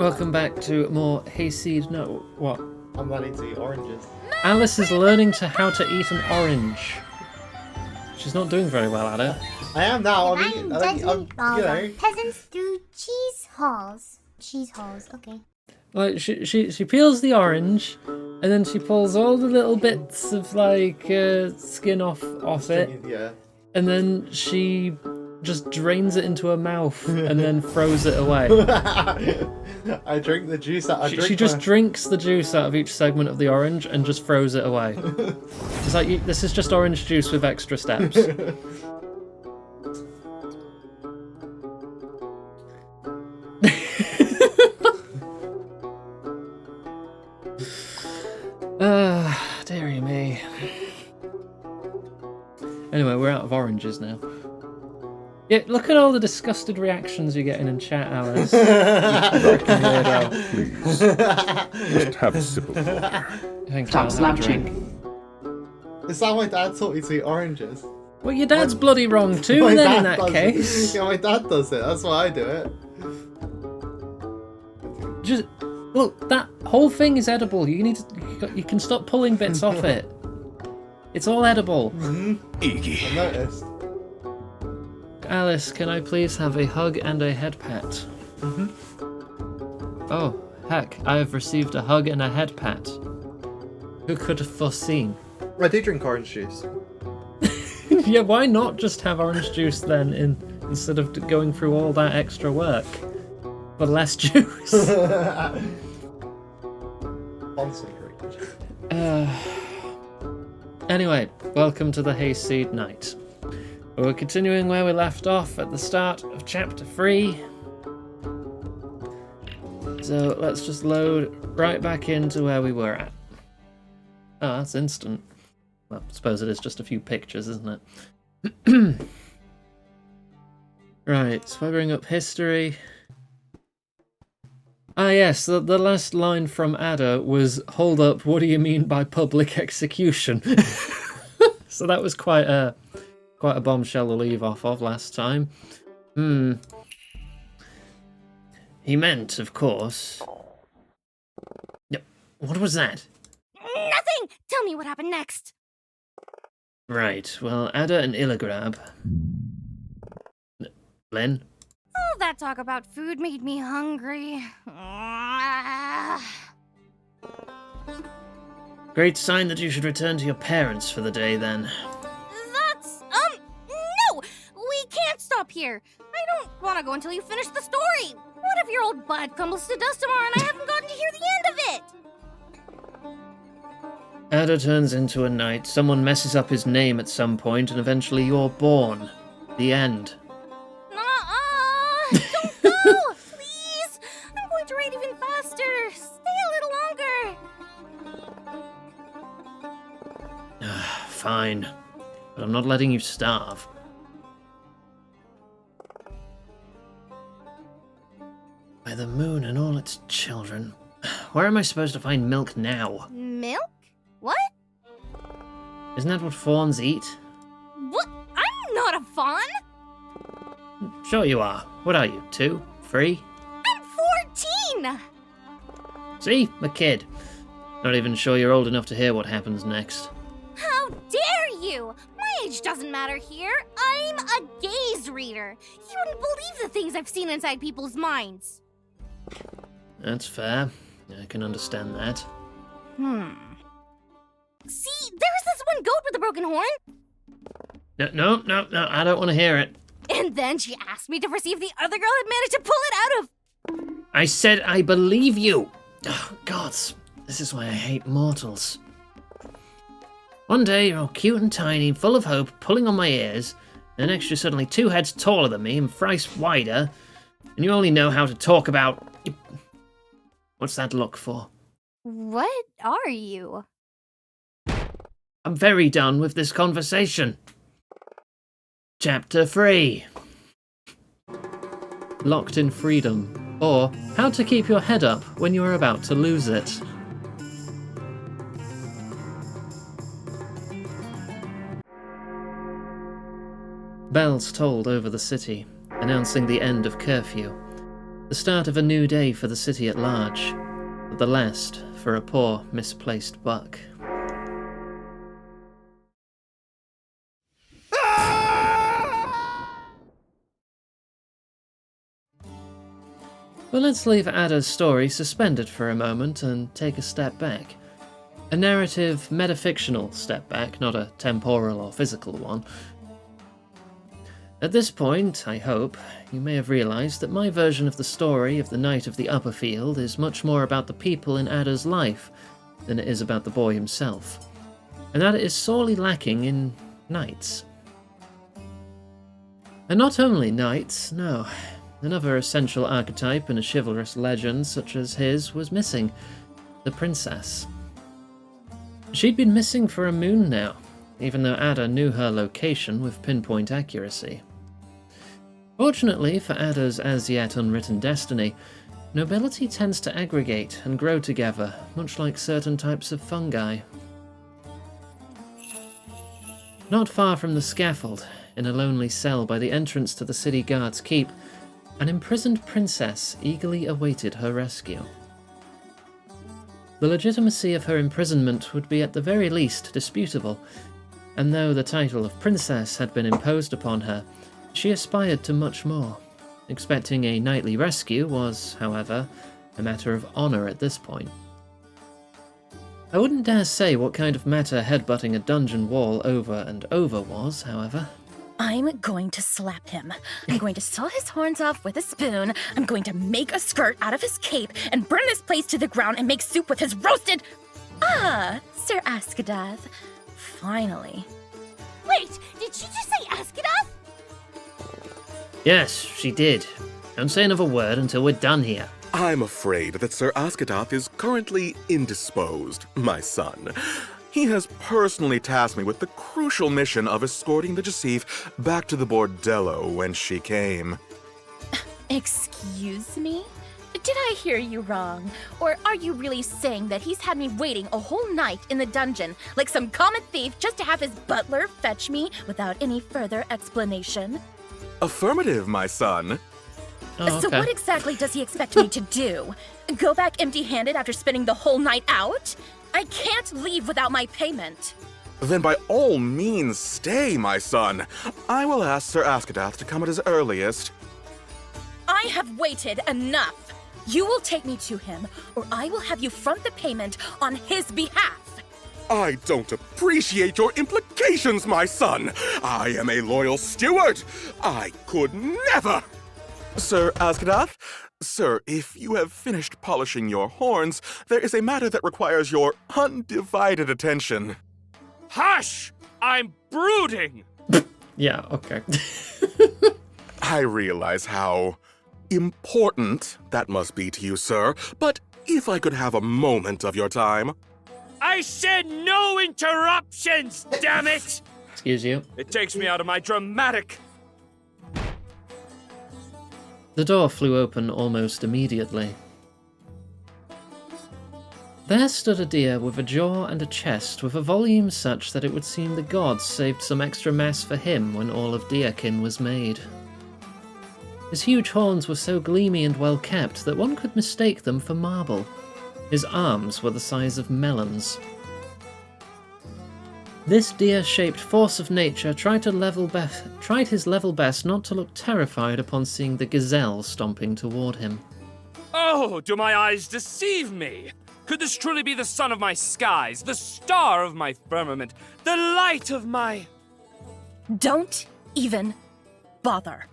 Welcome back to more Hayseed. No, what? I'm learning to eat oranges. Alice is learning how to eet an orange. She's not doing very well at it. I am now. Peasants do cheese halls. Cheese halls, okay. Like she peels the orange, and then she pulls all the little bits of like skin off it, Yeah. and then she just drains it into her mouth and then throws it away. I drink the juice out. She just drinks the juice out of each segment of the orange and just throws it away. It's like, this is just orange juice with extra steps. Dearie me. Anyway, we're out of oranges now. Yeah, look at all the disgusted reactions you're getting in chat, Alice. You freaking weirdo. Please. Just have a sip of water. Thank you, I'll have a drink. It's how my dad taught me to eat oranges. Well, your dad's bloody wrong too, My then, in dad that does case. it. Yeah, my dad does it. That's why I do it. Just look, that whole thing is edible. You can stop pulling bits off it. It's all edible. I noticed. Alice, can I please have a hug and a head pat? Oh, heck, I have received a hug and a head pat. Who could have foreseen? I do drink orange juice. Yeah, why not just have orange juice then, instead of going through all that extra work? For less juice. Anyway, welcome to the Hayseed Knight. We're continuing where we left off at the start of chapter 3. So let's just load right back into where we were at. Oh, that's instant. Well, I suppose it is just a few pictures, isn't it? Right, so if I bring up history. Ah yes, the last line from Ada was, "Hold up, what do you mean by public execution?" So that was quite a bombshell to leave off of last time. He meant, of course... Yep. What was that? Nothing! Tell me what happened next. Right, well, Ada and Illigrab... Len? All that talk about food made me hungry. Great sign that you should return to your parents for the day, then. That's, no! We can't stop here. I don't want to go until you finish the story. What if your old bud crumbles to dust tomorrow and I haven't gotten to hear the end of it? Ada turns into a knight, someone messes up his name at some point, and eventually you're born. The end. Don't go! Please! I'm going to write even faster. Stay a little longer. Fine. But I'm not letting you starve. By the moon and all its children. Where am I supposed to find milk now? Milk? What? Isn't that what fawns eat? What? I'm not a fawn! Sure you are. What are you, 2? 3? I'm 14! See? A kid. Not even sure you're old enough to hear what happens next. How dare you! My age doesn't matter here. I'm a gaze reader. You wouldn't believe the things I've seen inside people's minds. That's fair. I can understand that. See, there's this one goat with a broken horn. No, I don't want to hear it. And then she asked me to foresee if the other girl had managed to pull it out of... I said I believe you! Oh, gods, this is why I hate mortals. One day you're all cute and tiny, full of hope, pulling on my ears, and the next you're suddenly 2 heads taller than me and thrice wider, and you only know how to talk about... What's that look for? What are you? I'm very done with this conversation. Chapter 3. Locked in Freedom, or How to Keep Your Head Up When You Are About to Lose It. Bells tolled over the city, announcing the end of curfew. The start of a new day for the city at large, but the last for a poor, misplaced buck. But let's leave Ada's story suspended for a moment and take a step back. A narrative, metafictional step back, not a temporal or physical one. At this point, I hope, you may have realised that my version of the story of the Knight of the Upper Field is much more about the people in Ada's life than it is about the boy himself, and that it is sorely lacking in knights. And not only knights, no. Another essential archetype in a chivalrous legend such as his was missing, the princess. She'd been missing for a moon now, even though Ada knew her location with pinpoint accuracy. Fortunately for Ada's as yet unwritten destiny, nobility tends to aggregate and grow together, much like certain types of fungi. Not far from the scaffold, in a lonely cell by the entrance to the city guard's keep, an imprisoned princess eagerly awaited her rescue. The legitimacy of her imprisonment would be at the very least disputable, and though the title of princess had been imposed upon her, she aspired to much more. Expecting a knightly rescue was, however, a matter of honour at this point. I wouldn't dare say what kind of matter headbutting a dungeon wall over and over was, however. I'm going to slap him. I'm going to saw his horns off with a spoon. I'm going to make a skirt out of his cape and burn this place to the ground and make soup with his roasted... Ah, Sir Askadath. Finally. Wait, did she just say Askadath? Yes, she did. Don't say another word until we're done here. I'm afraid that Sir Askadath is currently indisposed, my son. He has personally tasked me with the crucial mission of escorting the Jasif back to the bordello when she came. Excuse me? Did I hear you wrong? Or are you really saying that he's had me waiting a whole night in the dungeon, like some common thief, just to have his butler fetch me without any further explanation? Affirmative, my son. Oh, okay. So what exactly does he expect me to do? Go back empty-handed after spending the whole night out? I can't leave without my payment. Then by all means stay, my son. I will ask Sir Askadath to come at his earliest. I have waited enough. You will take me to him, or I will have you front the payment on his behalf. I don't appreciate your implications, my son. I am a loyal steward. I could never. Sir Askadath? Sir, if you have finished polishing your horns, there is a matter that requires your undivided attention. Hush! I'm brooding! Yeah, okay. I realize how important that must be to you, sir, but if I could have a moment of your time. I said no interruptions, damn it! Excuse you. It takes me out of my dramatic... The door flew open almost immediately. There stood a deer with a jaw and a chest with a volume such that it would seem the gods saved some extra mass for him when all of deerkin was made. His huge horns were so gleamy and well kept that one could mistake them for marble. His arms were the size of melons. This deer-shaped force of nature tried his level best not to look terrified upon seeing the gazelle stomping toward him. Oh, do my eyes deceive me? Could this truly be the sun of my skies, the star of my firmament, the light of my... Don't even bother.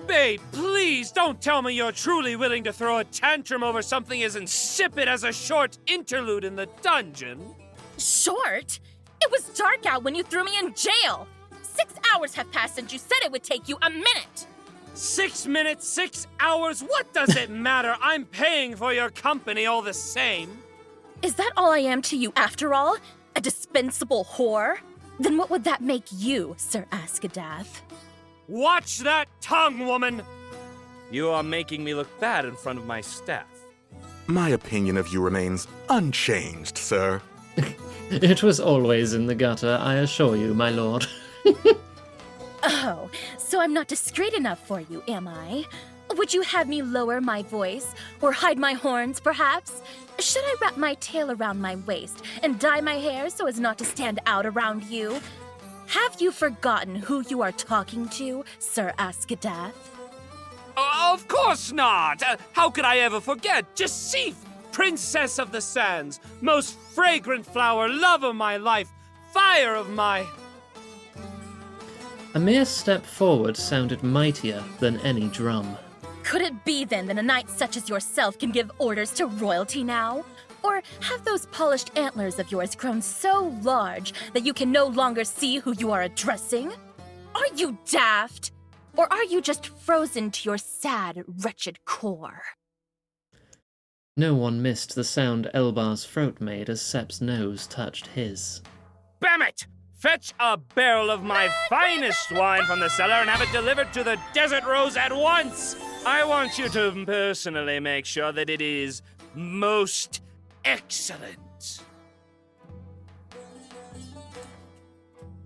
Babe, please don't tell me you're truly willing to throw a tantrum over something as insipid as a short interlude in the dungeon. Short? It was dark out when you threw me in jail. 6 hours have passed since you said it would take you a minute. 6 minutes, 6 hours, what does it matter? I'm paying for your company all the same. Is that all I am to you after all? A dispensable whore? Then what would that make you, Sir Askadath? Watch that tongue, woman! You are making me look bad in front of my staff. My opinion of you remains unchanged, sir. It was always in the gutter, I assure you, my lord. Oh, so I'm not discreet enough for you, am I? Would Would you have me lower my voice? Or hide my horns, perhaps? Should I wrap my tail around my waist and dye my hair so as not to stand out around you? Have you forgotten who you are talking to, Sir Askadath? Of course not! How could I ever forget? Jasif, Princess of the Sands, most fragrant flower, love of my life, fire of my... A mere step forward sounded mightier than any drum. Could it be then that a knight such as yourself can give orders to royalty now? Or have those polished antlers of yours grown so large that you can no longer see who you are addressing? Are you daft? Or are you just frozen to your sad, wretched core? No one missed the sound Elbar's throat made as Sep's nose touched his. Bammit! Fetch a barrel of my finest wine from the cellar and have it delivered to the Desert Rose at once! I want you to personally make sure that it is most excellent.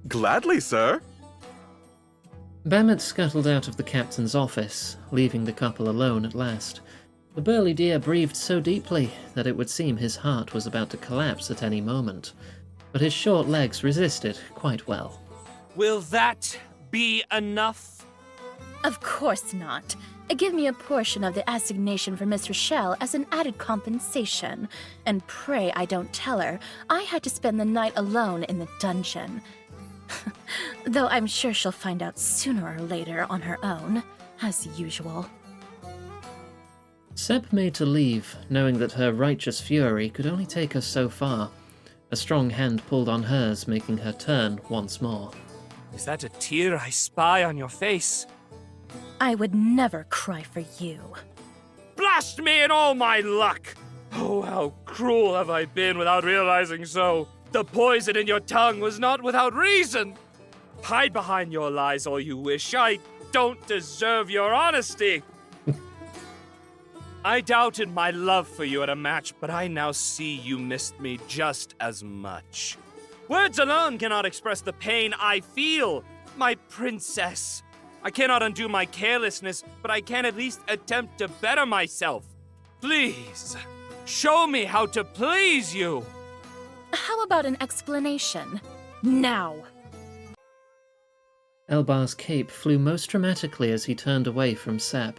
Gladly, sir. Bammit scuttled out of the captain's office, leaving the couple alone at last. The burly deer breathed so deeply that it would seem his heart was about to collapse at any moment, but his short legs resisted quite well. Will that be enough? Of course not. Give me a portion of the assignation for Miss Rochelle as an added compensation. And pray I don't tell her I had to spend the night alone in the dungeon. Though I'm sure she'll find out sooner or later on her own, as usual. Sep made to leave, knowing that her righteous fury could only take her so far. A strong hand pulled on hers, making her turn once more. Is that a tear I spy on your face? I would never cry for you. Blast me and all my luck! Oh, how cruel have I been without realizing so. The poison in your tongue was not without reason. Hide behind your lies all you wish. I don't deserve your honesty. I doubted my love for you at a match, but I now see you missed me just as much. Words alone cannot express the pain I feel, my princess. I cannot undo my carelessness, but I can at least attempt to better myself. Please, show me how to please you. How about an explanation? Now! Elbar's cape flew most dramatically as he turned away from Sep.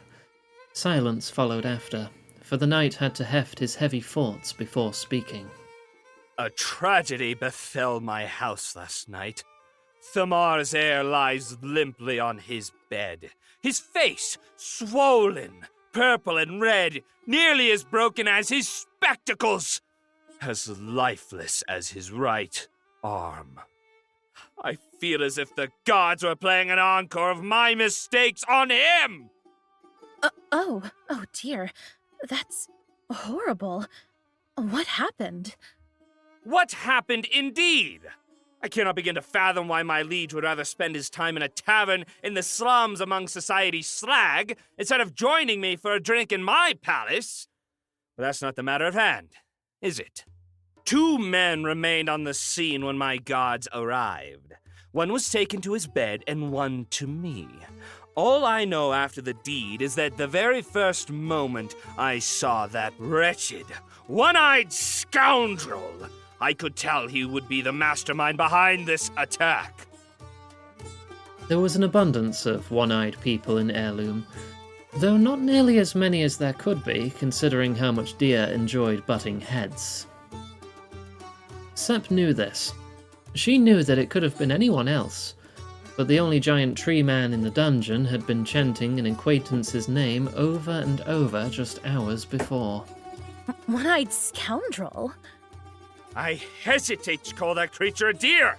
Silence followed after, for the knight had to heft his heavy thoughts before speaking. A tragedy befell my house last night. Thamar's heir lies limply on his bed, his face swollen, purple and red, nearly as broken as his spectacles, as lifeless as his right arm. I feel as if the gods were playing an encore of my mistakes on him! Oh dear. That's horrible. What happened? What happened indeed? I cannot begin to fathom why my liege would rather spend his time in a tavern in the slums among society's slag instead of joining me for a drink in my palace. But that's not the matter at hand, is it? 2 men remained on the scene when my guards arrived. One was taken to his bed and one to me. All I know after the deed is that the very first moment I saw that wretched, one-eyed scoundrel, I could tell he would be the mastermind behind this attack. There was an abundance of one-eyed people in Heirloom, though not nearly as many as there could be, considering how much Deer enjoyed butting heads. Sep knew this. She knew that it could have been anyone else, but the only giant tree man in the dungeon had been chanting an acquaintance's name over and over just hours before. One-eyed scoundrel? I hesitate to call that creature a deer.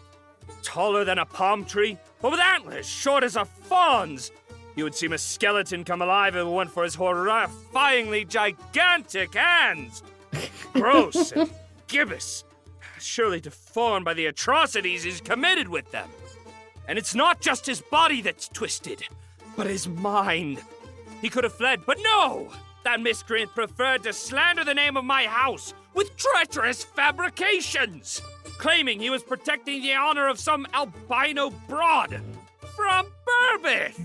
Taller than a palm tree, but with antlers short as a fawn's. You would seem a skeleton come alive if it weren't for his horrifyingly gigantic hands. Gross and gibbous, surely deformed by the atrocities he's committed with them. And it's not just his body that's twisted, but his mind. He could have fled, but no! That miscreant preferred to slander the name of my house with treacherous fabrications, claiming he was protecting the honor of some albino broad from Burbeth.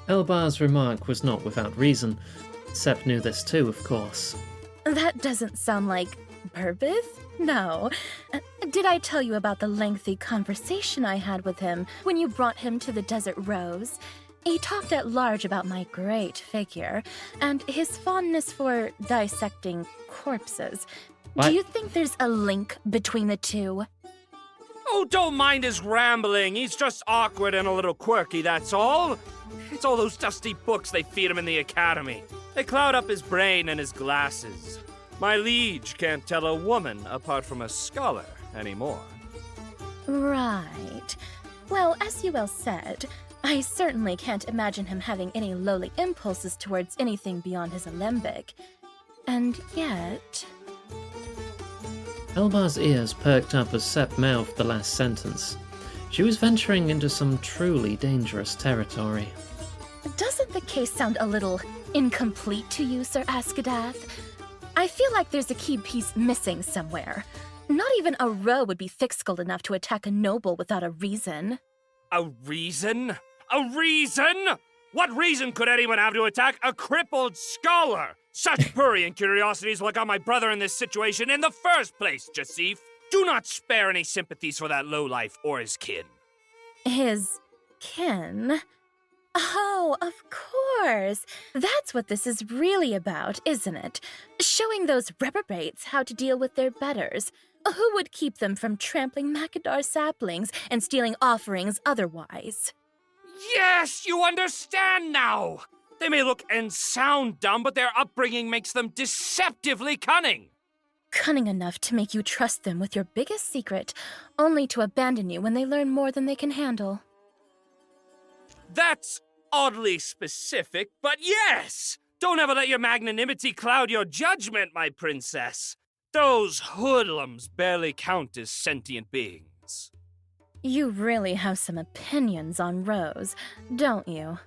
Elbar's remark was not without reason. Sepp knew this too, of course. That doesn't sound like Burbith? No. Did I tell you about the lengthy conversation I had with him when you brought him to the Desert Rose? He talked at large about my great figure, and his fondness for dissecting corpses. What? Do you think there's a link between the two? Oh, don't mind his rambling. He's just awkward and a little quirky, that's all. It's all those dusty books they feed him in the academy. They cloud up his brain and his glasses. My liege can't tell a woman apart from a scholar anymore. Right. Well, as you well said, I certainly can't imagine him having any lowly impulses towards anything beyond his alembic. And yet... Elbar's ears perked up as Sepp mouthed the last sentence. She was venturing into some truly dangerous territory. Doesn't the case sound a little incomplete to you, Sir Askadath? I feel like there's a key piece missing somewhere. Not even a roe would be thick-skulled enough to attack a noble without a reason. A reason? A reason? What reason could anyone have to attack a crippled scholar? Such prurient curiosities what got my brother in this situation in the first place, Jasif. Do not spare any sympathies for that lowlife or his kin. His kin? Oh, of course. That's what this is really about, isn't it? Showing those reprobates how to deal with their betters. Who would keep them from trampling Macadar saplings and stealing offerings otherwise? Yes, you understand now! They may look and sound dumb, but their upbringing makes them deceptively cunning. Cunning enough to make you trust them with your biggest secret, only to abandon you when they learn more than they can handle. That's oddly specific, but yes! Don't ever let your magnanimity cloud your judgment, my princess. Those hoodlums barely count as sentient beings. You really have some opinions on Rose, don't you?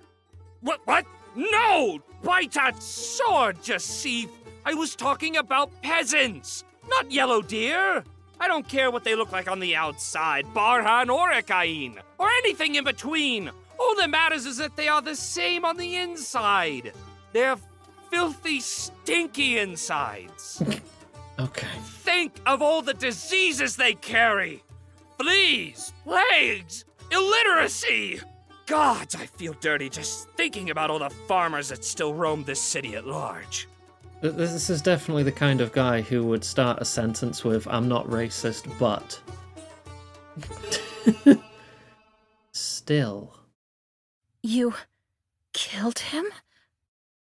What? No! Bite that sword, Jasif! I was talking about peasants, not yellow deer. I don't care what they look like on the outside, Barhan or Ekain, or anything in between. All that matters is that they are the same on the inside. They're filthy, stinky insides. Okay. Think of all the diseases they carry. Fleas, plagues, illiteracy. Gods, I feel dirty just thinking about all the farmers that still roam this city at large. This is definitely the kind of guy who would start a sentence with, "I'm not racist, but..." Still. You killed him?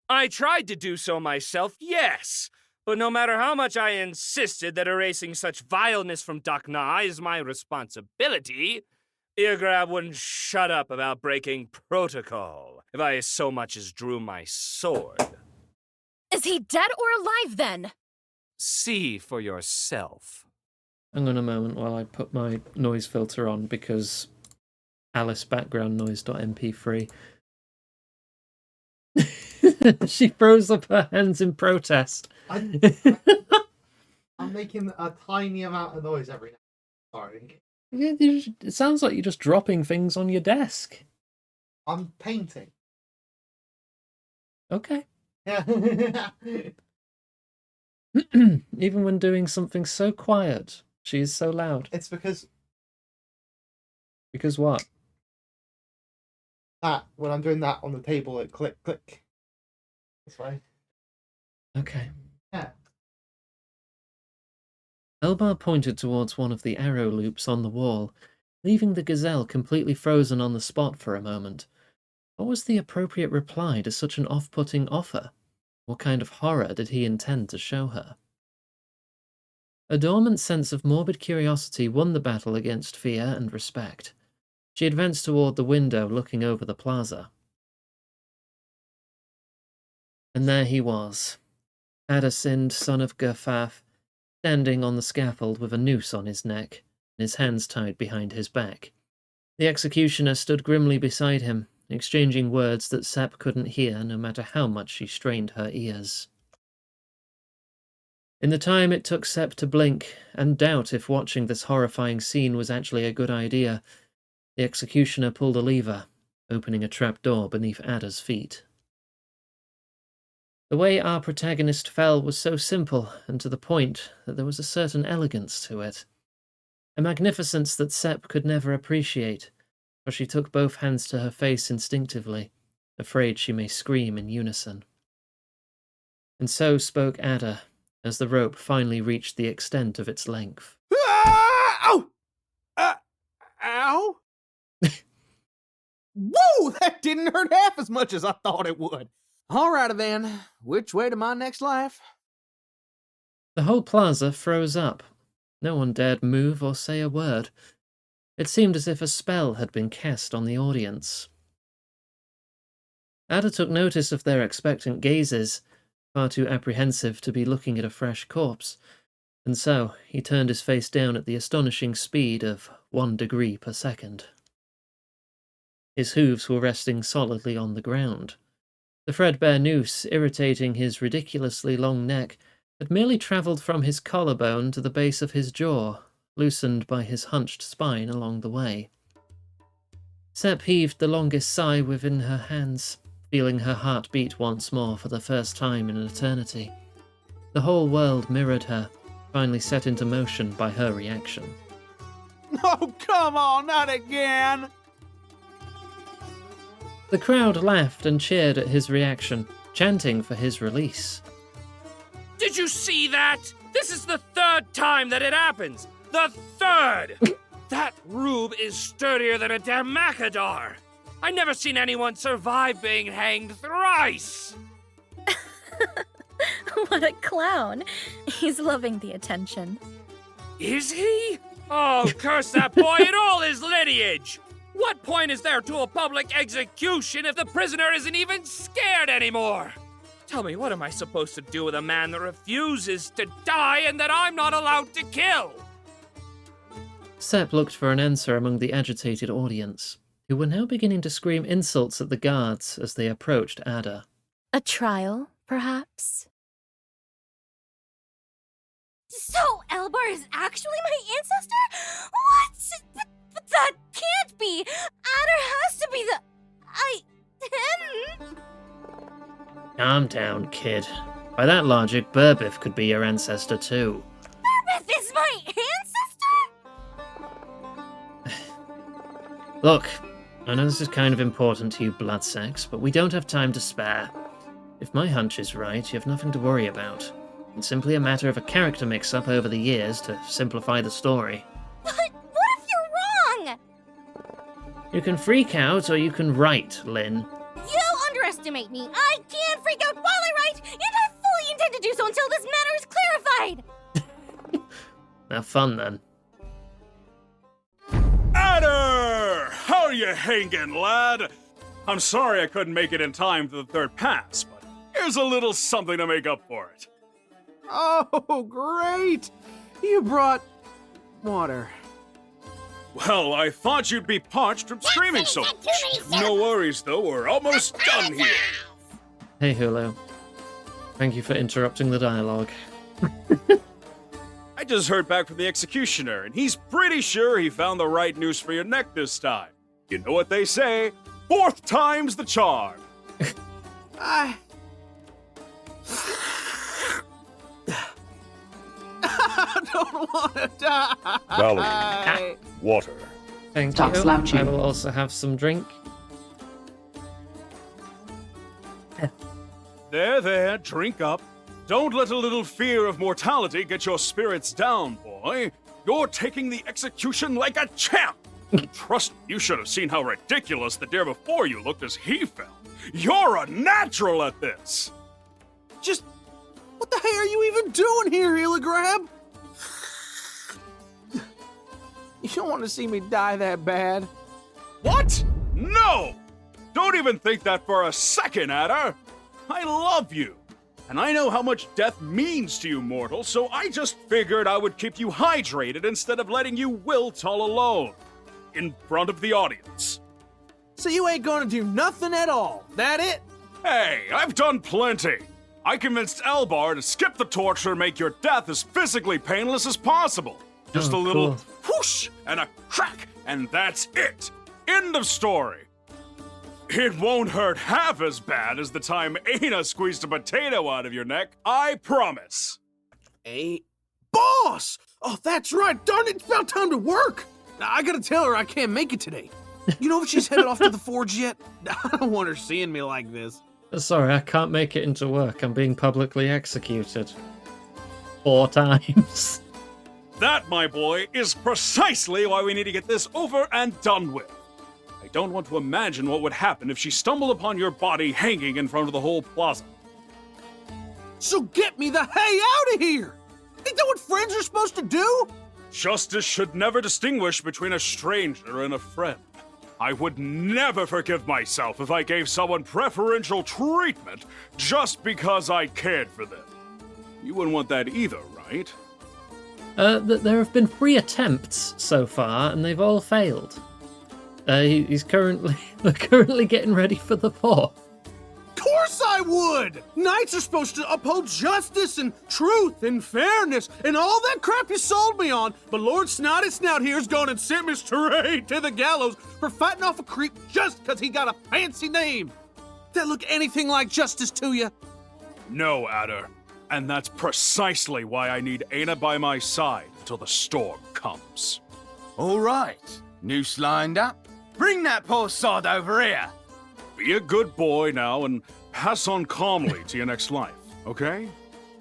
I tried to do so myself, yes. But no matter how much I insisted that erasing such vileness from Dakna is my responsibility, Eargrab wouldn't shut up about breaking protocol if I so much as drew my sword. Is he dead or alive then? See for yourself. Hang on a moment while I put my noise filter on, because Alice background noise.mp3. She throws up her hands in protest. I'm making a tiny amount of noise every now. Sorry. It sounds like you're just dropping things on your desk. I'm painting. Okay. Yeah. Even when doing something so quiet, she is so loud. It's because Because what? that when I'm doing that on the table, it click. This way. Okay. Yeah. Elbar pointed towards one of the arrow loops on the wall, leaving the gazelle completely frozen on the spot for a moment. What was the appropriate reply to such an off-putting offer? What kind of horror did he intend to show her? A dormant sense of morbid curiosity won the battle against fear and respect. She advanced toward the window looking over the plaza. And there he was, Adasind, son of Gurfath, standing on the scaffold with a noose on his neck, and his hands tied behind his back. The executioner stood grimly beside him, exchanging words that Sepp couldn't hear no matter how much she strained her ears. In the time it took Sepp to blink and doubt if watching this horrifying scene was actually a good idea, the executioner pulled a lever, opening a trapdoor beneath Ada's feet. The way our protagonist fell was so simple and to the point that there was a certain elegance to it. A magnificence that Sepp could never appreciate, for she took both hands to her face instinctively, afraid she may scream in unison. And so spoke Ada, as the rope finally reached the extent of its length. Ow! Ow! Whoa! That didn't hurt half as much as I thought it would. Alrighty then. Which way to my next life? The whole plaza froze up. No one dared move or say a word. It seemed as if a spell had been cast on the audience. Ada took notice of their expectant gazes, far too apprehensive to be looking at a fresh corpse, and so he turned his face down at the astonishing speed of 1 degree per second. His hooves were resting solidly on the ground. The threadbare noose irritating his ridiculously long neck had merely travelled from his collarbone to the base of his jaw, loosened by his hunched spine along the way. Sepp heaved the longest sigh within her hands, feeling her heart beat once more for the first time in an eternity. The whole world mirrored her, finally set into motion by her reaction. Oh, come on, not again! The crowd laughed and cheered at his reaction, chanting for his release. Did you see that? This is the 3rd time that it happens! The 3rd! That rube is sturdier than a damn Macadar! I never seen anyone survive being hanged thrice! What a clown. He's loving the attention. Is he? Oh, curse that boy and all his lineage! What point is there to a public execution if the prisoner isn't even scared anymore? Tell me, what am I supposed to do with a man that refuses to die and that I'm not allowed to kill? Sepp looked for an answer among the agitated audience, who were now beginning to scream insults at the guards as they approached Ada. A trial, perhaps? So, Elbar is actually my ancestor? What? But that can't be! Adder has to be him! Calm down, kid. By that logic, Burbif could be your ancestor too. Burbif is my ancestor? Look, I know this is kind of important to you bloodsacks, but we don't have time to spare. If my hunch is right, you have nothing to worry about. It's simply a matter of a character mix-up over the years to simplify the story. But what if you're wrong? You can freak out or you can write, Lynn. You underestimate me. I can freak out while I write, and I fully intend to do so until this matter is clarified. Have fun then. Adder! How are you hanging, lad? I'm sorry I couldn't make it in time for the 3rd pass, but here's a little something to make up for it. Oh, great! You brought water. Well, I thought you'd be parched from screaming so much. No worries, though, we're almost done here. Hey, Hulu. Thank you for interrupting the dialogue. I just heard back from the executioner, and he's pretty sure he found the right noose for your neck this time. You know what they say, 4th time's the charm. I don't want to die. Valerie. Water. Thank Stop you. slouching. I will also have some drink. There, drink up. Don't let a little fear of mortality get your spirits down, boy. You're taking the execution like a champ. Trust me, you should have seen how ridiculous the dare before you looked as he fell. You're a natural at this. Just, what the hell are you even doing here, Hillegrab? You don't want to see me die that bad. What? No! Don't even think that for a second, Adder. I love you. And I know how much death means to you, mortal, so I just figured I would keep you hydrated instead of letting you wilt all alone. In front of the audience. So you ain't gonna do nothing at all, that it? Hey, I've done plenty. I convinced Elbar to skip the torture and make your death as physically painless as possible. Just Oh, a little cool. whoosh and a crack, and that's it. End of story. It won't hurt half as bad as the time Aina squeezed a potato out of your neck, I promise. Hey, boss! Oh, that's right. Darn it, it's about time to work. I gotta tell her I can't make it today. You know if she's headed off to the forge yet? I don't want her seeing me like this. Sorry, I can't make it into work. I'm being publicly executed. 4 times. That, my boy, is precisely why we need to get this over and done with. I don't want to imagine what would happen if she stumbled upon your body hanging in front of the whole plaza. So get me the hay out of here! Ain't that what friends are supposed to do? Justice should never distinguish between a stranger and a friend. I would never forgive myself if I gave someone preferential treatment just because I cared for them. You wouldn't want that either, right? There have been 3 attempts so far, and they've all failed. He's currently getting ready for the 4th. Course I would! Knights are supposed to uphold justice and truth and fairness and all that crap you sold me on, but Lord Snotty Snout here's gone and sent me straight to the gallows for fighting off a creep just because he got a fancy name. That look anything like justice to you? No, Adder. And that's precisely why I need Aina by my side until the storm comes. All right. Noose lined up. Bring that poor sod over here. Be a good boy now and pass on calmly to your next life, okay?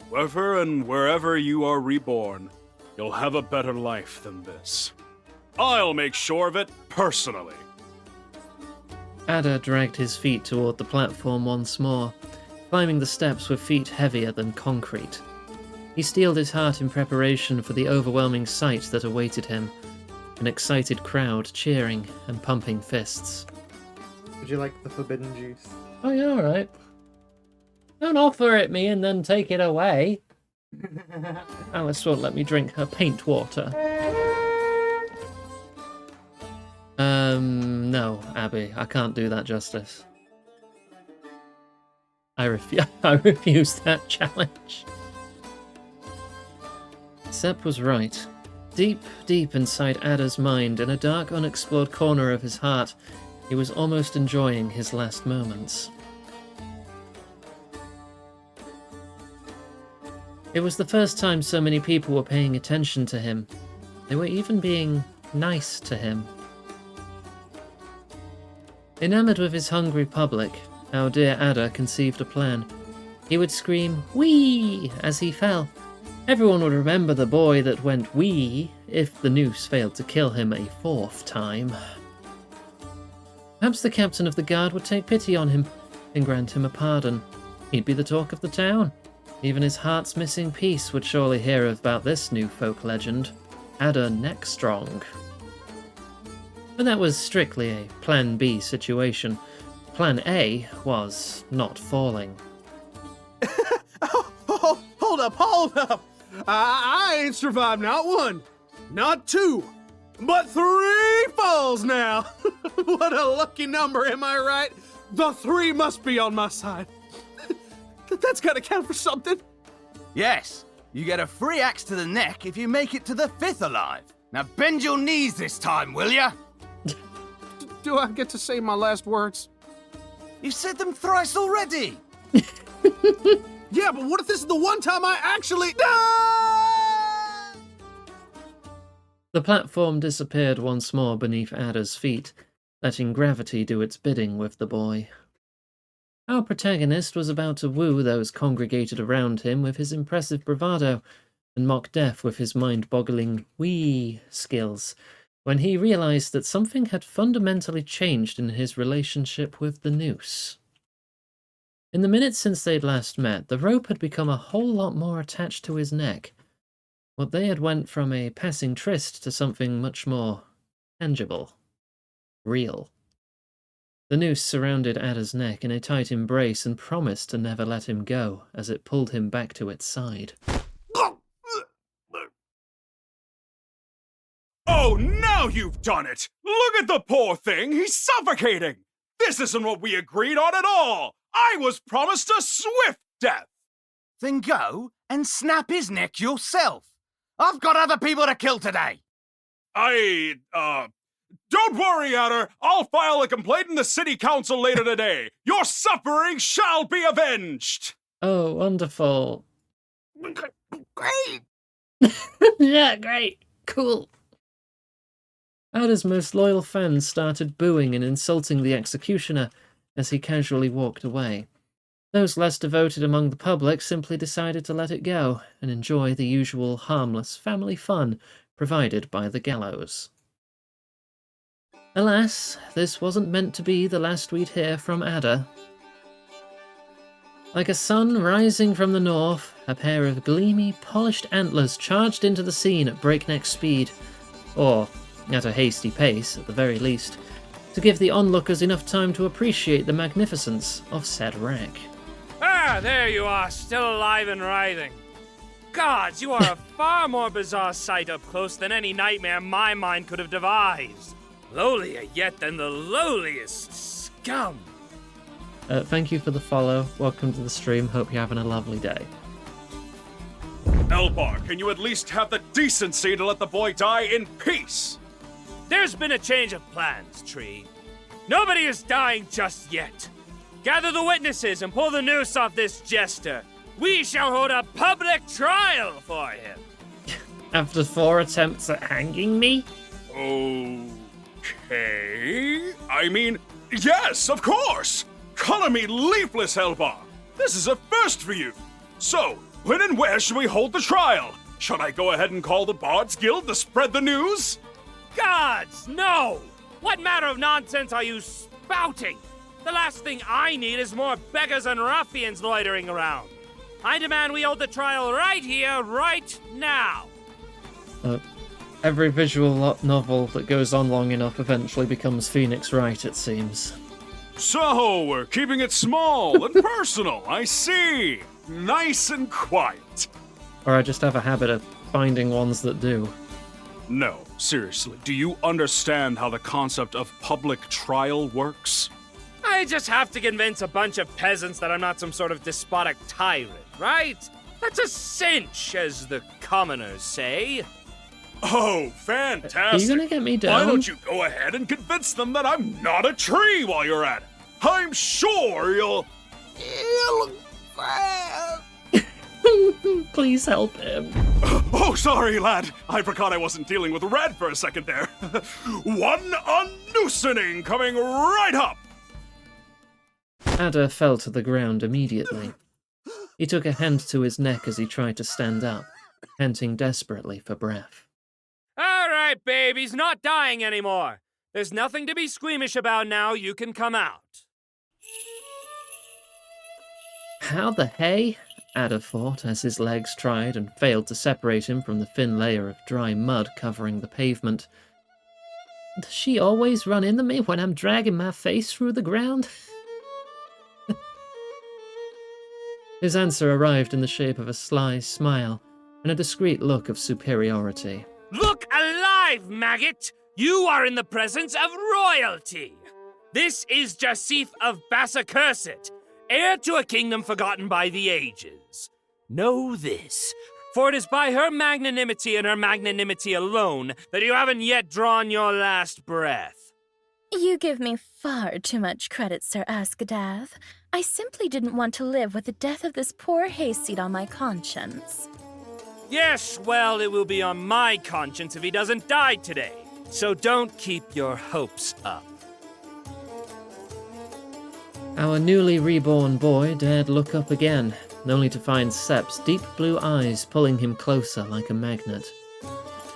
Wherever and wherever you are reborn, you'll have a better life than this. I'll make sure of it personally. Adder dragged his feet toward the platform once more, climbing the steps with feet heavier than concrete. He steeled his heart in preparation for the overwhelming sight that awaited him, an excited crowd cheering and pumping fists. Would you like the forbidden juice? Oh, yeah, alright. Don't offer it me and then take it away. Alice won't let me drink her paint water. No, Abby, I can't do that justice. I refuse that challenge. Sepp was right. Deep, deep inside Adder's mind, in a dark, unexplored corner of his heart, he was almost enjoying his last moments. It was the first time so many people were paying attention to him. They were even being nice to him. Enamored with his hungry public, our dear Adder conceived a plan. He would scream, "Wee!" as he fell. Everyone would remember the boy that went wee if the noose failed to kill him a 4th time. Perhaps the captain of the guard would take pity on him and grant him a pardon. He'd be the talk of the town. Even his heart's missing piece would surely hear about this new folk legend, Adder Neckstrong. But that was strictly a Plan B situation. Plan A was not falling. Hold up. I ain't survived not 1, not 2, but 3 falls now. What a lucky number, am I right? The 3 must be on my side. That's gotta count for something. Yes, you get a free axe to the neck if you make it to the 5th alive. Now bend your knees this time, will ya? Do I get to say my last words? You've said them thrice already. Yeah, but what if this is the one time I actually... The platform disappeared once more beneath Adder's feet, letting gravity do its bidding with the boy. Our protagonist was about to woo those congregated around him with his impressive bravado, and mock death with his mind-boggling wee skills, when he realized that something had fundamentally changed in his relationship with the noose. In the minutes since they'd last met, the rope had become a whole lot more attached to his neck. What they had went from a passing tryst to something much more tangible. Real. The noose surrounded Adder's neck in a tight embrace and promised to never let him go as it pulled him back to its side. Oh, now you've done it! Look at the poor thing! He's suffocating! This isn't what we agreed on at all! I was promised a swift death! Then go and snap his neck yourself. I've got other people to kill today. Don't worry, Adder. I'll file a complaint in the city council later today. Your suffering shall be avenged. Oh, wonderful. Great! Yeah, great. Cool. Adder's most loyal fans started booing and insulting the executioner as he casually walked away. Those less devoted among the public simply decided to let it go and enjoy the usual harmless family fun provided by the gallows. Alas, this wasn't meant to be the last we'd hear from Adder. Like a sun rising from the north, a pair of gleamy, polished antlers charged into the scene at breakneck speed, or at a hasty pace at the very least, to give the onlookers enough time to appreciate the magnificence of said wreck. Ah, there you are, still alive and writhing. Gods, you are a far more bizarre sight up close than any nightmare my mind could have devised. Lowlier yet than the lowliest scum. Thank you for the follow. Welcome to the stream. Hope you're having a lovely day. Elbar, can you at least have the decency to let the boy die in peace? There's been a change of plans, Tree. Nobody is dying just yet. Gather the witnesses and pull the noose off this jester. We shall hold a public trial for him. After 4 attempts at hanging me? Okay. I mean, yes, of course. Color me leafless, Elbar. This is a first for you. So, when and where should we hold the trial? Should I go ahead and call the Bards Guild to spread the news? Gods, no! What manner of nonsense are you spouting? The last thing I need is more beggars and ruffians loitering around. I demand we hold the trial right here, right now. Every visual novel that goes on long enough eventually becomes Phoenix Wright, it seems. So, we're keeping it small and personal, I see. Nice and quiet. Or I just have a habit of finding ones that do. No, seriously, do you understand how the concept of public trial works? I just have to convince a bunch of peasants that I'm not some sort of despotic tyrant, right? That's a cinch, as the commoners say. Oh, fantastic! Are you gonna get me down? Why don't you go ahead and convince them that I'm not a tree while you're at it? I'm sure you'll... Please help him. Oh, sorry, lad. I forgot I wasn't dealing with Red for a second there. One unloosening coming right up! Adder fell to the ground immediately. He took a hand to his neck as he tried to stand up, panting desperately for breath. All right, babe, he's not dying anymore. There's nothing to be squeamish about now. You can come out. How the hey? Adder thought as his legs tried and failed to separate him from the thin layer of dry mud covering the pavement. Does she always run into me when I'm dragging my face through the ground? His answer arrived in the shape of a sly smile and a discreet look of superiority. Look alive, maggot! You are in the presence of royalty! This is Jasif of Bassacursed, heir to a kingdom forgotten by the ages. Know this, for it is by her magnanimity and her magnanimity alone that you haven't yet drawn your last breath. You give me far too much credit, Sir Askadath. I simply didn't want to live with the death of this poor hayseed on my conscience. Yes, well, it will be on my conscience if he doesn't die today. So don't keep your hopes up. Our newly reborn boy dared look up again, only to find Sep's deep blue eyes pulling him closer like a magnet.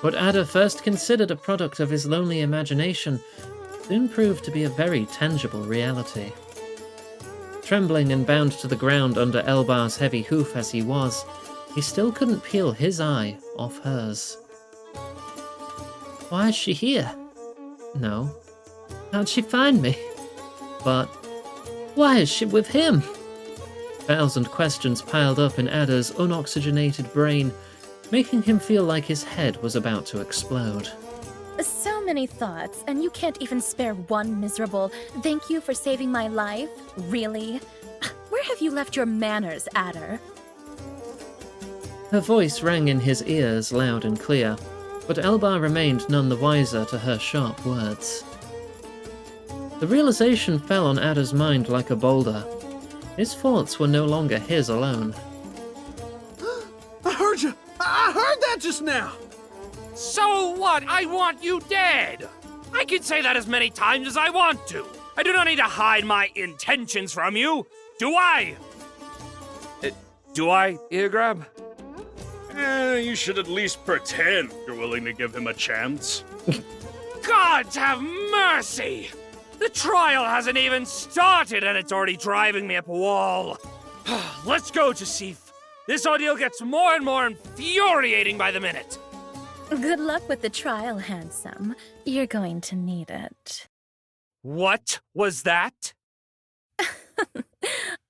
What Adder first considered a product of his lonely imagination soon proved to be a very tangible reality. Trembling and bound to the ground under Elbar's heavy hoof as he was, he still couldn't peel his eye off hers. Why is she here? No. How'd she find me? But why is she with him? 1,000 questions piled up in Adder's unoxygenated brain, making him feel like his head was about to explode. So many thoughts, and you can't even spare one miserable "thank you for saving my life"? Really? Where have you left your manners, Adder? Her voice rang in his ears loud and clear, But Elbar remained none the wiser to her sharp words. The realization fell on Ada's mind like a boulder. His thoughts were no longer his alone. I heard you! I heard that just now! So what? I want you dead! I can say that as many times as I want to. I do not need to hide my intentions from you. Do I? Do I, Ear Grab? You should at least pretend you're willing to give him a chance. Gods have mercy! The trial hasn't even started and it's already driving me up a wall. Let's go, Jasif. This ordeal gets more and more infuriating by the minute. Good luck with the trial, handsome. You're going to need it. What was that?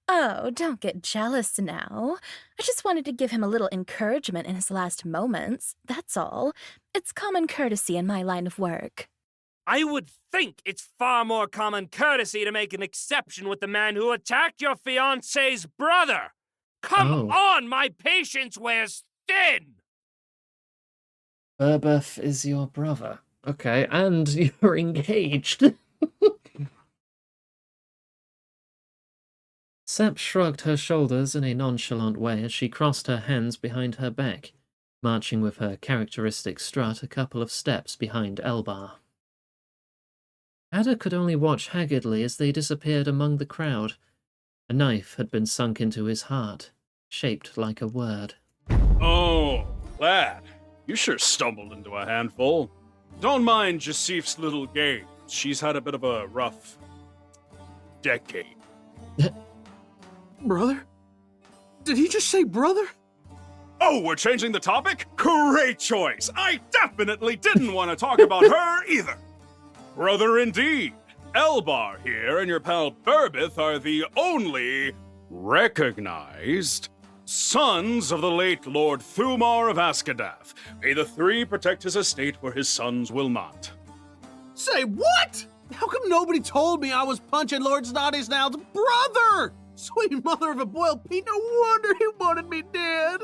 Oh, don't get jealous now. I just wanted to give him a little encouragement in his last moments, that's all. It's common courtesy in my line of work. I would think it's far more common courtesy to make an exception with the man who attacked your fiancé's brother. Come on, my patience wears thin! Burbeth is your brother. Okay, and you're engaged. Sep shrugged her shoulders in a nonchalant way as she crossed her hands behind her back, marching with her characteristic strut a couple of steps behind Elbar. Ada could only watch haggardly as they disappeared among the crowd. A knife had been sunk into his heart, shaped like a word. Oh, lad. You sure stumbled into a handful. Don't mind Jasif's little games. She's had a bit of a rough decade. Brother? Did he just say brother? Oh, we're changing the topic? Great choice! I definitely didn't want to talk about her either. Brother indeed. Elbar here and your pal Burbeth are the only recognized sons of the late Lord Thumar of Askadath. May the three protect his estate where his sons will not. Say what? How come nobody told me I was punching Lord Snotty-Snout's brother? Sweet mother of a boiled pea, no wonder he wanted me dead.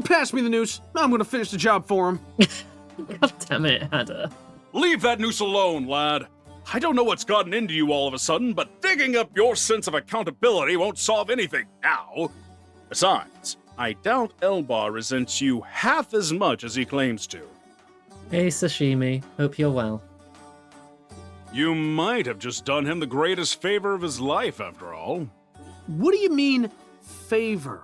Pass me the noose. I'm gonna finish the job for him. God damn it, Ada. Leave that noose alone, lad. I don't know what's gotten into you all of a sudden, but digging up your sense of accountability won't solve anything now. Besides, I doubt Elbar resents you half as much as he claims to. Hey, Sashimi. Hope you're well. You might have just done him the greatest favor of his life, after all. What do you mean, favor?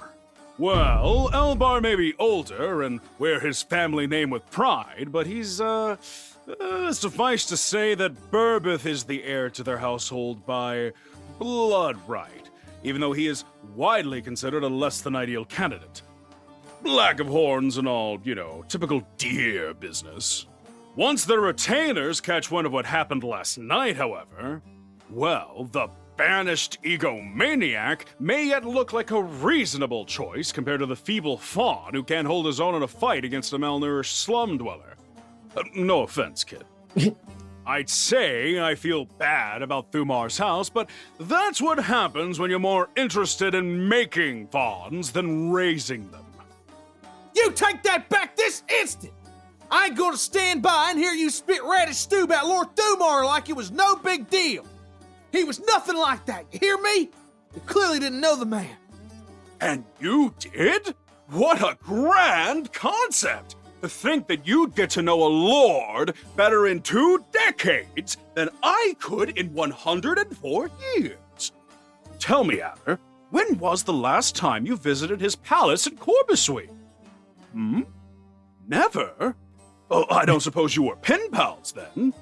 Well, Elbar may be older and wear his family name with pride, but he's, suffice to say that Burbeth is the heir to their household by blood right, even though he is widely considered a less than ideal candidate. Lack of horns and all, typical deer business. Once the retainers catch wind of what happened last night, however, well, the banished egomaniac may yet look like a reasonable choice compared to the feeble fawn who can't hold his own in a fight against a malnourished slum dweller. No offense, kid. I'd say I feel bad about Thumar's house, but that's what happens when you're more interested in making fawns than raising them. You take that back this instant! I ain't gonna stand by and hear you spit radish stew about Lord Thumar like it was no big deal. He was nothing like that, you hear me? You clearly didn't know the man. And you did? What a grand concept! To think that you'd get to know a lord better in 2 decades than I could in 104 years. Tell me, Adder, when was the last time you visited his palace in Corbussuit? Never? Oh, I don't suppose you were pen pals then?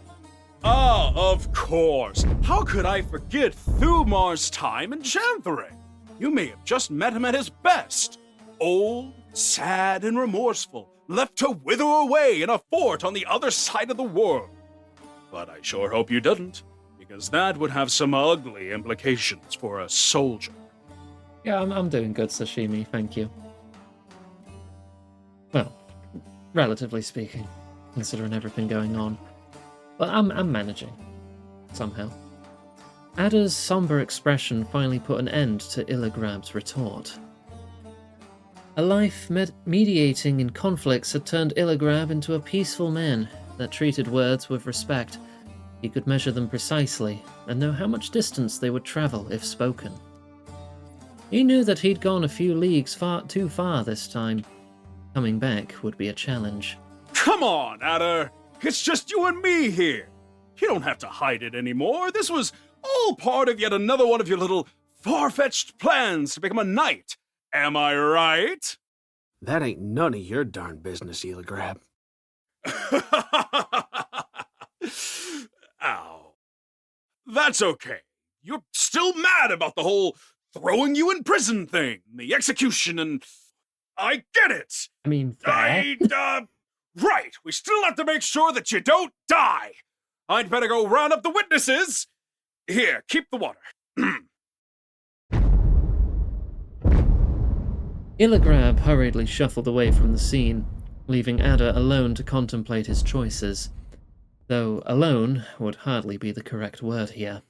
Ah, of course. How could I forget Thumar's time in Chanthering? You may have just met him at his best. Old, sad, and remorseful, left to wither away in a fort on the other side of the world. But I sure hope you didn't, because that would have some ugly implications for a soldier. Yeah, I'm doing good, Sashimi, thank you. Well, relatively speaking, considering everything going on. But I'm managing, somehow. Ada's somber expression finally put an end to Illigrab's retort. A life mediating in conflicts had turned Illigrab into a peaceful man that treated words with respect. He could measure them precisely and know how much distance they would travel if spoken. He knew that he'd gone a few leagues too far this time. Coming back would be a challenge. Come on, Adder! It's just you and me here! You don't have to hide it anymore. This was all part of yet another one of your little far-fetched plans to become a knight. Am I right? That ain't none of your darn business, Eligrab. Ow. That's okay. You're still mad about the whole throwing you in prison thing, the execution, and I get it. I mean, fair. Right. We still have to make sure that you don't die. I'd better go round up the witnesses. Here, keep the water. Illigrab hurriedly shuffled away from the scene, leaving Adder alone to contemplate his choices. Though alone would hardly be the correct word here.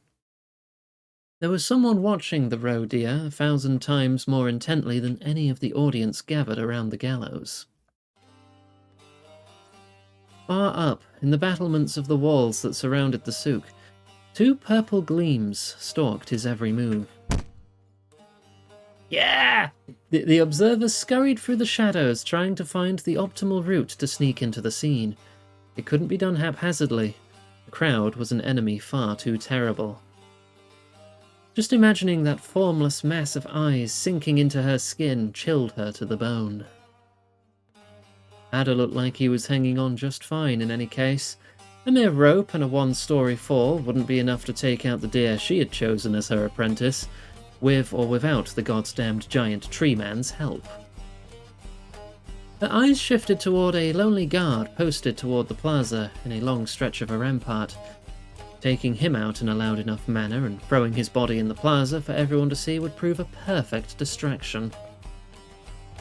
There was someone watching the roe deer 1,000 times more intently than any of the audience gathered around the gallows. Far up, in the battlements of the walls that surrounded the souk, 2 purple gleams stalked his every move. Yeah! The observers scurried through the shadows, trying to find the optimal route to sneak into the scene. It couldn't be done haphazardly. The crowd was an enemy far too terrible. Just imagining that formless mass of eyes sinking into her skin chilled her to the bone. Adder looked like he was hanging on just fine in any case. A mere rope and a 1-story fall wouldn't be enough to take out the deer she had chosen as her apprentice, with or without the goddamned giant tree man's help. Her eyes shifted toward a lonely guard posted toward the plaza in a long stretch of a rampart. Taking him out in a loud enough manner and throwing his body in the plaza for everyone to see would prove a perfect distraction.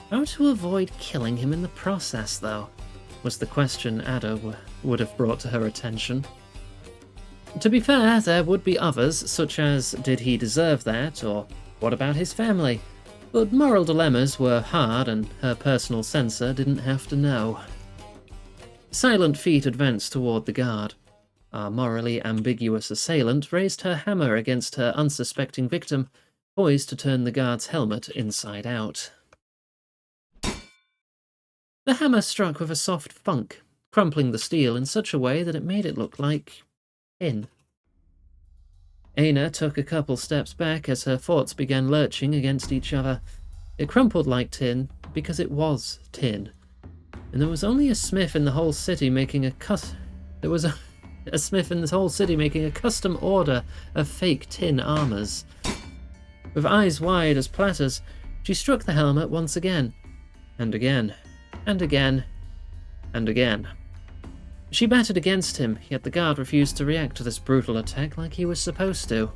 How to avoid killing him in the process, though, was the question Adder would have brought to her attention. To be fair, there would be others, such as did he deserve that, or what about his family? But moral dilemmas were hard and her personal censor didn't have to know. Silent feet advanced toward the guard. Our morally ambiguous assailant raised her hammer against her unsuspecting victim, poised to turn the guard's helmet inside out. The hammer struck with a soft thunk, crumpling the steel in such a way that it made it look like tin. Aina took a couple steps back as her thoughts began lurching against each other. It crumpled like tin because it was tin. And there was only a smith in the whole city making a smith in this whole city making a custom order of fake tin armors. With eyes wide as platters, she struck the helmet once again, and again, and again, and again. She battered against him, yet the guard refused to react to this brutal attack like he was supposed to.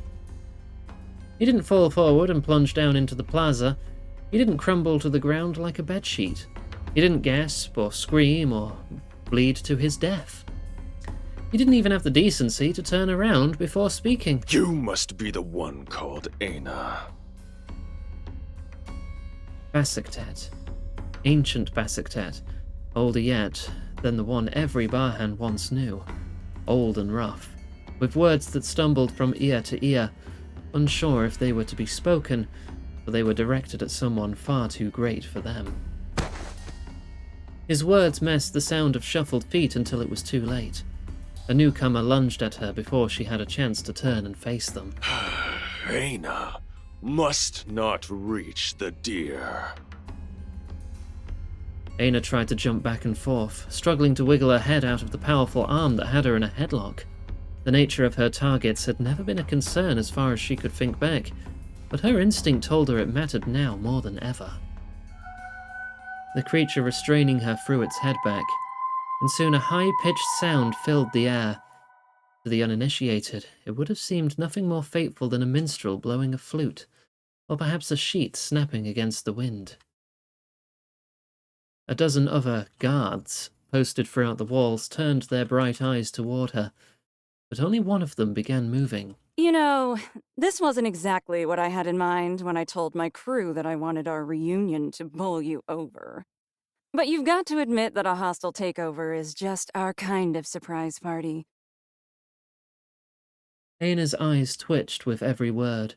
He didn't fall forward and plunge down into the plaza. He didn't crumble to the ground like a bedsheet. He didn't gasp or scream or bleed to his death. He didn't even have the decency to turn around before speaking. You must be the one called Aina. Basaktet. Ancient Basaktet. Older yet than the one every Barhan once knew. Old and rough, with words that stumbled from ear to ear, unsure if they were to be spoken, for they were directed at someone far too great for them. His words messed the sound of shuffled feet until it was too late. A newcomer lunged at her before she had a chance to turn and face them. Aina must not reach the deer. Aina tried to jump back and forth, struggling to wiggle her head out of the powerful arm that had her in a headlock. The nature of her targets had never been a concern as far as she could think back, but her instinct told her it mattered now more than ever. The creature restraining her threw its head back, and soon a high-pitched sound filled the air. To the uninitiated, it would have seemed nothing more fateful than a minstrel blowing a flute, or perhaps a sheet snapping against the wind. A dozen other guards, posted throughout the walls, turned their bright eyes toward her. but only one of them began moving. You know, this wasn't exactly what I had in mind when I told my crew that I wanted our reunion to bowl you over. But you've got to admit that a hostile takeover is just our kind of surprise party. Aina's eyes twitched with every word.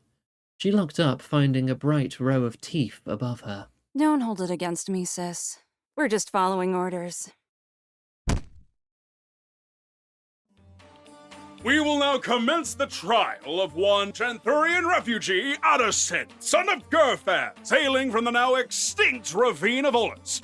She looked up, finding a bright row of teeth above her. Don't hold it against me, sis. We're just following orders. We will now commence the trial of one Chanthurian refugee, Addison, son of Gerfaz, hailing from the now extinct ravine of Olus.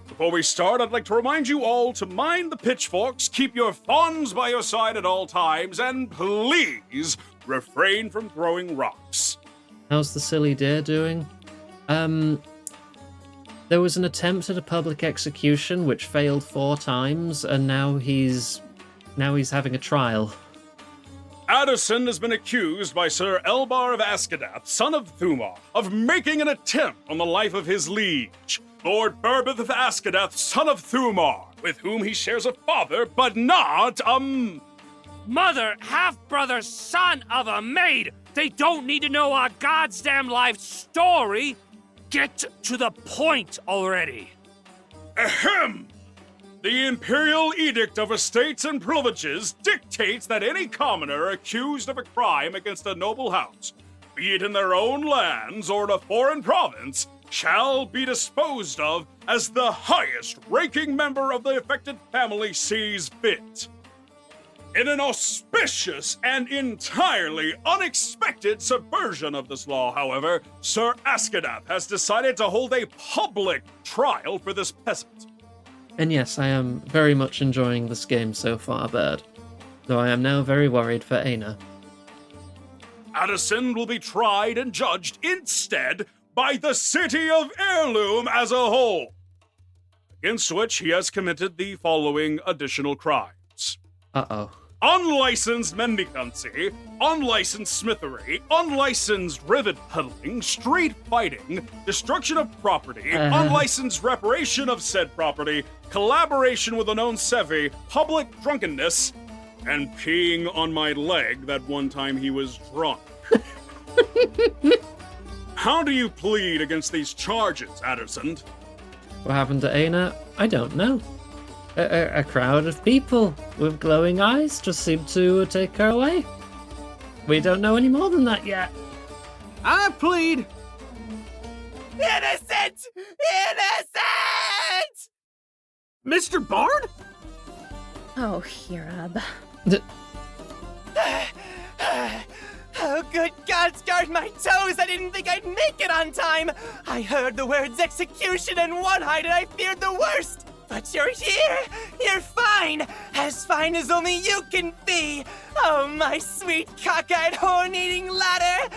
Before we start, I'd like to remind you all to mind the pitchforks, keep your fawns by your side at all times, and please refrain from throwing rocks. How's the silly deer doing? There was an attempt at a public execution which failed 4 times, and now he's having a trial. Addison has been accused by Sir Elbar of Askadath, son of Thumar, of making an attempt on the life of his liege, Lord Burbeth of Askadath, son of Thumar, with whom he shares a father, but not, Mother, half-brother, son of a maid! They don't need to know our goddamn life story! Get to the point already! Ahem! The Imperial Edict of Estates and Privileges dictates that any commoner accused of a crime against a noble house, be it in their own lands or in a foreign province, shall be disposed of as the highest-ranking member of the affected family sees fit. In an auspicious and entirely unexpected subversion of this law, however, Sir Askadath has decided to hold a public trial for this peasant. And yes, I am very much enjoying this game so far, Bird. Though I am now very worried for Aina. Addison will be tried and judged instead by the city of Heirloom as a whole, against which he has committed the following additional crimes. Uh-oh. Unlicensed mendicancy, unlicensed smithery, unlicensed rivet peddling, street fighting, destruction of property, unlicensed reparation of said property, collaboration with a known Sevi, public drunkenness, and peeing on my leg that one time he was drunk. How do you plead against these charges, Addison? What happened to Aina? I don't know. A crowd of people with glowing eyes just seemed to take her away. We don't know any more than that yet. I plead. Innocent! Innocent! Mr. Bard? Oh, Hirab. Oh, good gods, guard my toes! I didn't think I'd make it on time! I heard the words execution and one-eyed and I feared the worst! But you're here! You're fine! As fine as only you can be! Oh, my sweet cockeyed horn-eating ladder!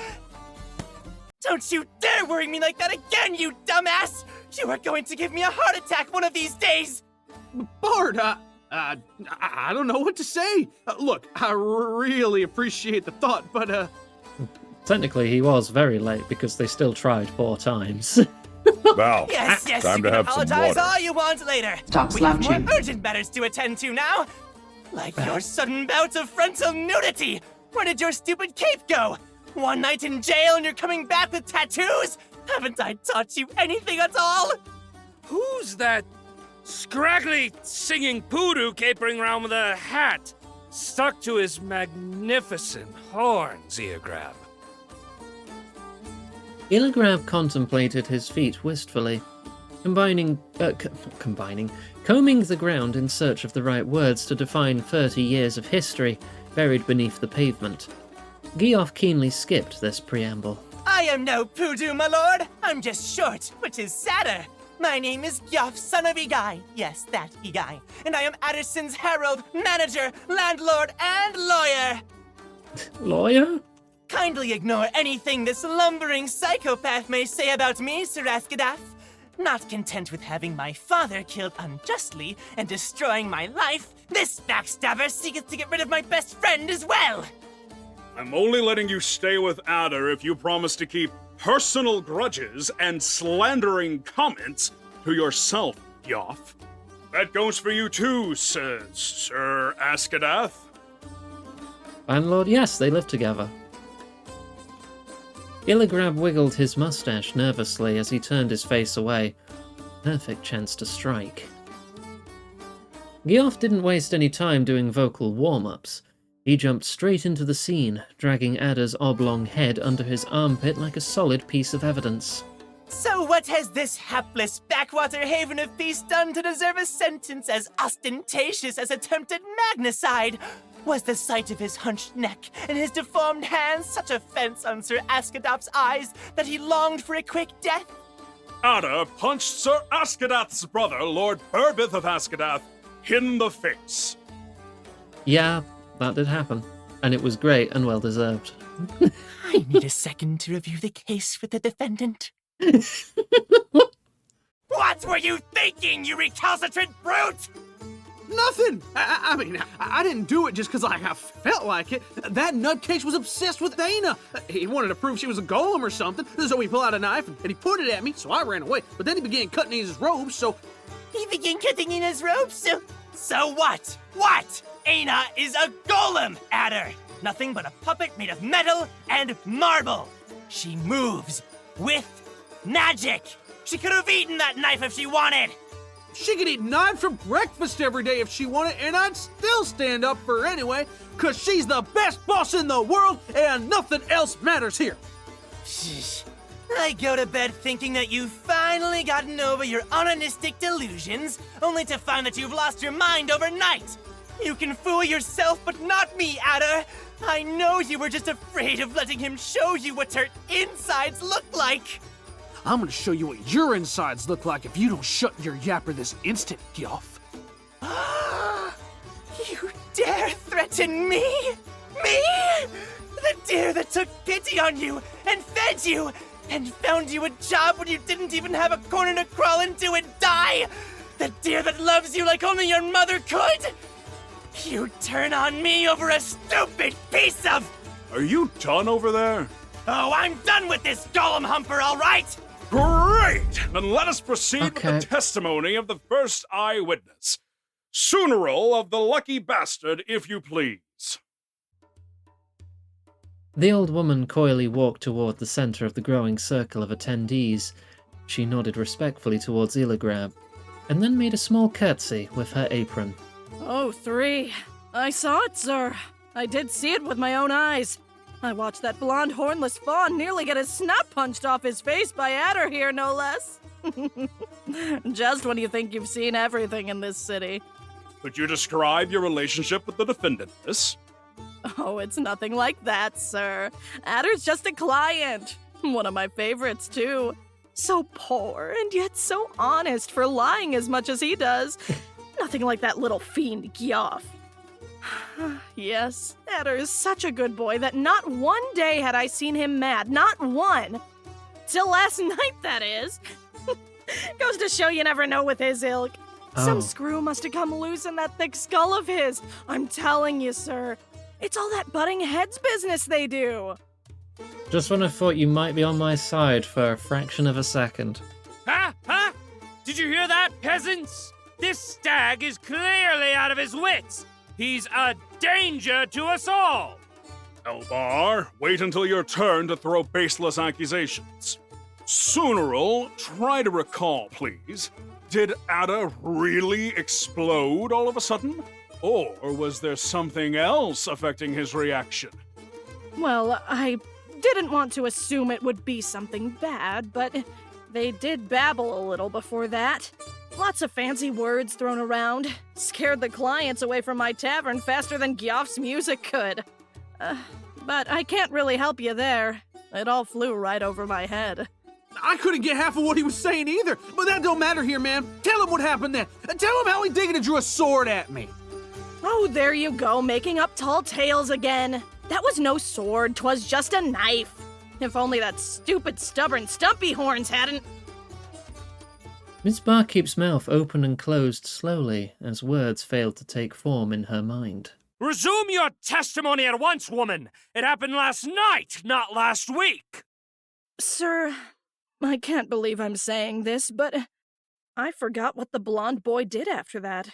Don't you dare worry me like that again, you dumbass! You are going to give me a heart attack one of these days! Bard, I don't know what to say. Look, I really appreciate the thought, but, Technically, he was very late because they still tried 4 times. Val, Yes, time you to can have some apologize water. all you want later. Stop We have slouching. more urgent matters to attend to now. Like your sudden bout of frontal nudity. Where did your stupid cape go? One night in jail and you're coming back with tattoos? Haven't I taught you anything at all? Who's that scraggly singing poodoo capering around with a hat stuck to his magnificent horns, Eargrab? Illigrab contemplated his feet wistfully, combing the ground in search of the right words to define 30 years of history buried beneath the pavement. Geoff keenly skipped this preamble. I am no poodoo, my lord. I'm just short, which is sadder. My name is Geoff, son of Egai. Yes, that Egai. And I am Addison's herald, manager, landlord, and lawyer. Lawyer? Kindly ignore anything this lumbering psychopath may say about me, Sir Askadath. Not content with having my father killed unjustly and destroying my life, this backstabber seeketh to get rid of my best friend as well. I'm only letting you stay with Adder if you promise to keep personal grudges and slandering comments to yourself, Geoff. That goes for you too, Sir Askadath. Landlord, yes, they live together. Illigrab wiggled his mustache nervously as he turned his face away. Perfect chance to strike. Geoff didn't waste any time doing vocal warm-ups. He jumped straight into the scene, dragging Ada's oblong head under his armpit like a solid piece of evidence. So what has this hapless backwater haven of peace done to deserve a sentence as ostentatious as attempted magnacide? Was the sight of his hunched neck and his deformed hands such offense on Sir Askadap's eyes that he longed for a quick death? Ada punched Sir Askadath's brother, Lord Burbith of Askadath, in the face. Yeah, that did happen. And it was great and well deserved. I need a second to review the case with the defendant. What were you thinking, you recalcitrant brute? Nothing! I mean, I didn't do it just because I felt like it. That nutcase was obsessed with Dana. He wanted to prove she was a golem or something, so he pulled out a knife and he put it at me, so I ran away. But then he began cutting in his robes, so... He began cutting in his robes, so what? What? Aina is a golem, Adder! Nothing but a puppet made of metal and marble. She moves with magic. She could have eaten that knife if she wanted. She could eat knives for breakfast every day if she wanted, and I'd still stand up for her anyway, because she's the best boss in the world, and nothing else matters here. Shh. I go to bed thinking that you've finally gotten over your onanistic delusions, only to find that you've lost your mind overnight. You can fool yourself, but not me, Adder. I know you were just afraid of letting him show you what her insides look like. I'm gonna show you what your insides look like if you don't shut your yapper this instant, Geoff. You dare threaten me? Me? The deer that took pity on you and fed you and found you a job when you didn't even have a corner to crawl into and die? The deer that loves you like only your mother could? You turn on me over a stupid piece of... Are you done over there? Oh, I'm done with this golem humper, all right? Great! Then let us proceed with Okay. the testimony of the first eyewitness. Sooneril of the Lucky Bastard, if you please. The old woman coyly walked toward the center of the growing circle of attendees. She nodded respectfully towards Illigrab, and then made a small curtsy with her apron. Oh, 3. I saw it, sir. I did see it with my own eyes. I watched that blonde hornless fawn nearly get his snot punched off his face by Adder here, no less. Just when you think you've seen everything in this city. Could you describe your relationship with the defendant, miss? Oh, it's nothing like that, sir. Adder's just a client. One of my favorites, too. So poor, and yet so honest for lying as much as he does. Nothing like that little fiend Geoff. Yes, Adder is such a good boy that not one day had I seen him mad. Not one. Till last night, that is. Goes to show you never know with his ilk. Some Oh. screw must have come loose in that thick skull of his. I'm telling you, sir. It's all that butting heads business they do. Just when I thought you might be on my side for a fraction of a second. Huh? Huh? Did you hear that, peasants? This stag is clearly out of his wits. He's a danger to us all. Elbar, wait until your turn to throw baseless accusations. Sooneril, try to recall, please. Did Ada really explode all of a sudden? Or was there something else affecting his reaction? Well, I didn't want to assume it would be something bad, but they did babble a little before that. Lots of fancy words thrown around. Scared the clients away from my tavern faster than Geoff's music could. But I can't really help you there. It all flew right over my head. I couldn't get half of what he was saying either, but that don't matter here, man. Tell him what happened then. Tell him how he digging and drew a sword at me. Oh, there you go, making up tall tales again. That was no sword, 'twas just a knife. If only that stupid, stubborn Stumpy Horns hadn't... Miss Barkeep's mouth opened and closed slowly as words failed to take form in her mind. Resume your testimony at once, woman. It happened last night, not last week. Sir, I can't believe I'm saying this, but I forgot what the blonde boy did after that.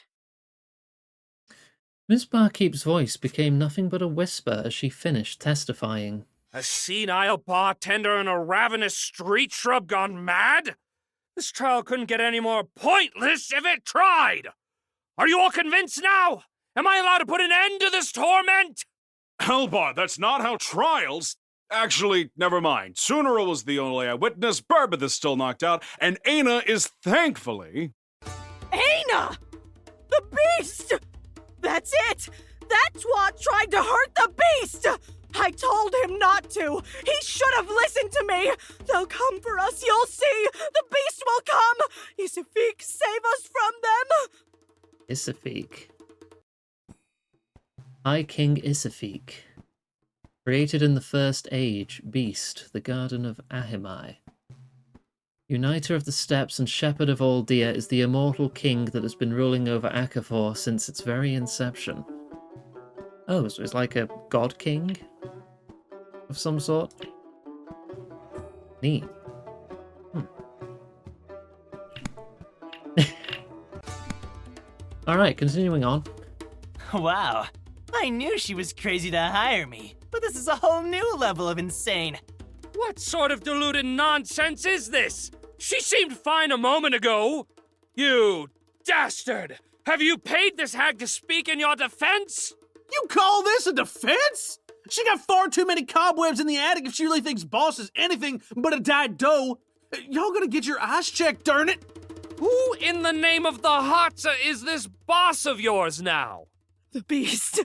Miss Barkeep's voice became nothing but a whisper as she finished testifying. A senile bartender and a ravenous street shrub gone mad? This trial couldn't get any more pointless if it tried! Are you all convinced now? Am I allowed to put an end to this torment? Hellbar, that's not how trials... Actually, never mind. Sunero was the only eyewitness, Burbeth is still knocked out, and Aina is thankfully... Aina! The beast! That's it! That twat tried to hurt the beast! I told him not to! He should have listened to me! They'll come for us, you'll see! The beast will come! Isafik, save us from them! Isafik. High King Isafik. Created in the First Age, Beast, the Garden of Ahimai. Uniter of the Steppes and Shepherd of all deer is the immortal king that has been ruling over Akafor since its very inception. Oh, so it's like a god king? Of some sort? Neat. Alright, continuing on. Wow. I knew she was crazy to hire me, but this is a whole new level of insane. What sort of deluded nonsense is this? She seemed fine a moment ago. You dastard! Have you paid this hag to speak in your defense? You call this a defense? She got far too many cobwebs in the attic if she really thinks Boss is anything but a dyed doe. Y'all gonna get your eyes checked, darn it! Who in the name of the Hatsa is this boss of yours now? The beast!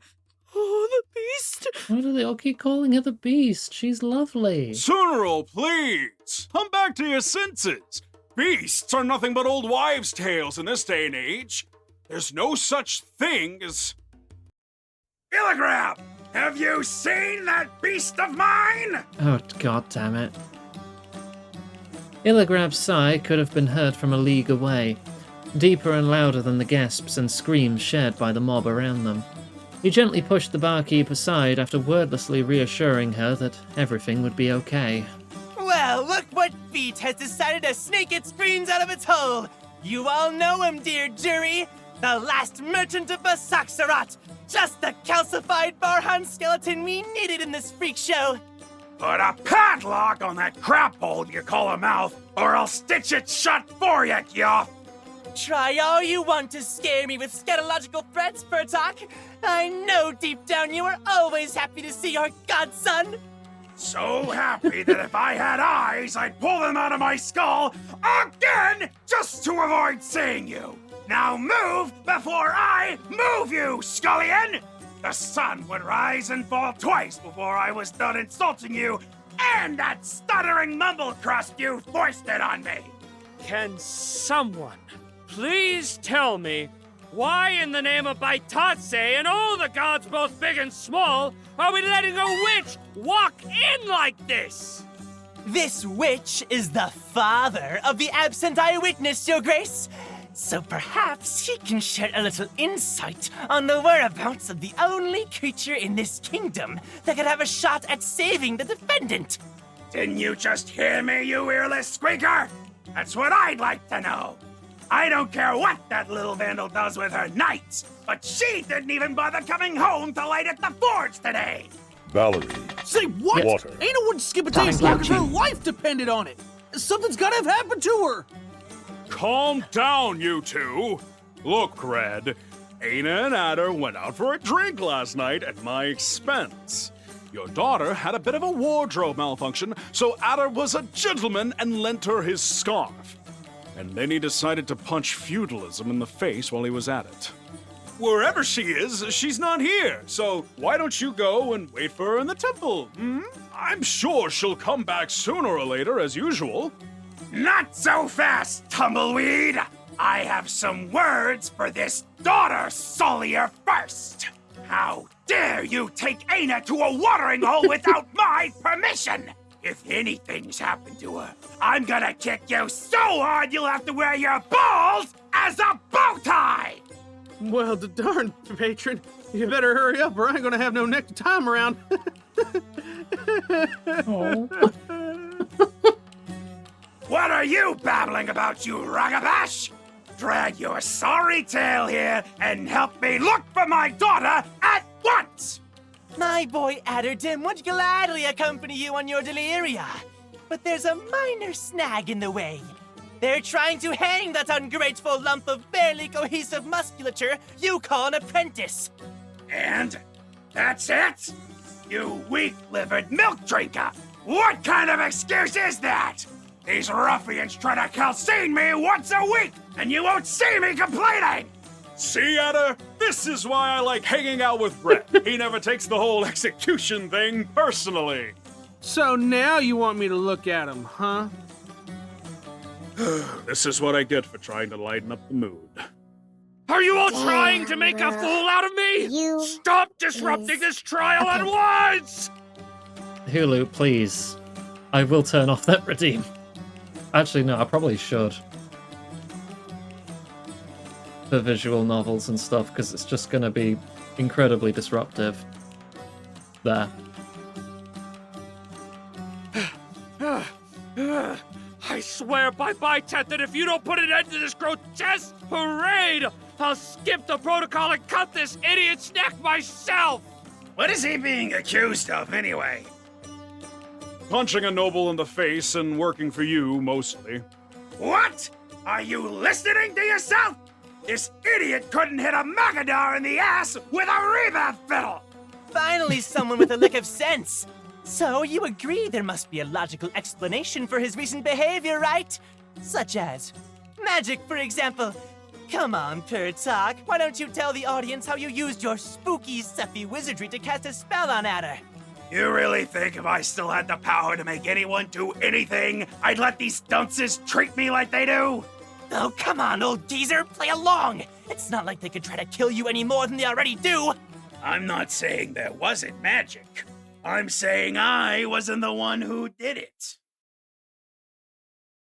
Oh, the beast! Why do they all keep calling her the Beast? She's lovely. Sunero, please! Come back to your senses! Beasts are nothing but old wives' tales in this day and age. There's no such thing as... Illigrab! Have you seen that beast of mine? Oh, god damn it. Illigrab's sigh could have been heard from a league away, deeper and louder than the gasps and screams shared by the mob around them. He gently pushed the barkeep aside after wordlessly reassuring her that everything would be okay. Well, look what feat has decided to snake its brains out of its hole. You all know him, dear jury. The last merchant of Basaksarat. Just the calcified Barhan skeleton we needed in this freak show. Put a padlock on that crap hole you call a mouth, or I'll stitch it shut for you, Kyoth! Try all you want to scare me with scatological threats, Furtok. I know deep down you are always happy to see your godson. So happy that if I had eyes, I'd pull them out of my skull again just to avoid seeing you. Now move before I move you, scullion! The sun would rise and fall twice before I was done insulting you and that stuttering mumble crust you foisted on me. Can someone please tell me why in the name of Baitatse and all the gods both big and small are we letting a witch walk in like this? This witch is the father of the absent eyewitness, Your Grace. So perhaps she can share a little insight on the whereabouts of the only creature in this kingdom that could have a shot at saving the defendant. Didn't you just hear me, you earless squeaker? That's what I'd like to know. I don't care what that little vandal does with her knights, but she didn't even bother coming home to light at the forge today. Valerie. Say what? Water. Aina wouldn't skip a day of work if her life depended on it. Something's gotta have happened to her. Calm down, you two. Look, Red, Aina and Adder went out for a drink last night at my expense. Your daughter had a bit of a wardrobe malfunction, so Adder was a gentleman and lent her his scarf. And then he decided to punch feudalism in the face while he was at it. Wherever she is, she's not here, so why don't you go and wait for her in the temple, hmm? I'm sure she'll come back sooner or later, as usual. Not so fast, tumbleweed! I have some words for this daughter Solier first! How dare you take Aina to a watering hole without my permission! If anything's happened to her, I'm gonna kick you so hard you'll have to wear your balls as a bow tie! Well, darn, patron. You better hurry up or I ain't gonna have no next time around. What are you babbling about, you ragabash? drag your sorry tail here and help me look for my daughter at once! My boy Adderdim would gladly accompany you on your deliria. But there's a minor snag in the way. They're trying to hang that ungrateful lump of barely cohesive musculature you call an apprentice. And that's it? You weak-livered milk drinker! What kind of excuse is that? These ruffians try to calcine me once a week, and you won't see me complaining! See, Adder? This is why I like hanging out with Brett. He never takes the whole execution thing personally. So now you want me to look at him, huh? This is what I get for trying to lighten up the mood. Are you all trying to make a fool out of me? Stop disrupting this trial at once! Hulu, please. I will turn off that redeem. Actually, no, I probably should. For visual novels and stuff, because it's just going to be incredibly disruptive. There. I swear by Bitet that if you don't put an end to this grotesque parade, I'll skip the protocol and cut this idiot's neck myself! What is he being accused of, anyway? Punching a noble in the face and working for you, mostly. What? Are you listening to yourself? This idiot couldn't hit a Magadar in the ass with a reverb fiddle! Finally, someone with a lick of sense. So you agree there must be a logical explanation for his recent behavior, right? Such as magic, for example. Come on, Pertok. Why don't you tell the audience how you used your spooky, stuffy wizardry to cast a spell on Adder? You really think if I still had the power to make anyone do anything, I'd let these dunces treat me like they do? Oh, come on, old geezer, play along! It's not like they could try to kill you any more than they already do! I'm not saying there wasn't magic. I'm saying I wasn't the one who did it.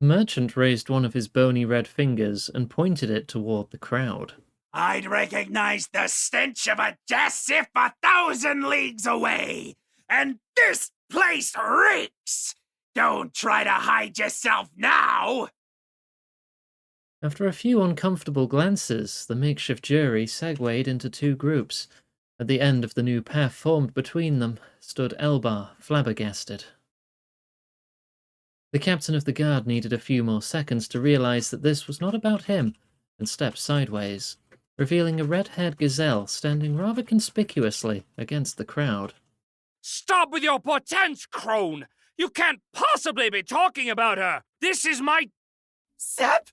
Merchant raised one of his bony red fingers and pointed it toward the crowd. I'd recognize the stench of a death if 1,000 leagues away! And this place reeks! Don't try to hide yourself now! After a few uncomfortable glances, the makeshift jury segued into two groups. At the end of the new path formed between them stood Elbar, flabbergasted. The captain of the guard needed a few more seconds to realize that this was not about him, and stepped sideways, revealing a red-haired gazelle standing rather conspicuously against the crowd. Stop with your pretense, crone! You can't possibly be talking about her! This is my... Sep?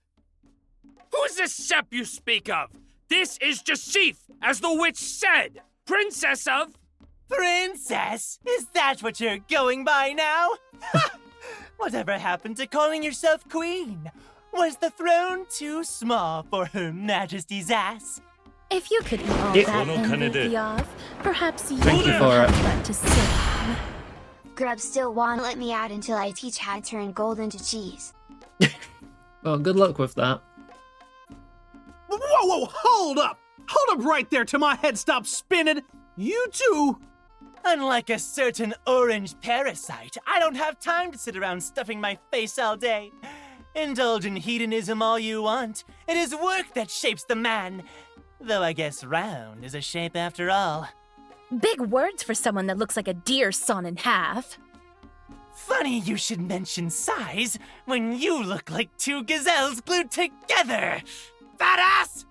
Who's this Sep you speak of? This is Jasif, as the witch said! Princess of... Princess? Is that what you're going by now? Whatever happened to calling yourself queen? Was the throne too small for Her Majesty's ass? If you could eat all that and be off, perhaps you Thank you for it. but to sit. Grub still won't let me out until I teach how to turn gold into cheese. Well, good luck with that. Whoa, hold up! Hold up right there till my head stops spinning! You too! Unlike a certain orange parasite, I don't have time to sit around stuffing my face all day. Indulge in hedonism all you want. It is work that shapes the man. Though I guess round is a shape after all. Big words for someone that looks like a deer sawn in half. Funny you should mention size when you look like two gazelles glued together. Badass!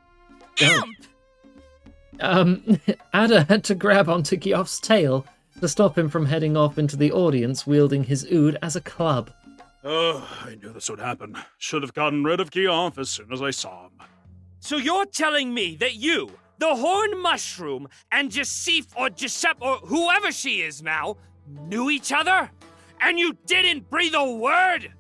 Ada had to grab onto Geoff's tail to stop him from heading off into the audience wielding his ood as a club. Oh, I knew this would happen. Should have gotten rid of Geoff as soon as I saw him. So you're telling me that you, the horned mushroom, and Jasif or Giuseppe or whoever she is now, knew each other? And you didn't breathe a word?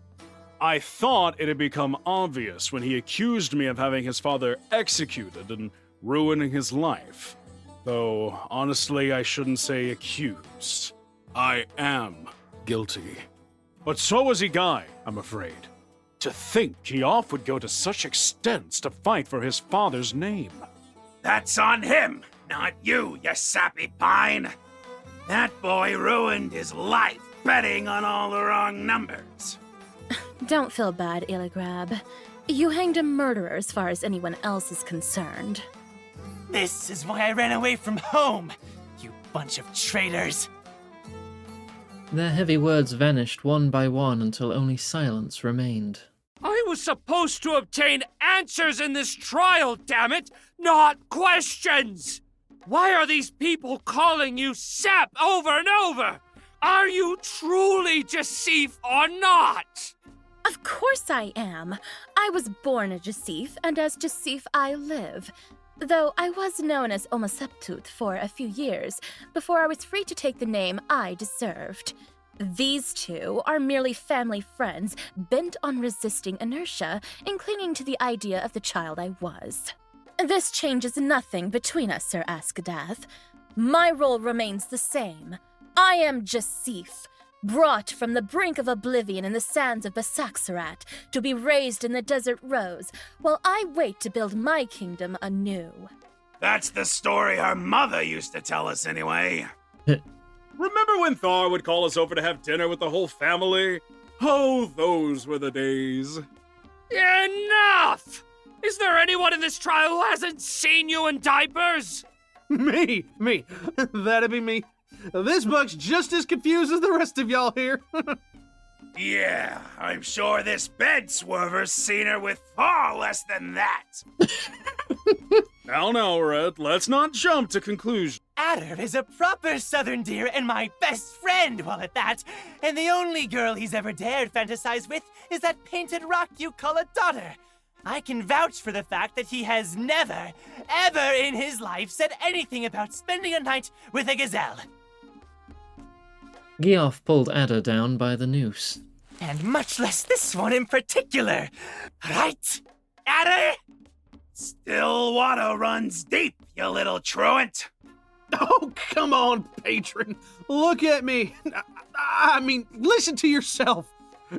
I thought it had become obvious when he accused me of having his father executed and ruining his life. Though, honestly, I shouldn't say accused. I am guilty. But so was Igai, I'm afraid. To think Geoff would go to such extents to fight for his father's name. That's on him, not you, you sappy pine. That boy ruined his life betting on all the wrong numbers. Don't feel bad, Illigrab. You hanged a murderer as far as anyone else is concerned. This is why I ran away from home, you bunch of traitors. Their heavy words vanished one by one until only silence remained. I was supposed to obtain answers in this trial, damn it, not questions! Why are these people calling you Sep over and over? Are you truly Jasif or not? Of course I am. I was born a Jasif, and as Jasif I live. Though I was known as Omoseptut for a few years, before I was free to take the name I deserved. These two are merely family friends, bent on resisting inertia and clinging to the idea of the child I was. This changes nothing between us, Sir Askadath. My role remains the same. I am Jasif, brought from the brink of oblivion in the sands of Basaksarat to be raised in the Desert Rose, while I wait to build my kingdom anew. That's the story her mother used to tell us anyway. Remember when Thar would call us over to have dinner with the whole family? Oh, those were the days. Enough! Is there anyone in this trial who hasn't seen you in diapers? Me. That'd be me. This buck's just as confused as the rest of y'all here. Yeah, I'm sure this bed swerver's seen her with far less than that. Now, Red, let's not jump to conclusions. Adder is a proper southern dear and my best friend while at that, and the only girl he's ever dared fantasize with is that painted rock you call a daughter. I can vouch for the fact that he has never, ever in his life said anything about spending a night with a gazelle. Geoff pulled Adder down by the noose. And much less this one in particular. Right, Adder? Still water runs deep, you little truant. Oh, come on, patron. Look at me. I mean, listen to yourself.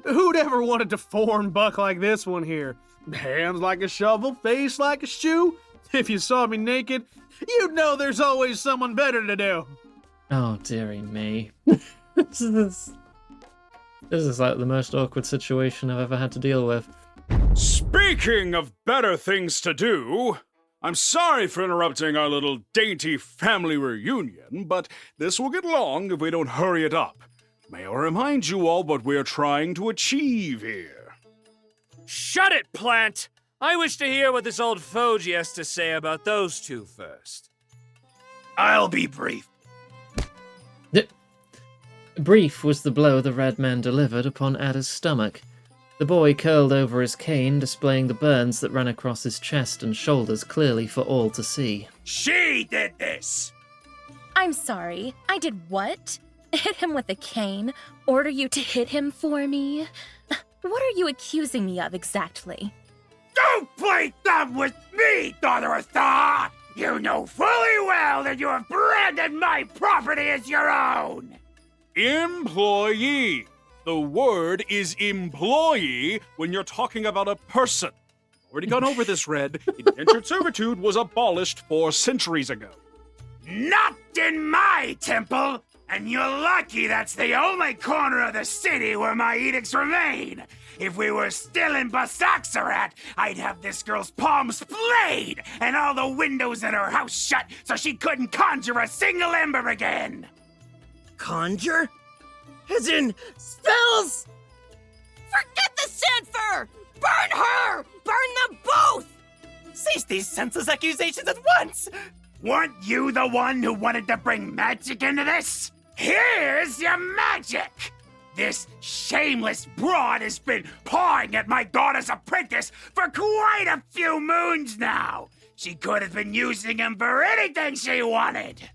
Who'd ever want a deformed buck like this one here? Hands like a shovel, face like a shoe. If you saw me naked, you'd know there's always someone better to do. Oh, dearie me. This is like the most awkward situation I've ever had to deal with. Speaking of better things to do, I'm sorry for interrupting our little dainty family reunion, but this will get long if we don't hurry it up. May I remind you all what we're trying to achieve here? Shut it, Plant! I wish to hear what this old Fogy has to say about those two first. I'll be brief. Brief was the blow the red man delivered upon Adder's stomach. The boy curled over his cane, displaying the burns that ran across his chest and shoulders clearly for all to see. She did this! I'm sorry, I did what? Hit him with a cane? Order you to hit him for me? What are you accusing me of exactly? Don't play dumb with me, daughter of Thar! You know fully well that you have branded my property as your own! Employee. The word is employee when you're talking about a person. Already gone over this, Red. Indentured servitude was abolished 4 centuries ago. Not in my temple! And you're lucky that's the only corner of the city where my edicts remain. If we were still in Basaksarat, I'd have this girl's palms splayed and all the windows in her house shut so she couldn't conjure a single ember again. Conjure? As in spells? Forget the Sanfur! Burn her! Burn them both! Cease these senseless accusations at once! Weren't you the one who wanted to bring magic into this? Here's your magic! This shameless broad has been pawing at my daughter's apprentice for quite a few moons now. She could have been using him for anything she wanted.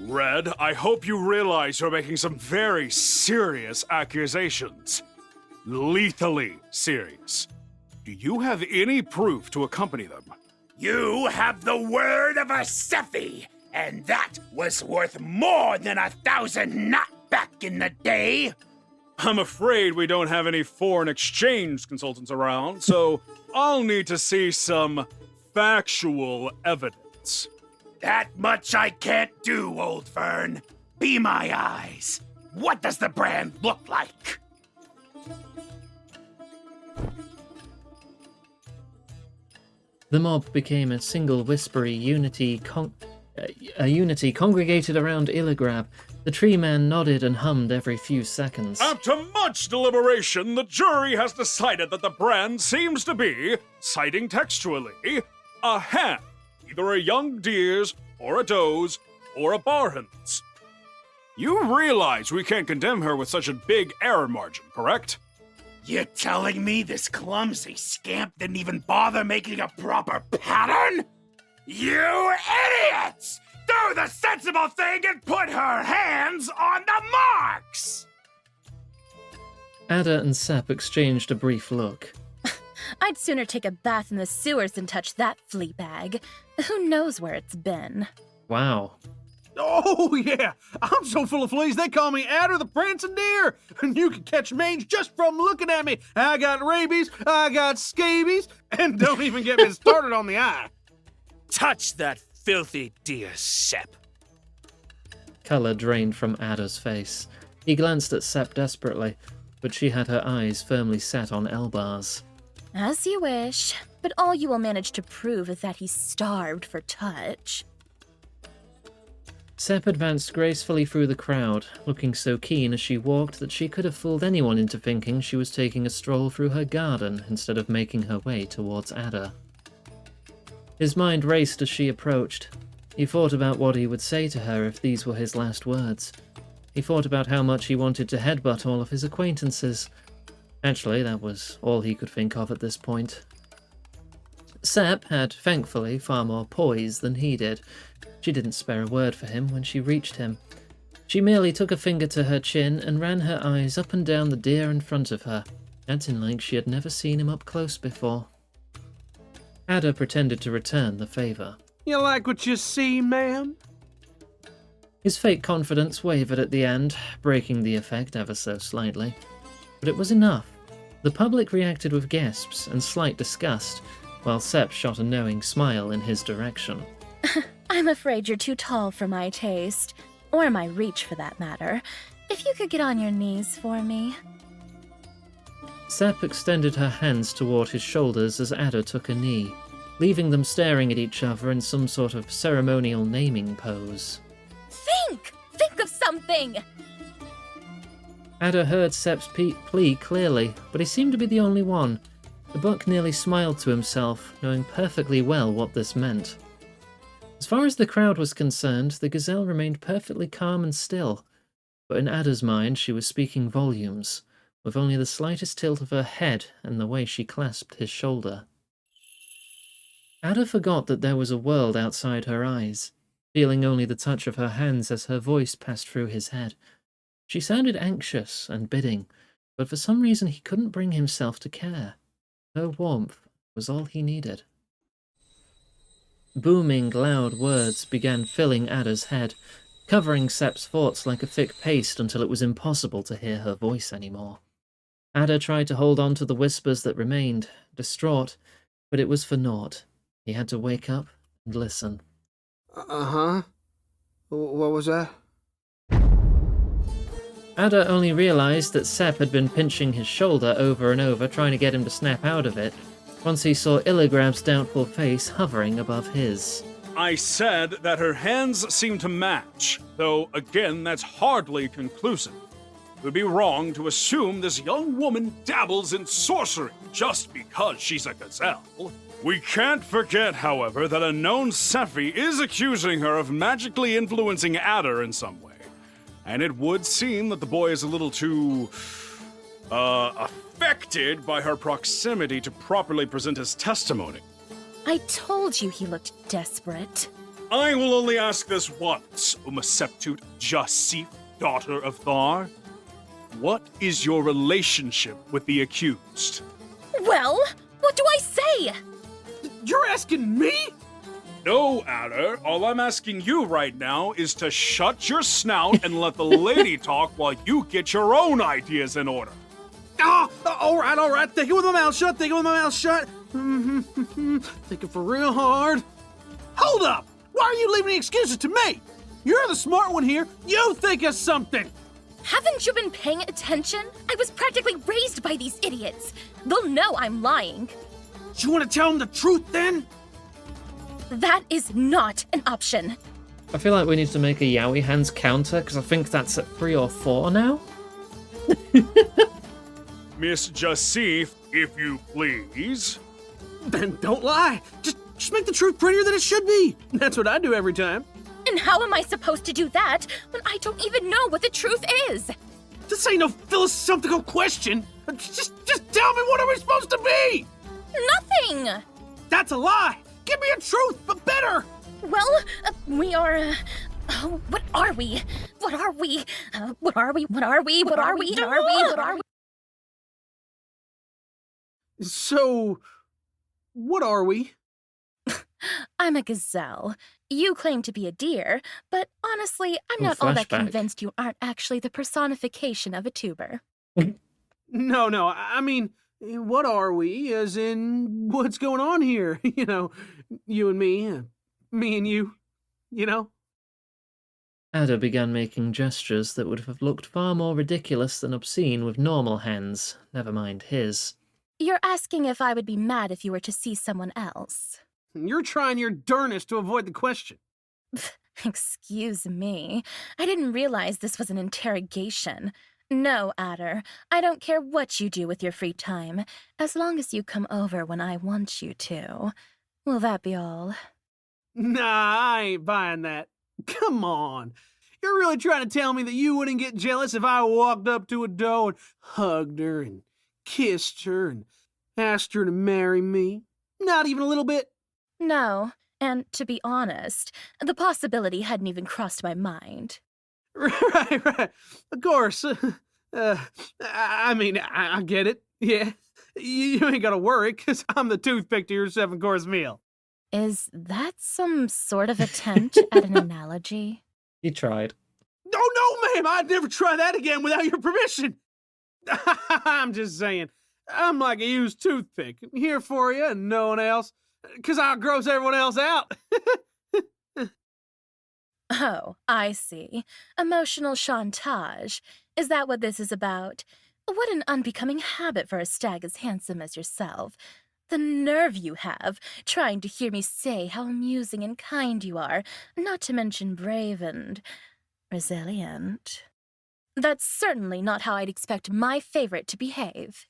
Red, I hope you realize you're making some very serious accusations. Lethally serious. Do you have any proof to accompany them? You have the word of a Sephi, and that was worth more than 1,000 not back in the day. I'm afraid we don't have any foreign exchange consultants around, so I'll need to see some factual evidence. That much I can't do, old Fern. Be my eyes. What does the brand look like? The mob became a single whispery unity congregated around Illigrab. The tree man nodded and hummed every few seconds. After much deliberation, the jury has decided that the brand seems to be, citing textually, a hen, either a young deer's, or a doe's, or a barhen's. You realize we can't condemn her with such a big error margin, correct? You're telling me this clumsy scamp didn't even bother making a proper pattern? You idiots! Do the sensible thing and put her hands on the marks! Ada and Sepp exchanged a brief look. I'd sooner take a bath in the sewers than touch that flea bag. Who knows where it's been? Wow. Oh, yeah! I'm so full of fleas, they call me Adder the Prancing Deer! And you can catch mange just from looking at me! I got rabies, I got scabies, and don't even get me started on the eye! Touch that filthy deer, Sepp. Colour drained from Ada's face. He glanced at Sepp desperately, but she had her eyes firmly set on Elbar's. As you wish, but all you will manage to prove is that he's starved for touch. Sepp advanced gracefully through the crowd, looking so keen as she walked that she could have fooled anyone into thinking she was taking a stroll through her garden instead of making her way towards Ada. His mind raced as she approached. He thought about what he would say to her if these were his last words. He thought about how much he wanted to headbutt all of his acquaintances. Actually, that was all he could think of at this point. Sepp had, thankfully, far more poise than he did. She didn't spare a word for him when she reached him. She merely took a finger to her chin and ran her eyes up and down the deer in front of her, acting like she had never seen him up close before. Ada pretended to return the favour. You like what you see, ma'am? His fake confidence wavered at the end, breaking the effect ever so slightly. But it was enough. The public reacted with gasps and slight disgust, while Sepp shot a knowing smile in his direction. I'm afraid you're too tall for my taste, or my reach for that matter. If you could get on your knees for me. Sepp extended her hands toward his shoulders as Ada took a knee, leaving them staring at each other in some sort of ceremonial naming pose. Think of something! Ada heard Sepp's plea clearly, but he seemed to be the only one. The buck nearly smiled to himself, knowing perfectly well what this meant. As far as the crowd was concerned, the gazelle remained perfectly calm and still, but in Ada's mind she was speaking volumes, with only the slightest tilt of her head and the way she clasped his shoulder. Ada forgot that there was a world outside her eyes, feeling only the touch of her hands as her voice passed through his head. She sounded anxious and bidding, but for some reason he couldn't bring himself to care. Her warmth was all he needed. Booming, loud words began filling Ada's head, covering Sepp's thoughts like a thick paste until it was impossible to hear her voice anymore. Ada tried to hold on to the whispers that remained, distraught, but it was for naught. He had to wake up and listen. Uh-huh. What was that? Ada only realized that Sepp had been pinching his shoulder over and over, trying to get him to snap out of it, once he saw Illigrab's doubtful face hovering above his. I said that her hands seem to match, though again, that's hardly conclusive. It would be wrong to assume this young woman dabbles in sorcery just because she's a gazelle. We can't forget, however, that a known Sephi is accusing her of magically influencing Ada in some way. And it would seem that the boy is a little too, affected by her proximity to properly present his testimony. I told you he looked desperate. I will only ask this once, Umaseptut Jasif, daughter of Thar. What is your relationship with the accused? Well, what do I say? You're asking me? No, Ada. All I'm asking you right now is to shut your snout and let the lady talk while you get your own ideas in order. All right. Thinking with my mouth shut. Thinking for real hard. Hold up! Why are you leaving the excuses to me? You're the smart one here. You think of something. Haven't you been paying attention? I was practically raised by these idiots. They'll know I'm lying. You want to tell them the truth then? That is not an option. I feel like we need to make a Yowie Hands counter, because I think that's at 3 or 4 now. Miss Jasif, if you please. Then don't lie. Just make the truth prettier than it should be. That's what I do every time. And how am I supposed to do that when I don't even know what the truth is? This ain't no philosophical question. Just tell me, what are we supposed to be? Nothing! That's a lie. Give me a truth, but better. Well, we are, what are we? What are we? What are we? What are we? What are we? What are we? What are we? So, what are we? I'm a gazelle. You claim to be a deer, but honestly, I'm not all that convinced you aren't actually the personification of a tuber. No, I mean, what are we, as in, what's going on here? You know, you and me and you know? Ada began making gestures that would have looked far more ridiculous than obscene with normal hands, never mind his. You're asking if I would be mad if you were to see someone else. You're trying your darnest to avoid the question. Excuse me. I didn't realize this was an interrogation. No, Adder. I don't care what you do with your free time, as long as you come over when I want you to. Will that be all? Nah, I ain't buying that. Come on. You're really trying to tell me that you wouldn't get jealous if I walked up to a doe and hugged her and kissed her and asked her to marry me? Not even a little bit? No, and to be honest, the possibility hadn't even crossed my mind. Right. Of course. I mean, I get it. Yeah. You ain't gotta worry, because I'm the toothpick to your 7-course meal. Is that some sort of attempt at an analogy? He tried. No, ma'am, I'd never try that again without your permission. I'm just saying, I'm like a used toothpick, here for you and no one else, because I'll gross everyone else out. Oh, I see. Emotional chantage. Is that what this is about? What an unbecoming habit for a stag as handsome as yourself. The nerve you have, trying to hear me say how amusing and kind you are, not to mention brave and resilient. That's certainly not how I'd expect my favorite to behave.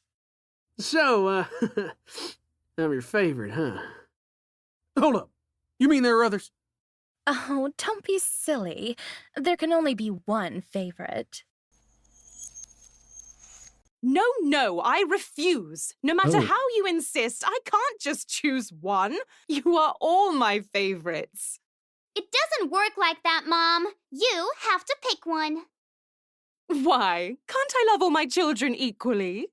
So, I'm your favorite, huh? Hold up. You mean there are others? Oh, don't be silly. There can only be one favorite. No, I refuse. No matter how you insist, I can't just choose one. You are all my favorites. It doesn't work like that, Mom. You have to pick one. Why? Can't I love all my children equally?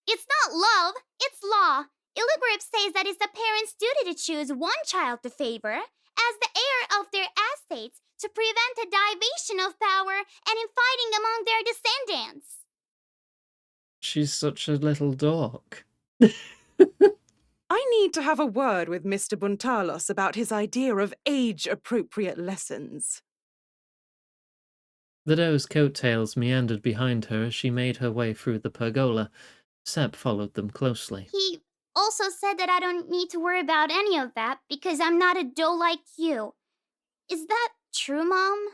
It's not love, it's law. Illigrip says that it's the parents' duty to choose one child to favor as the heir of their estates to prevent a division of power and infighting among their descendants. She's such a little dork. I need to have a word with Mr. Buntalos about his idea of age-appropriate lessons. The doe's coattails meandered behind her as she made her way through the pergola. Sep followed them closely. He also said that I don't need to worry about any of that because I'm not a doe like you. Is that true, Mom?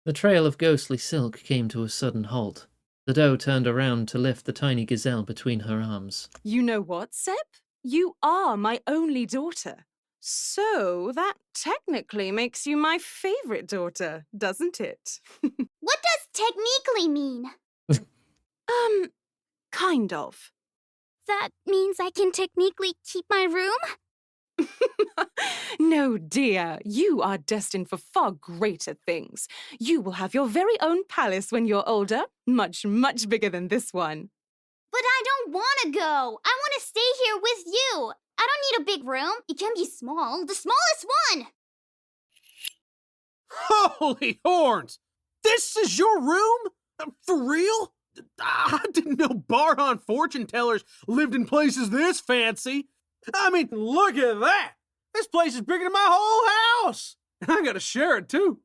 The trail of ghostly silk came to a sudden halt. The doe turned around to lift the tiny gazelle between her arms. You know what, Sep? You are my only daughter. So that technically makes you my favorite daughter, doesn't it? What does technically mean? Kind of. That means I can technically keep my room? No, dear. You are destined for far greater things. You will have your very own palace when you're older. Much, much bigger than this one. But I don't want to go. I want to stay here with you. I don't need a big room. It can be small. The smallest one. Holy horns! This is your room? For real? I didn't know Barhan fortune tellers lived in places this fancy. I mean, look at that! This place is bigger than my whole house! And I gotta share it, too.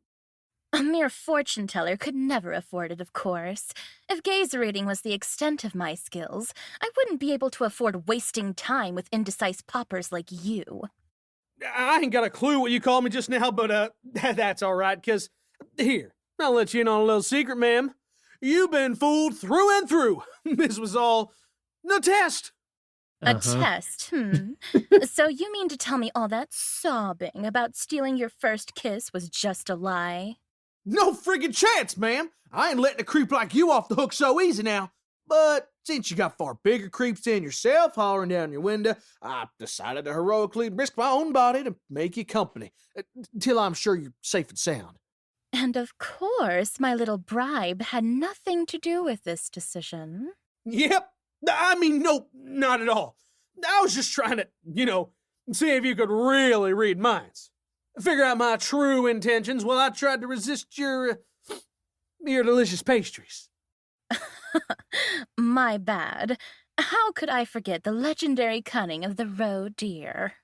A mere fortune teller could never afford it, of course. If gaze reading was the extent of my skills, I wouldn't be able to afford wasting time with indecisive paupers like you. I ain't got a clue what you called me just now, but that's all right, because here, I'll let you in on a little secret, ma'am. You've been fooled through and through. This was all no test. A test, So you mean to tell me all that sobbing about stealing your first kiss was just a lie? No friggin' chance, ma'am. I ain't letting a creep like you off the hook so easy now. But since you got far bigger creeps than yourself hollering down your window, I decided to heroically risk my own body to make you company, till I'm sure you're safe and sound. And of course, my little bribe had nothing to do with this decision. Yep. I mean, no, not at all. I was just trying to, see if you could really read minds. Figure out my true intentions while I tried to resist your delicious pastries. My bad. How could I forget the legendary cunning of the roe deer?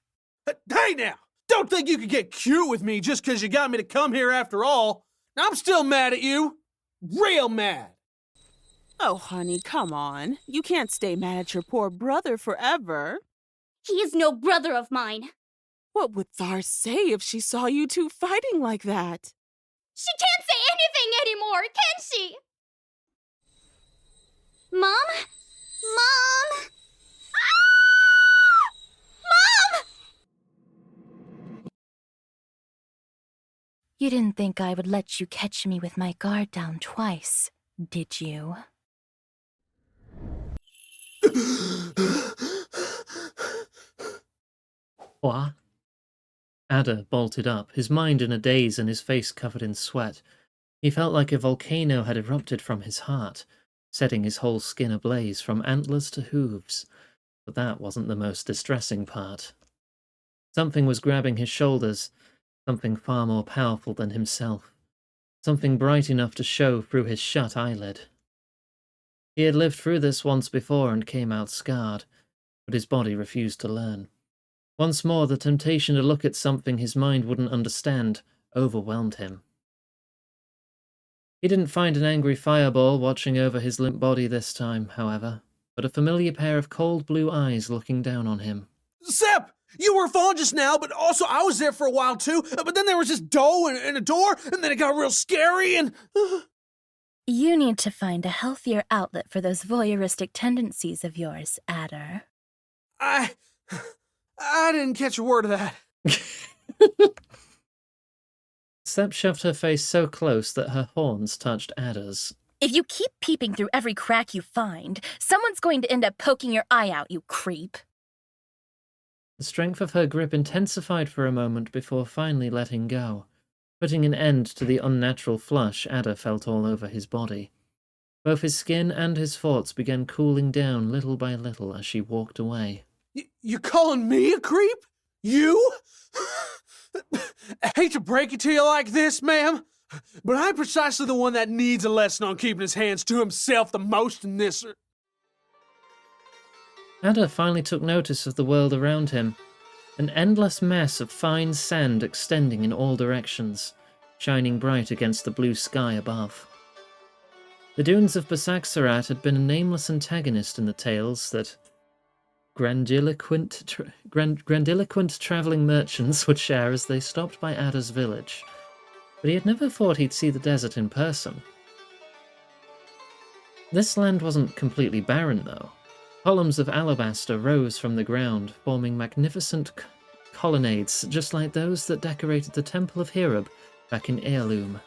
Hey now! Don't think you could get cute with me just because you got me to come here after all. I'm still mad at you. Real mad. Oh, honey, come on. You can't stay mad at your poor brother forever. He is no brother of mine. What would Thar say if she saw you two fighting like that? She can't say anything anymore, can she? Mom? Mom? Ah! Mom! You didn't think I would let you catch me with my guard down twice, did you? What? Ada bolted up, his mind in a daze and his face covered in sweat. He felt like a volcano had erupted from his heart, setting his whole skin ablaze from antlers to hooves. But that wasn't the most distressing part. Something was grabbing his shoulders, something far more powerful than himself, something bright enough to show through his shut eyelid. He had lived through this once before and came out scarred, but his body refused to learn. Once more, the temptation to look at something his mind wouldn't understand overwhelmed him. He didn't find an angry fireball watching over his limp body this time, however, but a familiar pair of cold blue eyes looking down on him. Sep! You were fine just now, but also I was there for a while too, but then there was this dough and a door, and then it got real scary and... You need to find a healthier outlet for those voyeuristic tendencies of yours, Adder. I didn't catch a word of that. Sep shoved her face so close that her horns touched Adder's. If you keep peeping through every crack you find, someone's going to end up poking your eye out, you creep. The strength of her grip intensified for a moment before finally letting go, putting an end to the unnatural flush Adder felt all over his body. Both his skin and his thoughts began cooling down little by little as she walked away. You calling me a creep? You? I hate to break it to you like this, ma'am, but I'm precisely the one that needs a lesson on keeping his hands to himself the most in this. Adder finally took notice of the world around him, an endless mass of fine sand extending in all directions, shining bright against the blue sky above. The dunes of Basaksarat had been a nameless antagonist in the tales that grandiloquent travelling merchants would share as they stopped by Adder's village, but he had never thought he'd see the desert in person. This land wasn't completely barren, though. Columns of alabaster rose from the ground, forming magnificent colonnades just like those that decorated the Temple of Hirab back in Heirloom.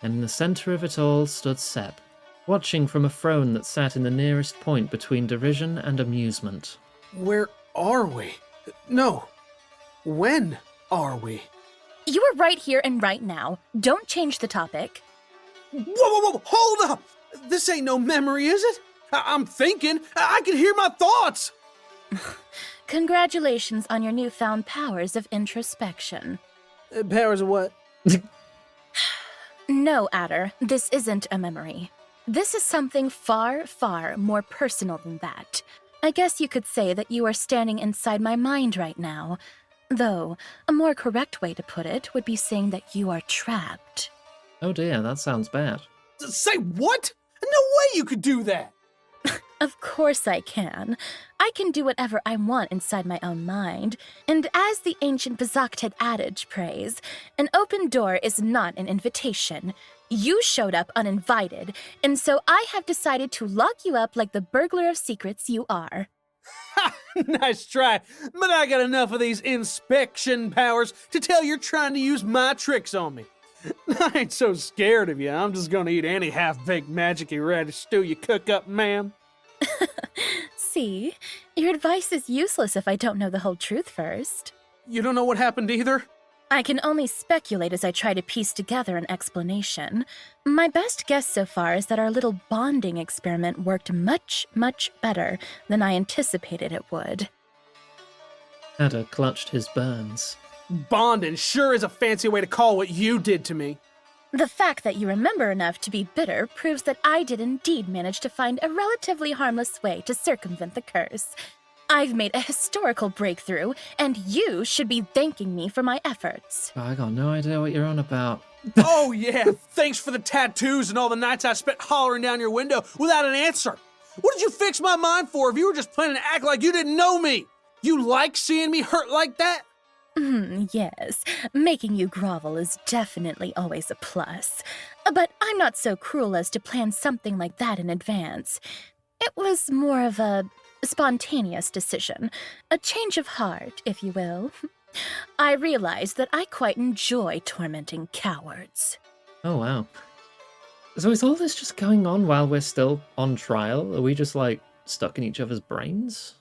And in the centre of it all stood Sep, watching from a throne that sat in the nearest point between derision and amusement. Where are we? No. When are we? You are right here and right now. Don't change the topic. Whoa, hold up! This ain't no memory, is it? I'm thinking. I can hear my thoughts. Congratulations on your newfound powers of introspection. Powers of what? No, Adder, this isn't a memory. This is something far, far more personal than that. I guess you could say that you are standing inside my mind right now. Though, a more correct way to put it would be saying that you are trapped. Oh dear, that sounds bad. Say what? No way you could do that! Of course I can. I can do whatever I want inside my own mind. And as the ancient Bazakted adage prays, an open door is not an invitation. You showed up uninvited, and so I have decided to lock you up like the burglar of secrets you are. Nice try, but I got enough of these inspection powers to tell you're trying to use my tricks on me. I ain't so scared of you. I'm just gonna eat any half-baked magic-y radish stew you cook up, ma'am. See? Your advice is useless if I don't know the whole truth first. You don't know what happened either? I can only speculate as I try to piece together an explanation. My best guess so far is that our little bonding experiment worked much, much better than I anticipated it would. Ada clutched his burns. Bonding sure is a fancy way to call what you did to me. The fact that you remember enough to be bitter proves that I did indeed manage to find a relatively harmless way to circumvent the curse. I've made a historical breakthrough, and you should be thanking me for my efforts. I got no idea what you're on about. Oh yeah, thanks for the tattoos and all the nights I spent hollering down your window without an answer. What did you fix my mind for if you were just planning to act like you didn't know me? You like seeing me hurt like that? Yes, making you grovel is definitely always a plus. But I'm not so cruel as to plan something like that in advance. It was more of a spontaneous decision, a change of heart, if you will. I realized that I quite enjoy tormenting cowards. Oh, wow. So is all this just going on while we're still on trial? Are we just, like, stuck in each other's brains?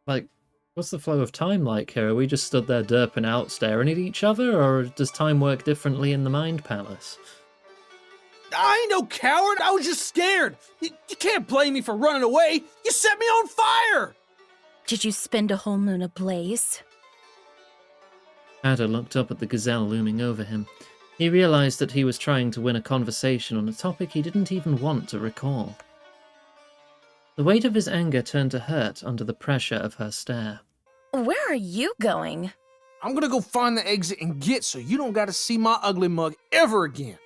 Like, what's the flow of time like here? Are we just stood there derping out, staring at each other, or does time work differently in the Mind Palace? I ain't no coward, I was just scared. You can't blame me for running away. You set me on fire! Did you spend a whole moon ablaze? Ada looked up at the gazelle looming over him. He realized that he was trying to win a conversation on a topic he didn't even want to recall. The weight of his anger turned to hurt under the pressure of her stare. Where are you going? I'm gonna go find the exit and get so you don't gotta see my ugly mug ever again.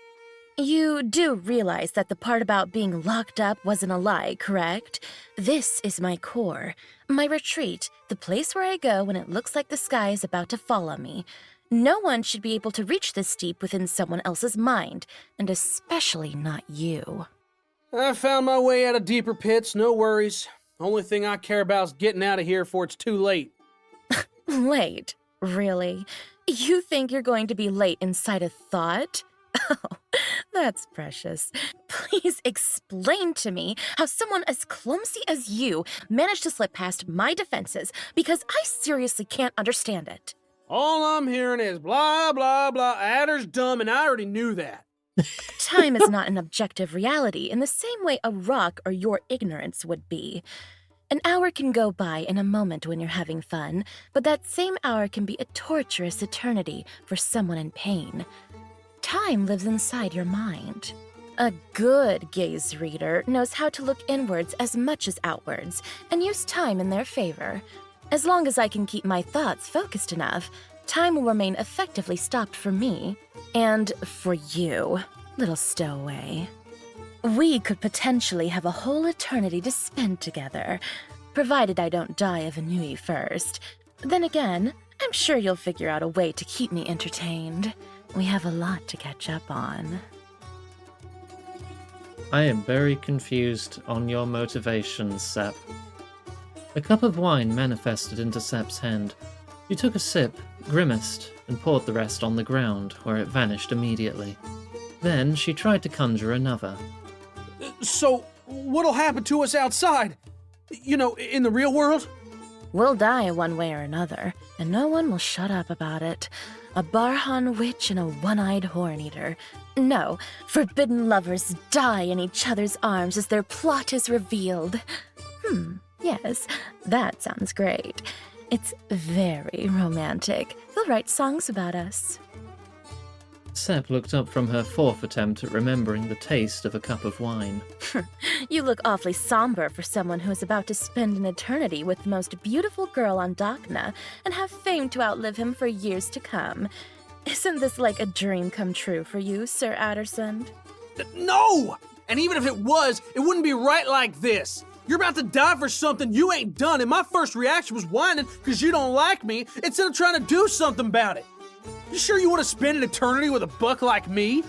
You do realize that the part about being locked up wasn't a lie, correct? This is my core, my retreat, the place where I go when it looks like the sky is about to fall on me. No one should be able to reach this deep within someone else's mind, and especially not you. I found my way out of deeper pits, no worries. Only thing I care about is getting out of here before it's too late. Late? Really? You think you're going to be late inside a thought? Oh, that's precious. Please explain to me how someone as clumsy as you managed to slip past my defenses, because I seriously can't understand it. All I'm hearing is blah, blah, blah. Adder's dumb, and I already knew that. Time is not an objective reality in the same way a rock or your ignorance would be. An hour can go by in a moment when you're having fun, but that same hour can be a torturous eternity for someone in pain. Time lives inside your mind. A good gaze reader knows how to look inwards as much as outwards and use time in their favor. As long as I can keep my thoughts focused enough, time will remain effectively stopped for me and for you, little stowaway. We could potentially have a whole eternity to spend together, provided I don't die of ennui first. Then again, I'm sure you'll figure out a way to keep me entertained. We have a lot to catch up on. I am very confused on your motivations, Sep. A cup of wine manifested into Sep's hand. She took a sip, grimaced, and poured the rest on the ground, where it vanished immediately. Then she tried to conjure another. So, what'll happen to us outside? You know, in the real world? We'll die one way or another, and no one will shut up about it. A Barhan witch and a one-eyed horn-eater. No, forbidden lovers die in each other's arms as their plot is revealed. Yes, that sounds great. It's very romantic. They'll write songs about us. Sep looked up from her fourth attempt at remembering the taste of a cup of wine. You look awfully somber for someone who is about to spend an eternity with the most beautiful girl on Dakna and have fame to outlive him for years to come. Isn't this like a dream come true for you, Sir Addersund? No! And even if it was, it wouldn't be right like this. You're about to die for something you ain't done, and my first reaction was whining because you don't like me instead of trying to do something about it. You sure you want to spend an eternity with a buck like me?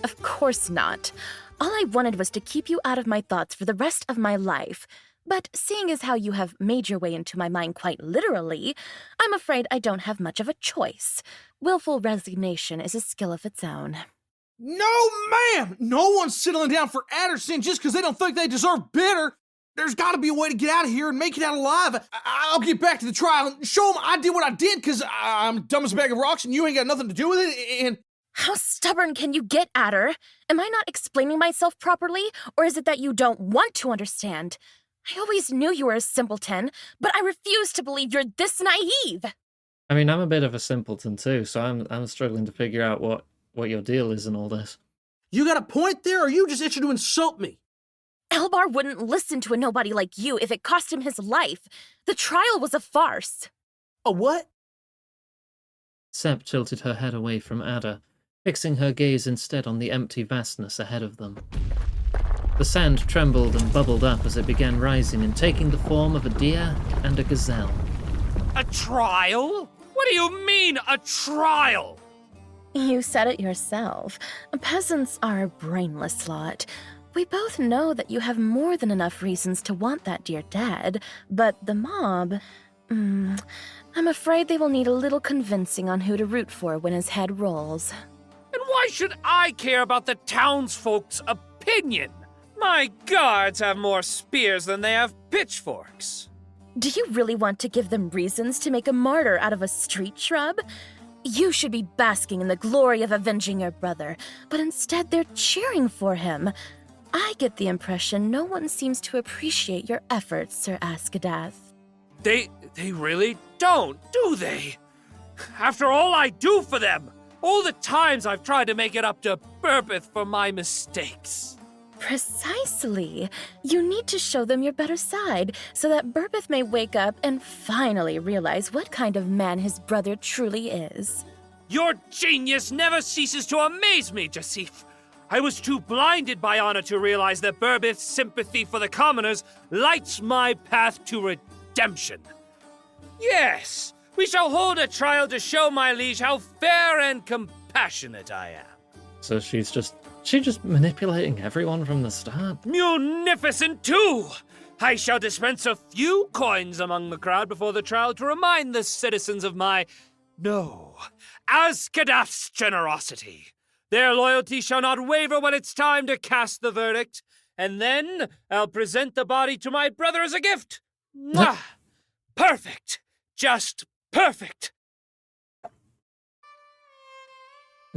Of course not. All I wanted was to keep you out of my thoughts for the rest of my life. But seeing as how you have made your way into my mind quite literally, I'm afraid I don't have much of a choice. Willful resignation is a skill of its own. No, ma'am! No one's settling down for Adderson just because they don't think they deserve bitter. There's got to be a way to get out of here and make it out alive. I'll get back to the trial and show them I did what I did because I'm dumb as a bag of rocks and you ain't got nothing to do with it, and... How stubborn can you get, Adder? Am I not explaining myself properly, or is it that you don't want to understand? I always knew you were a simpleton, but I refuse to believe you're this naive. I mean, I'm a bit of a simpleton too, so I'm struggling to figure out what your deal is in all this. You got a point there, or are you just itching to insult me? Elbar wouldn't listen to a nobody like you if it cost him his life. The trial was a farce. A what? Sep tilted her head away from Ada, fixing her gaze instead on the empty vastness ahead of them. The sand trembled and bubbled up as it began rising and taking the form of a deer and a gazelle. A trial? What do you mean, a trial? You said it yourself. Peasants are a brainless lot. We both know that you have more than enough reasons to want that deer dead, but the mob... I'm afraid they will need a little convincing on who to root for when his head rolls. And why should I care about the townsfolk's opinion? My guards have more spears than they have pitchforks. Do you really want to give them reasons to make a martyr out of a street shrub? You should be basking in the glory of avenging your brother, but instead they're cheering for him. I get the impression no one seems to appreciate your efforts, Sir Askadath. They really don't, do they? After all I do for them, all the times I've tried to make it up to Burbeth for my mistakes. Precisely. You need to show them your better side, so that Burbeth may wake up and finally realize what kind of man his brother truly is. Your genius never ceases to amaze me, Jasif. I was too blinded by honor to realize that Burbeth's sympathy for the commoners lights my path to redemption. Yes, we shall hold a trial to show my liege how fair and compassionate I am. So she's just manipulating everyone from the start? Munificent too! I shall dispense a few coins among the crowd before the trial to remind the citizens of my... Askadath's generosity. Their loyalty shall not waver when it's time to cast the verdict, and then I'll present the body to my brother as a gift. Mwah! Perfect! Just perfect!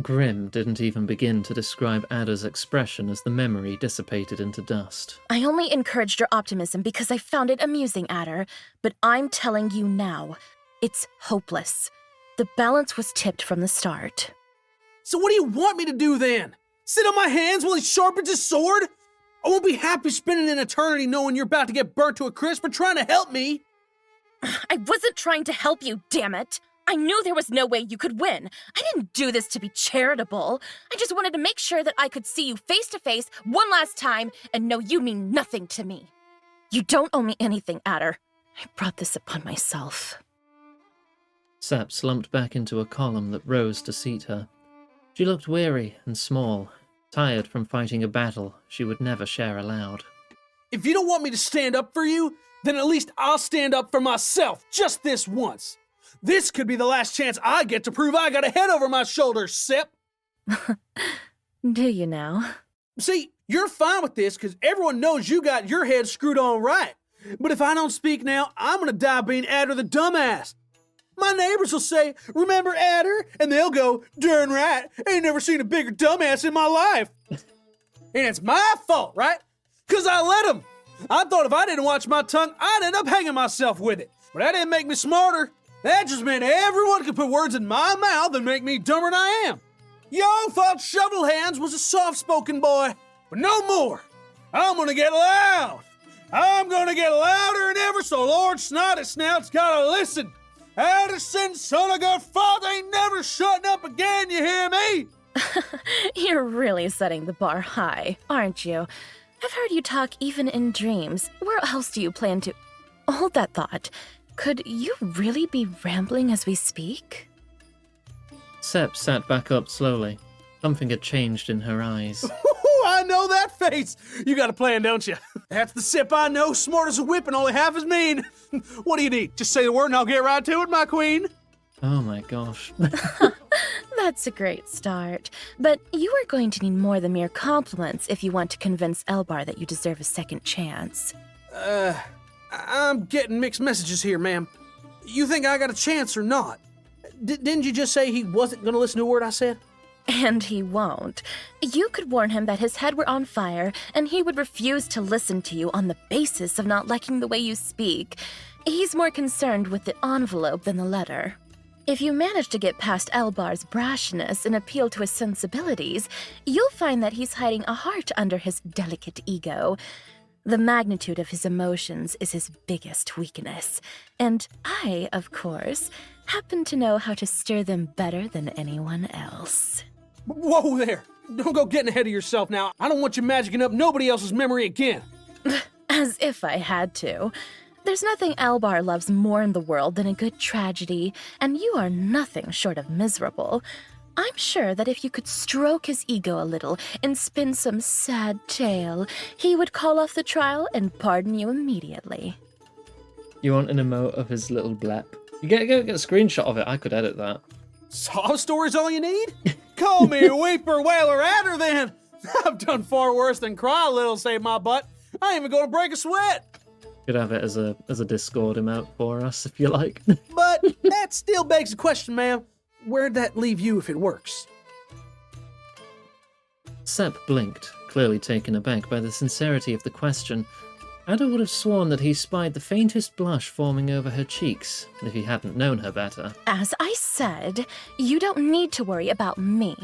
Grim didn't even begin to describe Ada's expression as the memory dissipated into dust. I only encouraged your optimism because I found it amusing, Adder, but I'm telling you now, it's hopeless. The balance was tipped from the start. So what do you want me to do then? Sit on my hands while he sharpens his sword? I won't be happy spending an eternity knowing you're about to get burnt to a crisp for trying to help me. I wasn't trying to help you, damn it! I knew there was no way you could win. I didn't do this to be charitable. I just wanted to make sure that I could see you face to face one last time and know you mean nothing to me. You don't owe me anything, Adder. I brought this upon myself. Sep slumped back into a column that rose to seat her. She looked weary and small, tired from fighting a battle she would never share aloud. If you don't want me to stand up for you, then at least I'll stand up for myself just this once. This could be the last chance I get to prove I got a head over my shoulders, Sep. Do you now? See, you're fine with this because everyone knows you got your head screwed on right. But if I don't speak now, I'm gonna die being Adder the dumbass. My neighbors will say, "Remember Adder?" And they'll go, "Darn right, ain't never seen a bigger dumbass in my life." And it's my fault, right? Because I let them. I thought if I didn't watch my tongue, I'd end up hanging myself with it. But that didn't make me smarter. That just meant everyone could put words in my mouth and make me dumber than I am. Y'all thought Shovel Hands was a soft-spoken boy, but no more. I'm gonna get loud. I'm gonna get louder than ever, so Lord Snotty Snout's gotta listen. Addison, son of God, father ain't never shutting up again, you hear me? You're really setting the bar high, aren't you? I've heard you talk even in dreams. Where else do you plan to... Hold that thought. Could you really be rambling as we speak? Sep sat back up slowly. Something had changed in her eyes. I know that face! You got a plan, don't you? That's the Sip I know, smart as a whip and only half as mean. What do you need? Just say the word and I'll get right to it, my queen. Oh my gosh. That's a great start. But you are going to need more than mere compliments if you want to convince Elbar that you deserve a second chance. I'm getting mixed messages here, ma'am. You think I got a chance or not? Didn't you just say he wasn't going to listen to a word I said? And he won't. You could warn him that his head were on fire, and he would refuse to listen to you on the basis of not liking the way you speak. He's more concerned with the envelope than the letter. If you manage to get past Elbar's brashness and appeal to his sensibilities, you'll find that he's hiding a heart under his delicate ego. The magnitude of his emotions is his biggest weakness, and I, of course, happen to know how to stir them better than anyone else. Whoa there! Don't go getting ahead of yourself now. I don't want you magicking up nobody else's memory again. As if I had to. There's nothing Elbar loves more in the world than a good tragedy, and you are nothing short of miserable. I'm sure that if you could stroke his ego a little and spin some sad tale, he would call off the trial and pardon you immediately. You want an emote of his little blep? You get a screenshot of it. I could edit that. Sob story's all you need? Call me a weeper, wailer, adder then. I've done far worse than cry a little, save my butt. I ain't even gonna break a sweat. Could have it as a Discord emote for us if you like. But that still begs the question, ma'am. Where'd that leave you if it works? Sep blinked, clearly taken aback by the sincerity of the question. Ada would have sworn that he spied the faintest blush forming over her cheeks, if he hadn't known her better. As I said, you don't need to worry about me.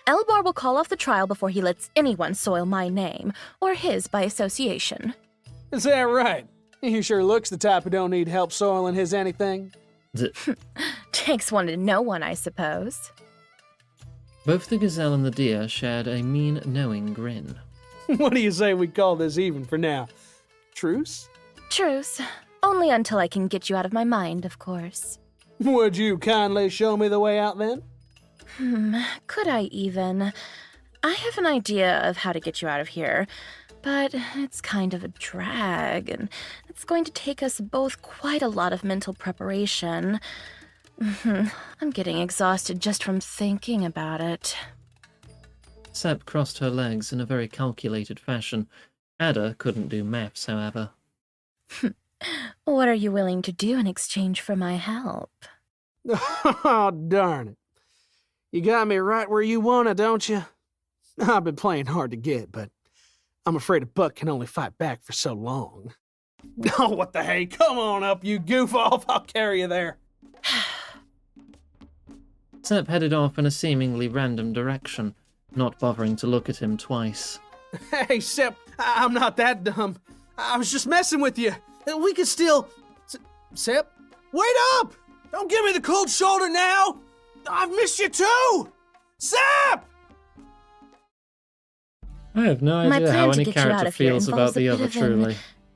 Elbar will call off the trial before he lets anyone soil my name, or his by association. Is that right? He sure looks the type who don't need help soiling his anything. Takes one to know one, I suppose. Both the gazelle and the deer shared a mean, knowing grin. What do you say we call this even for now? Truce? Truce. Only until I can get you out of my mind, of course. Would you kindly show me the way out then? Could I even? I have an idea of how to get you out of here, but it's kind of a drag, and it's going to take us both quite a lot of mental preparation. I'm getting exhausted just from thinking about it. Sep crossed her legs in a very calculated fashion. Ada couldn't do maths, however. What are you willing to do in exchange for my help? Oh, darn it. You got me right where you want it, don't you? I've been playing hard to get, but I'm afraid a buck can only fight back for so long. Oh, what the hey? Come on up, you goof off. I'll carry you there. Sep headed off in a seemingly random direction, not bothering to look at him twice. Hey, Sep, I'm not that dumb. I was just messing with you. We could still... Sep, wait up! Don't give me the cold shoulder now! I've missed you too! Sep! I have no idea how any character feels about the other, truly.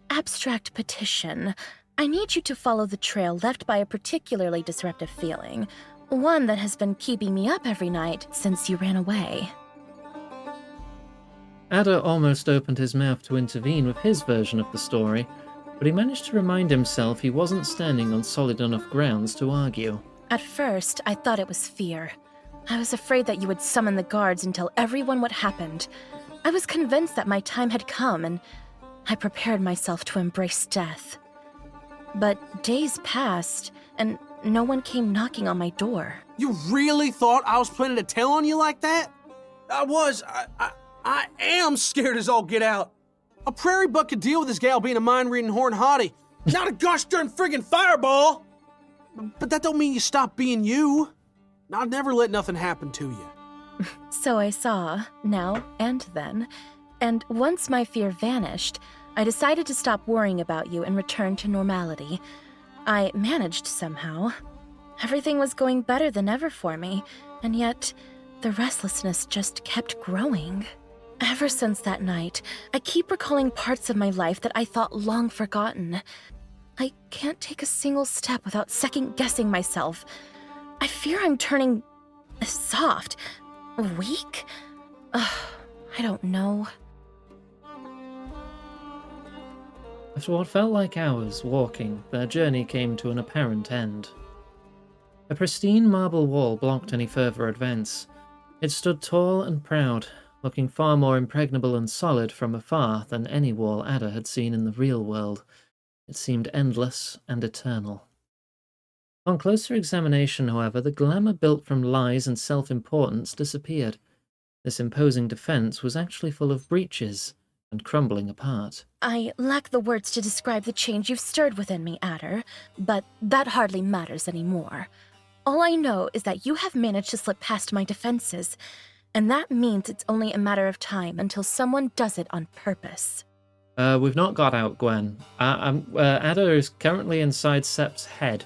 Abstract petition. I need you to follow the trail left by a particularly disruptive feeling. One that has been keeping me up every night since you ran away. Ada almost opened his mouth to intervene with his version of the story, but he managed to remind himself he wasn't standing on solid enough grounds to argue. At first, I thought it was fear. I was afraid that you would summon the guards and tell everyone what happened. I was convinced that my time had come, and I prepared myself to embrace death. But days passed, and no one came knocking on my door. You really thought I was planning to tell on you like that? I am scared as all get out. A prairie buck could deal with this gal being a mind-reading horn hottie, not a gosh darn friggin' fireball! But that don't mean you stop being you. I'd never let nothing happen to you. So I saw, now and then, and once my fear vanished, I decided to stop worrying about you and return to normality. I managed somehow. Everything was going better than ever for me, and yet the restlessness just kept growing. Ever since that night, I keep recalling parts of my life that I thought long forgotten. I can't take a single step without second-guessing myself. I fear I'm turning soft, weak. I don't know. After what felt like hours walking, their journey came to an apparent end. A pristine marble wall blocked any further advance. It stood tall and proud, looking far more impregnable and solid from afar than any wall Ada had seen in the real world. It seemed endless and eternal. On closer examination, however, the glamour built from lies and self-importance disappeared. This imposing defense was actually full of breaches and crumbling apart. I lack the words to describe the change you've stirred within me, Adder, but that hardly matters anymore. All I know is that you have managed to slip past my defenses, and that means it's only a matter of time until someone does it on purpose. We've not got out, Gwen. Ada is currently inside Sep's head.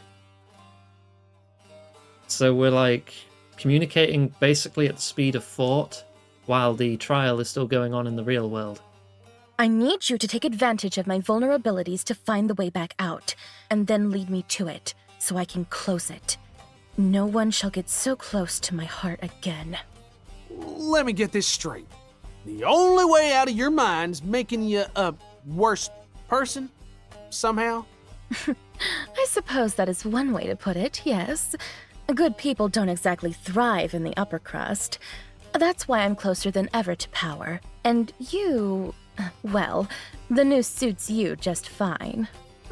So we're, like, communicating basically at the speed of thought, while the trial is still going on in the real world. I need you to take advantage of my vulnerabilities to find the way back out, and then lead me to it, so I can close it. No one shall get so close to my heart again. Let me get this straight. The only way out of your mind's making you a worse person, somehow? I suppose that is one way to put it, yes. Good people don't exactly thrive in the upper crust. That's why I'm closer than ever to power. And you... well, the news suits you just fine.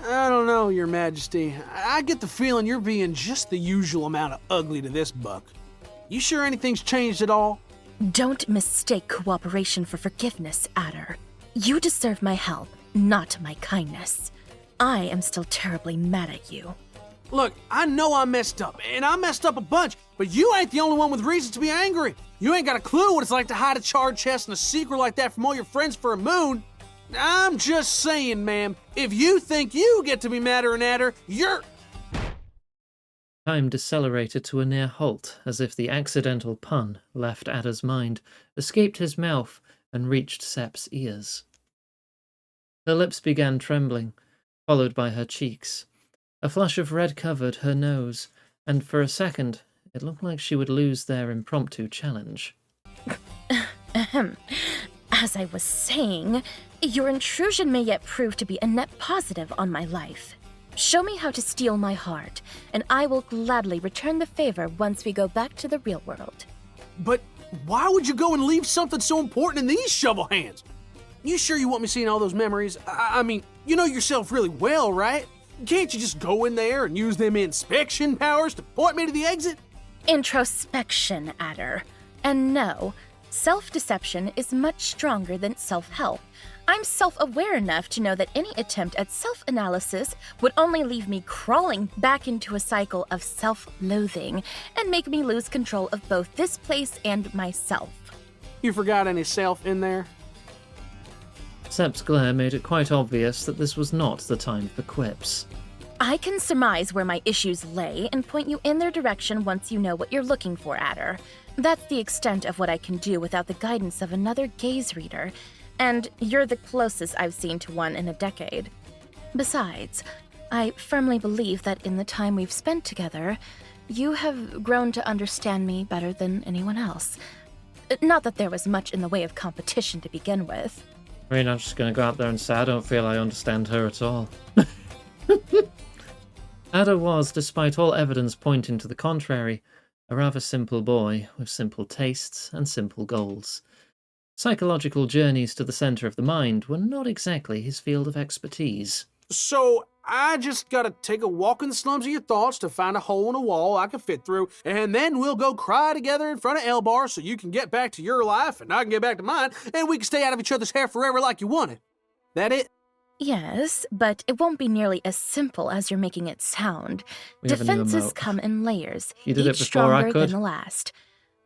I don't know, Your Majesty. I get the feeling you're being just the usual amount of ugly to this buck. You sure anything's changed at all? Don't mistake cooperation for forgiveness, Adder. You deserve my help, not my kindness. I am still terribly mad at you. Look, I know I messed up, and I messed up a bunch, but you ain't the only one with reason to be angry. You ain't got a clue what it's like to hide a charred chest and a secret like that from all your friends for a moon. I'm just saying, ma'am, if you think you get to be madder and adder, you're... Time decelerated to a near halt, as if the accidental pun left Ada's mind, escaped his mouth, and reached Sep's ears. Her lips began trembling, followed by her cheeks. A flush of red covered her nose, and for a second, it looked like she would lose their impromptu challenge. As I was saying, your intrusion may yet prove to be a net positive on my life. Show me how to steal my heart, and I will gladly return the favor once we go back to the real world. But why would you go and leave something so important in these shovel hands? You sure you want me seeing all those memories? I mean, you know yourself really well, right? Can't you just go in there and use them inspection powers to point me to the exit? Introspection, Adder. And no, self-deception is much stronger than self-help. I'm self-aware enough to know that any attempt at self-analysis would only leave me crawling back into a cycle of self-loathing and make me lose control of both this place and myself. You forgot any self in there? Sep's glare made it quite obvious that this was not the time for quips. I can surmise where my issues lay and point you in their direction once you know what you're looking for, Adder. That's the extent of what I can do without the guidance of another gaze reader, and you're the closest I've seen to one in a decade. Besides, I firmly believe that in the time we've spent together, you have grown to understand me better than anyone else. Not that there was much in the way of competition to begin with. I mean, I'm just going to go out there and say I don't feel I understand her at all. Ada was, despite all evidence pointing to the contrary, a rather simple boy with simple tastes and simple goals. Psychological journeys to the center of the mind were not exactly his field of expertise. So I just gotta take a walk in the slums of your thoughts to find a hole in a wall I can fit through, and then we'll go cry together in front of Elbar so you can get back to your life and I can get back to mine, and we can stay out of each other's hair forever like you wanted. That it? Yes, but it won't be nearly as simple as you're making it sound. Defenses come in layers, each stronger than the last.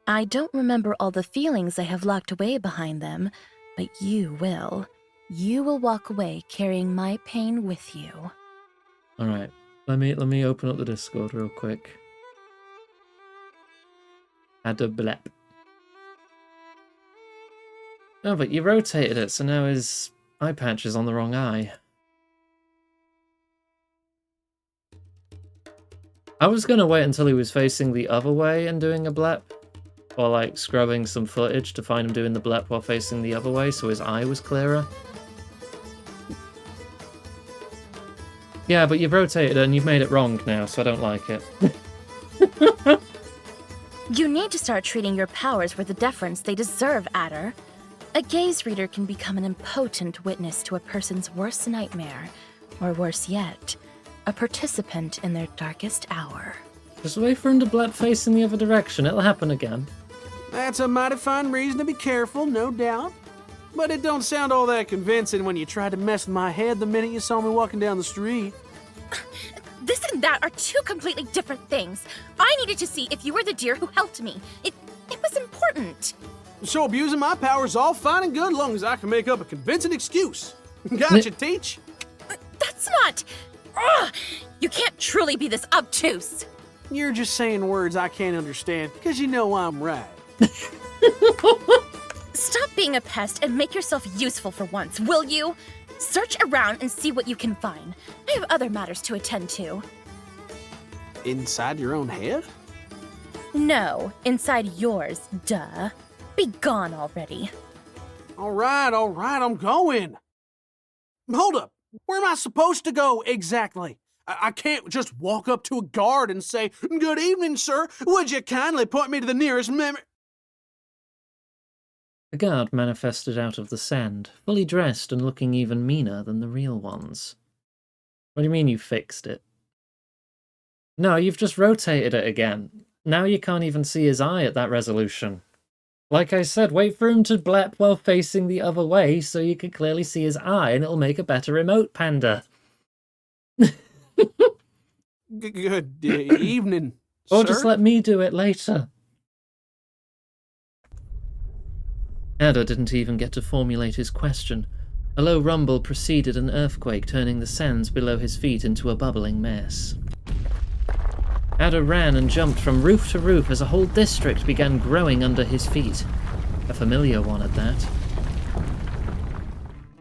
I don't remember all the feelings I have locked away behind them, but you will. You will walk away carrying my pain with you. Alright, let me open up the Discord real quick. Ada blep. Oh, but you rotated it, so now his eye patch is on the wrong eye. I was gonna wait until he was facing the other way and doing a blep. Or like scrubbing some footage to find him doing the blep while facing the other way so his eye was clearer. Yeah, but you've rotated it and you've made it wrong now, so I don't like it. You need to start treating your powers with the deference they deserve, Adder. A gaze reader can become an impotent witness to a person's worst nightmare, or worse yet, a participant in their darkest hour. Just wait for him to blep facing the other direction, it'll happen again. That's a mighty fine reason to be careful, no doubt. But it don't sound all that convincing when you tried to mess with my head the minute you saw me walking down the street. This and that are two completely different things. I needed to see if you were the deer who helped me. It was important. So abusing my power's all fine and good long as I can make up a convincing excuse. Gotcha, Teach? That's not... Ugh! You can't truly be this obtuse. You're just saying words I can't understand because you know I'm right. Stop being a pest and make yourself useful for once, will you? Search around and see what you can find. I have other matters to attend to. Inside your own head? No, inside yours, duh. Be gone already. All right, I'm going. Hold up. Where am I supposed to go exactly? I can't just walk up to a guard and say, "Good evening, sir. Would you kindly point me to the nearest The guard manifested out of the sand, fully dressed and looking even meaner than the real ones. What do you mean you fixed it? No, you've just rotated it again. Now you can't even see his eye at that resolution. Like I said, wait for him to blep while facing the other way so you can clearly see his eye and it'll make a better remote, Panda. Good evening, Or sir? just let me do it later. Ada didn't even get to formulate his question. A low rumble preceded an earthquake, turning the sands below his feet into a bubbling mess. Ada ran and jumped from roof to roof as a whole district began growing under his feet. A familiar one at that.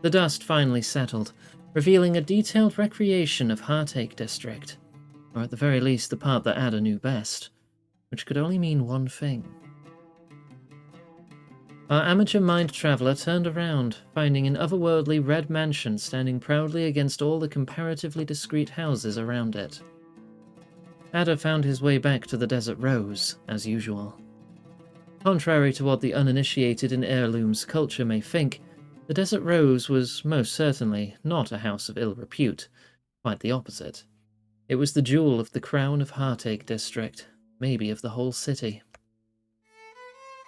The dust finally settled, revealing a detailed recreation of Heartache District, or at the very least the part that Ada knew best, which could only mean one thing. Our amateur mind traveler turned around, finding an otherworldly red mansion standing proudly against all the comparatively discreet houses around it. Ada found his way back to the Desert Rose, as usual. Contrary to what the uninitiated in heirlooms culture may think, the Desert Rose was most certainly not a house of ill repute, quite the opposite. It was the jewel of the crown of Heartache District, maybe of the whole city.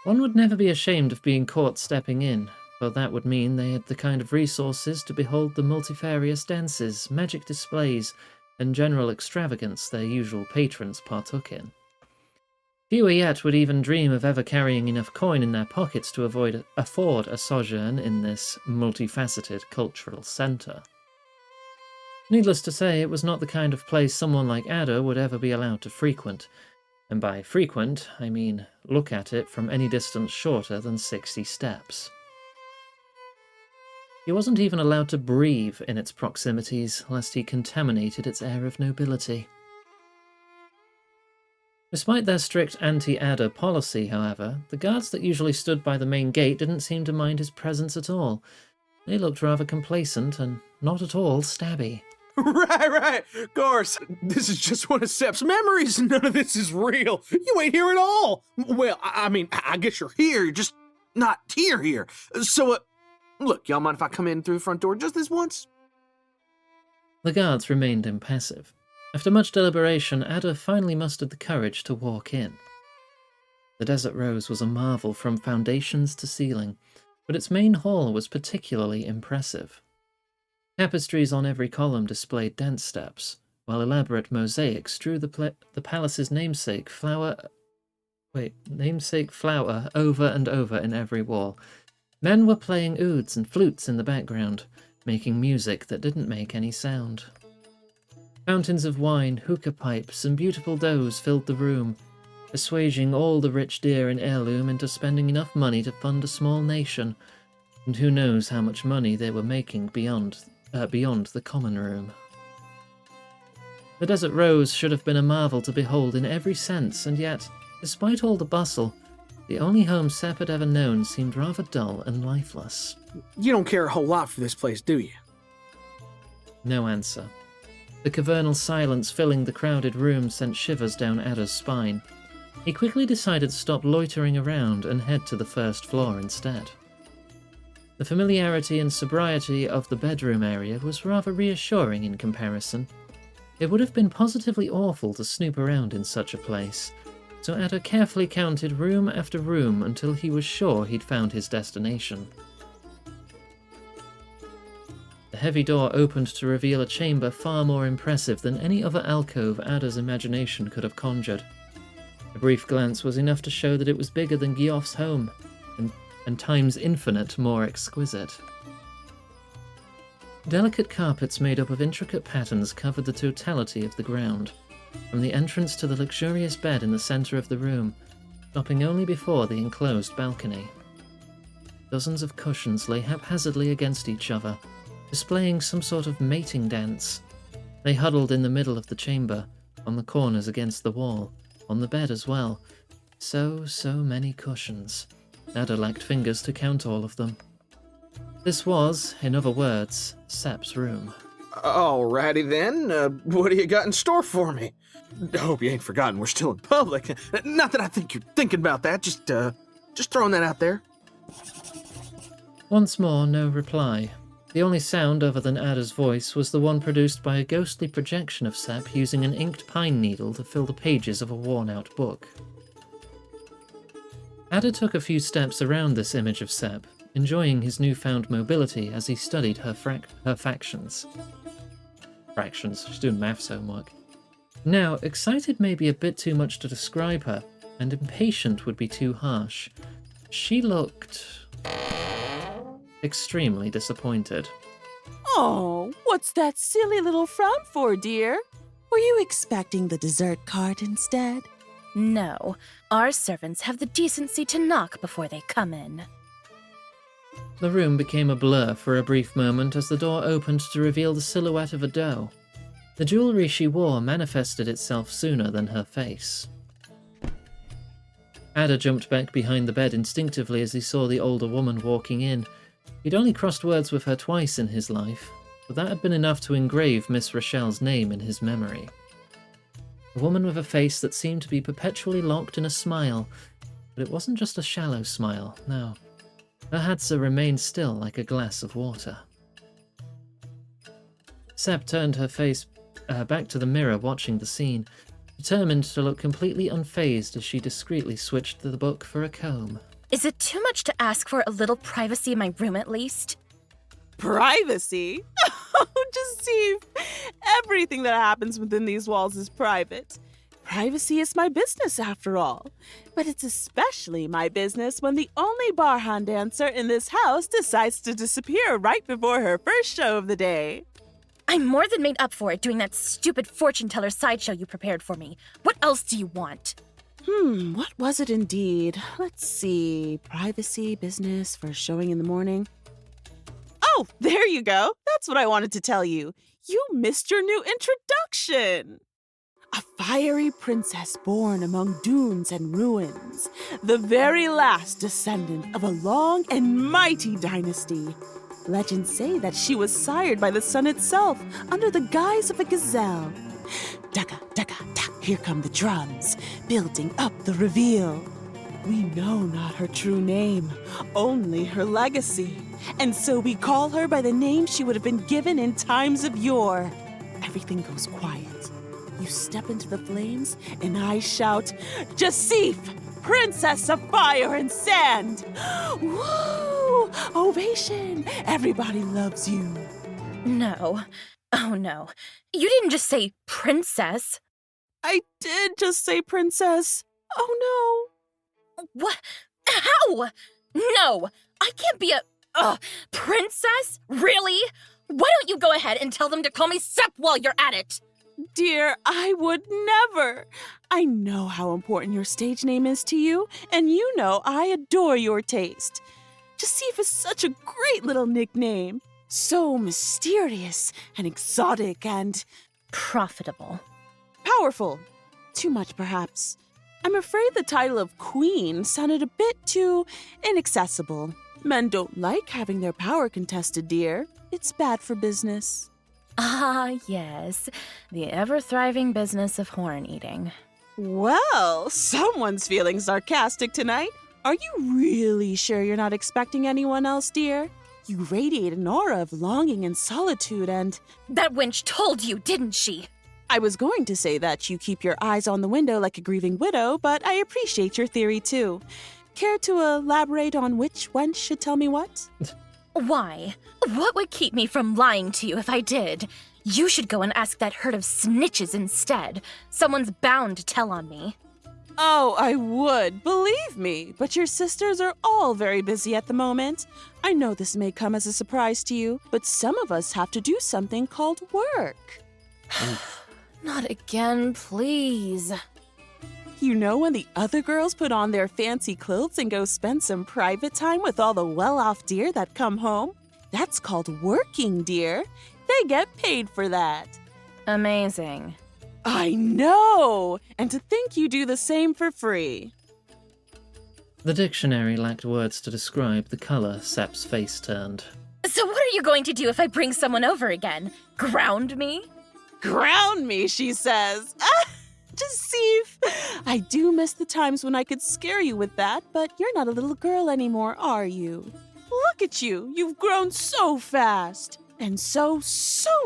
One would never be ashamed of being caught stepping in, but that would mean they had the kind of resources to behold the multifarious dances, magic displays, and general extravagance their usual patrons partook in. Fewer yet would even dream of ever carrying enough coin in their pockets to afford a sojourn in this multifaceted cultural centre. Needless to say, it was not the kind of place someone like Ada would ever be allowed to frequent, and by frequent, I mean look at it from any distance shorter than 60 steps. He wasn't even allowed to breathe in its proximities, lest he contaminated its air of nobility. Despite their strict anti-Ada policy, however, the guards that usually stood by the main gate didn't seem to mind his presence at all. They looked rather complacent and not at all stabby. Right, of course. This is just one of Sep's memories. None of this is real. You ain't here at all. Well, I mean, I guess you're here. You're just not here. So, look, y'all mind if I come in through the front door just this once? The guards remained impassive. After much deliberation, Ada finally mustered the courage to walk in. The Desert Rose was a marvel from foundations to ceiling, but its main hall was particularly impressive. Tapestries on every column displayed dance steps, while elaborate mosaics drew the palace's namesake flower over and over in every wall. Men were playing ouds and flutes in the background, making music that didn't make any sound. Fountains of wine, hookah pipes, and beautiful does filled the room, assuaging all the rich deer in heirloom into spending enough money to fund a small nation, And who knows how much money they were making beyond the common room. The Desert Rose should have been a marvel to behold in every sense, and yet, despite all the bustle, the only home Sepp had ever known seemed rather dull and lifeless. You don't care a whole lot for this place, do you? No answer. The cavernal silence filling the crowded room sent shivers down Ada's spine. He quickly decided to stop loitering around and head to the first floor instead. The familiarity and sobriety of the bedroom area was rather reassuring in comparison. It would have been positively awful to snoop around in such a place, so Ada carefully counted room after room until he was sure he'd found his destination. The heavy door opened to reveal a chamber far more impressive than any other alcove Ada's imagination could have conjured. A brief glance was enough to show that it was bigger than Geoff's home, and times infinite more exquisite. Delicate carpets made up of intricate patterns covered the totality of the ground, from the entrance to the luxurious bed in the centre of the room, stopping only before the enclosed balcony. Dozens of cushions lay haphazardly against each other, displaying some sort of mating dance. They huddled in the middle of the chamber, on the corners against the wall, on the bed as well. So many cushions. Ada lacked fingers to count all of them. This was, in other words, Sepp's room. Alrighty then, what do you got in store for me? I hope you ain't forgotten we're still in public. Not that I think you're thinking about that, just throwing that out there. Once more, no reply. The only sound other than Ada's voice was the one produced by a ghostly projection of Sepp using an inked pine needle to fill the pages of a worn-out book. Ada took a few steps around this image of Sepp, enjoying his newfound mobility as he studied her factions. Fractions, she's doing maths homework. Now, excited may be a bit too much to describe her, and impatient would be too harsh. She looked extremely disappointed. Oh, what's that silly little frown for, dear? Were you expecting the dessert cart instead? No, our servants have the decency to knock before they come in. The room became a blur for a brief moment as the door opened to reveal the silhouette of a doe. The jewellery she wore manifested itself sooner than her face. Ada jumped back behind the bed instinctively as he saw the older woman walking in. He'd only crossed words with her twice in his life, but that had been enough to engrave Miss Rochelle's name in his memory. A woman with a face that seemed to be perpetually locked in a smile, but it wasn't just a shallow smile, no. Her Hadza remained still like a glass of water. Sepp turned her face back to the mirror watching the scene, determined to look completely unfazed as she discreetly switched the book for a comb. Is it too much to ask for a little privacy in my room at least? Privacy? Oh, Deceive! Everything that happens within these walls is private. Privacy is my business, after all. But it's especially my business when the only Barhan dancer in this house decides to disappear right before her first show of the day. I'm more than made up for it doing that stupid fortune teller sideshow you prepared for me. What else do you want? What was it indeed? Let's see. Privacy, business, first showing in the morning. Oh, there you go. That's what I wanted to tell you. You missed your new introduction. A fiery princess born among dunes and ruins. The very last descendant of a long and mighty dynasty. Legends say that she was sired by the sun itself under the guise of a gazelle. Dugga, dugga, duck, here come the drums, building up the reveal. We know not her true name, only her legacy. And so we call her by the name she would have been given in times of yore. Everything goes quiet. You step into the flames, and I shout, Jasif, Princess of Fire and Sand! Woo! Ovation! Everybody loves you. No. Oh no. You didn't just say princess. I did just say princess. Oh no. What? How? No! I can't be a princess? Really? Why don't you go ahead and tell them to call me Sepp while you're at it? Dear, I would never. I know how important your stage name is to you, and you know I adore your taste. Jasif is such a great little nickname. So mysterious and exotic and Profitable. powerful. Too much, perhaps. I'm afraid the title of queen sounded a bit too inaccessible. Men don't like having their power contested, dear. It's bad for business. Ah, yes. The ever-thriving business of horn eating. Well, someone's feeling sarcastic tonight. Are you really sure you're not expecting anyone else, dear? You radiate an aura of longing and solitude and... That wench told you, didn't she? I was going to say that you keep your eyes on the window like a grieving widow, but I appreciate your theory too. Care to elaborate on which wench should tell me what? Why? What would keep me from lying to you if I did? You should go and ask that herd of snitches instead. Someone's bound to tell on me. Oh, I would, believe me, but your sisters are all very busy at the moment. I know this may come as a surprise to you, but some of us have to do something called work. Not again, please. You know when the other girls put on their fancy clothes and go spend some private time with all the well-off deer that come home? That's called working, dear. They get paid for that. Amazing. I know! And to think you do the same for free. The dictionary lacked words to describe the color Sep's face turned. So what are you going to do if I bring someone over again? Ground me? Ground me, she says. Ah, Jasif. I do miss the times when I could scare you with that, but you're not a little girl anymore, are you? Look at you. You've grown so fast. And so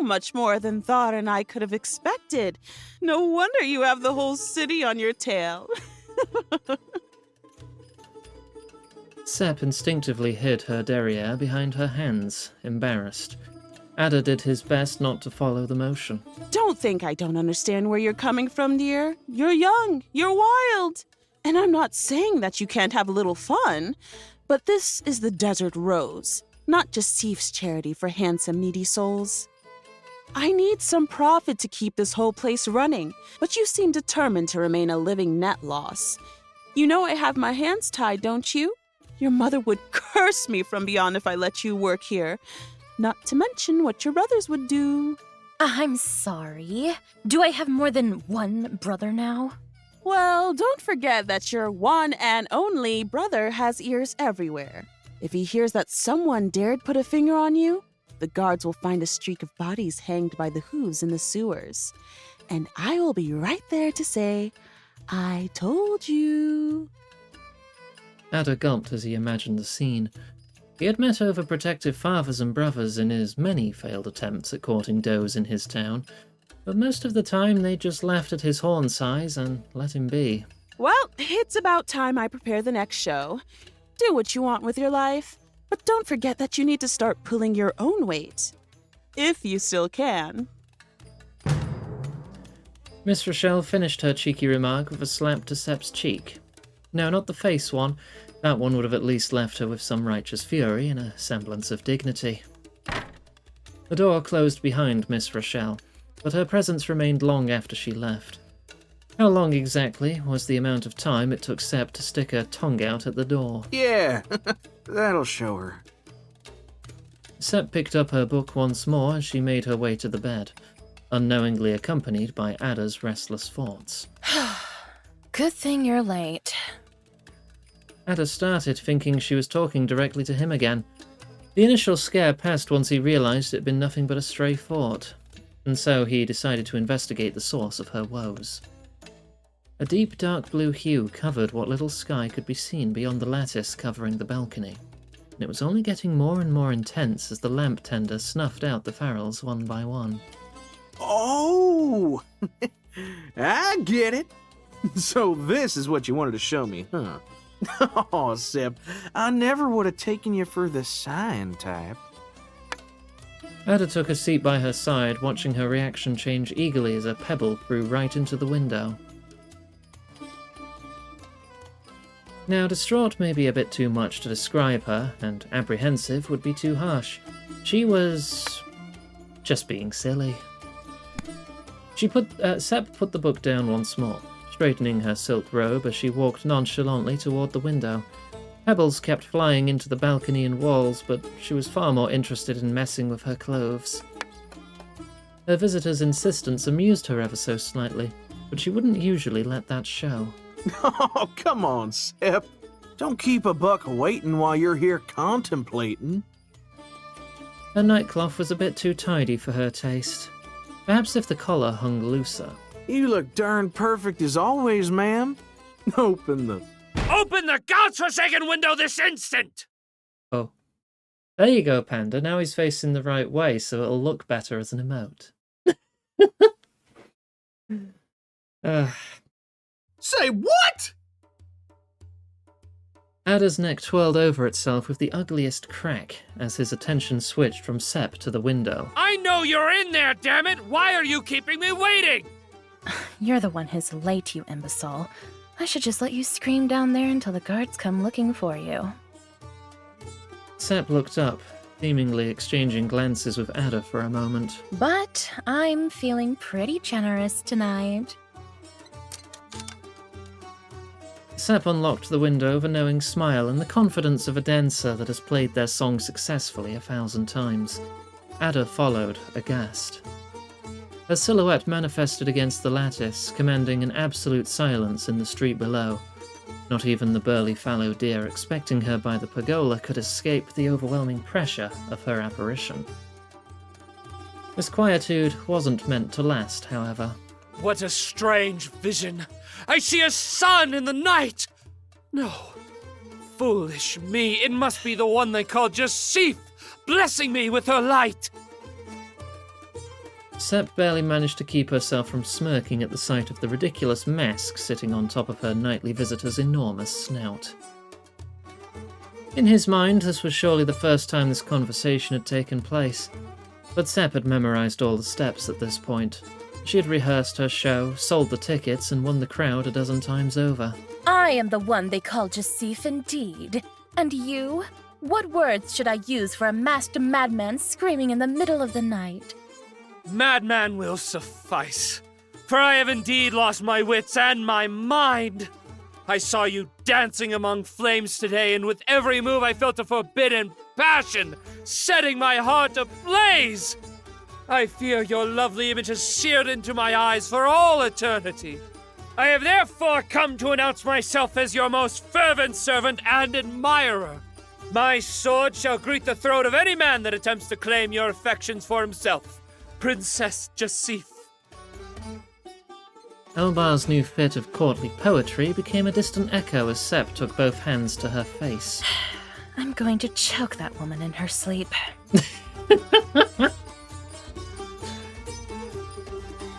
much more than Thar and I could have expected. No wonder you have the whole city on your tail. Sep instinctively hid her derriere behind her hands, embarrassed. Ada did his best not to follow the motion. Don't think I don't understand where you're coming from, dear. You're young, you're wild. And I'm not saying that you can't have a little fun, but this is the Desert Rose, not just Sif's charity for handsome, needy souls. I need some profit to keep this whole place running, but you seem determined to remain a living net loss. You know I have my hands tied, don't you? Your mother would curse me from beyond if I let you work here. Not to mention what your brothers would do. I'm sorry. Do I have more than one brother now? Well, don't forget that your one and only brother has ears everywhere. If he hears that someone dared put a finger on you, the guards will find a streak of bodies hanged by the hooves in the sewers. And I will be right there to say, I told you. Ada gulped as he imagined the scene. He had met overprotective fathers and brothers in his many failed attempts at courting does in his town, but most of the time they just laughed at his horn size and let him be. Well, it's about time I prepare the next show. Do what you want with your life, but don't forget that you need to start pulling your own weight. If you still can. Miss Rochelle finished her cheeky remark with a slap to Sep's cheek. No, not the face one. That one would have at least left her with some righteous fury and a semblance of dignity. The door closed behind Miss Rochelle, but her presence remained long after she left. How long exactly was the amount of time it took Sep to stick her tongue out at the door? Yeah, that'll show her. Sep picked up her book once more as she made her way to the bed, unknowingly accompanied by Ada's restless thoughts. Good thing you're late. Ada started, thinking she was talking directly to him again. The initial scare passed once he realized it had been nothing but a stray thought, and so he decided to investigate the source of her woes. A deep dark blue hue covered what little sky could be seen beyond the lattice covering the balcony, and it was only getting more and more intense as the lamp tender snuffed out the farrels one by one. Oh! I get it. So this is what you wanted to show me, huh? Oh, Sep, I never would have taken you for the sign type. Ada took a seat by her side, watching her reaction change eagerly as a pebble flew right into the window. Now, distraught may be a bit too much to describe her, and apprehensive would be too harsh. She was just being silly. Sep put the book down once more, straightening her silk robe as she walked nonchalantly toward the window. Pebbles kept flying into the balcony and walls, but she was far more interested in messing with her clothes. Her visitor's insistence amused her ever so slightly, but she wouldn't usually let that show. Oh, come on, Sip. Don't keep a buck waiting while you're here contemplating. Her nightcloth was a bit too tidy for her taste. Perhaps if the collar hung looser. You look darn perfect as always, ma'am. Open the godforsaken window this instant! Oh. There you go, Panda. Now he's facing the right way, so it'll look better as an emote. Say what? Ada's neck twirled over itself with the ugliest crack as his attention switched from Sep to the window. I know you're in there, damn it! Why are you keeping me waiting? You're the one who's late, you imbecile. I should just let you scream down there until the guards come looking for you. Sep looked up, seemingly exchanging glances with Ada for a moment. But I'm feeling pretty generous tonight. Sep unlocked the window with a knowing smile and the confidence of a dancer that has played their song successfully 1,000 times. Ada followed, aghast. Her silhouette manifested against the lattice, commanding an absolute silence in the street below. Not even the burly fallow deer expecting her by the pergola could escape the overwhelming pressure of her apparition. This quietude wasn't meant to last, however. What a strange vision! I see a sun in the night! No. Foolish me, it must be the one they call Jasif, blessing me with her light! Sep barely managed to keep herself from smirking at the sight of the ridiculous mask sitting on top of her nightly visitor's enormous snout. In his mind, this was surely the first time this conversation had taken place, but Sep had memorized all the steps at this point. She had rehearsed her show, sold the tickets, and won the crowd 12 times over. I am the one they call Jasif indeed. And you? What words should I use for a masked madman screaming in the middle of the night? Madman will suffice, for I have indeed lost my wits and my mind. I saw you dancing among flames today, and with every move I felt a forbidden passion, setting my heart ablaze. I fear your lovely image has seared into my eyes for all eternity. I have therefore come to announce myself as your most fervent servant and admirer. My sword shall greet the throat of any man that attempts to claim your affections for himself. Princess Jasif. Elbar's new fit of courtly poetry became a distant echo as Sep took both hands to her face. I'm going to choke that woman in her sleep.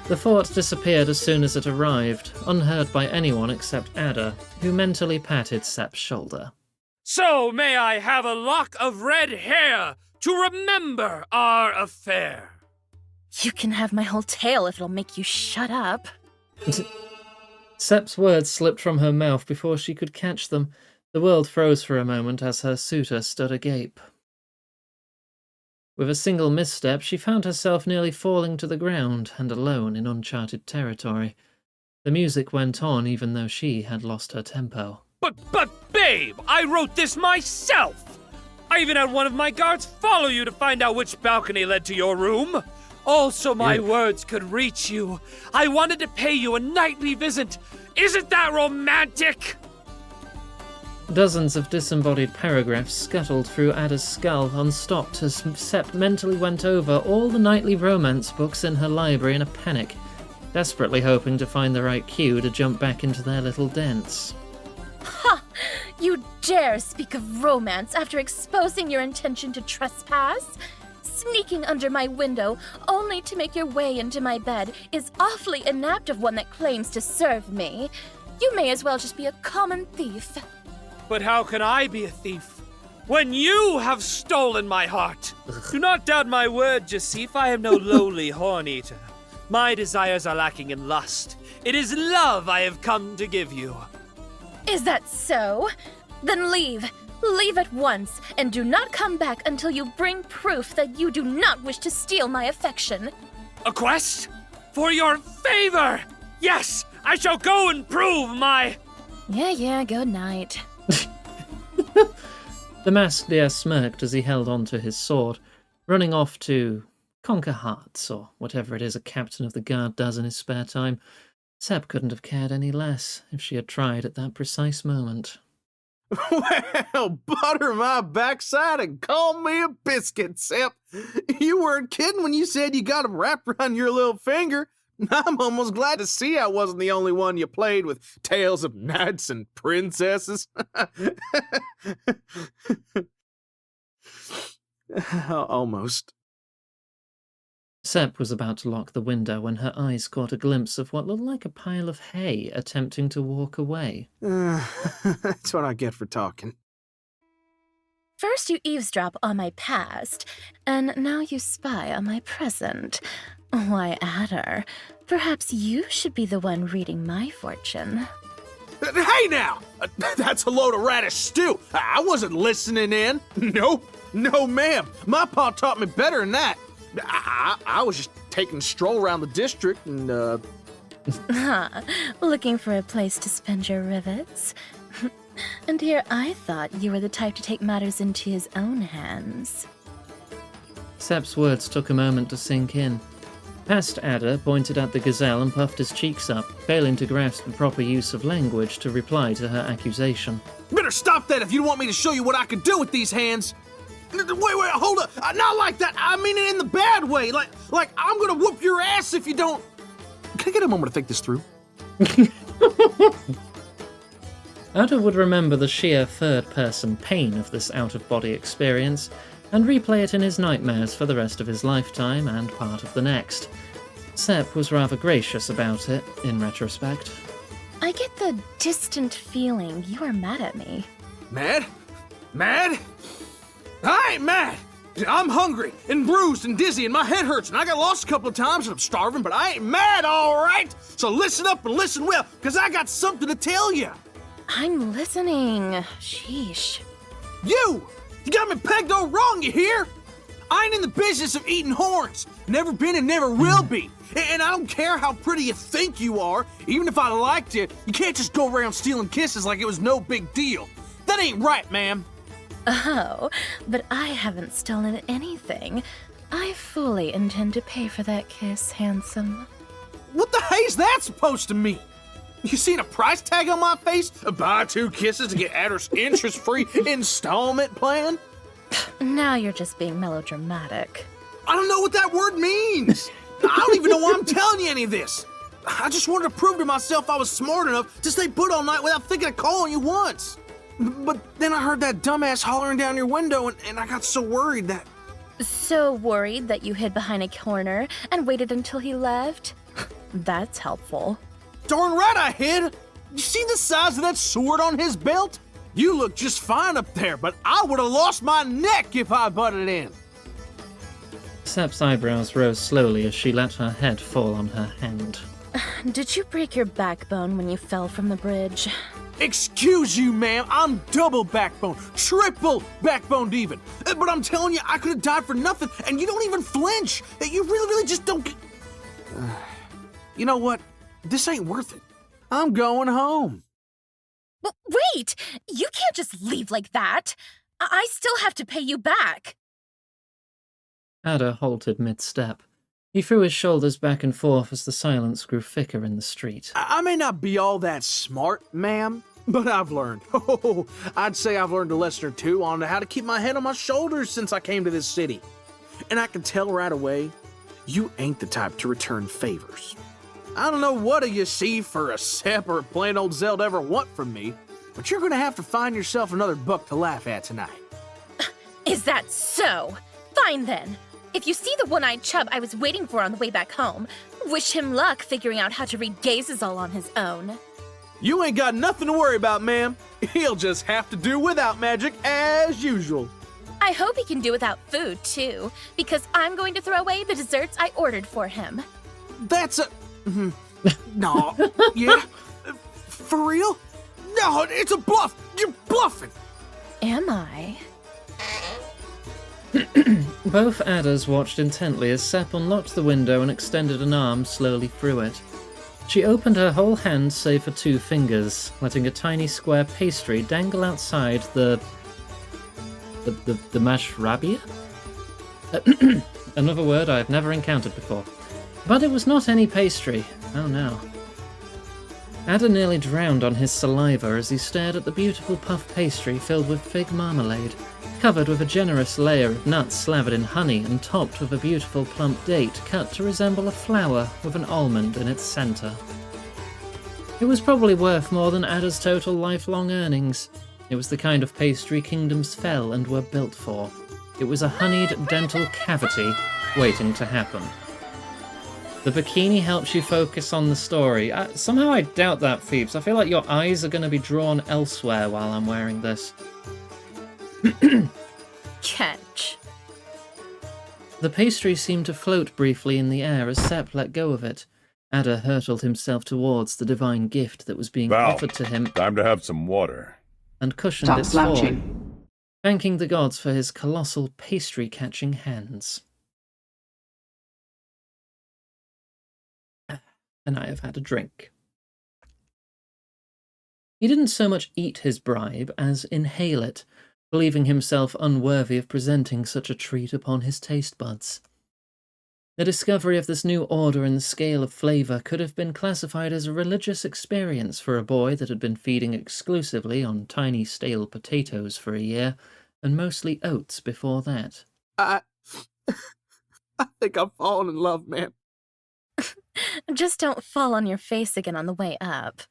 The thought disappeared as soon as it arrived, unheard by anyone except Ada, who mentally patted Sep's shoulder. So may I have a lock of red hair to remember our affair? You can have my whole tail if it'll make you shut up. Sep's words slipped from her mouth before she could catch them. The world froze for a moment as her suitor stood agape. With a single misstep, she found herself nearly falling to the ground and alone in uncharted territory. The music went on even though she had lost her tempo. But babe, I wrote this myself! I even had one of my guards follow you to find out which balcony led to your room. Also, my words could reach you. I wanted to pay you a nightly visit. Isn't that romantic? Dozens of disembodied paragraphs scuttled through Ada's skull, unstopped, as Sep mentally went over all the nightly romance books in her library in a panic, desperately hoping to find the right cue to jump back into their little dance. Ha! You dare speak of romance after exposing your intention to trespass? Sneaking under my window only to make your way into my bed is awfully inept of one that claims to serve me. You may as well just be a common thief. But how can I be a thief when you have stolen my heart? Do not doubt my word, Jasif. I am no lowly horn-eater. My desires are lacking in lust. It is love I have come to give you. Is that so? Then leave. Leave at once, and do not come back until you bring proof that you do not wish to steal my affection. A quest? For your favor! Yes, I shall go and prove my... Yeah, good night. The masked heir smirked as he held onto his sword, running off to conquer hearts, or whatever it is a captain of the guard does in his spare time. Sep couldn't have cared any less if she had tried at that precise moment. Well, butter my backside and call me a biscuit, Sep. You weren't kidding when you said you got 'em wrapped around your little finger. I'm almost glad to see I wasn't the only one you played with tales of knights and princesses. Almost. Sep was about to lock the window when her eyes caught a glimpse of what looked like a pile of hay attempting to walk away. That's what I get for talking. First you eavesdrop on my past, and now you spy on my present. Why, Adder, perhaps you should be the one reading my fortune. Hey now! That's a load of radish stew. I wasn't listening in. Nope. No, ma'am. My pa taught me better than that. I was just taking a stroll around the district and, Looking for a place to spend your rivets? And here I thought you were the type to take matters into his own hands. Sep's words took a moment to sink in. Past Adder pointed at the gazelle and puffed his cheeks up, failing to grasp the proper use of language to reply to her accusation. Better stop that if you want me to show you what I can do with these hands. Wait, hold up. Not like that. I mean it in the bad way. Like I'm gonna whoop your ass if you don't. Can I get a moment to think this through? Adder would remember the sheer third-person pain of this out-of-body experience and replay it in his nightmares for the rest of his lifetime and part of the next. Sep was rather gracious about it, in retrospect. I get the distant feeling you are mad at me. Mad? Mad? I ain't mad. I'm hungry and bruised and dizzy and my head hurts and I got lost a couple of times and I'm starving, but I ain't mad, all right? So listen up and listen well, because I got something to tell you. I'm listening. Sheesh. You got me pegged all wrong, you hear? I ain't in the business of eating horns. Never been and never will be. And I don't care how pretty you think you are. Even if I liked you, you can't just go around stealing kisses like it was no big deal. That ain't right, ma'am. Oh, but I haven't stolen anything. I fully intend to pay for that kiss, handsome. What the hell's that supposed to mean? You seen a price tag on my face? Buy 2 kisses to get Adder's interest-free installment plan? Now you're just being melodramatic. I don't know what that word means. I don't even know why I'm telling you any of this. I just wanted to prove to myself I was smart enough to stay put all night without thinking of calling you once. But then I heard that dumbass hollering down your window, and I got so worried that... So worried that you hid behind a corner and waited until he left? That's helpful. Darn right I hid! You see the size of that sword on his belt? You look just fine up there, but I would have lost my neck if I butted in. Sep's eyebrows rose slowly as she let her head fall on her hand. Did you break your backbone when you fell from the bridge? Excuse you, ma'am. I'm double backbone, triple backboned even. But I'm telling you, I could have died for nothing, and you don't even flinch. You really just don't get... You know what? This ain't worth it. I'm going home. But wait! You can't just leave like that. I still have to pay you back. Adder halted mid-step. He threw his shoulders back and forth as the silence grew thicker in the street. I may not be all that smart, ma'am, but I've learned. Oh, I'd say I've learned a lesson or two on how to keep my head on my shoulders since I came to this city. And I can tell right away, you ain't the type to return favors. I don't know what you see for a Sep or a plain old Zelda ever want from me, but you're gonna have to find yourself another buck to laugh at tonight. Is that so? Fine then. If you see the one-eyed chub I was waiting for on the way back home, wish him luck figuring out how to read gazes all on his own. You ain't got nothing to worry about, ma'am. He'll just have to do without magic as usual. I hope he can do without food, too, because I'm going to throw away the desserts I ordered for him. That's a... No. Yeah? For real? No, it's a bluff. You're bluffing. Am I? Both adders watched intently as Sep unlocked the window and extended an arm slowly through it. She opened her whole hand save for 2 fingers, letting a tiny square pastry dangle outside the The mashrabia? Another word I have never encountered before. But it was not any pastry. Oh no. Ada nearly drowned on his saliva as he stared at the beautiful puff pastry filled with fig marmalade, covered with a generous layer of nuts slathered in honey and topped with a beautiful plump date cut to resemble a flower with an almond in its centre. It was probably worth more than Ada's total lifelong earnings. It was the kind of pastry kingdoms fell and were built for. It was a honeyed dental cavity waiting to happen. The bikini helps you focus on the story. Somehow I doubt that, Phoebes. I feel like your eyes are going to be drawn elsewhere while I'm wearing this. Catch. The pastry seemed to float briefly in the air as Sepp let go of it. Ada hurtled himself towards the divine gift that was being offered to him. Time to have some water. And cushioned its fall, thanking the gods for his colossal pastry-catching hands. And I have had a drink. He didn't so much eat his bribe as inhale it, believing himself unworthy of presenting such a treat upon his taste buds. The discovery of this new order in the scale of flavour could have been classified as a religious experience for a boy that had been feeding exclusively on tiny stale potatoes for a year, and mostly oats before that. I think I'm falling in love, man. Just don't fall on your face again on the way up.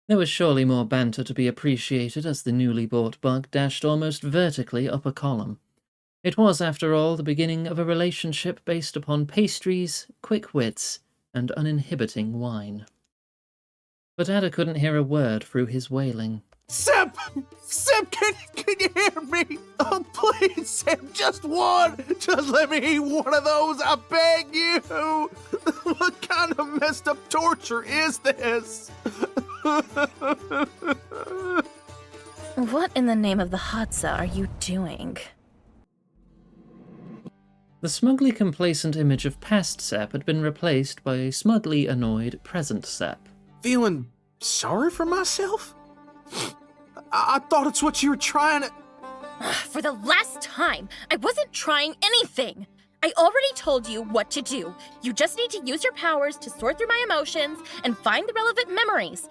There was surely more banter to be appreciated as the newly bought bug dashed almost vertically up a column. It was, after all, the beginning of a relationship based upon pastries, quick wits, and uninhibiting wine. But Ada couldn't hear a word through his wailing. Sip! Sip, can you hear me? Oh, please, Sip, just one! Just let me eat one of those, I beg you! What kind of messed up torture is this? What in the name of the Hadza are you doing? The smugly complacent image of past Sepp had been replaced by a smugly annoyed present Sepp. Feeling sorry for myself? I thought it's what you were trying to... For the last time, I wasn't trying anything! I already told you what to do. You just need to use your powers to sort through my emotions and find the relevant memories.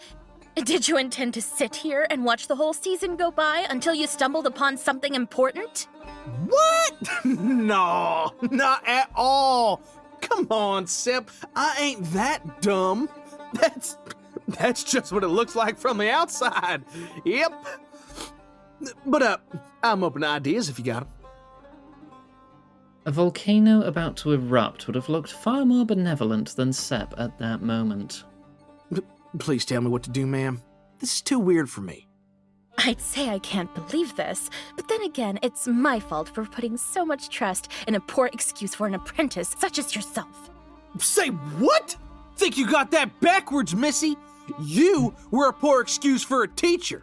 Did you intend to sit here and watch the whole season go by until you stumbled upon something important? What? No, not at all. Come on, Sip. I ain't that dumb. That's just what it looks like from the outside. Yep. But, I'm open to ideas if you got them. A volcano about to erupt would have looked far more benevolent than Sepp at that moment. Please tell me what to do, ma'am. This is too weird for me. I'd say I can't believe this, but then again, it's my fault for putting so much trust in a poor excuse for an apprentice such as yourself. Say what? Think you got that backwards, Missy? You were a poor excuse for a teacher.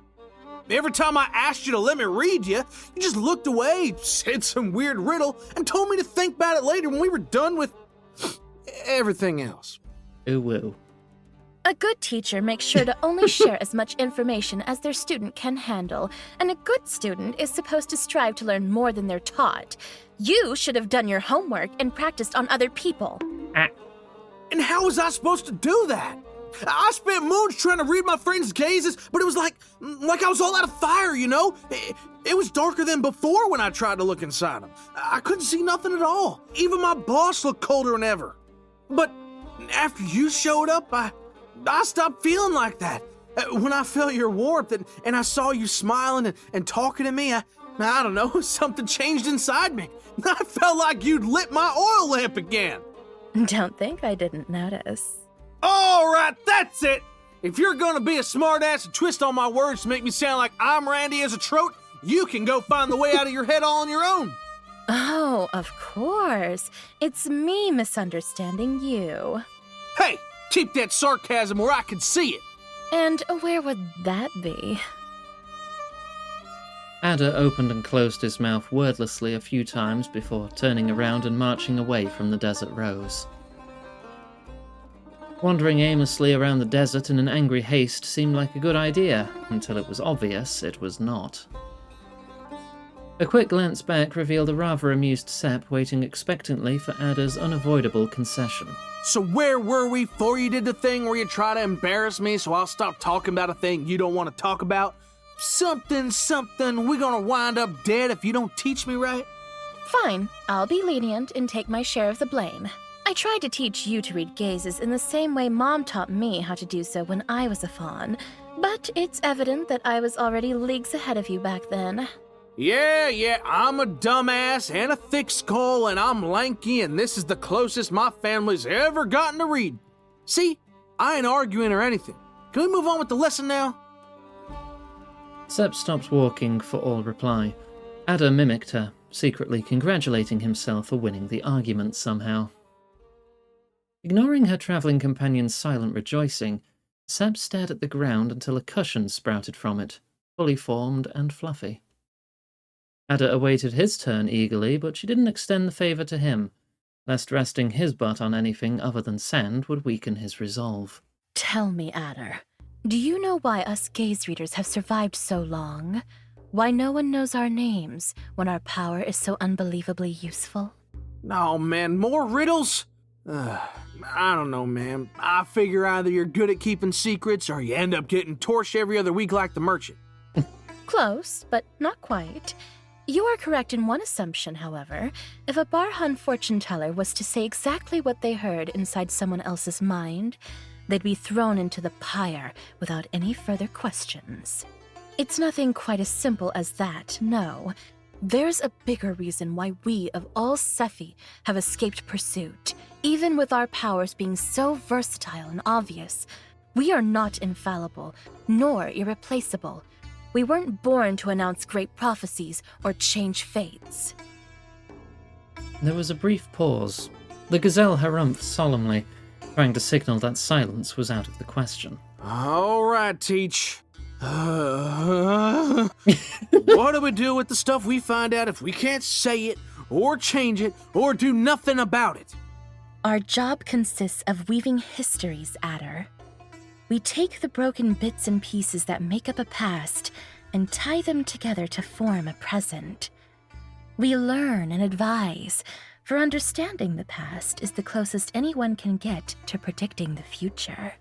Every time I asked you to let me read you just looked away, said some weird riddle, and told me to think about it later when we were done with everything else. Ooh. A good teacher makes sure to only share as much information as their student can handle, and a good student is supposed to strive to learn more than they're taught. You should have done your homework and practiced on other people. And how was I supposed to do that? I spent moons trying to read my friends' gazes, but it was like I was all out of fire, you know? It was darker than before when I tried to look inside them. I couldn't see nothing at all. Even my boss looked colder than ever. But after you showed up, I stopped feeling like that. When I felt your warmth and I saw you smiling and talking to me, I don't know, something changed inside me. I felt like you'd lit my oil lamp again. Don't think I didn't notice. All right, that's it. If you're gonna be a smartass and twist on my words to make me sound like I'm Randy as a trout, you can go find the way out of your head all on your own. Oh, of course. It's me misunderstanding you. Hey, keep that sarcasm where I can see it. And where would that be? Ada opened and closed his mouth wordlessly a few times before turning around and marching away from the desert rose. Wandering aimlessly around the desert in an angry haste seemed like a good idea, until it was obvious it was not. A quick glance back revealed a rather amused Sepp waiting expectantly for Ada's unavoidable concession. So where were we before you did the thing where you try to embarrass me so I'll stop talking about a thing you don't want to talk about? Something, we're gonna wind up dead if you don't teach me right? Fine, I'll be lenient and take my share of the blame. I tried to teach you to read gazes in the same way Mom taught me how to do so when I was a fawn, but it's evident that I was already leagues ahead of you back then. Yeah, I'm a dumbass and a thick skull and I'm lanky and this is the closest my family's ever gotten to read. See, I ain't arguing or anything. Can we move on with the lesson now? Sepp stopped walking for all reply. Ada mimicked her, secretly congratulating himself for winning the argument somehow. Ignoring her travelling companion's silent rejoicing, Sepp stared at the ground until a cushion sprouted from it, fully formed and fluffy. Ada awaited his turn eagerly, but she didn't extend the favour to him, lest resting his butt on anything other than sand would weaken his resolve. Tell me, Adder, do you know why us gaze readers have survived so long? Why no one knows our names when our power is so unbelievably useful? No, man, more riddles? I don't know, man. I figure either you're good at keeping secrets or you end up getting torched every other week like the merchant. Close, but not quite. You are correct in one assumption, however. If a Barhun fortune teller was to say exactly what they heard inside someone else's mind, they'd be thrown into the pyre without any further questions. It's nothing quite as simple as that, no. There's a bigger reason why we, of all Sephi, have escaped pursuit. Even with our powers being so versatile and obvious, we are not infallible, nor irreplaceable. We weren't born to announce great prophecies or change fates. There was a brief pause. The gazelle harumphed solemnly, trying to signal that silence was out of the question. All right, Teach. What do we do with the stuff we find out if we can't say it, or change it, or do nothing about it? Our job consists of weaving histories, Adder. We take the broken bits and pieces that make up a past and tie them together to form a present. We learn and advise, for understanding the past is the closest anyone can get to predicting the future.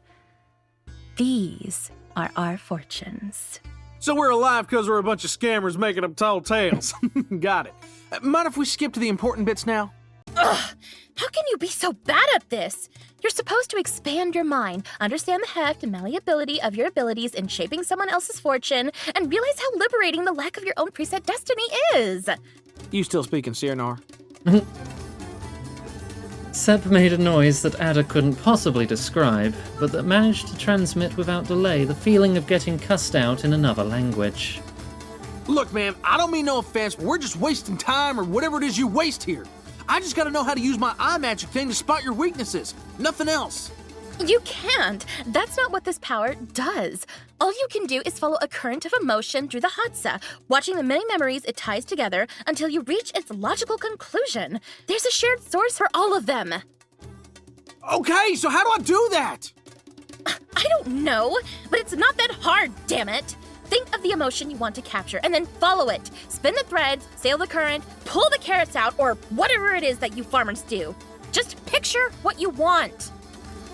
These are our fortunes. So we're alive because we're a bunch of scammers making up tall tales. Got it. Mind if we skip to the important bits now? Ugh! How can you be so bad at this? You're supposed to expand your mind, understand the heft and malleability of your abilities in shaping someone else's fortune, and realize how liberating the lack of your own preset destiny is. You still speaking Cyrnar? Sepp made a noise that Ada couldn't possibly describe, but that managed to transmit without delay the feeling of getting cussed out in another language. Look, man, I don't mean no offense, but we're just wasting time or whatever it is you waste here. I just gotta know how to use my eye magic thing to spot your weaknesses. Nothing else. You can't. That's not what this power does. All you can do is follow a current of emotion through the Hatsa, watching the many memories it ties together until you reach its logical conclusion. There's a shared source for all of them. Okay, so how do I do that? I don't know, but it's not that hard, damn it. Think of the emotion you want to capture and then follow it. Spin the threads, sail the current, pull the carrots out, or whatever it is that you farmers do. Just picture what you want.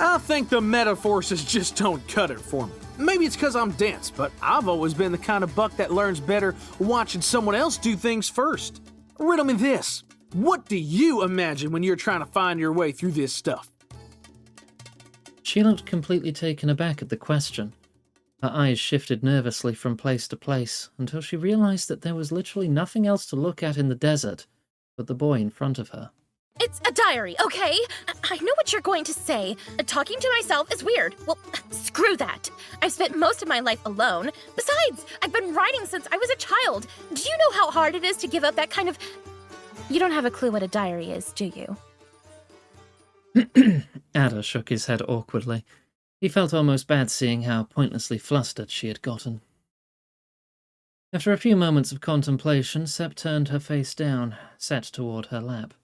I think the meta-forces just don't cut it for me. Maybe it's because I'm dense, but I've always been the kind of buck that learns better watching someone else do things first. Riddle me this. What do you imagine when you're trying to find your way through this stuff? She looked completely taken aback at the question. Her eyes shifted nervously from place to place until she realized that there was literally nothing else to look at in the desert but the boy in front of her. It's a diary, okay? I know what you're going to say. Talking to myself is weird. Well, screw that. I've spent most of my life alone. Besides, I've been writing since I was a child. Do you know how hard it is to give up that kind of... You don't have a clue what a diary is, do you? Ada shook his head awkwardly. He felt almost bad seeing how pointlessly flustered she had gotten. After a few moments of contemplation, Sepp turned her face down, set toward her lap.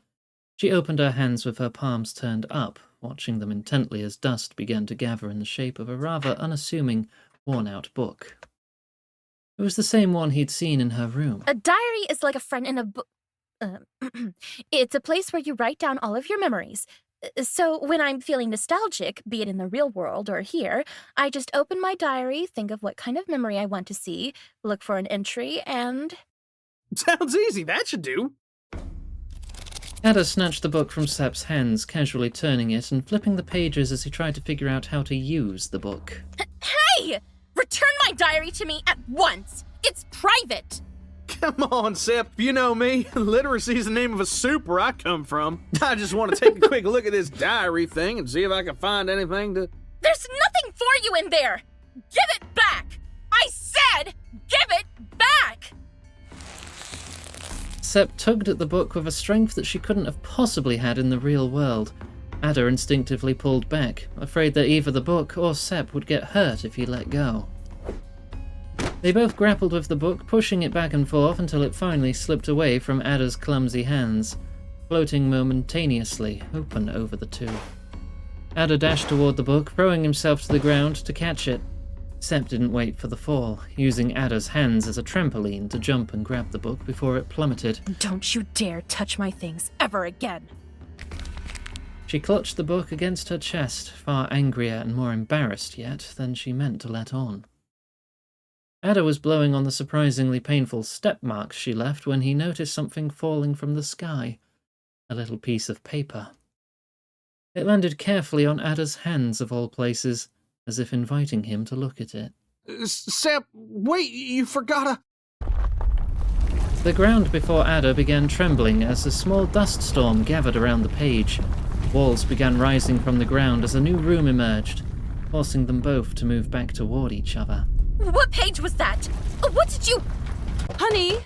She opened her hands with her palms turned up, watching them intently as dust began to gather in the shape of a rather unassuming, worn-out book. It was the same one he'd seen in her room. A diary is like a friend in a book. It's a place where you write down all of your memories. So when I'm feeling nostalgic, be it in the real world or here, I just open my diary, think of what kind of memory I want to see, look for an entry, and... Sounds easy, that should do. Ada snatched the book from Sep's hands, casually turning it and flipping the pages as he tried to figure out how to use the book. Hey! Return my diary to me at once! It's private! Come on, Sep. You know me. Literacy's the name of a soup where I come from. I just want to take a quick look at this diary thing and see if I can find anything to... There's nothing for you in there! Give it back! I said, give it back! Sep tugged at the book with a strength that she couldn't have possibly had in the real world. Ada instinctively pulled back, afraid that either the book or Sep would get hurt if he let go. They both grappled with the book, pushing it back and forth until it finally slipped away from Ada's clumsy hands, floating momentaneously open over the two. Ada dashed toward the book, throwing himself to the ground to catch it. Sep didn't wait for the fall, using Ada's hands as a trampoline to jump and grab the book before it plummeted. Don't you dare touch my things ever again. She clutched the book against her chest, far angrier and more embarrassed yet than she meant to let on. Ada was blowing on the surprisingly painful step marks she left when he noticed something falling from the sky. A little piece of paper. It landed carefully on Ada's hands of all places, as if inviting him to look at it. Sep, wait, you forgot a... The ground before Ada began trembling as a small dust storm gathered around the page. Walls began rising from the ground as a new room emerged, forcing them both to move back toward each other. What page was that? What did you... Honey,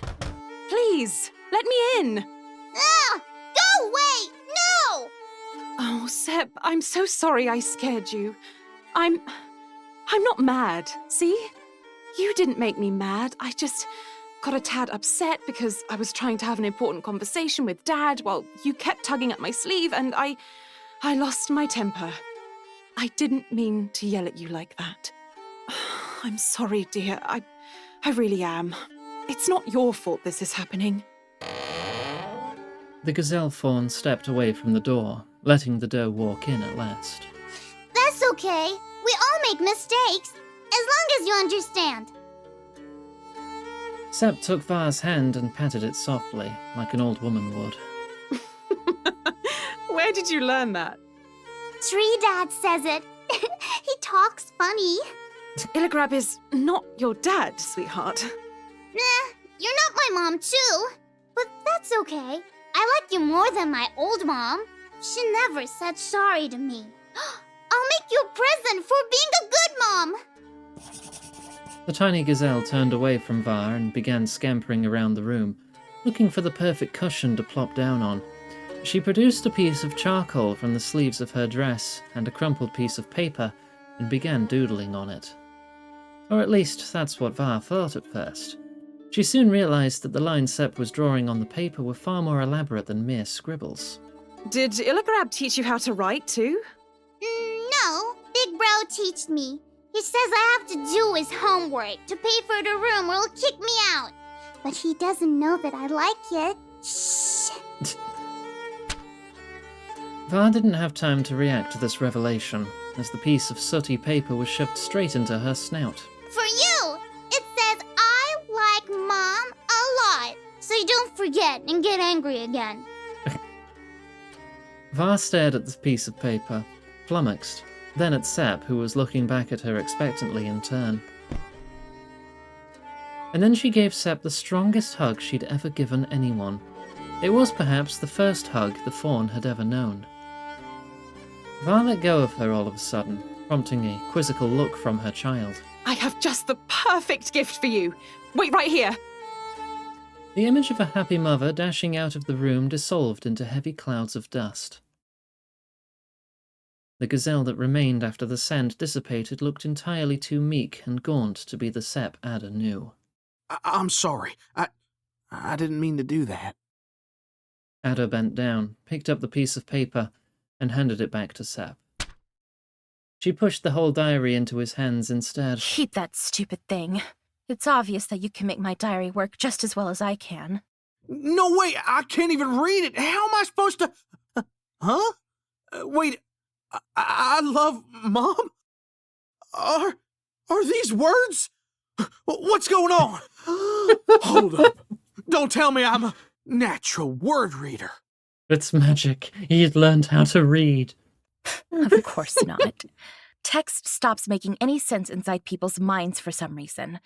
please, let me in. Ah! Go away! No! Oh, Sep, I'm so sorry I scared you. I'm not mad, see? You didn't make me mad. I just got a tad upset because I was trying to have an important conversation with Dad while you kept tugging at my sleeve and I lost my temper. I didn't mean to yell at you like that. I'm sorry, dear. I really am. It's not your fault this is happening. The gazelle fawn stepped away from the door, letting the doe walk in at last. That's okay. We all make mistakes, as long as you understand. Sep took Var's hand and patted it softly, like an old woman would. Where did you learn that? Tree Dad says it. He talks funny. Illigrab is not your dad, sweetheart. You're not my mom, too. But that's okay. I like you more than my old mom. She never said sorry to me. I'll make you a present for being a good mom. The tiny gazelle turned away from Var and began scampering around the room, looking for the perfect cushion to plop down on. She produced a piece of charcoal from the sleeves of her dress and a crumpled piece of paper and began doodling on it. Or at least that's what Var thought at first. She soon realized that the lines Sep was drawing on the paper were far more elaborate than mere scribbles. Did Illigrab teach you how to write too? No, Big Bro teached me. He says I have to do his homework to pay for the room or he'll kick me out. But he doesn't know that I like it. Shh. Var didn't have time to react to this revelation, as the piece of sooty paper was shoved straight into her snout. For you, it says I like Mom a lot, so you don't forget and get angry again. Var stared at the piece of paper, flummoxed, then at Sep, who was looking back at her expectantly in turn. And then she gave Sep the strongest hug she'd ever given anyone. It was perhaps the first hug the fawn had ever known. Var let go of her all of a sudden, prompting a quizzical look from her child. I have just the perfect gift for you. Wait right here. The image of a happy mother dashing out of the room dissolved into heavy clouds of dust. The gazelle that remained after the sand dissipated looked entirely too meek and gaunt to be the Sep Ada knew. I'm sorry. I didn't mean to do that. Ada bent down, picked up the piece of paper, and handed it back to Sep. She pushed the whole diary into his hands instead. Keep that stupid thing. It's obvious that you can make my diary work just as well as I can. No way, I can't even read it. How am I supposed to... Huh? Wait, I love Mom? Are these words? What's going on? Hold up. Don't tell me I'm a natural word reader. It's magic. He'd learned how to read. Of course not. Text stops making any sense inside people's minds for some reason.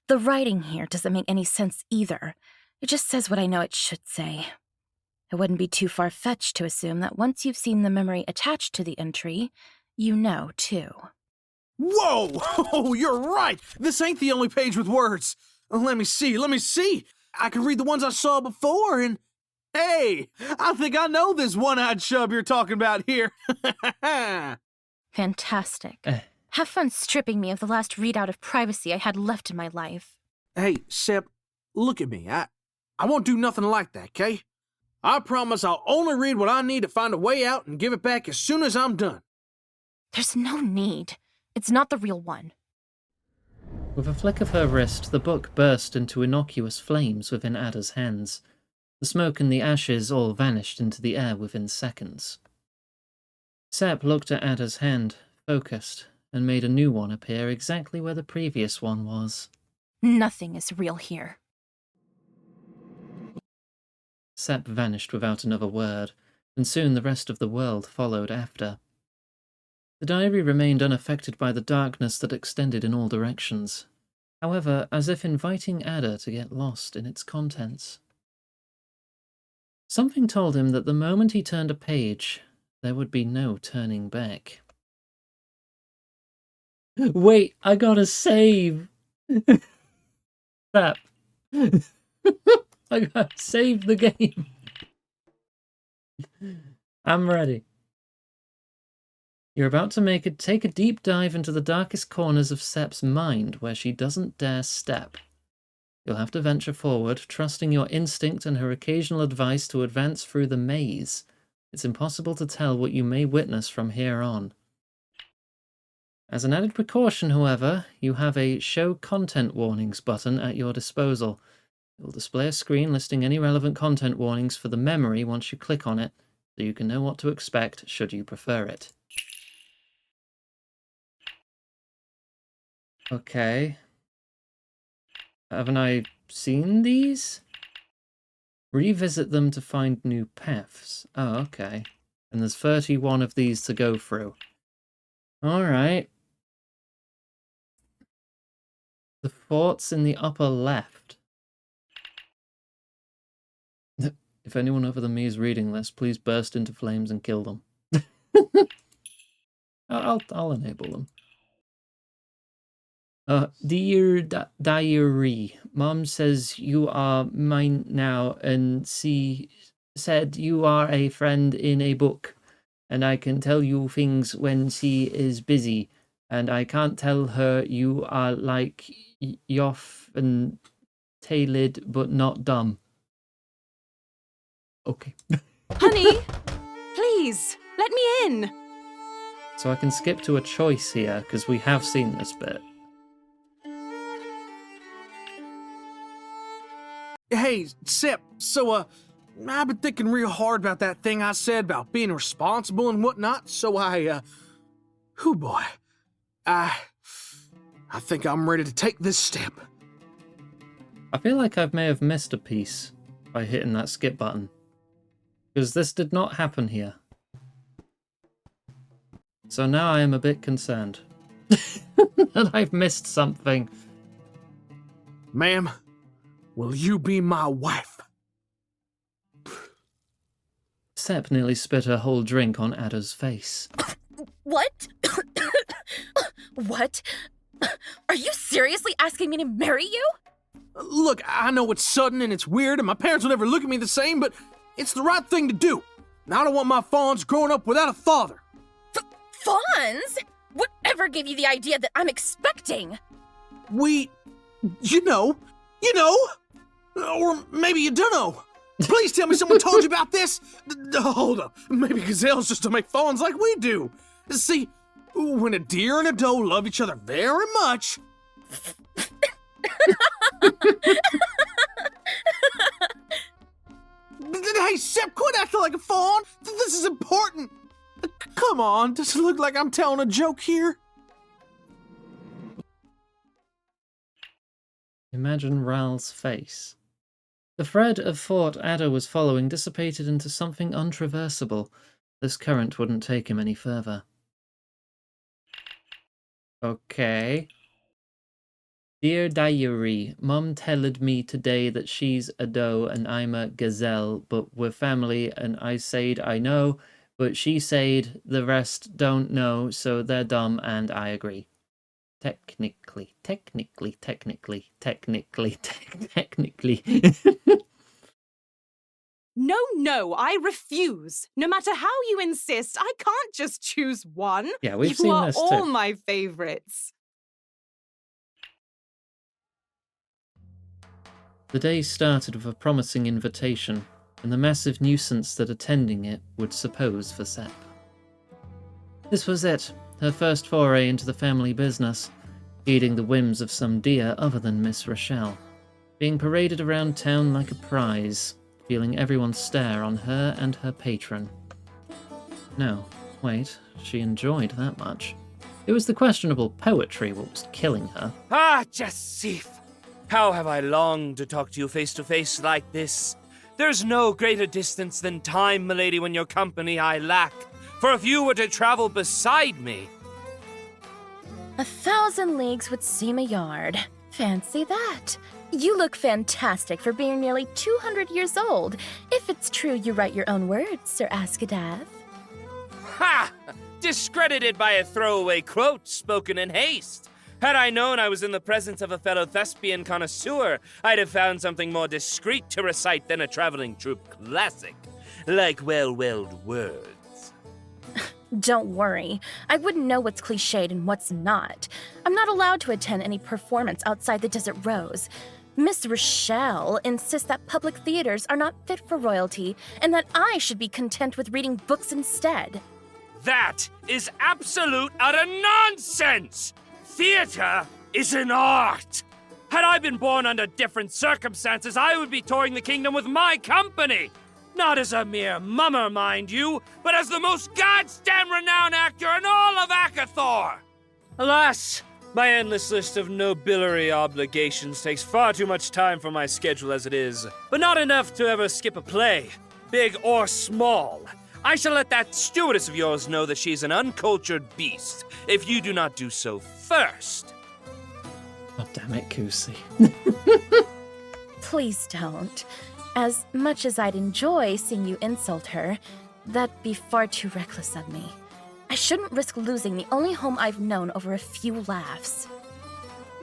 The writing here doesn't make any sense either. It just says what I know it should say. It wouldn't be too far-fetched to assume that once you've seen the memory attached to the entry, you know, too. Whoa! Oh, you're right! This ain't the only page with words. Let me see. I can read the ones I saw before, and... Hey! I think I know this one-eyed chub you're talking about here. Fantastic. Have fun stripping me of the last readout of privacy I had left in my life. Hey, Sep, look at me. I won't do nothing like that, okay? I promise I'll only read what I need to find a way out and give it back as soon as I'm done. There's no need. It's not the real one. With a flick of her wrist, the book burst into innocuous flames within Ada's hands. The smoke and the ashes all vanished into the air within seconds. Sep looked at Ada's hand, focused, and made a new one appear exactly where the previous one was. Nothing is real here. Sep vanished without another word, and soon the rest of the world followed after. The diary remained unaffected by the darkness that extended in all directions, however, as if inviting Ada to get lost in its contents. Something told him that the moment he turned a page, there would be no turning back. Wait, I gotta save! Crap. I gotta save the game. I'm ready. You're about to take a deep dive into the darkest corners of Sep's mind where she doesn't dare step. You'll have to venture forward, trusting your instinct and her occasional advice to advance through the maze. It's impossible to tell what you may witness from here on. As an added precaution, however, you have a Show Content Warnings button at your disposal. It will display a screen listing any relevant content warnings for the memory once you click on it, so you can know what to expect should you prefer it. Okay. Haven't I seen these? Revisit them to find new paths. Oh, okay. And there's 31 of these to go through. Alright. The fort's in the upper left. If anyone other than me is reading this, please burst into flames and kill them. I'll enable them. Dear Diary, Mom says you are mine now, and she said you are a friend in a book, and I can tell you things when she is busy, and I can't tell her you are like Yoff and tailed but not dumb. Okay. Honey, please, let me in. So I can skip to a choice here, because we have seen this bit. Hey, Sep, so, I've been thinking real hard about that thing I said about being responsible and whatnot, so I think I'm ready to take this step. I feel like I may have missed a piece by hitting that skip button, because this did not happen here. So now I am a bit concerned that I've missed something. Ma'am, will you be my wife? Sep nearly spit her whole drink on Ada's face. What? What? Are you seriously asking me to marry you? Look, I know it's sudden and it's weird and my parents will never look at me the same, but it's the right thing to do. And I don't want my fawns growing up without a father. Fawns? Whatever gave you the idea that I'm expecting? You know. Or maybe you don't know. Please tell me someone told you about this. Hold up. Maybe gazelles just don't make fawns like we do. See, when a deer and a doe love each other very much... Hey, Sip, quit acting like a fawn. This is important. Come on, does it look like I'm telling a joke here? Imagine Ral's face. The thread of thought Ada was following dissipated into something untraversable. This current wouldn't take him any further. Okay. Dear Diary, Mom telled me today that she's a doe and I'm a gazelle, but we're family and I said I know, but she said the rest don't know, so they're dumb and I agree. Technically. No, I refuse. No matter how you insist, I can't just choose one. Yeah, we've you seen are this all too. my favorites. The day started with a promising invitation, and the massive nuisance that attending it would suppose for Sep. This was it, her first foray into the family business, heeding the whims of some dear other than Miss Rochelle, being paraded around town like a prize, feeling everyone stare on her and her patron. No, wait, she enjoyed that much. It was the questionable poetry what was killing her. Ah, Jessif! How have I longed to talk to you face to face like this. There's no greater distance than time, milady, when your company I lack. For if you were to travel beside me... 1,000 leagues would seem a yard. Fancy that. You look fantastic for being nearly 200 years old, if it's true you write your own words, Sir Askadath. Ha! Discredited by a throwaway quote spoken in haste. Had I known I was in the presence of a fellow thespian connoisseur, I'd have found something more discreet to recite than a traveling troupe classic, like well-willed words. Don't worry, I wouldn't know what's cliched and what's not. I'm not allowed to attend any performance outside the Desert Rose. Miss Rochelle insists that public theaters are not fit for royalty, and that I should be content with reading books instead. That is absolute utter nonsense! Theater is an art! Had I been born under different circumstances, I would be touring the kingdom with my company! Not as a mere mummer, mind you, but as the most goddamn renowned actor in all of Akathor! Alas, my endless list of nobiliary obligations takes far too much time from my schedule as it is, but not enough to ever skip a play, big or small. I shall let that stewardess of yours know that she's an uncultured beast, if you do not do so first. Oh, damn it, Kusi. Please don't. As much as I'd enjoy seeing you insult her, that'd be far too reckless of me. I shouldn't risk losing the only home I've known over a few laughs.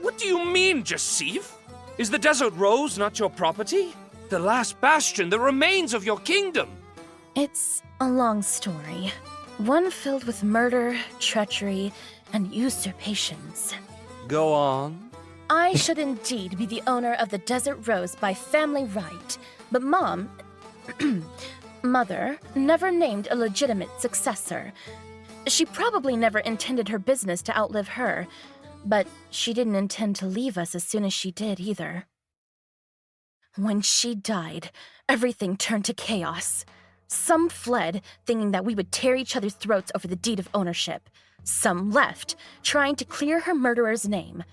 What do you mean, Jessif? Is the Desert Rose not your property? The last bastion, the remains of your kingdom? It's a long story. One filled with murder, treachery, and usurpations. Go on. I should indeed be the owner of the Desert Rose by family right, but Mom, Mother, never named a legitimate successor. She probably never intended her business to outlive her, but she didn't intend to leave us as soon as she did either. When she died, everything turned to chaos. Some fled, thinking that we would tear each other's throats over the deed of ownership. Some left, trying to clear her murderer's name.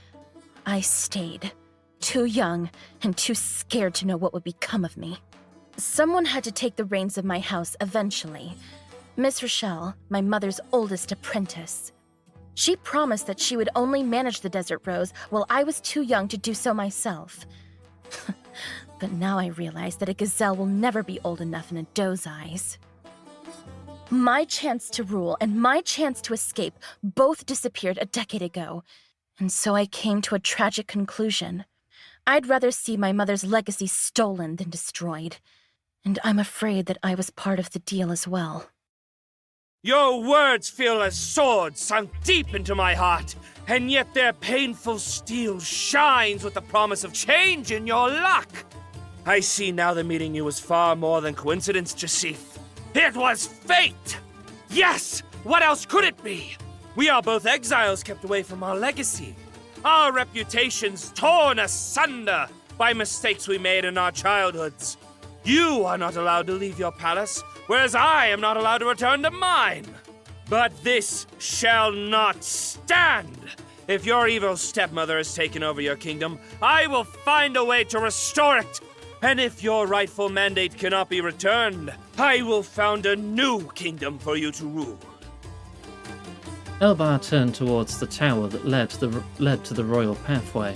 I stayed, too young and too scared to know what would become of me. Someone had to take the reins of my house eventually. Miss Rochelle, my mother's oldest apprentice. She promised that she would only manage the Desert Rose while I was too young to do so myself. But now I realize that a gazelle will never be old enough in a doe's eyes. My chance to rule and my chance to escape both disappeared a decade ago, and so I came to a tragic conclusion. I'd rather see my mother's legacy stolen than destroyed, and I'm afraid that I was part of the deal as well. Your words feel as swords sunk deep into my heart, and yet their painful steel shines with the promise of change in your luck. I see now that meeting you was far more than coincidence, Jessif. It was fate! Yes! What else could it be? We are both exiles kept away from our legacy. our reputations torn asunder by mistakes we made in our childhoods. You are not allowed to leave your palace, whereas I am not allowed to return to mine. But this shall not stand. If your evil stepmother has taken over your kingdom, I will find a way to restore it. And if your rightful mandate cannot be returned, I will found a new kingdom for you to rule. Elbar turned towards the tower that led to the royal pathway.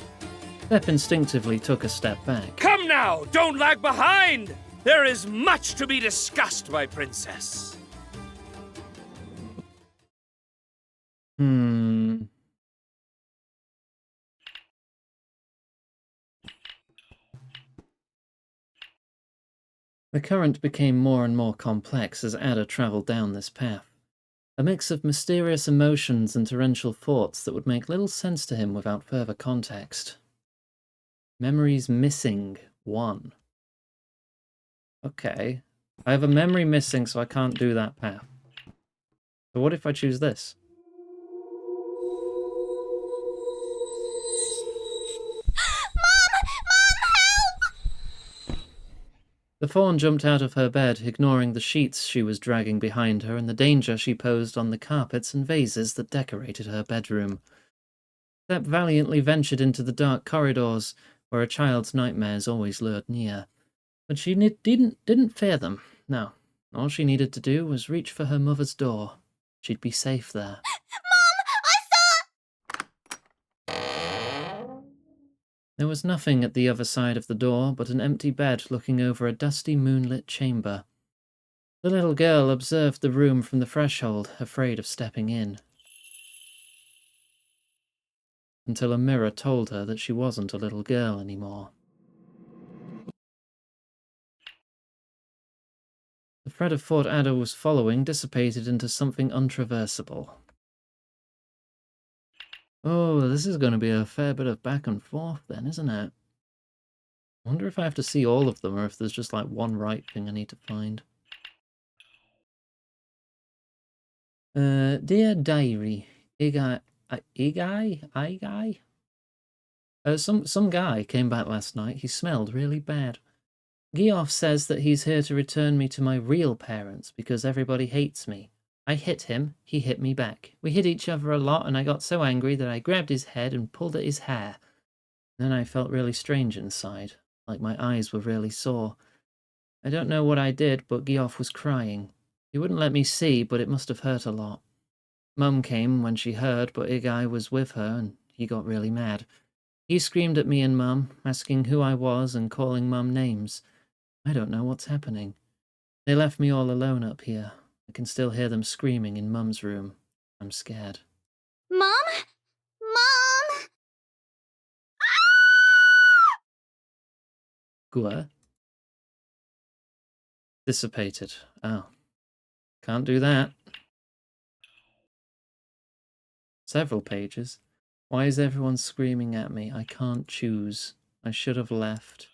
Sepp instinctively took a step back. Come now, don't lag behind! There is much to be discussed, my princess. The current became more and more complex as Ada travelled down this path. A mix of mysterious emotions and torrential thoughts that would make little sense to him without further context. Memories missing 1. Okay. I have a memory missing, so I can't do that path. So what if I choose this? The fawn jumped out of her bed, ignoring the sheets she was dragging behind her and the danger she posed on the carpets and vases that decorated her bedroom. Sepp valiantly ventured into the dark corridors, where a child's nightmares always lured near. But she didn't fear them, no. All she needed to do was reach for her mother's door. She'd be safe there. There was nothing at the other side of the door but an empty bed looking over a dusty moonlit chamber. The little girl observed the room from the threshold, afraid of stepping in. Until a mirror told her that she wasn't a little girl anymore. The thread of thought Ada was following dissipated into something untraversable. Oh, this is going to be a fair bit of back and forth then, isn't it? I wonder if I have to see all of them or if there's just like one right thing I need to find. Dear Diary, some guy came back last night. He smelled really bad. Geoff says that he's here to return me to my real parents because everybody hates me. I hit him, he hit me back. We hit each other a lot and I got so angry that I grabbed his head and pulled at his hair. Then I felt really strange inside, like my eyes were really sore. I don't know what I did, but Geoff was crying. He wouldn't let me see, but it must have hurt a lot. Mum came when she heard, but Igai was with her and he got really mad. He screamed at me and Mum, asking who I was and calling Mum names. I don't know what's happening. They left me all alone up here. I can still hear them screaming in Mum's room. I'm scared. Mom? Mom! Gua? Dissipated. Oh. Can't do that. Several pages. Why is everyone screaming at me? I can't choose. I should have left.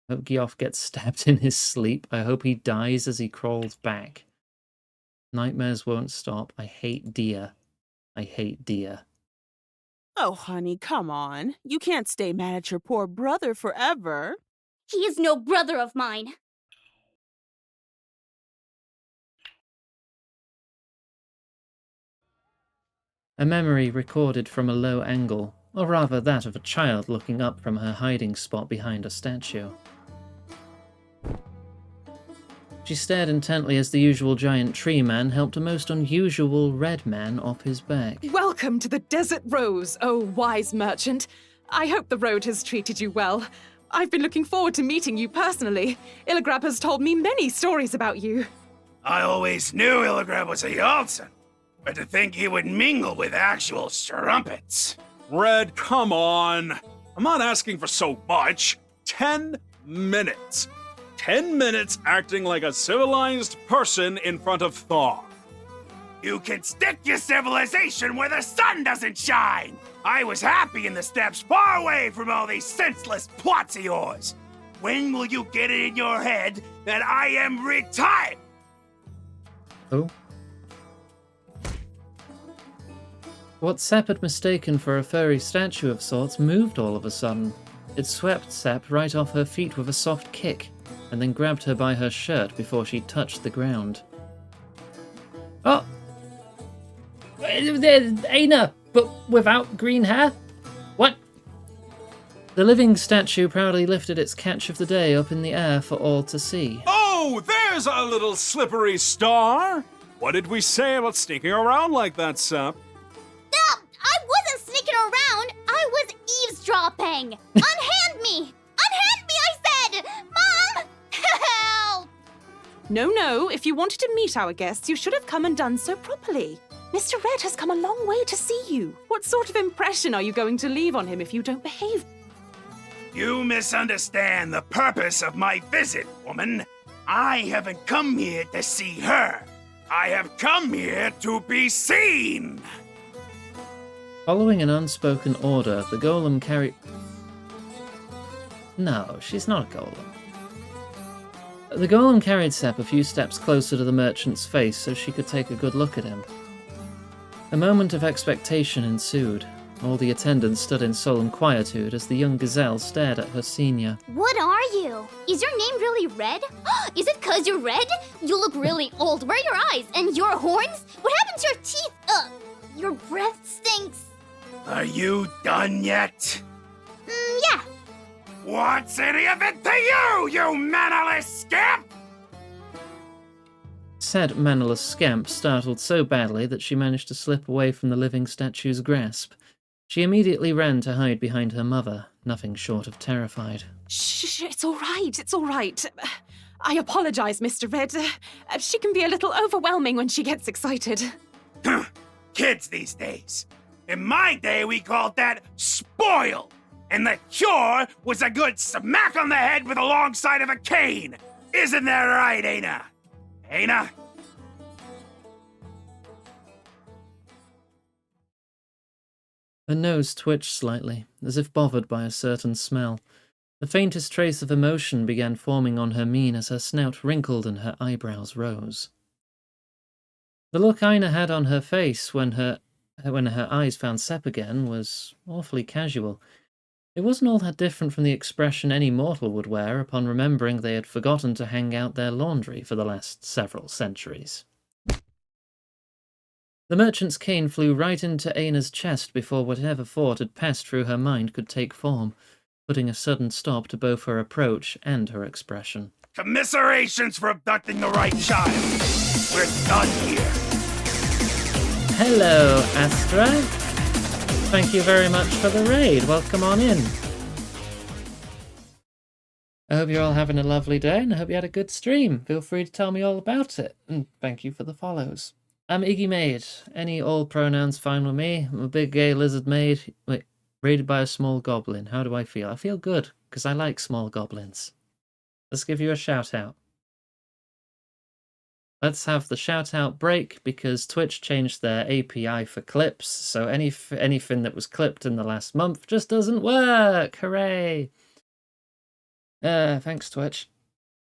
I hope Geoff gets stabbed in his sleep. I hope he dies as he crawls back. Nightmares won't stop. I hate deer. I hate deer. Oh, honey, come on. You can't stay mad at your poor brother forever. He is no brother of mine. A memory recorded from a low angle, or rather that of a child looking up from her hiding spot behind a statue. She stared intently as the usual giant tree man helped a most unusual red man off his back. Welcome to the Desert Rose, oh wise merchant. I hope the road has treated you well. I've been looking forward to meeting you personally. Illigrab has told me many stories about you. I always knew Illigrab was a Yaltsin, but to think he would mingle with actual strumpets. Red, come on. I'm not asking for so much. 10 minutes. 10 minutes acting like a civilized person in front of Thaw. You can stick your civilization where the sun doesn't shine! I was happy in the steppes, far away from all these senseless plots of yours! When will you get it in your head that I am retired? Oh? What Sepp had mistaken for a furry statue of sorts moved all of a sudden. It swept Sepp right off her feet with a soft kick, and then grabbed her by her shirt before she touched the ground. Oh! Aina, but without green hair? What? The living statue proudly lifted its catch of the day up in the air for all to see. Oh, there's our little slippery star! What did we say about sneaking around like that, Sepp? I wasn't sneaking around. I was eavesdropping. Unhand me. Unhand me, I said. Mom, help. No. If you wanted to meet our guests, you should have come and done so properly. Mr. Red has come a long way to see you. What sort of impression are you going to leave on him if you don't behave? You misunderstand the purpose of my visit, woman. I haven't come here to see her. I have come here to be seen. Following an unspoken order, the golem carried... No, she's not a golem. The golem carried Sepp a few steps closer to the merchant's face so she could take a good look at him. A moment of expectation ensued. All the attendants stood in solemn quietude as the young gazelle stared at her senior. What are you? Is your name really Red? Is it 'cause you're red? You look really old. Where are your eyes? And your horns? What happened to your teeth? Your breath stinks. Are you done yet? Yeah. What's any of it to you, you mannerless scamp? Said mannerless scamp startled so badly that she managed to slip away from the living statue's grasp. She immediately ran to hide behind her mother, nothing short of terrified. Shh, it's all right. I apologize, Mr. Red. She can be a little overwhelming when she gets excited. Kids these days. In my day, we called that spoil. And the cure was a good smack on the head with a long side of a cane. Isn't that right, Aina? Aina? Her nose twitched slightly, as if bothered by a certain smell. The faintest trace of emotion began forming on her mien as her snout wrinkled and her eyebrows rose. The look Aina had on her face when her eyes found Sepp again was awfully casual. It wasn't all that different from the expression any mortal would wear upon remembering they had forgotten to hang out their laundry for the last several centuries. The merchant's cane flew right into Aina's chest before whatever thought had passed through her mind could take form, putting a sudden stop to both her approach and her expression. Commiserations for abducting the right child. We're done here. Hello, Astra. Thank you very much for the raid. Welcome on in. I hope you're all having a lovely day, and I hope you had a good stream. Feel free to tell me all about it, and thank you for the follows. I'm Iggy Maid. Any all pronouns fine with me. I'm a big gay lizard maid. Wait, raided by a small goblin. How do I feel? I feel good, because I like small goblins. Let's give you a shout out. Let's have the shout out break, because Twitch changed their API for clips, so anything that was clipped in the last month just doesn't work. Hooray! Thanks, Twitch.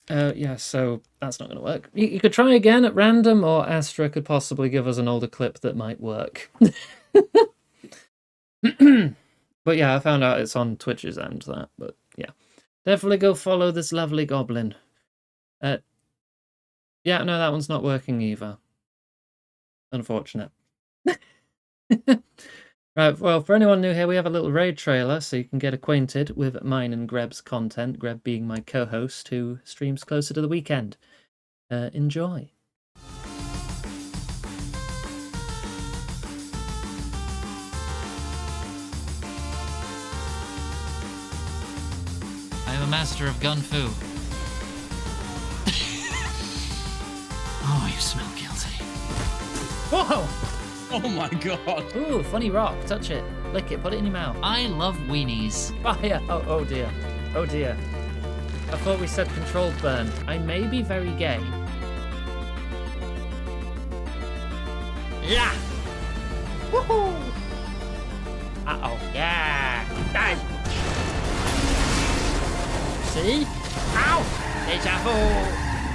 Yeah, so that's not going to work. You could try again at random, or Astra could possibly give us an older clip that might work. But yeah, I found out it's on Twitch's end, that. But yeah, definitely go follow this lovely goblin. Yeah, no, that one's not working either. Unfortunate. Right, well, for anyone new here, we have a little raid trailer so you can get acquainted with mine and Greb's content, Greb being my co-host who streams closer to the weekend. Enjoy. I am a master of gun fu. Oh, you smell guilty. Whoa! Oh my god. Ooh, funny rock. Touch it. Lick it. Put it in your mouth. I love weenies. Fire. Oh dear. Oh dear. I thought we said controlled burn. I may be very gay. Yeah. Woohoo. Uh-oh. Yeah. Die. See? Ow. Deja vu.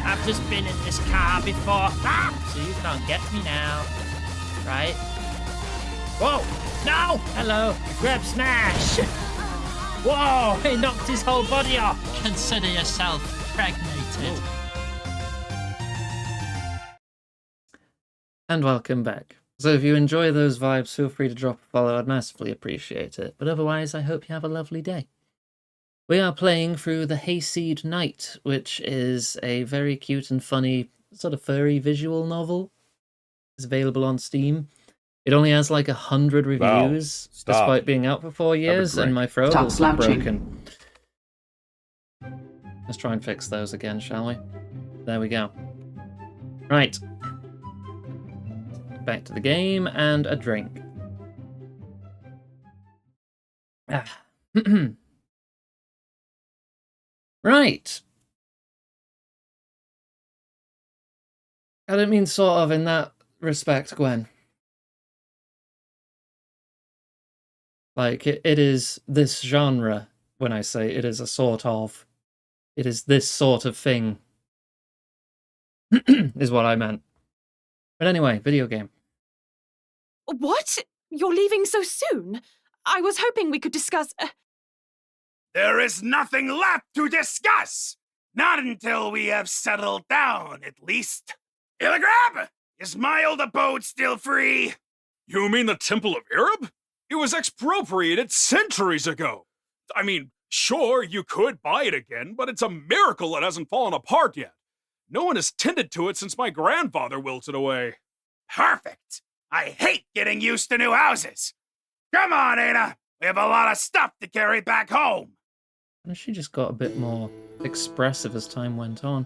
I've just been in this car before. Ah! So you can't get me now. Right? Whoa! No! Hello! Grab smash! Whoa! He knocked his whole body off! Consider yourself pregnated. And welcome back. So if you enjoy those vibes, feel free to drop a follow. I'd massively appreciate it. But otherwise, I hope you have a lovely day. We are playing through the Hayseed Knight, which is a very cute and funny, sort of furry visual novel. It's available on Steam. It only has like 100 reviews, despite being out for 4 years, and my throat is broken. Let's try and fix those again, shall we? There we go. Right. Back to the game and a drink. Right. I don't mean sort of in that respect, Gwen. Like, it is this genre, when I say it is a sort of. It is this sort of thing. Is what I meant. But anyway, video game. What? You're leaving so soon? I was hoping we could discuss... There is nothing left to discuss! Not until we have settled down, at least. Illigrab! Is my old abode still free? You mean the Temple of Ereb? It was expropriated centuries ago. I mean, sure, you could buy it again, but it's a miracle it hasn't fallen apart yet. No one has tended to it since my grandfather wilted away. Perfect! I hate getting used to new houses! Come on, Ada! We have a lot of stuff to carry back home! And she just got a bit more expressive as time went on.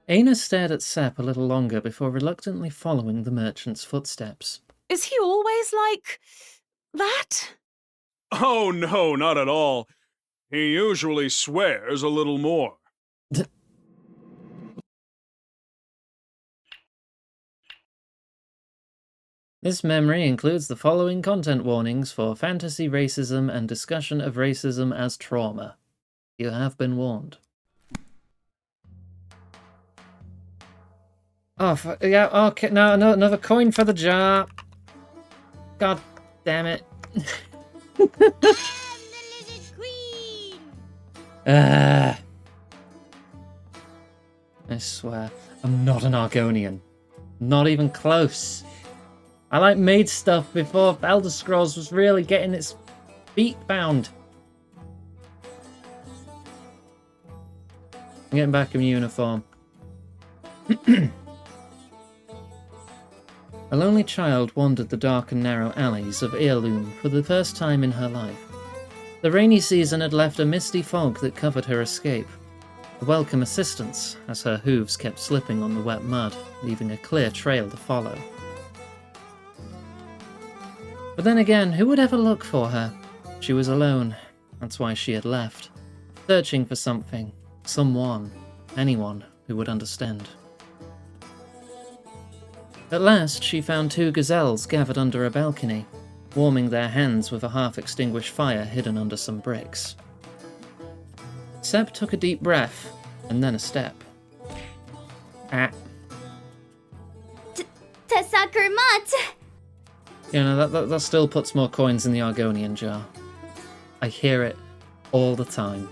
Aina stared at Sepp a little longer before reluctantly following the merchant's footsteps. Is he always like... that? Oh no, not at all. He usually swears a little more. This memory includes the following content warnings for fantasy racism and discussion of racism as trauma. You have been warned. Oh, yeah, okay, no, another coin for the jar. God damn it. I swear, I'm not an Argonian. Not even close. I like made stuff before Elder Scrolls was really getting its feet bound. I'm getting back in uniform. A lonely child wandered the dark and narrow alleys of Heirloom for the first time in her life. The rainy season had left a misty fog that covered her escape. A welcome assistance, as her hooves kept slipping on the wet mud, leaving a clear trail to follow. But then again, who would ever look for her? She was alone. That's why she had left. Searching for something, someone, anyone who would understand. At last, she found 2 gazelles gathered under a balcony, warming their hands with a half-extinguished fire hidden under some bricks. Sepp took a deep breath, and then a step. Tesakurmat! You know, that still puts more coins in the Argonian jar. I hear it all the time.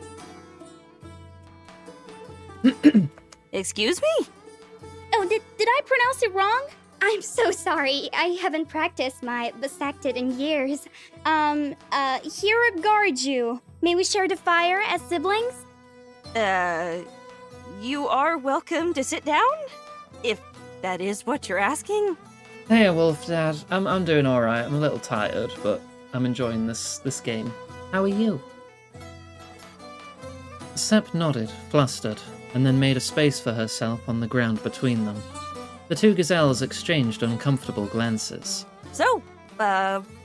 Excuse me? Oh, did I pronounce it wrong? I'm so sorry. I haven't practiced my Basacted in years. Here regards you. May we share the fire as siblings? You are welcome to sit down, if that is what you're asking. Hey, Wolf Dad. I'm doing alright. I'm a little tired, but I'm enjoying this game. How are you? Sepp nodded, flustered, and then made a space for herself on the ground between them. The 2 gazelles exchanged uncomfortable glances. So,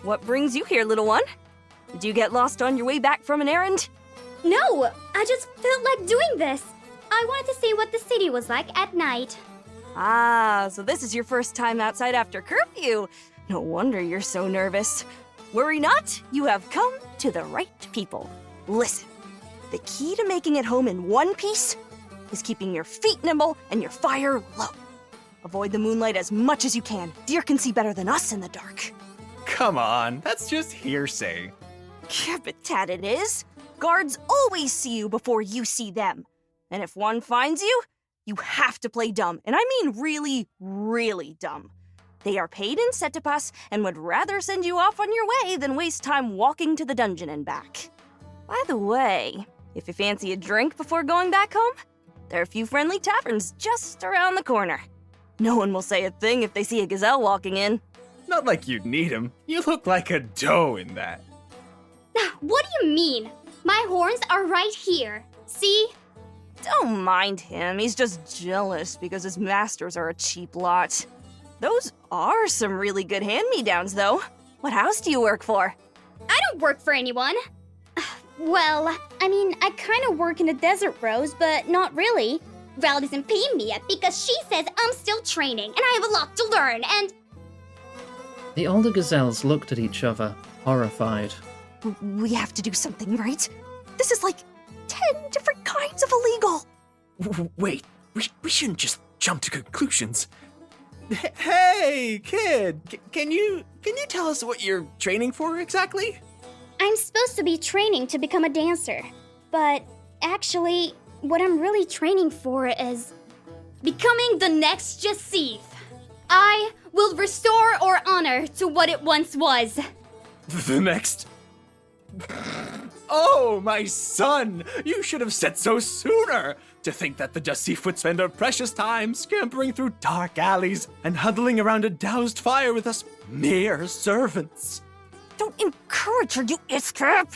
what brings you here, little one? Did you get lost on your way back from an errand? No, I just felt like doing this. I wanted to see what the city was like at night. Ah, so this is your first time outside after curfew. No wonder you're so nervous. Worry not, you have come to the right people. Listen, the key to making it home in one piece is keeping your feet nimble and your fire low. Avoid the moonlight as much as you can. Deer can see better than us in the dark. come on. That's just hearsay. Yeah, but Tad, it is. Guards always see you before you see them. And if one finds you, you have to play dumb. And I mean really, really dumb. They are paid in Setipus and would rather send you off on your way than waste time walking to the dungeon and back. By the way, if you fancy a drink before going back home, there are a few friendly taverns just around the corner. No one will say a thing if they see a gazelle walking in. Not like you'd need him. You look like a doe in that. What do you mean? My horns are right here. See? Don't mind him. He's just jealous because his masters are a cheap lot. Those are some really good hand-me-downs, though. What house do you work for? I don't work for anyone. Well, I mean, I kind of work in the Desert Rose, but not really. Val doesn't pay me yet because she says I'm still training and I have a lot to learn, and... The older gazelles looked at each other, horrified. We have to do something, right? This is like 10 different kinds of illegal. Wait, we shouldn't just jump to conclusions. Hey, kid, can you tell us what you're training for exactly? I'm supposed to be training to become a dancer, but actually, what I'm really training for is becoming the next Jasif. I will restore or honor to what it once was. The next... Oh, my son! You should have said so sooner! To think that the Jasif would spend our precious time scampering through dark alleys and huddling around a doused fire with us mere servants. Don't encourage her, you Iskap!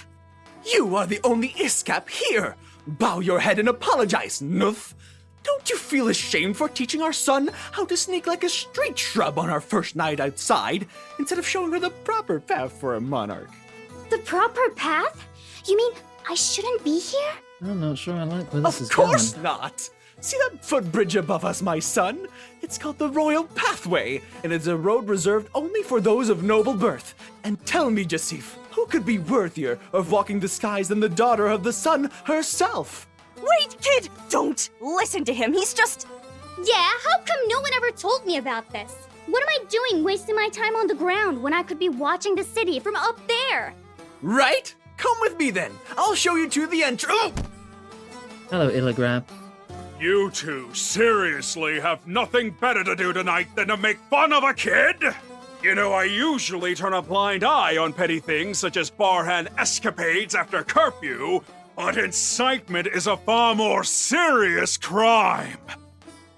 You are the only Iskap here! Bow your head and apologize, Nuth! Don't you feel ashamed for teaching our son how to sneak like a street shrub on our first night outside, instead of showing her the proper path for a monarch? The proper path? You mean I shouldn't be here? I'm not sure I like where this is Of going. course not! See that footbridge above us, my son? It's called the Royal Pathway, and it's a road reserved only for those of noble birth. And tell me, Jasif, who could be worthier of walking the skies than the daughter of the sun herself? Wait, kid! Don't listen to him, he's just... Yeah, how come no one ever told me about this? What am I doing wasting my time on the ground when I could be watching the city from up there? Right? Come with me then. I'll show you to the entrance. Hello, Illigrab. You two seriously have nothing better to do tonight than to make fun of a kid? You know, I usually turn a blind eye on petty things such as barhand escapades after curfew, but incitement is a far more serious crime.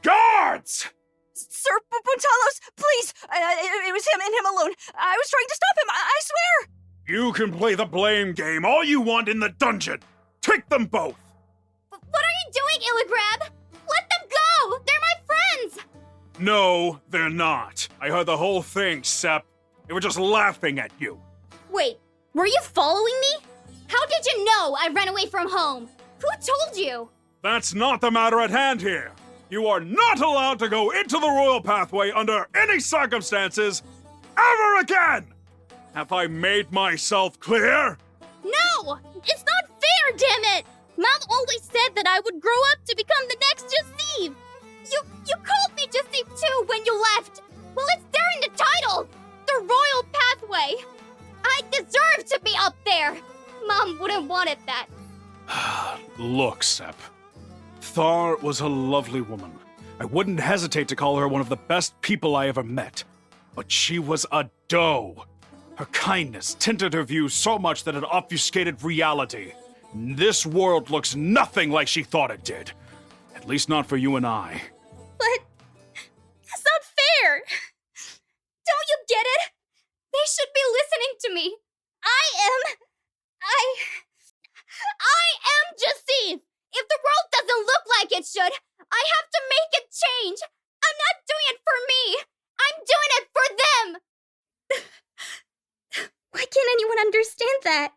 Guards! Sir Puntalos, please! It was him and him alone. I was trying to stop him, I swear! You can play the blame game all you want in the dungeon. Take them both. What are you doing, Illigrab? Let them go! They're my friends! No, they're not. I heard the whole thing, Sep. They were just laughing at you. Wait, were you following me? How did you know I ran away from home? Who told you? That's not the matter at hand here. You are not allowed to go into the Royal Pathway under any circumstances ever again! Have I made myself clear? No! It's not fair, damn it! Mom always said that I would grow up to become the next Jasif! You called me Jasif too when you left! Well, it's there in the title! The Royal Pathway! I deserve to be up there! Mom wouldn't want it that. Look, Sep. Thar was a lovely woman. I wouldn't hesitate to call her one of the best people I ever met. But she was a doe. Her kindness tinted her views so much that it obfuscated reality. This world looks nothing like she thought it did. At least not for you and I. But that's not fair! Don't you get it? They should be listening to me. I am Jasif! If the world doesn't look like it should, I have to make it change! I'm not doing it for me! I'm doing it for them! Why can't anyone understand that?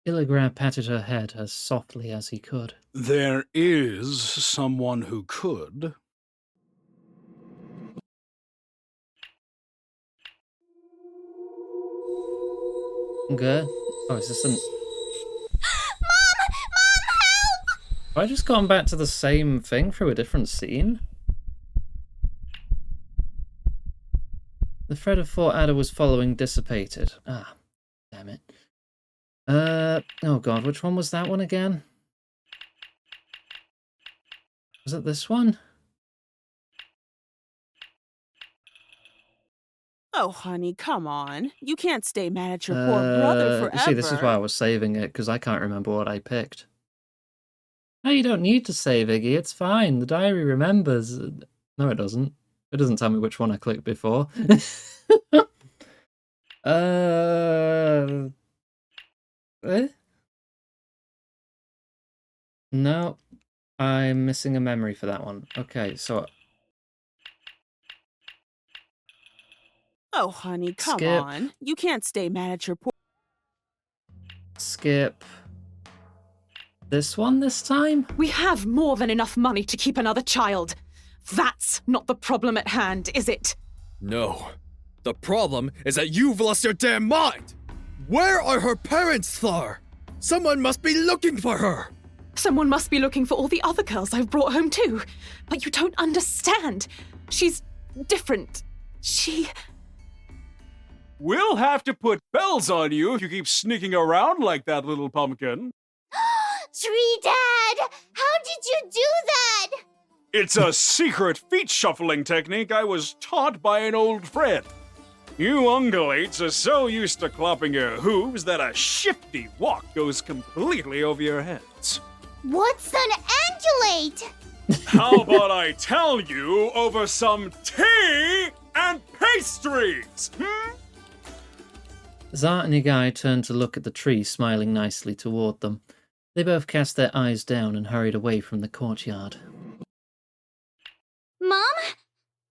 Illigrab patted her head as softly as he could. There is someone who could. Okay. Oh, is this an... Mom, help! Have I just gone back to the same thing through a different scene? The thread of thought Ada was following dissipated. Ah, damn it. Oh god, which one was that one again? Was it this one? Oh, honey, come on. You can't stay mad at your poor brother forever. You see, this is why I was saving it, because I can't remember what I picked. No, you don't need to save, Iggy. It's fine. The diary remembers. No, it doesn't. It doesn't tell me which one I clicked before. Eh? No, I'm missing a memory for that one. Okay, so Oh, honey, come Skip. on. You can't stay mad at your poor... skip this one this time? We have more than enough money to keep another child. That's not the problem at hand, is it? No. The problem is that you've lost your damn mind! Where are her parents, Thar? Someone must be looking for her! Someone must be looking for all the other girls I've brought home too. But you don't understand. She's different. We'll have to put bells on you if you keep sneaking around like that, little pumpkin. Tree Dad! How did you do that? It's a secret feet shuffling technique I was taught by an old friend. You ungulates are so used to clopping your hooves that a shifty walk goes completely over your heads. What's an angulate? How about I tell you over some tea and pastries? Zart and Yagai turned to look at the tree, smiling nicely toward them. They both cast their eyes down and hurried away from the courtyard. Mom?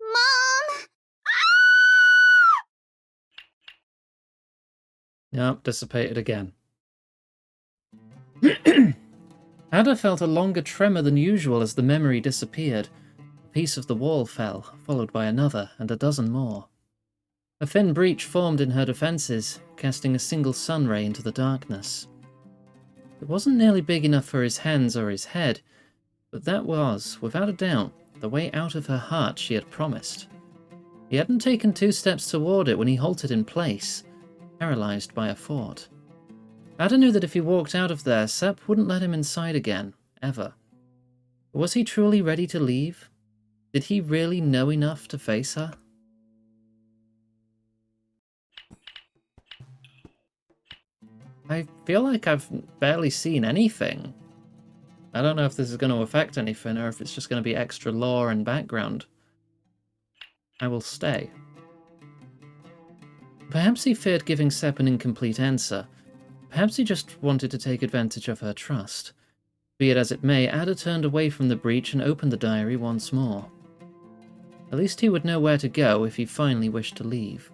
Mom? Yep, dissipated again. Ada felt a longer tremor than usual as the memory disappeared. A piece of the wall fell, followed by another, and a dozen more. A thin breach formed in her defenses, casting a single sun ray into the darkness. It wasn't nearly big enough for his hands or his head, but that was, without a doubt, the way out of her heart she had promised. He hadn't taken 2 steps toward it when he halted in place, paralyzed by a thought. Ada knew that if he walked out of there, Sepp wouldn't let him inside again, ever. But was he truly ready to leave? Did he really know enough to face her? I feel like I've barely seen anything. I don't know if this is going to affect anything or if it's just going to be extra lore and background. I will stay. Perhaps he feared giving Sepp an incomplete answer. Perhaps he just wanted to take advantage of her trust. Be it as it may, Ada turned away from the breach and opened the diary once more. At least he would know where to go if he finally wished to leave.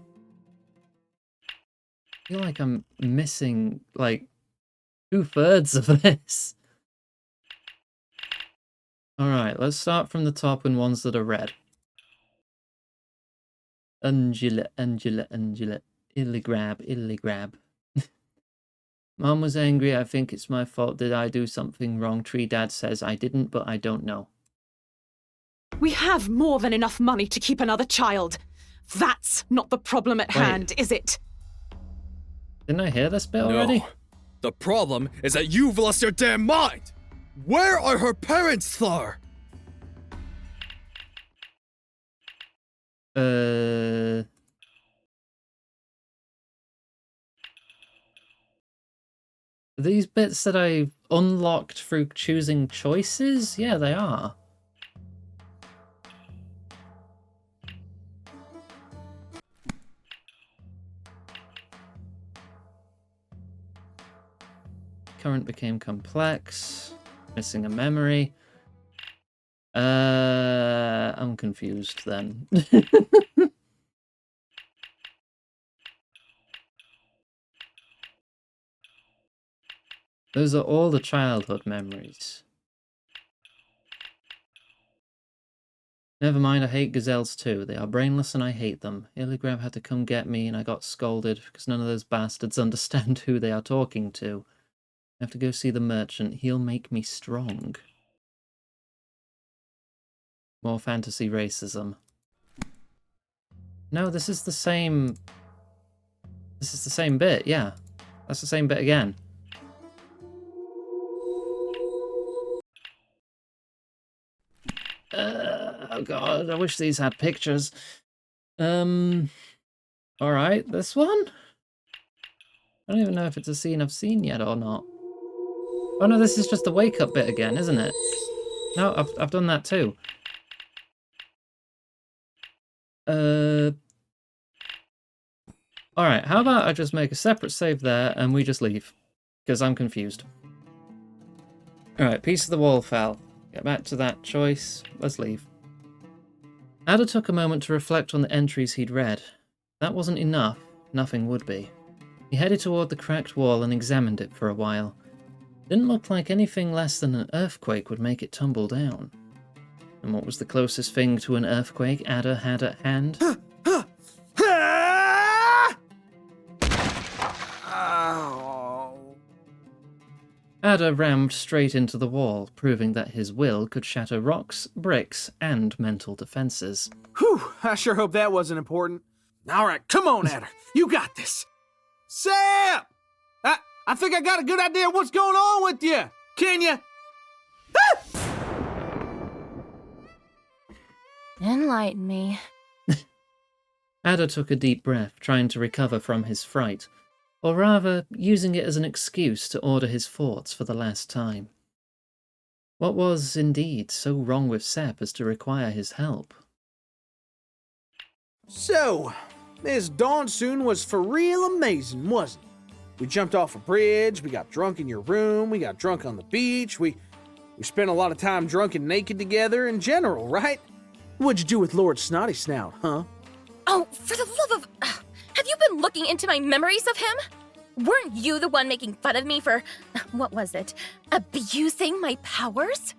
I feel like I'm missing, like, 2/3 of this. Alright, let's start from the top in ones that are red. Angela. Illigrab. Mom was angry. I think it's my fault. Did I do something wrong? Tree Dad says I didn't, but I don't know. We have more than enough money to keep another child. That's not the problem at hand, is it? Didn't I hear this bit already? No. The problem is that you've lost your damn mind! Where are her parents, Thar? These bits that I unlocked through choosing choices? Yeah, they are. Current became complex. Missing a memory. I'm confused then. Those are all the childhood memories. Never mind, I hate gazelles too. They are brainless and I hate them. Illigrab had to come get me and I got scolded because none of those bastards understand who they are talking to. I have to go see the merchant. He'll make me strong. More fantasy racism. No, this is the same... This is the same bit, yeah. That's the same bit again. Oh god, I wish these had pictures. Alright, this one? I don't even know if it's a scene I've seen yet or not. Oh no, this is just the wake up bit again, isn't it? No, I've done that too. Alright, how about I just make a separate save there and we just leave? Because I'm confused. Alright, piece of the wall fell. Get back to that choice. Let's leave. Ada took a moment to reflect on the entries he'd read. That wasn't enough. Nothing would be. He headed toward the cracked wall and examined it for a while. Didn't look like anything less than an earthquake would make it tumble down. And what was the closest thing to an earthquake Ada had at hand? Ada rammed straight into the wall, proving that his will could shatter rocks, bricks, and mental defenses. Whew, I sure hope that wasn't important. All right, come on, Adder. You got this. Sam! I think I got a good idea of what's going on with you. Can you? Enlighten me. Ada took a deep breath, trying to recover from his fright, or rather, using it as an excuse to order his thoughts for the last time. What was, indeed, so wrong with Sep as to require his help? So, this Dawnsoon was for real amazing, wasn't it? We jumped off a bridge, we got drunk in your room, we got drunk on the beach, we spent a lot of time drunk and naked together in general, right? What'd you do with Lord Snotty Snout, huh? Oh, for the love of... have you been looking into my memories of him? Weren't you the one making fun of me for... what was it? Abusing my powers?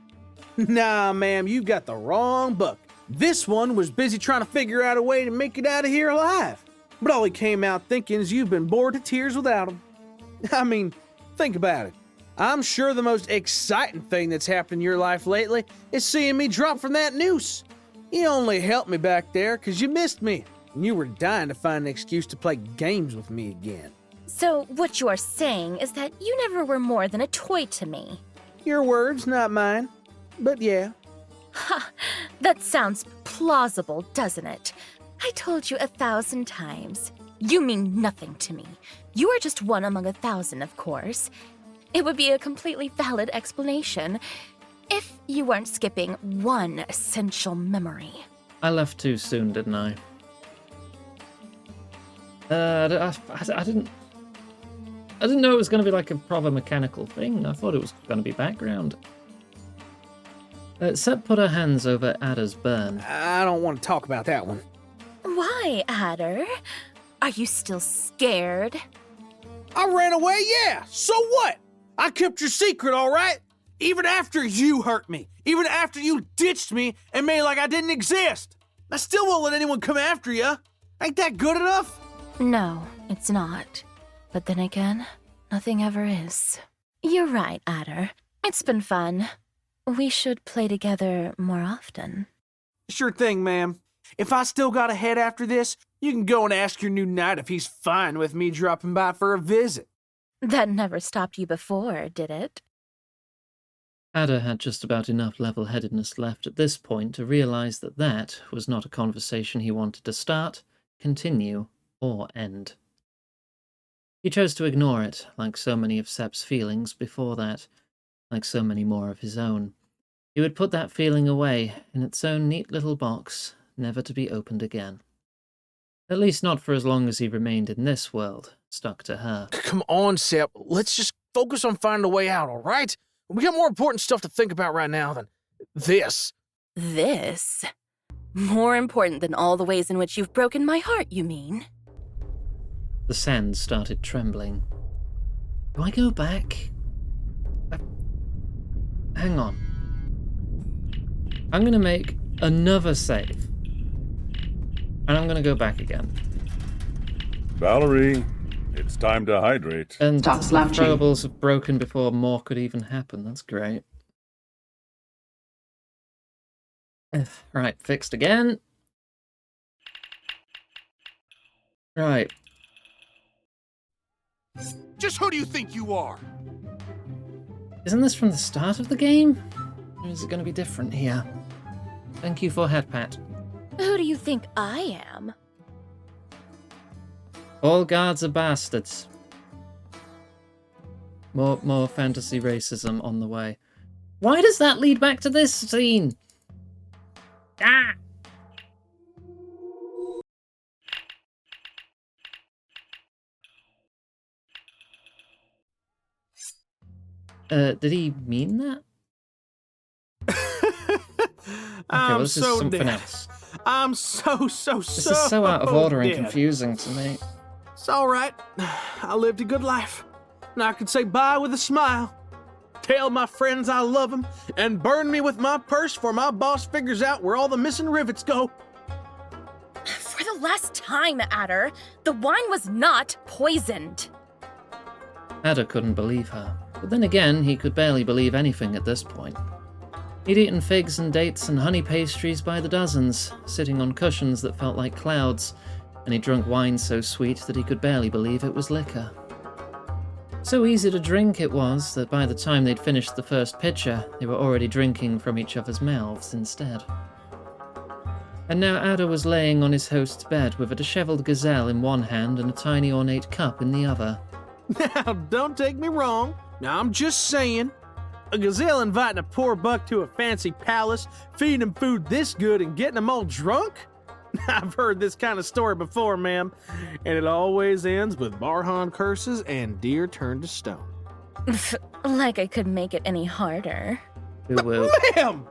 Nah, ma'am, you've got the wrong book. This one was busy trying to figure out a way to make it out of here alive. But all he came out thinking is you've been bored to tears without him. I mean, think about it. I'm sure the most exciting thing that's happened in your life lately is seeing me drop from that noose. You only helped me back there because you missed me, and you were dying to find an excuse to play games with me again. So what you're saying is that you never were more than a toy to me. Your words, not mine. But yeah. Ha! That sounds plausible, doesn't it? I told you 1,000 times. You mean nothing to me. You are just one among 1,000, of course. It would be a completely valid explanation if you weren't skipping one essential memory. I left too soon, didn't I? I didn't know it was going to be like a proper mechanical thing. I thought it was going to be background. Sep put her hands over Ada's burn. I don't want to talk about that one. Why, Adder? Are you still scared? I ran away, yeah. So what? I kept your secret, all right? Even after you hurt me. Even after you ditched me and made like I didn't exist. I still won't let anyone come after you. Ain't that good enough? No, it's not. But then again, nothing ever is. You're right, Adder. It's been fun. We should play together more often. Sure thing, ma'am. If I still got a head after this, you can go and ask your new knight if he's fine with me dropping by for a visit. That never stopped you before, did it? Ada had just about enough level-headedness left at this point to realize that that was not a conversation he wanted to start, continue, or end. He chose to ignore it, like so many of Sep's feelings before that, like so many more of his own. He would put that feeling away in its own neat little box, never to be opened again. At least not for as long as he remained in this world, stuck to her. Come on, Sep. Let's just focus on finding a way out, all right? We got more important stuff to think about right now than this. This? More important than all the ways in which you've broken my heart, you mean? The sand started trembling. Do I go back? Hang on. I'm going to make another save. And I'm going to go back again. Valerie, it's time to hydrate. And the throwables have broken before more could even happen. That's great. Right, fixed again. Right. Just who do you think you are? Isn't this from the start of the game? Or is it going to be different here? Thank you for head pat. Who do you think I am? All guards are bastards. More fantasy racism on the way. Why does that lead back to this scene? Ah! Did he mean that? I'm this is so something dead. else. I'm so This is so out of order and dead. confusing to me. It's all right. I lived a good life. Now I can say bye with a smile. Tell my friends I love them, and burn me with my purse before my boss figures out where all the missing rivets go. For the last time, Adder, the wine was not poisoned. Adder couldn't believe her, but then again, he could barely believe anything at this point. He'd eaten figs and dates and honey pastries by the dozens, sitting on cushions that felt like clouds, and he drunk wine so sweet that he could barely believe it was liquor. So easy to drink it was that by the time they'd finished the first pitcher, they were already drinking from each other's mouths instead. And now Adder was laying on his host's bed with a disheveled gazelle in one hand and a tiny ornate cup in the other. Now, don't take me wrong. Now, I'm just saying, a gazelle inviting a poor buck to a fancy palace, feeding him food this good and getting him all drunk? I've heard this kind of story before, ma'am, and it always ends with Barhan curses and deer turned to stone. Like I could make it any harder. Ma'am!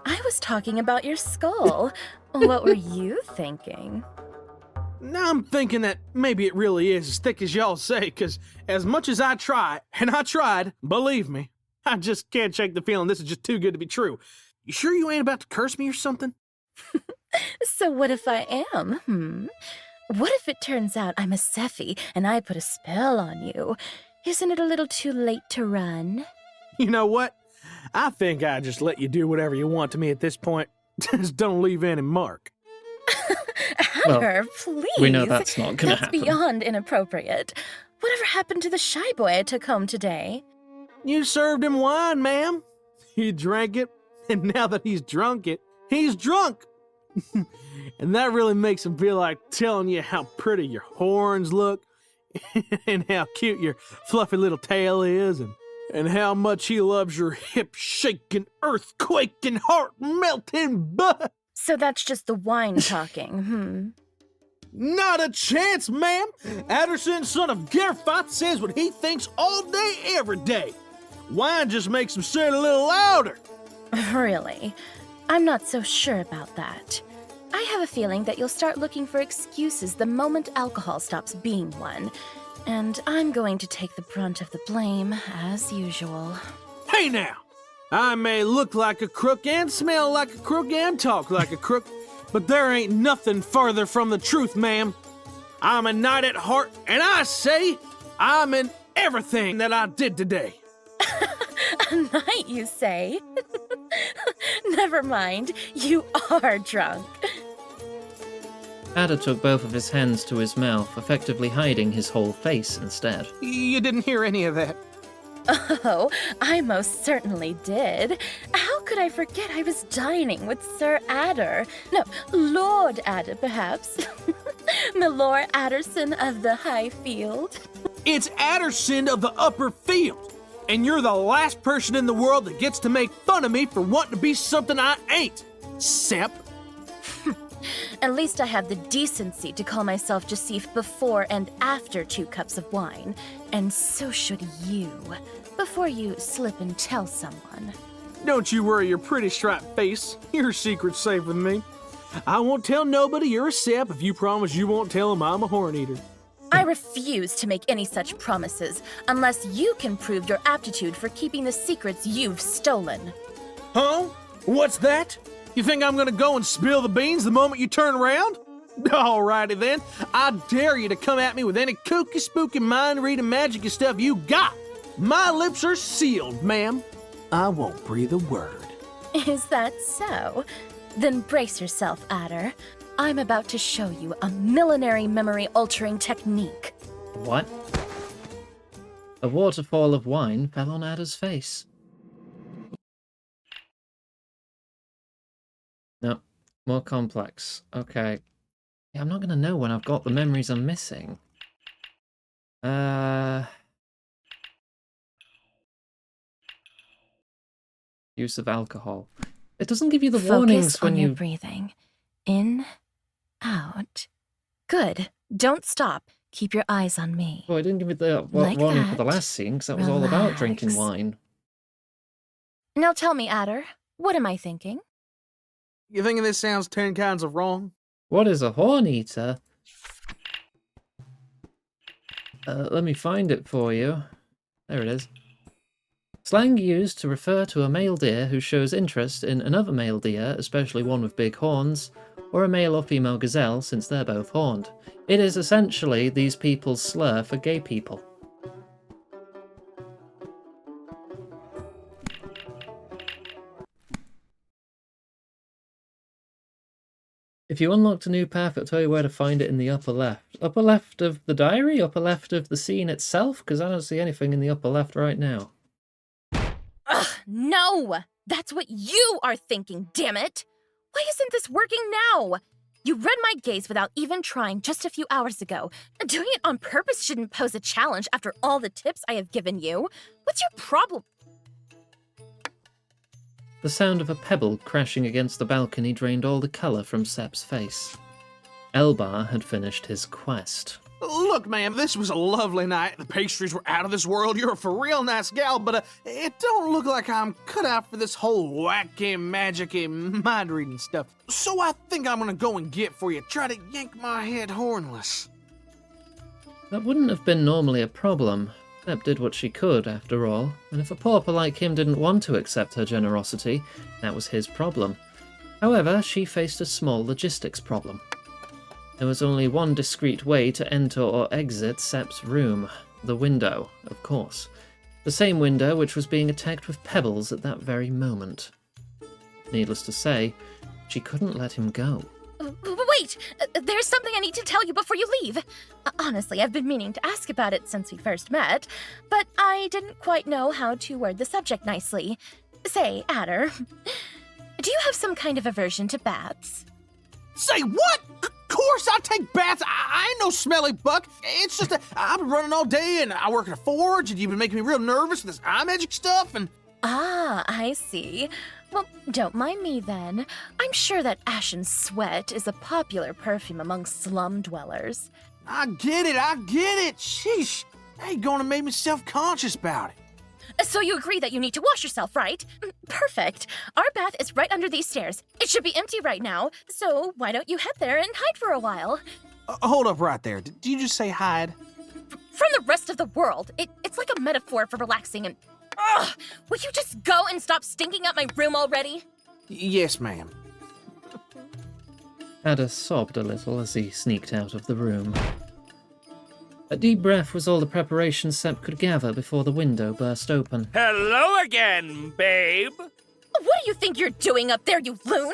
I was talking about your skull. What were you thinking? Now I'm thinking that maybe it really is as thick as y'all say, because as much as I try, and I tried, believe me, I just can't shake the feeling this is just too good to be true. You sure you ain't about to curse me or something? So what if I am? What if it turns out I'm a Sephi and I put a spell on you? Isn't it a little too late to run? You know what? I think I just let you do whatever you want to me at this point. Just don't leave any mark. Adder, please. We know that's not gonna happen. That's beyond inappropriate. Whatever happened to the shy boy I took home today? You served him wine, ma'am. He drank it, and now that he's drunk it, he's drunk. And that really makes him feel like telling you how pretty your horns look, and how cute your fluffy little tail is, and how much he loves your hip-shaking, earthquaking, heart-melting butt. So that's just the wine talking, Not a chance, ma'am. Adderson, son of Gerfoth, says what he thinks all day, every day. Wine just makes him say it a little louder. Really? I'm not so sure about that. I have a feeling that you'll start looking for excuses the moment alcohol stops being one. And I'm going to take the brunt of the blame, as usual. Hey now! I may look like a crook and smell like a crook and talk like a crook, but there ain't nothing further from the truth, ma'am. I'm a knight at heart, and I say I'm in everything that I did today. A night, you say? Never mind, you are drunk. Adder took both of his hands to his mouth, effectively hiding his whole face instead. You didn't hear any of that. Oh, I most certainly did. How could I forget I was dining with Sir Adder? No, Lord Adder, perhaps. Milord Adderson of the High Field. It's Adderson of the Upper Field, and you're the last person in the world that gets to make fun of me for wanting to be something I ain't, Sep. At least I have the decency to call myself Joseph before and after 2 cups of wine. And so should you, before you slip and tell someone. Don't you worry your pretty striped face. Your secret's safe with me. I won't tell nobody you're a Sep if you promise you won't tell them I'm a horn eater. I refuse to make any such promises unless you can prove your aptitude for keeping the secrets you've stolen. Huh? What's that? You think I'm gonna go and spill the beans the moment you turn around? Alrighty then. I dare you to come at me with any kooky, spooky, mind-reading, magic stuff you got. My lips are sealed, ma'am. I won't breathe a word. Is that so? Then brace yourself, Adder. I'm about to show you a millinery memory altering technique. What? A waterfall of wine fell on Ada's face. No, more complex. Okay. Yeah, I'm not gonna know when I've got the memories I'm missing. Use of alcohol. It doesn't give you the warnings when Focus on your you... breathing. In, out. Good. Don't stop. Keep your eyes on me. Oh, it didn't give me the Like warning for the that. last scene, because that was all about drinking Relax. wine. Now tell me, Adder, what am I thinking? You thinking this sounds 10 kinds of wrong? What is a horn eater? Let me find it for you. There it is. Slang used to refer to a male deer who shows interest in another male deer, especially one with big horns, or a male or female gazelle since they're both horned. It is essentially these people's slur for gay people. If you unlocked a new path, it'll tell you where to find it in the upper left. Upper left of the diary? Upper left of the scene itself? Because I don't see anything in the upper left right now. Ugh, no! That's what you are thinking, damn it! Why isn't this working now? You read my gaze without even trying just a few hours ago. Doing it on purpose shouldn't pose a challenge after all the tips I have given you. What's your problem? The sound of a pebble crashing against the balcony drained all the colour from Sep's face. Elbar had finished his quest. Look, ma'am, this was a lovely night. The pastries were out of this world. You're a for real nice gal, but it don't look like I'm cut out for this whole wacky, magic-y, mind-reading stuff. So I think I'm gonna go and get for you. Try to yank my head hornless. That wouldn't have been normally a problem. Sep did what she could, after all, and if a pauper like him didn't want to accept her generosity, that was his problem. However, she faced a small logistics problem. There was only one discreet way to enter or exit Sep's room. The window, of course. The same window which was being attacked with pebbles at that very moment. Needless to say, she couldn't let him go. Wait! There's something I need to tell you before you leave. Honestly, I've been meaning to ask about it since we first met, but I didn't quite know how to word the subject nicely. Say, Adder, do you have some kind of aversion to baths? Say what? Of course I take baths. I ain't no smelly buck. It's just that I've been running all day and I work at a forge and you've been making me real nervous with this eye magic stuff and... Ah, I see. Well, don't mind me then. I'm sure that Ashen Sweat is a popular perfume among slum dwellers. I get it. Sheesh. I ain't gonna make me self-conscious about it. So you agree that you need to wash yourself, right? Perfect. Our bath is right under these stairs. It should be empty right now, so why don't you head there and hide for a while? Hold up right there. Did you just say hide? From the rest of the world. It's like a metaphor for relaxing and... Ugh! Would you just go and stop stinking up my room already? Yes, ma'am. Ada sobbed a little as he sneaked out of the room. A deep breath was all the preparation Sep could gather before the window burst open. Hello again, babe. What do you think you're doing up there, you loon?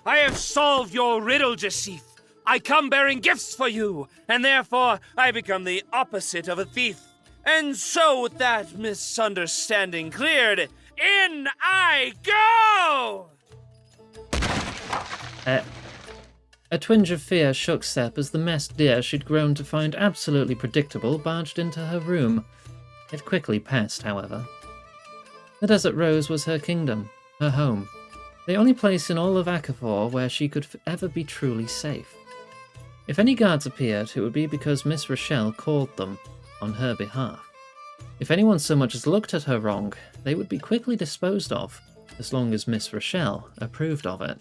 I have solved your riddle, Jasif. I come bearing gifts for you, and therefore I become the opposite of a thief. And so, with that misunderstanding cleared, in I go! A twinge of fear shook Sep as the messed deer she'd grown to find absolutely predictable barged into her room. It quickly passed, however. The Desert Rose was her kingdom, her home, the only place in all of Akafor where she could ever be truly safe. If any guards appeared, it would be because Miss Rochelle called them on her behalf. If anyone so much as looked at her wrong, they would be quickly disposed of, as long as Miss Rochelle approved of it.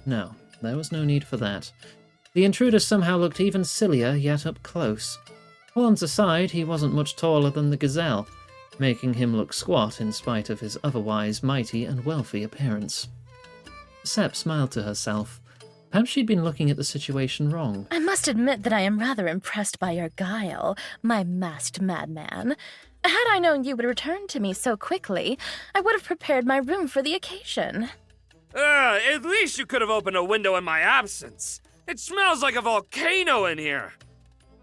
No, there was no need for that. The intruder somehow looked even sillier, yet up close. Horns aside, he wasn't much taller than the gazelle, making him look squat in spite of his otherwise mighty and wealthy appearance. Sep smiled to herself. Perhaps she'd been looking at the situation wrong. I must admit that I am rather impressed by your guile, my masked madman. Had I known you would return to me so quickly, I would have prepared my room for the occasion. At least you could have opened a window in my absence. It smells like a volcano in here.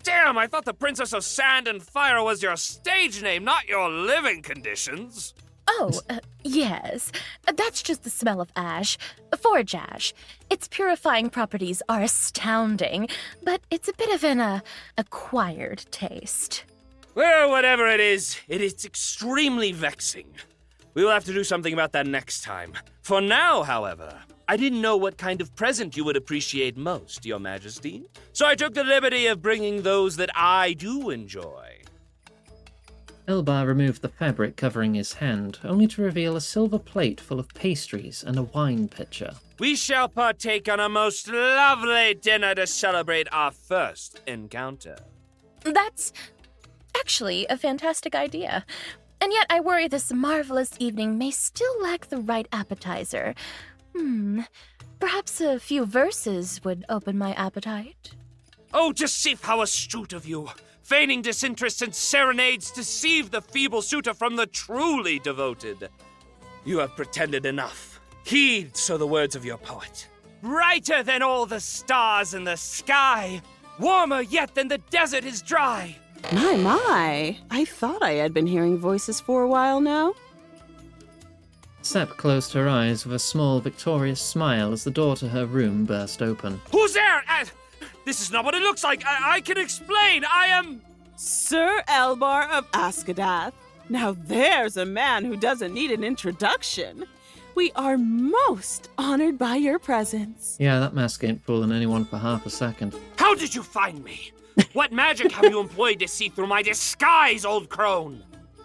Damn, I thought the Princess of Sand and Fire was your stage name, not your living conditions. Oh, yes. That's just the smell of ash. Forge ash. Its purifying properties are astounding, but it's a bit of an acquired taste. Well, whatever it is extremely vexing. We will have to do something about that next time. For now, however, I didn't know what kind of present you would appreciate most, Your Majesty. So I took the liberty of bringing those that I do enjoy. Elbar removed the fabric covering his hand, only to reveal a silver plate full of pastries and a wine pitcher. We shall partake on a most lovely dinner to celebrate our first encounter. That's actually a fantastic idea. And yet I worry this marvelous evening may still lack the right appetizer. Perhaps a few verses would open my appetite. Oh, Deceive, how astute of you! Feigning disinterest and serenades deceive the feeble suitor from the truly devoted. You have pretended enough. Heed, so the words of your poet. Brighter than all the stars in the sky, warmer yet than the desert is dry. My. I thought I had been hearing voices for a while now. Sep closed her eyes with a small, victorious smile as the door to her room burst open. Who's there? This is not what it looks like. I can explain. I am... Sir Elbar of Askadath. Now there's a man who doesn't need an introduction. We are most honored by your presence. Yeah, that mask ain't fooling anyone for half a second. How did you find me? What magic have you employed to see through my disguise, old crone?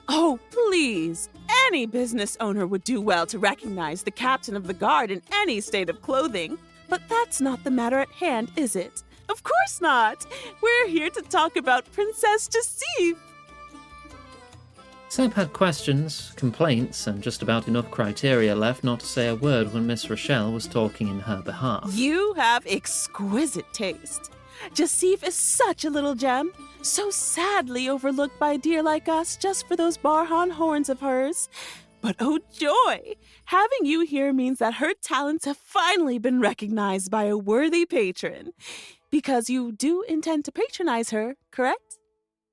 Oh, please. Any business owner would do well to recognize the captain of the guard in any state of clothing. But that's not the matter at hand, is it? Of course not. We're here to talk about Princess Deceive. Sep had questions, complaints, and just about enough criteria left not to say a word when Miss Rochelle was talking in her behalf. You have exquisite taste. Deceive is such a little gem, so sadly overlooked by a dear like us just for those Barhan horns of hers. But oh joy! Having you here means that her talents have finally been recognized by a worthy patron. Because you do intend to patronize her, correct?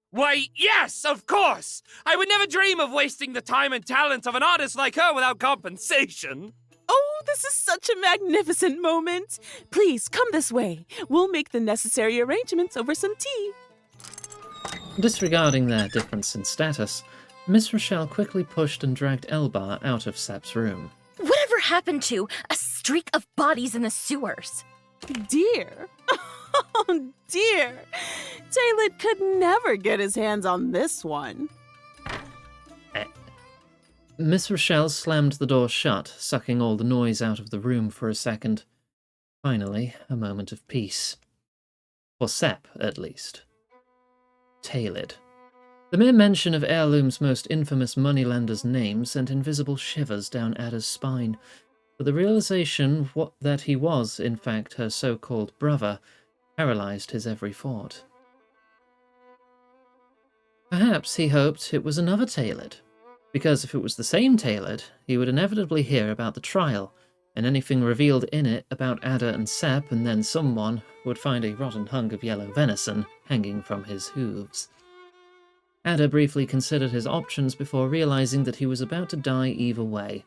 Why, yes, of course! I would never dream of wasting the time and talents of an artist like her without compensation. Oh, this is such a magnificent moment. Please, come this way. We'll make the necessary arrangements over some tea. Disregarding their difference in status, Miss Rochelle quickly pushed and dragged Elbar out of Sep's room. Whatever happened to a streak of bodies in the sewers? Dear. Oh, dear. Taled could never get his hands on this one. Miss Rochelle slammed the door shut, sucking all the noise out of the room for a second. Finally, a moment of peace. For Sep, at least. Taled. The mere mention of Heirloom's most infamous moneylender's name sent invisible shivers down Ada's spine, but the realization that he was, in fact, her so-called brother paralyzed his every thought. Perhaps he hoped it was another Taled, because if it was the same Taled, he would inevitably hear about the trial, and anything revealed in it about Ada and Sep, and then someone would find a rotten hunk of yellow venison hanging from his hooves. Ada briefly considered his options before realizing that he was about to die either way.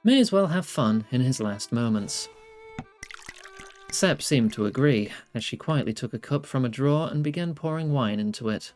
May as well have fun in his last moments. Sep seemed to agree, as she quietly took a cup from a drawer and began pouring wine into it.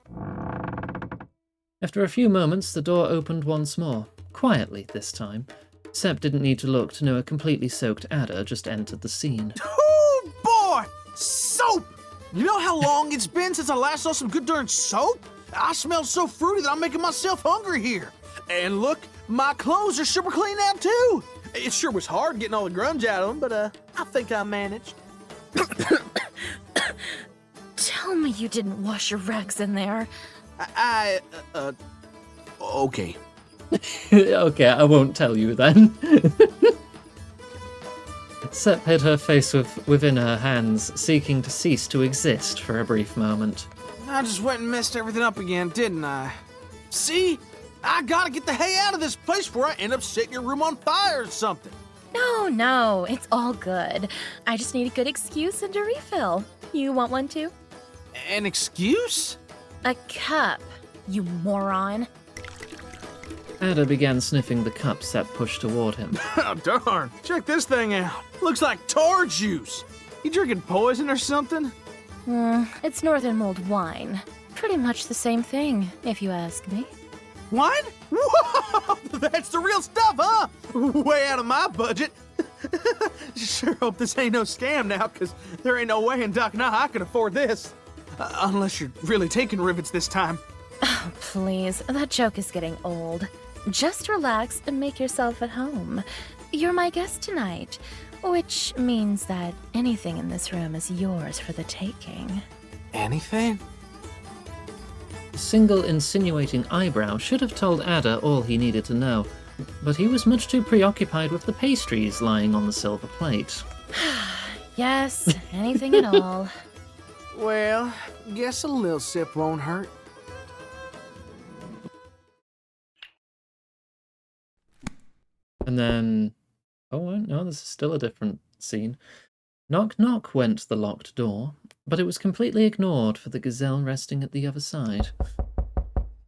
After a few moments, the door opened once more, quietly this time. Sep didn't need to look to know a completely soaked Ada just entered the scene. Oh boy! Soap! You know how long it's been since I last saw some good darn soap? I smell so fruity that I'm making myself hungry here. And look, my clothes are super clean now too. It sure was hard getting all the grunge out of them, but I think I managed. Tell me you didn't wash your rags in there. Okay. Okay, I won't tell you then. Sep hid her face within her hands, seeking to cease to exist for a brief moment. I just went and messed everything up again, didn't I? See? I gotta get the hay out of this place before I end up setting your room on fire or something. No, it's all good. I just need a good excuse and a refill. You want one too? An excuse? A cup, you moron. Ada began sniffing the cup Sepp pushed toward him. Oh, darn. Check this thing out. Looks like tar juice. You drinking poison or something? It's Northern Mold wine. Pretty much the same thing, if you ask me. Wine? Whoa! That's the real stuff, huh? Way out of my budget. Sure hope this ain't no scam now, because there ain't no way in Doc I can afford this. Unless you're really taking rivets this time. Oh, please, that joke is getting old. Just relax and make yourself at home. You're my guest tonight, which means that anything in this room is yours for the taking. Anything? A single insinuating eyebrow should have told Ada all he needed to know, but he was much too preoccupied with the pastries lying on the silver plate. Yes, anything at all. Well, guess a little sip won't hurt. And then... Oh, no, this is still a different scene. Knock, knock went the locked door, but it was completely ignored for the gazelle resting at the other side.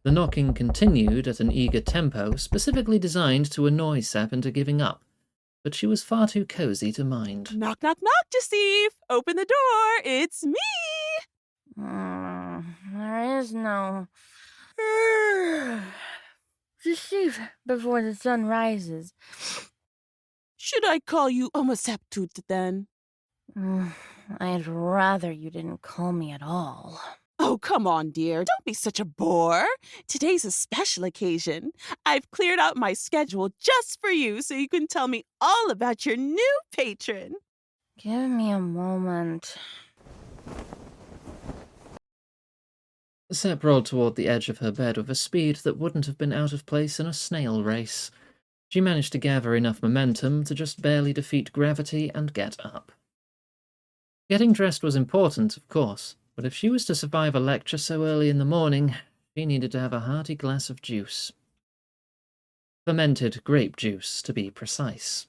The knocking continued at an eager tempo, specifically designed to annoy Sepp into giving up, but she was far too cozy to mind. Knock, knock, knock, Deceive! Open the door! It's me! There is no... Deceive before the sun rises. Should I call you Omaseptut then? I'd rather you didn't call me at all. Oh, come on, dear. Don't be such a bore. Today's a special occasion. I've cleared out my schedule just for you so you can tell me all about your new patron. Give me a moment. Sepp rolled toward the edge of her bed with a speed that wouldn't have been out of place in a snail race. She managed to gather enough momentum to just barely defeat gravity and get up. Getting dressed was important, of course, but if she was to survive a lecture so early in the morning, she needed to have a hearty glass of juice. Fermented grape juice, to be precise.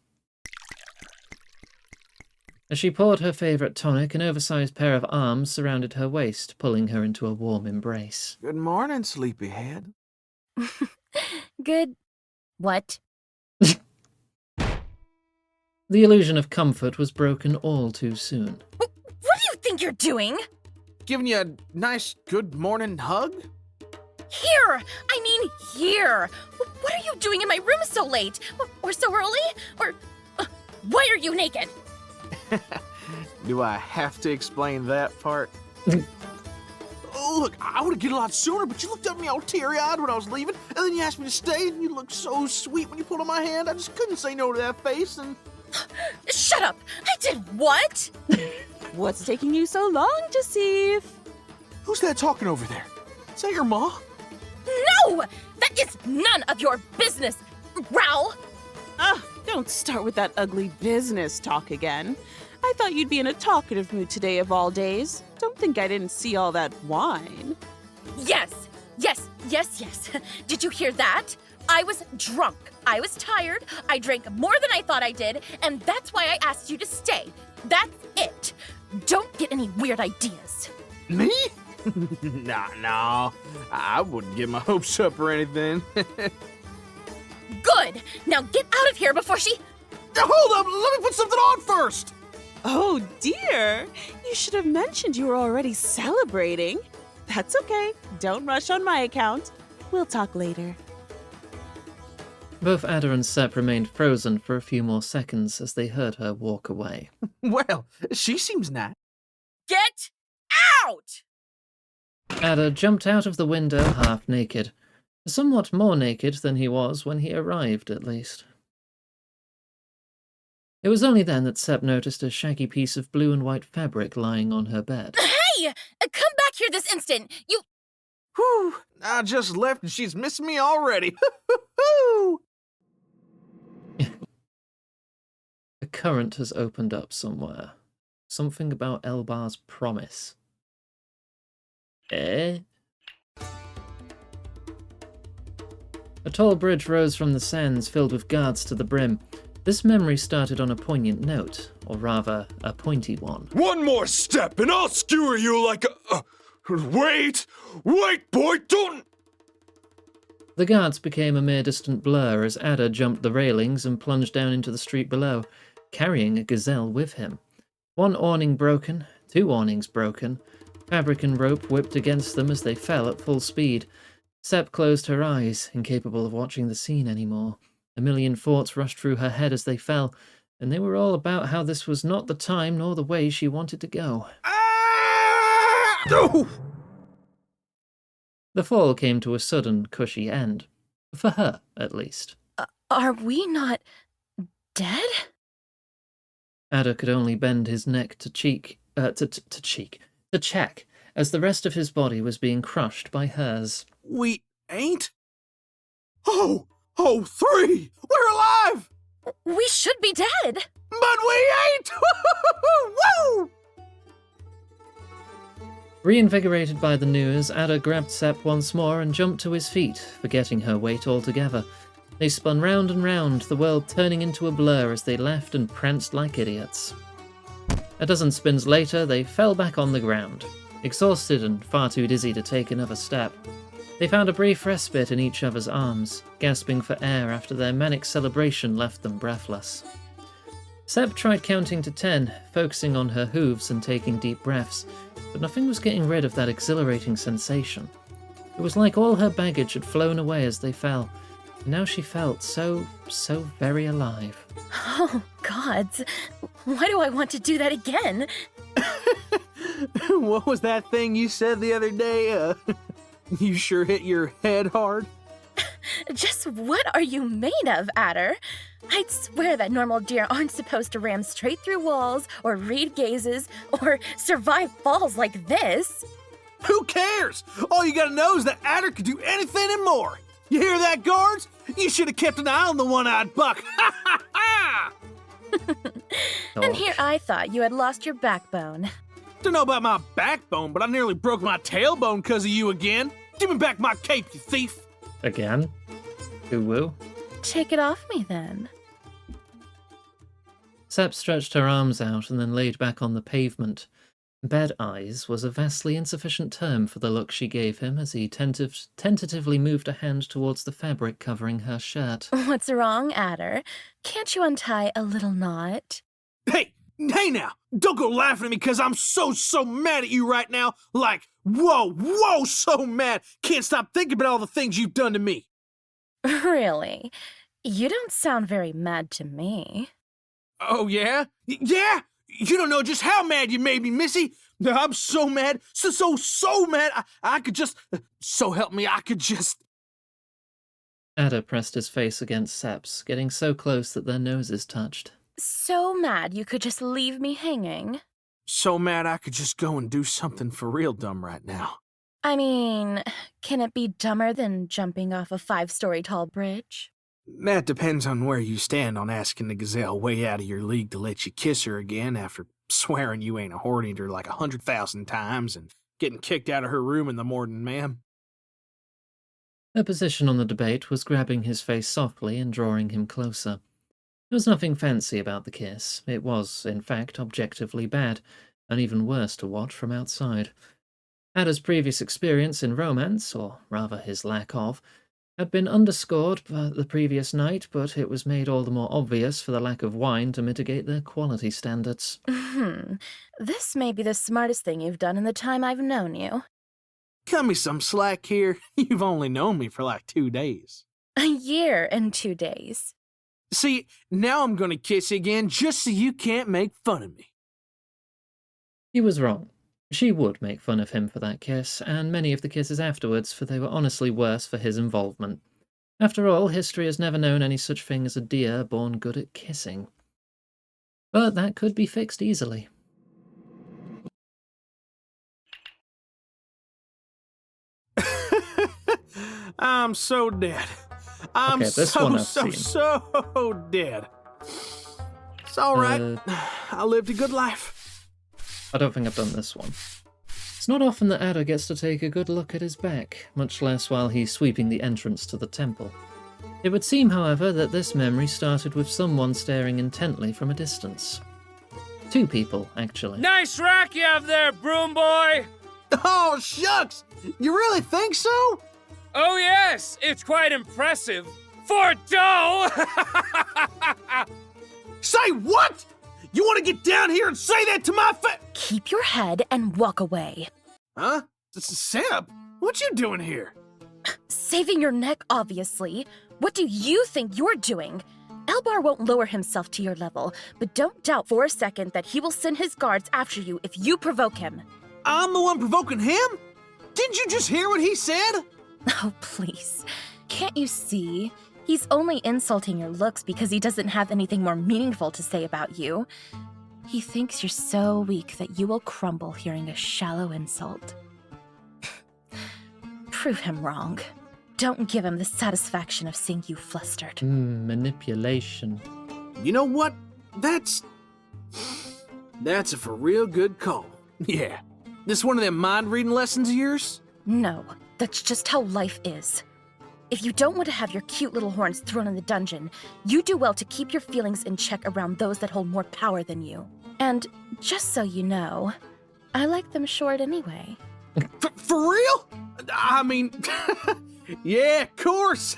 As she poured her favourite tonic, an oversized pair of arms surrounded her waist, pulling her into a warm embrace. Good morning, sleepyhead. Good... what? The illusion of comfort was broken all too soon. What do you think you're doing? Giving you a nice good morning hug? Here! I mean here! What are you doing in my room so late? Or so early? Or... why are you naked? Do I have to explain that part? Oh, look, I would have get a lot sooner, but you looked at me all teary-eyed when I was leaving, and then you asked me to stay, and you looked so sweet when you pulled on my hand. I just couldn't say no to that face, and... Shut up! I did what? What's taking you so long, Deceive? Who's that talking over there? Is that your ma? No! That is none of your business, Raoul! Don't start with that ugly business talk again. I thought you'd be in a talkative mood today of all days. Don't think I didn't see all that wine. Yes! Did you hear that? I was drunk. I was tired. I drank more than I thought I did, and that's why I asked you to stay. That's it. Don't get any weird ideas. Me? Nah. I wouldn't get my hopes up or anything. Good! Now get out of here before she... Hold up! Let me put something on first! Oh, dear. You should have mentioned you were already celebrating. That's okay. Don't rush on my account. We'll talk later. Both Ada and Sepp remained frozen for a few more seconds as they heard her walk away. Well, she seems nice. Get out! Ada jumped out of the window half naked. Somewhat more naked than he was when he arrived, at least. It was only then that Sepp noticed a shaggy piece of blue and white fabric lying on her bed. Hey! Come back here this instant! You... Whew! I just left and she's missing me already. A current has opened up somewhere. Something about Elbar's promise. Eh? A tall bridge rose from the sands, filled with guards to the brim. This memory started on a poignant note, or rather, a pointy one. One more step and I'll skewer you like a... Wait, boy, don't... The guards became a mere distant blur as Ada jumped the railings and plunged down into the street below, carrying a gazelle with him. One awning broken, 2 awnings broken, fabric and rope whipped against them as they fell at full speed. Sep closed her eyes, incapable of watching the scene anymore. A million thoughts rushed through her head as they fell, and they were all about how this was not the time nor the way she wanted to go. No! The fall came to a sudden, cushy end. For her, at least. Are we not dead? Ada could only bend his neck to check, as the rest of his body was being crushed by hers. We ain't? Oh, 3! We're alive! We should be dead! But we ain't! Woo! Reinvigorated by the news, Ada grabbed Sep once more and jumped to his feet, forgetting her weight altogether. They spun round and round, the world turning into a blur as they laughed and pranced like idiots. A dozen spins later, they fell back on the ground, exhausted and far too dizzy to take another step. They found a brief respite in each other's arms, gasping for air after their manic celebration left them breathless. Sep tried counting to 10, focusing on her hooves and taking deep breaths, but nothing was getting rid of that exhilarating sensation. It was like all her baggage had flown away as they fell, and now she felt so very alive. Oh, gods. Why do I want to do that again? What was that thing you said the other day? You sure hit your head hard? Just what are you made of, Adder? I'd swear that normal deer aren't supposed to ram straight through walls, or read gazes, or survive falls like this. Who cares? All you gotta know is that Adder could do anything and more. You hear that, guards? You should have kept an eye on the one-eyed buck. Ha ha ha! And here I thought you had lost your backbone. Don't know about my backbone, but I nearly broke my tailbone because of you again. Give me back my cape, you thief. Again? Woo-woo? Take it off me, then. Sep stretched her arms out and then laid back on the pavement. Bed eyes was a vastly insufficient term for the look she gave him as he tentatively moved a hand towards the fabric covering her shirt. What's wrong, Adder? Can't you untie a little knot? Hey now! Don't go laughing at me because I'm so mad at you right now. Like, whoa, so mad. Can't stop thinking about all the things you've done to me. Really? You don't sound very mad to me. Oh, yeah? Yeah? You don't know just how mad you made me, Missy. I'm so mad, so mad. I could just, so help me, I could just... Ada pressed his face against Sep's, getting so close that their noses touched. So mad you could just leave me hanging? So mad I could just go and do something for real dumb right now. I mean, can it be dumber than jumping off a 5-story tall bridge? That depends on where you stand on asking the gazelle way out of your league to let you kiss her again after swearing you ain't a horn-eater like 100,000 times and getting kicked out of her room in the morning, ma'am. Her position on the debate was grabbing his face softly and drawing him closer. There was nothing fancy about the kiss. It was, in fact, objectively bad, and even worse to watch from outside. Ada's previous experience in romance, or rather his lack of, had been underscored by the previous night, but it was made all the more obvious for the lack of wine to mitigate their quality standards. This may be the smartest thing you've done in the time I've known you. Cut me some slack here. You've only known me for like 2 days. A year and 2 days. See, now I'm gonna kiss again just so you can't make fun of me. He was wrong. She would make fun of him for that kiss, and many of the kisses afterwards, for they were honestly worse for his involvement. After all, history has never known any such thing as a deer born good at kissing. But that could be fixed easily. I'm so dead. I'm okay, this one I've seen. so dead. It's alright. I lived a good life. I don't think I've done this one. It's not often that Ada gets to take a good look at his back, much less while he's sweeping the entrance to the temple. It would seem, however, that this memory started with someone staring intently from a distance. 2 people, actually. Nice rack you have there, broom boy! Oh, shucks! You really think so? Oh yes, it's quite impressive. For dough! Say what? You want to get down here and say that to my face? Keep your head and walk away. Huh? Seb, what you doing here? Saving your neck, obviously. What do you think you're doing? Elbar won't lower himself to your level, but don't doubt for a second that he will send his guards after you if you provoke him. I'm the one provoking him? Didn't you just hear what he said? Oh, please. Can't you see? He's only insulting your looks because he doesn't have anything more meaningful to say about you. He thinks you're so weak that you will crumble hearing a shallow insult. Prove him wrong. Don't give him the satisfaction of seeing you flustered. Manipulation. You know what? That's a for real good call. Yeah. This one of them mind-reading lessons of yours? No, that's just how life is. If you don't want to have your cute little horns thrown in the dungeon, you do well to keep your feelings in check around those that hold more power than you. And just so you know, I like them short anyway. For real? I mean, yeah, of course.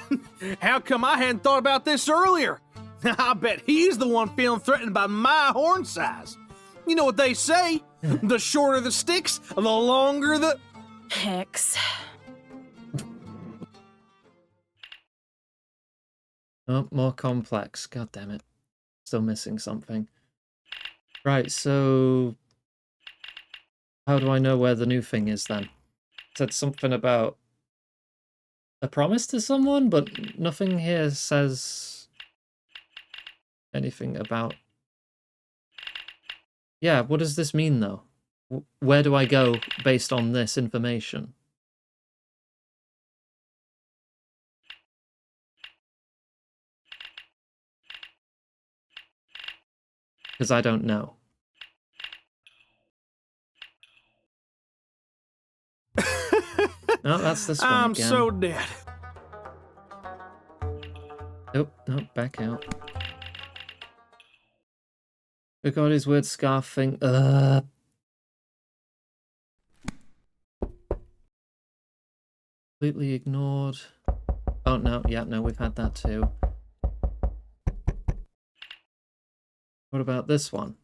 How come I hadn't thought about this earlier? I bet he's the one feeling threatened by my horn size. You know what they say? The shorter the sticks, the longer the... Hicks. Oh, more complex. God damn it. Still missing something. Right, so... How do I know where the new thing is then? It said something about a promise to someone, but nothing here says anything about... Yeah, what does this mean though? Where do I go based on this information? Because I don't know. No, that's this one I'm again. so dead. Nope, nope, back out. We got his weird scarf thing. Completely ignored. Oh, no, yeah, no, we've had that too. What about this one?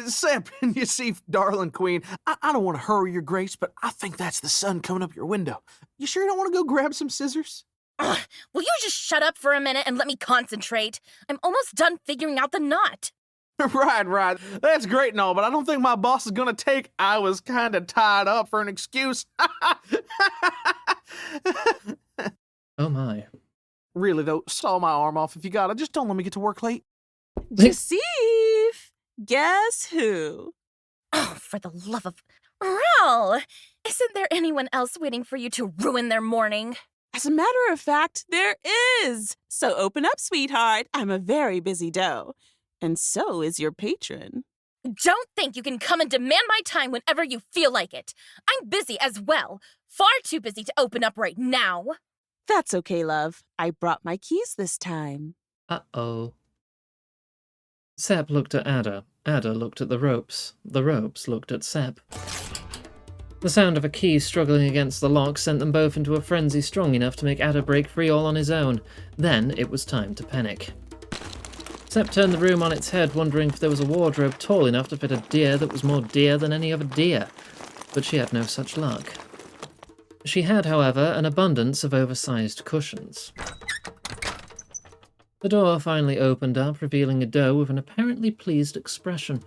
Seb, you see, darling queen, I don't want to hurry your grace, but I think that's the sun coming up your window. You sure you don't want to go grab some scissors? Ugh, will you just shut up for a minute and let me concentrate? I'm almost done figuring out the knot. Right. That's great and all, but I don't think my boss is going to take I was kind of tied up for an excuse. Oh my. Really, though, saw my arm off if you got it. Just don't let me get to work late. Deceive! Guess who? Oh, for the love of... Rel! Isn't there anyone else waiting for you to ruin their morning? As a matter of fact, there is. So open up, sweetheart. I'm a very busy doe. And so is your patron. Don't think you can come and demand my time whenever you feel like it. I'm busy as well. Far too busy to open up right now. That's okay, love. I brought my keys this time. Uh-oh. Sep looked at Ada. Ada looked at the ropes. The ropes looked at Sep. The sound of a key struggling against the lock sent them both into a frenzy strong enough to make Ada break free all on his own. Then it was time to panic. Sep turned the room on its head, wondering if there was a wardrobe tall enough to fit a deer that was more deer than any other deer. But she had no such luck. She had, however, an abundance of oversized cushions. The door finally opened up, revealing a doe with an apparently pleased expression,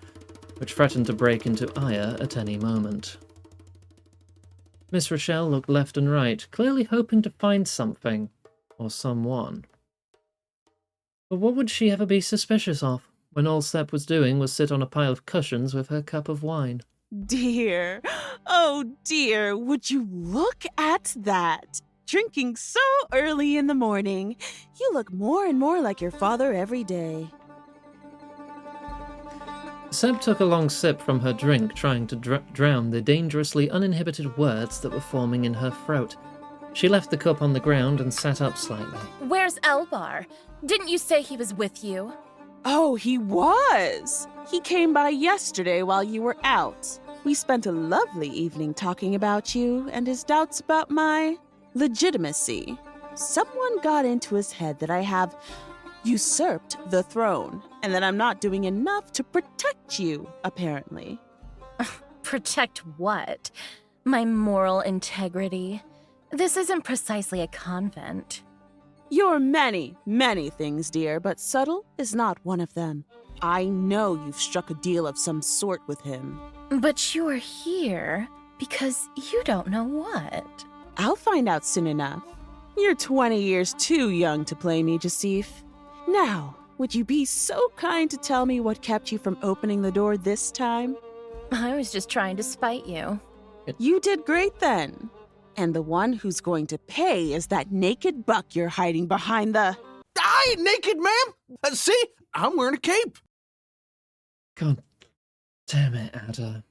which threatened to break into ire at any moment. Miss Rochelle looked left and right, clearly hoping to find something, or someone. But what would she ever be suspicious of, when all Sep was doing was sit on a pile of cushions with her cup of wine? Dear, oh dear, would you look at that? Drinking so early in the morning. You look more and more like your father every day. Seb took a long sip from her drink, trying to drown the dangerously uninhibited words that were forming in her throat. She left the cup on the ground and sat up slightly. Where's Elbar? Didn't you say he was with you? Oh, he was! He came by yesterday while you were out. We spent a lovely evening talking about you and his doubts about my legitimacy. Someone got into his head that I have usurped the throne, and that I'm not doing enough to protect you, apparently. Protect what? My moral integrity? This isn't precisely a convent. You're many, many things, dear, but subtle is not one of them. I know you've struck a deal of some sort with him. But you're here because you don't know what. I'll find out soon enough. You're 20 years too young to play me, Jasif. Now, would you be so kind to tell me what kept you from opening the door this time? I was just trying to spite you. You did great then. And the one who's going to pay is that naked buck you're hiding behind the... I ain't naked, ma'am! See? I'm wearing a cape. God damn it, Ada.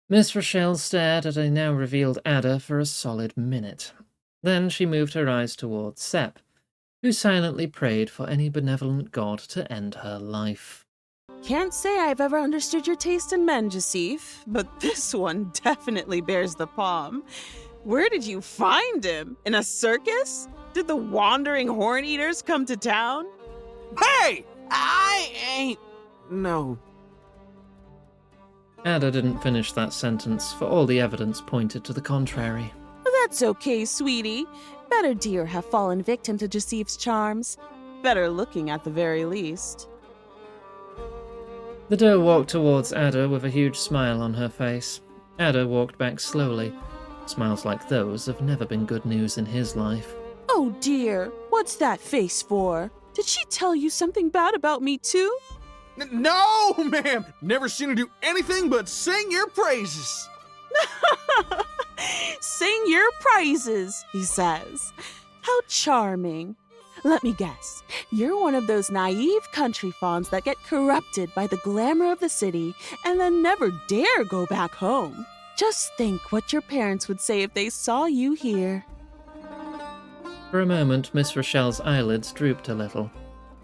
Miss Rochelle stared at a now revealed Ada for a solid minute. Then she moved her eyes towards Sep, who silently prayed for any benevolent god to end her life. Can't say I've ever understood your taste in men, Jasif, but this one definitely bears the palm. Where did you find him? In a circus? Did the wandering horn-eaters come to town? Hey! I ain't... No. Ada didn't finish that sentence, for all the evidence pointed to the contrary. That's okay, sweetie. Better dear have fallen victim to Jasif's charms. Better looking at the very least. The doe walked towards Ada with a huge smile on her face. Ada walked back slowly. Smiles like those have never been good news in his life. Oh dear, what's that face for? Did she tell you something bad about me too? No, ma'am! Never seen her do anything but sing your praises. Sing your praises, he says. How charming. Let me guess. You're one of those naive country fawns that get corrupted by the glamour of the city and then never dare go back home. Just think what your parents would say if they saw you here. For a moment, Miss Rochelle's eyelids drooped a little.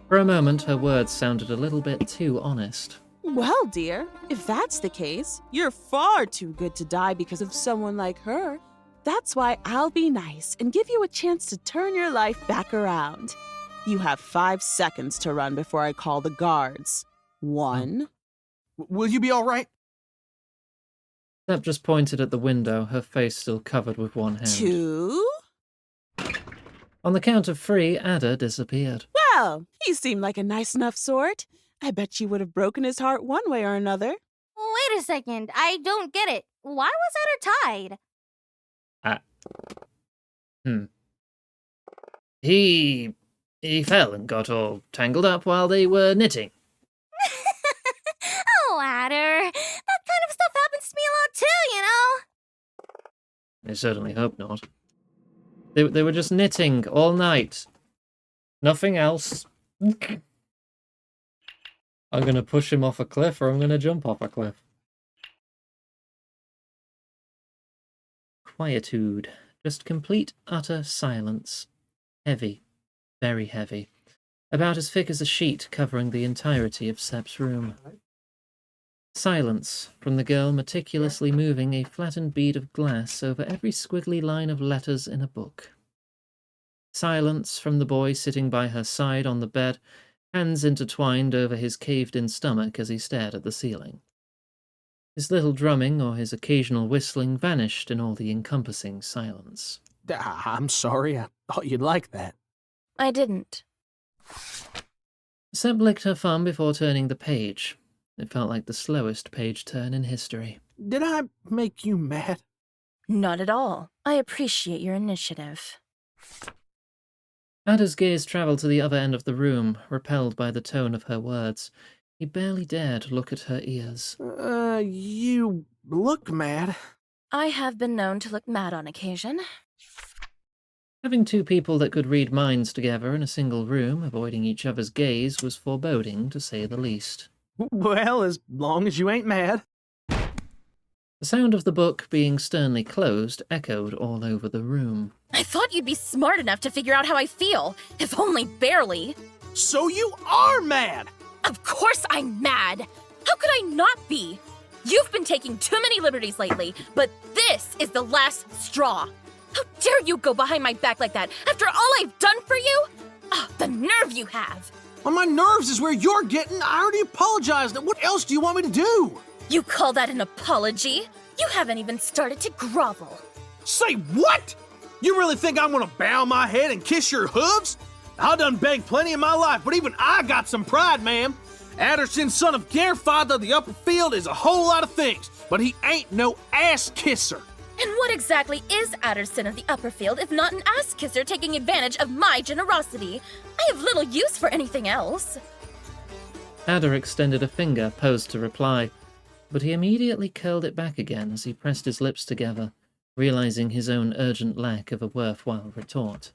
For a moment, her words sounded a little bit too honest. Well, dear, if that's the case, you're far too good to die because of someone like her. That's why I'll be nice and give you a chance to turn your life back around. You have 5 seconds to run before I call the guards. 1. Will you be all right? Sep just pointed at the window, her face still covered with one hand. 2. On the count of 3, Ada disappeared. Well, he seemed like a nice enough sort. I bet you would have broken his heart one way or another. Wait a second, I don't get it. Why was Ada tied? He fell and got all tangled up while they were knitting. Oh, Adder, that kind of stuff happens to me a lot too, you know? I certainly hope not. They were just knitting all night. Nothing else. I'm gonna push him off a cliff or I'm gonna jump off a cliff. Quietude. Just complete, utter silence. Heavy. Very heavy. About as thick as a sheet covering the entirety of Sep's room. Silence from the girl meticulously moving a flattened bead of glass over every squiggly line of letters in a book. Silence from the boy sitting by her side on the bed, hands intertwined over his caved-in stomach as he stared at the ceiling. His little drumming or his occasional whistling vanished in all the encompassing silence. I'm sorry, I thought you'd like that. I didn't. Sep licked her thumb before turning the page. It felt like the slowest page turn in history. Did I make you mad? Not at all. I appreciate your initiative. Ada's gaze travelled to the other end of the room, repelled by the tone of her words. He barely dared look at her ears. You look mad. I have been known to look mad on occasion. Having two people that could read minds together in a single room, avoiding each other's gaze, was foreboding, to say the least. Well, as long as you ain't mad. The sound of the book being sternly closed echoed all over the room. I thought you'd be smart enough to figure out how I feel, if only barely. So you are mad! Of course I'm mad! How could I not be? You've been taking too many liberties lately, but this is the last straw. How dare you go behind my back like that after all I've done for you? Oh, the nerve you have! On my nerves is where you're getting. I already apologized. What else do you want me to do? You call that an apology? You haven't even started to grovel. Say what? You really think I'm gonna bow my head and kiss your hooves? I done begged plenty in my life, but even I got some pride, ma'am. Adderson, son of Gerfather of the Upper Field, is a whole lot of things, but he ain't no ass kisser. And what exactly is Adderson of the Upper Field if not an ass kisser taking advantage of my generosity? I have little use for anything else. Adder extended a finger, posed to reply, but he immediately curled it back again as he pressed his lips together, realizing his own urgent lack of a worthwhile retort.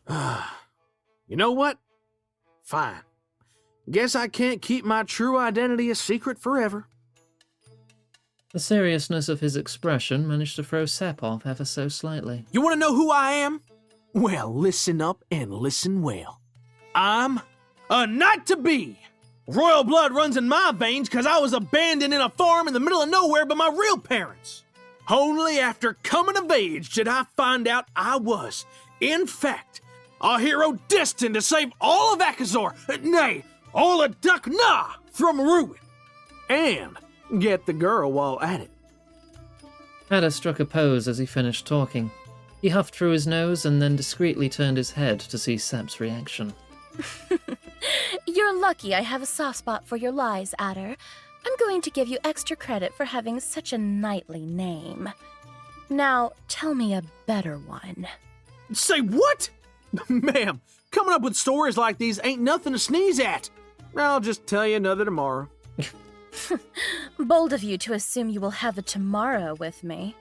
You know what? Fine. Guess I can't keep my true identity a secret forever. The seriousness of his expression managed to throw Sepp off ever so slightly. You want to know who I am? Well, listen up and listen well. I'm a knight-to-be. Royal blood runs in my veins because I was abandoned in a farm in the middle of nowhere by my real parents. Only after coming of age did I find out I was, in fact, a hero destined to save all of Akazor, nay, all of Duck-Nah from ruin. And get the girl while at it. Adder struck a pose as he finished talking. He huffed through his nose and then discreetly turned his head to see Sepp's reaction. You're lucky I have a soft spot for your lies, Adder. I'm going to give you extra credit for having such a knightly name. Now, tell me a better one. Say what? Ma'am, coming up with stories like these ain't nothing to sneeze at. I'll just tell you another tomorrow. Bold of you to assume you will have a tomorrow with me.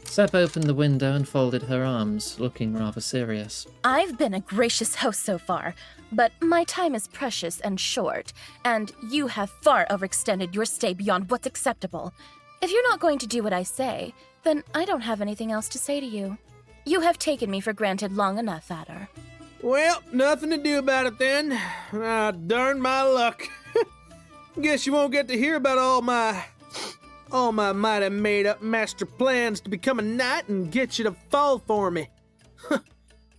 Sepp opened the window and folded her arms, looking rather serious. I've been a gracious host so far, but my time is precious and short, and you have far overextended your stay beyond what's acceptable. If you're not going to do what I say, then I don't have anything else to say to you. You have taken me for granted long enough, Adder. Well, nothing to do about it then. Darn my luck. Guess you won't get to hear about all my mighty made-up master plans to become a knight and get you to fall for me.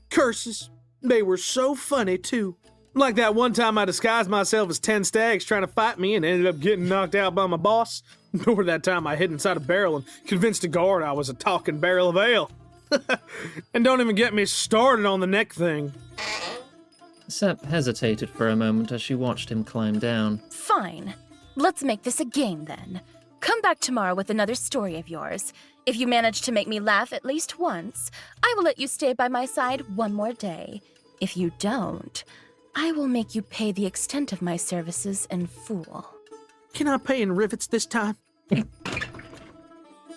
Curses. They were so funny, too. Like that one time I disguised myself as 10 stags trying to fight me and ended up getting knocked out by my boss. Or that time I hid inside a barrel and convinced a guard I was a talking barrel of ale. And don't even get me started on the neck thing. Sepp hesitated for a moment as she watched him climb down. Fine. Let's make this a game, then. Come back tomorrow with another story of yours. If you manage to make me laugh at least once, I will let you stay by my side one more day. If you don't, I will make you pay the extent of my services in full. Can I pay in rivets this time?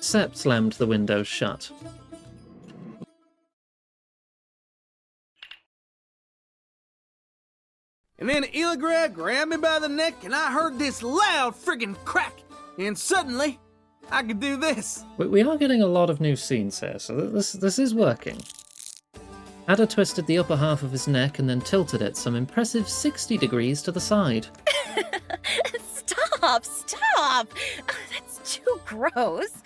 Sepp slammed the window shut. And then Illigrad grabbed me by the neck and I heard this loud friggin' crack. And suddenly, I could do this. We are getting a lot of new scenes here, so this is working. Adder twisted the upper half of his neck and then tilted it some impressive 60 degrees to the side. Stop! That's too gross.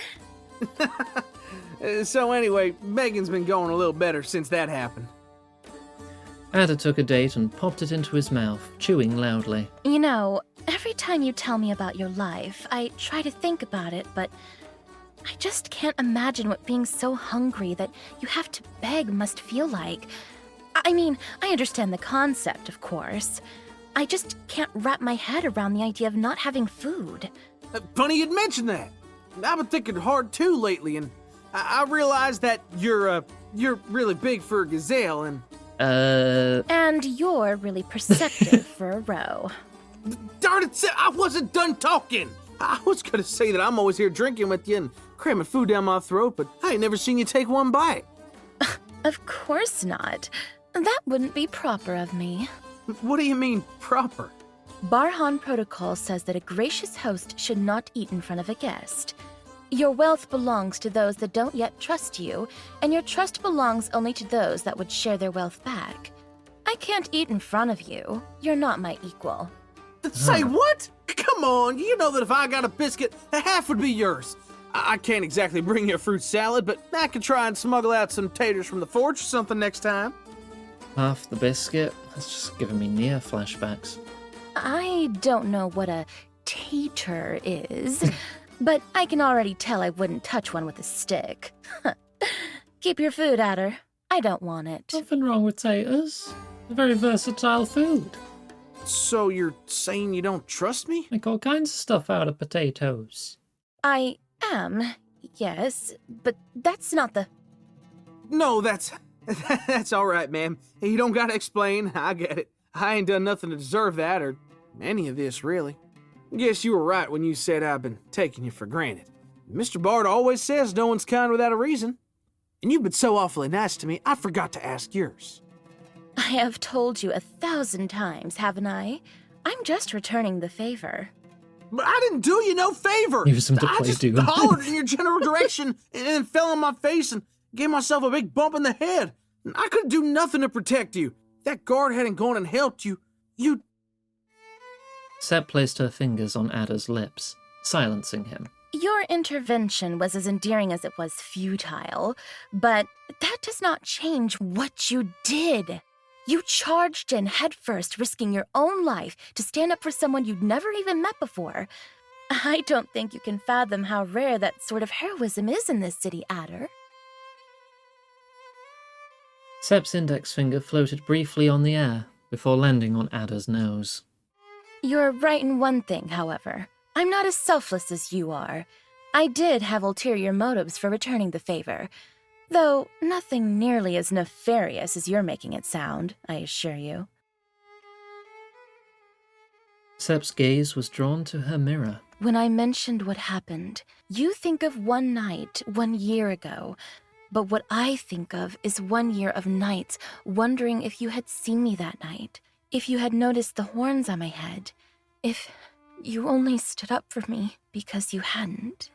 So anyway, Megan's been going a little better since that happened. Adder took a date and popped it into his mouth, chewing loudly. You know, every time you tell me about your life, I try to think about it, but I just can't imagine what being so hungry that you have to beg must feel like. I mean, I understand the concept, of course. I just can't wrap my head around the idea of not having food. Funny you'd mention that. I've been thinking hard too lately, and I realized that you're really big for a gazelle, and... And you're really perceptive for a row. Darn it, I wasn't done talking! I was gonna say that I'm always here drinking with you and cramming food down my throat, but I ain't never seen you take one bite. Of course not. That wouldn't be proper of me. What do you mean, proper? Barhan protocol says that a gracious host should not eat in front of a guest. Your wealth belongs to those that don't yet trust you, and your trust belongs only to those that would share their wealth back. I can't eat in front of you. You're not my equal. Say what? Come on, you know that if I got a biscuit, half would be yours. I can't exactly bring you a fruit salad, but I could try and smuggle out some taters from the forge or something next time. Half the biscuit? That's just giving me near flashbacks. I don't know what a tater is, but I can already tell I wouldn't touch one with a stick. Keep your food, Adder. I don't want it. Nothing wrong with taters. A very versatile food. So you're saying you don't trust me? Make all kinds of stuff out of potatoes. I am, yes, but that's not the... No, that's all right, ma'am. You don't gotta explain. I get it. I ain't done nothing to deserve that or any of this, really. Guess you were right when you said I've been taking you for granted. Mr. Bard always says no one's kind without a reason. And you've been so awfully nice to me, I forgot to ask yours. I have told you 1,000 times, haven't I? I'm just returning the favor. But I didn't do you no favor. Use him to I play just Doom. hollered in your general direction and then fell on my face and gave myself a big bump in the head. I couldn't do nothing to protect you. If that guard hadn't gone and helped you, you'd... Seb placed her fingers on Adder's lips, silencing him. Your intervention was as endearing as it was futile, but that does not change what you did. You charged in headfirst, risking your own life to stand up for someone you'd never even met before. I don't think you can fathom how rare that sort of heroism is in this city, Adder. Seb's index finger floated briefly on the air before landing on Adder's nose. You're right in one thing, however. I'm not as selfless as you are. I did have ulterior motives for returning the favor, though nothing nearly as nefarious as you're making it sound, I assure you. Seb's gaze was drawn to her mirror. When I mentioned what happened, you think of one night 1 year ago, but what I think of is 1 year of nights wondering if you had seen me that night, if you had noticed the horns on my head, if you only stood up for me because you hadn't.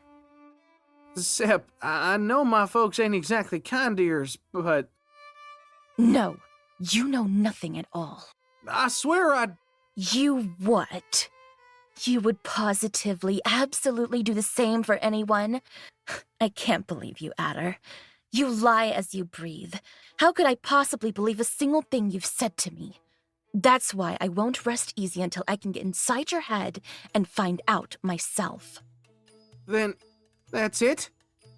Seb, I know my folks ain't exactly kind to yours, but... No, you know nothing at all. I swear I'd... You what? You would positively, absolutely do the same for anyone? I can't believe you, Adder. You lie as you breathe. How could I possibly believe a single thing you've said to me? That's why I won't rest easy until I can get inside your head and find out myself. Then, that's it?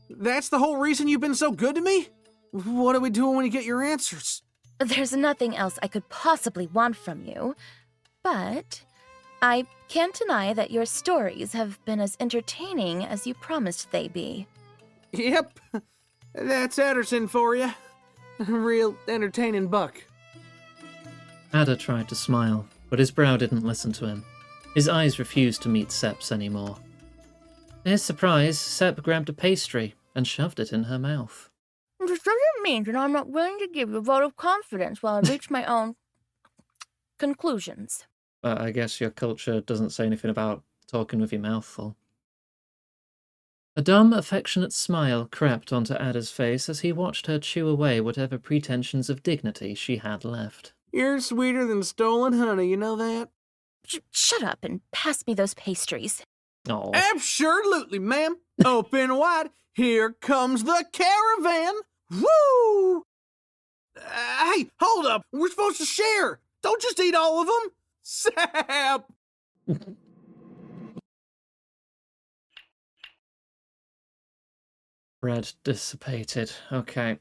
That's the whole reason you've been so good to me? What are we doing when you get your answers? There's nothing else I could possibly want from you, but I can't deny that your stories have been as entertaining as you promised they'd be. Yep, that's Anderson for you. Real entertaining buck. Adder tried to smile, but his brow didn't listen to him. His eyes refused to meet Sep's anymore. To his surprise, Sep grabbed a pastry and shoved it in her mouth. This doesn't mean that I'm not willing to give you a vote of confidence while I reach my own conclusions. I guess your culture doesn't say anything about talking with your mouth full. A dumb, affectionate smile crept onto Adder's face as he watched her chew away whatever pretensions of dignity she had left. You're sweeter than stolen honey, you know that? Shut up and pass me those pastries. Oh. Absolutely, ma'am. Open wide. Here comes the caravan. Woo! Hey, hold up. We're supposed to share. Don't just eat all of them. Sap! Bread dissipated. Okay.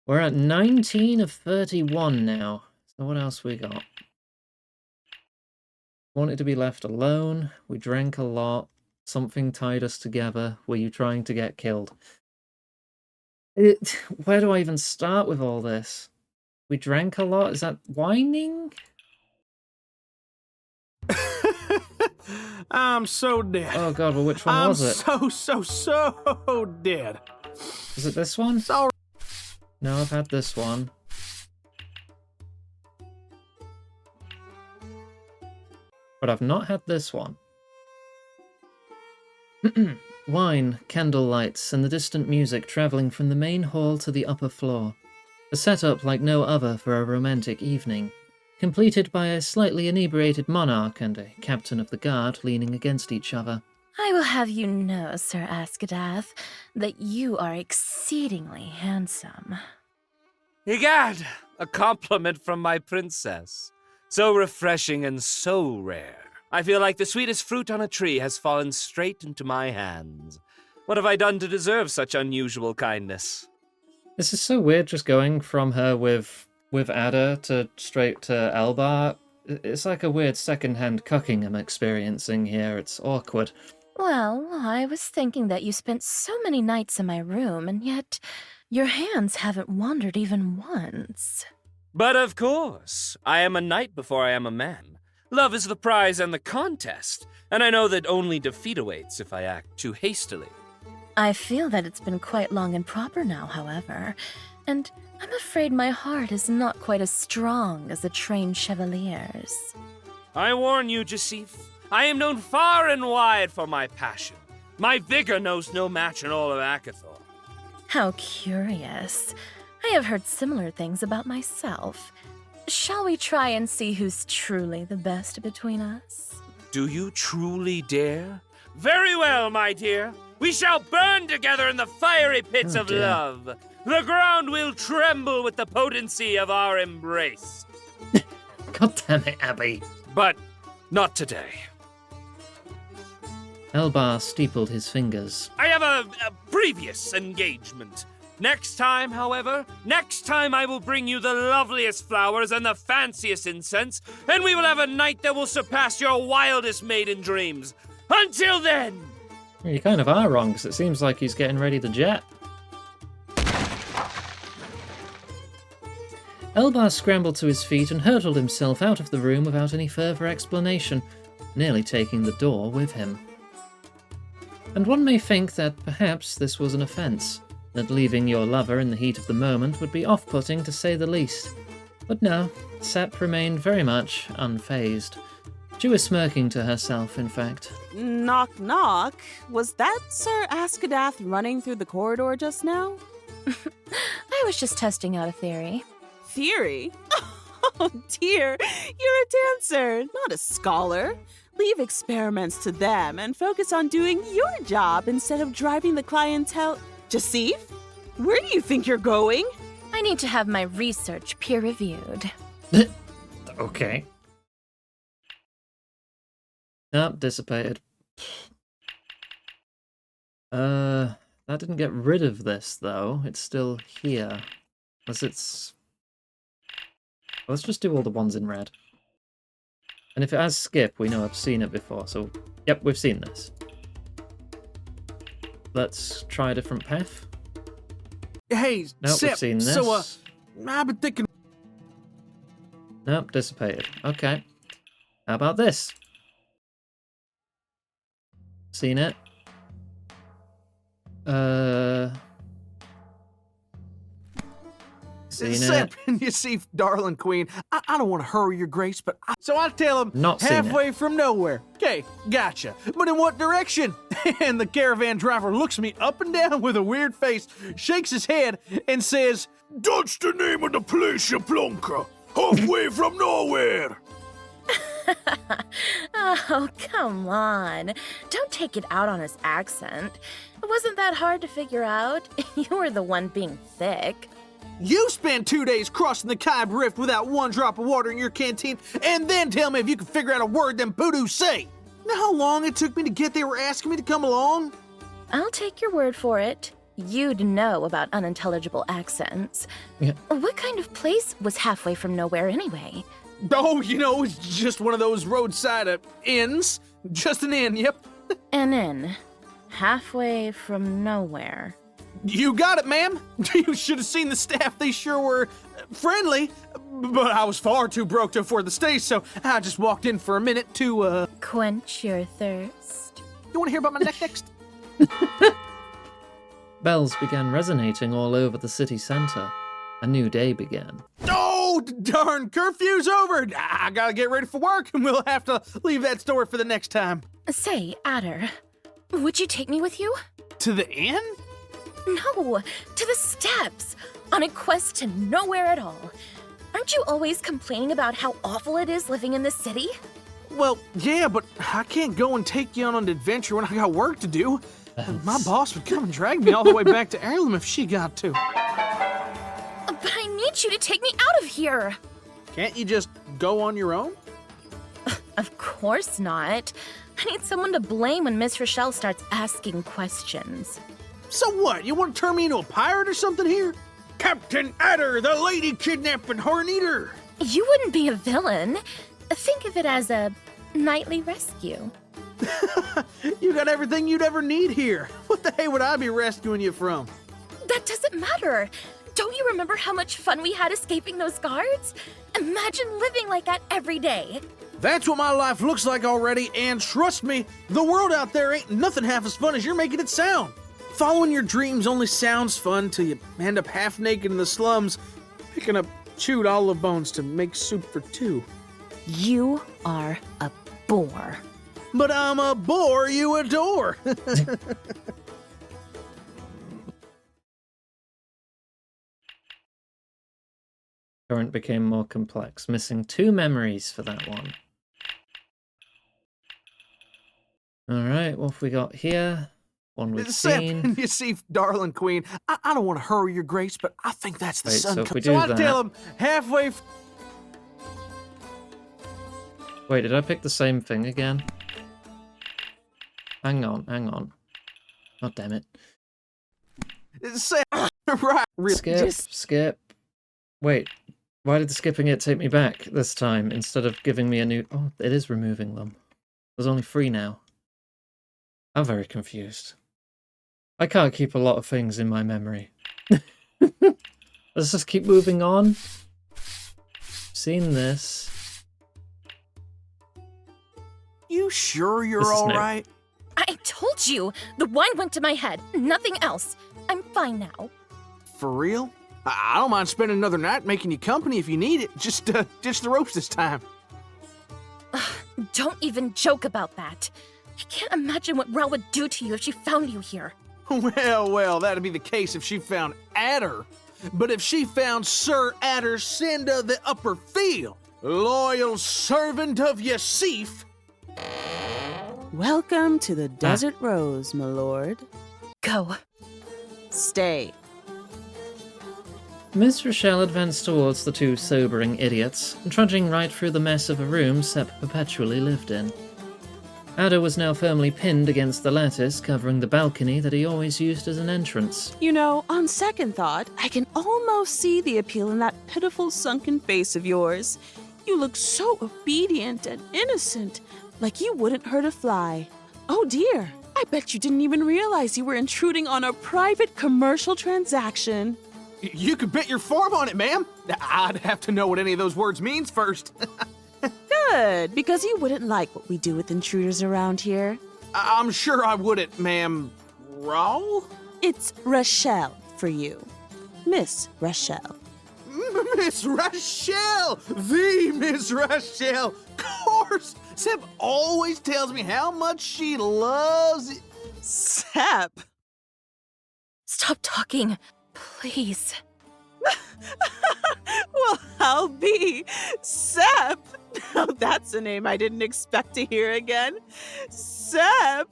We're at 19 of 31 now. So what else we got? Wanted to be left alone. We drank a lot. Something tied us together. Were you trying to get killed? Where do I even start with all this? We drank a lot? Is that whining? I'm so dead. Oh god, well which one was it? I'm so dead. Is it this one? Sorry. No, I've had this one. But I've not had this one. Wine, candle lights, and the distant music travelling from the main hall to the upper floor. A setup like no other for a romantic evening, completed by a slightly inebriated monarch and a captain of the guard leaning against each other. I will have you know, Sir Askadath, that you are exceedingly handsome. Egad, a compliment from my princess. So refreshing and so rare. I feel like the sweetest fruit on a tree has fallen straight into my hands. What have I done to deserve such unusual kindness? This is so weird, just going from her with Ada to straight to Elbar. It's like a weird second-hand cucking I'm experiencing here. It's awkward. Well, I was thinking that you spent so many nights in my room, and yet your hands haven't wandered even once. But of course, I am a knight before I am a man. Love is the prize and the contest, and I know that only defeat awaits if I act too hastily. I feel that it's been quite long and proper now, however, and I'm afraid my heart is not quite as strong as a trained chevalier's. I warn you, Jasif, I am known far and wide for my passion. My vigor knows no match in all of Akathor. How curious. I have heard similar things about myself. Shall we try and see who's truly the best between us? Do you truly dare? Very well, my dear. We shall burn together in the fiery pits of love. The ground will tremble with the potency of our embrace. God damn it, Abby. But not today. Elbar steepled his fingers. I have a previous engagement. Next time, however, I will bring you the loveliest flowers and the fanciest incense, and we will have a night that will surpass your wildest maiden dreams. Until then! You kind of are wrong, because it seems like he's getting ready to jet. Elbar scrambled to his feet and hurtled himself out of the room without any further explanation, nearly taking the door with him. And one may think that perhaps this was an offence, that leaving your lover in the heat of the moment would be off-putting to say the least. But no, Sep remained very much unfazed. She was smirking to herself, in fact. Knock, knock. Was that Sir Askadath running through the corridor just now? I was just testing out a theory. Theory? Oh dear, you're a dancer, not a scholar. Leave experiments to them and focus on doing your job instead of driving the clientele. Jasif, where do you think you're going? I need to have my research peer-reviewed. Okay. Nope, dissipated. That didn't get rid of this, though. It's still here. Unless it's... Let's just do all the ones in red. And if it has skip, we know I've seen it before, so... Yep, we've seen this. Let's try a different path. Hey, Nope, Sip, we've seen this. so, I've been thinking... Nope, dissipated. Okay. How about this? Seen it? Seen Sip, it? you see, darling queen, I don't want to hurry your grace, but so I tell him Not seen it. halfway from nowhere. Okay, gotcha. But in what direction? And the caravan driver looks me up and down with a weird face, shakes his head, and says, That's the name of the place, you plonker. Halfway from nowhere. Oh, come on. Don't take it out on his accent. It wasn't that hard to figure out. You were the one being thick. You spend 2 days crossing the Kaib Rift without one drop of water in your canteen, and then tell me if you can figure out a word them Poodoos say. Know how long it took me to get there were asking me to come along? I'll take your word for it. You'd know about unintelligible accents. Yeah. What kind of place was halfway from nowhere anyway? Oh, you know, it's just one of those roadside inns. Just an inn, yep. An inn. Halfway from nowhere. You got it, ma'am. You should have seen the staff. They sure were friendly, but I was far too broke to afford the stay, so I just walked in for a minute to, quench your thirst. You want to hear about my neck next? Bells began resonating all over the city centre. A new day began. Oh, darn, curfew's over. I gotta get ready for work, and we'll have to leave that story for the next time. Say, Adder, Would you take me with you? To the inn? No, to the steps, on a quest to nowhere at all. Aren't you always complaining about how awful it is living in the city? Well, yeah, but I can't go and take you on an adventure when I got work to do. My boss would come and drag me all the way back to Heirloom if she got to. But I need you to take me out of here. Can't you just go on your own? Of course not. I need someone to blame when Miss Rochelle starts asking questions. So what? You want to turn me into a pirate or something here? Captain Adder, the lady kidnapping horn-eater! You wouldn't be a villain. Think of it as a nightly rescue. You got everything you'd ever need here. What the hell would I be rescuing you from? That doesn't matter. Don't you remember how much fun we had escaping those guards? Imagine living like that every day. That's what my life looks like already, and trust me, the world out there ain't nothing half as fun as you're making it sound. Following your dreams only sounds fun till you end up half naked in the slums, picking up chewed olive bones to make soup for two. You are a bore. But I'm a bore you adore. Current became more complex, missing 2 memories for that one. Alright, what have we got here? One we've seen. You see, darling queen, I don't want to hurry your grace, but I think that's the Wait, sun. so if we So do I that- tell him halfway. Wait, did I pick the same thing again? Hang on. Oh, damn it. Right. Skip. Wait, why did the skipping it take me back this time instead of giving me a new... Oh, it is removing them. There's only 3 now. I'm very confused. I can't keep a lot of things in my memory. Let's just keep moving on. Seen this. You sure you're This is all new. right? I told you, the wine went to my head, nothing else. I'm fine now. For real? I don't mind spending another night making you company if you need it. Just ditch the ropes this time. Don't even joke about that. I can't imagine what Rel would do to you if she found you here. Well, that'd be the case if she found Adder. But if she found Sir Adder Cinda the Upper Field, loyal servant of Yasif. Welcome to the Desert Rose, my lord. Go. Stay. Miss Rochelle advanced towards the 2 sobering idiots, trudging right through the mess of a room Sepp perpetually lived in. Adder was now firmly pinned against the lattice covering the balcony that he always used as an entrance. You know, on second thought, I can almost see the appeal in that pitiful sunken face of yours. You look so obedient and innocent, like you wouldn't hurt a fly. Oh dear, I bet you didn't even realize you were intruding on a private commercial transaction. You could bet your farm on it, ma'am. I'd have to know what any of those words means first. Good, because you wouldn't like what we do with intruders around here. I'm sure I wouldn't, ma'am. Rawl? It's Rochelle for you. Miss Rochelle. Miss Rochelle! The Miss Rochelle! Of course! Seb always tells me how much she loves it. Seb! Stop talking, please. Well, I'll be Seb. Oh, that's a name I didn't expect to hear again. Seb.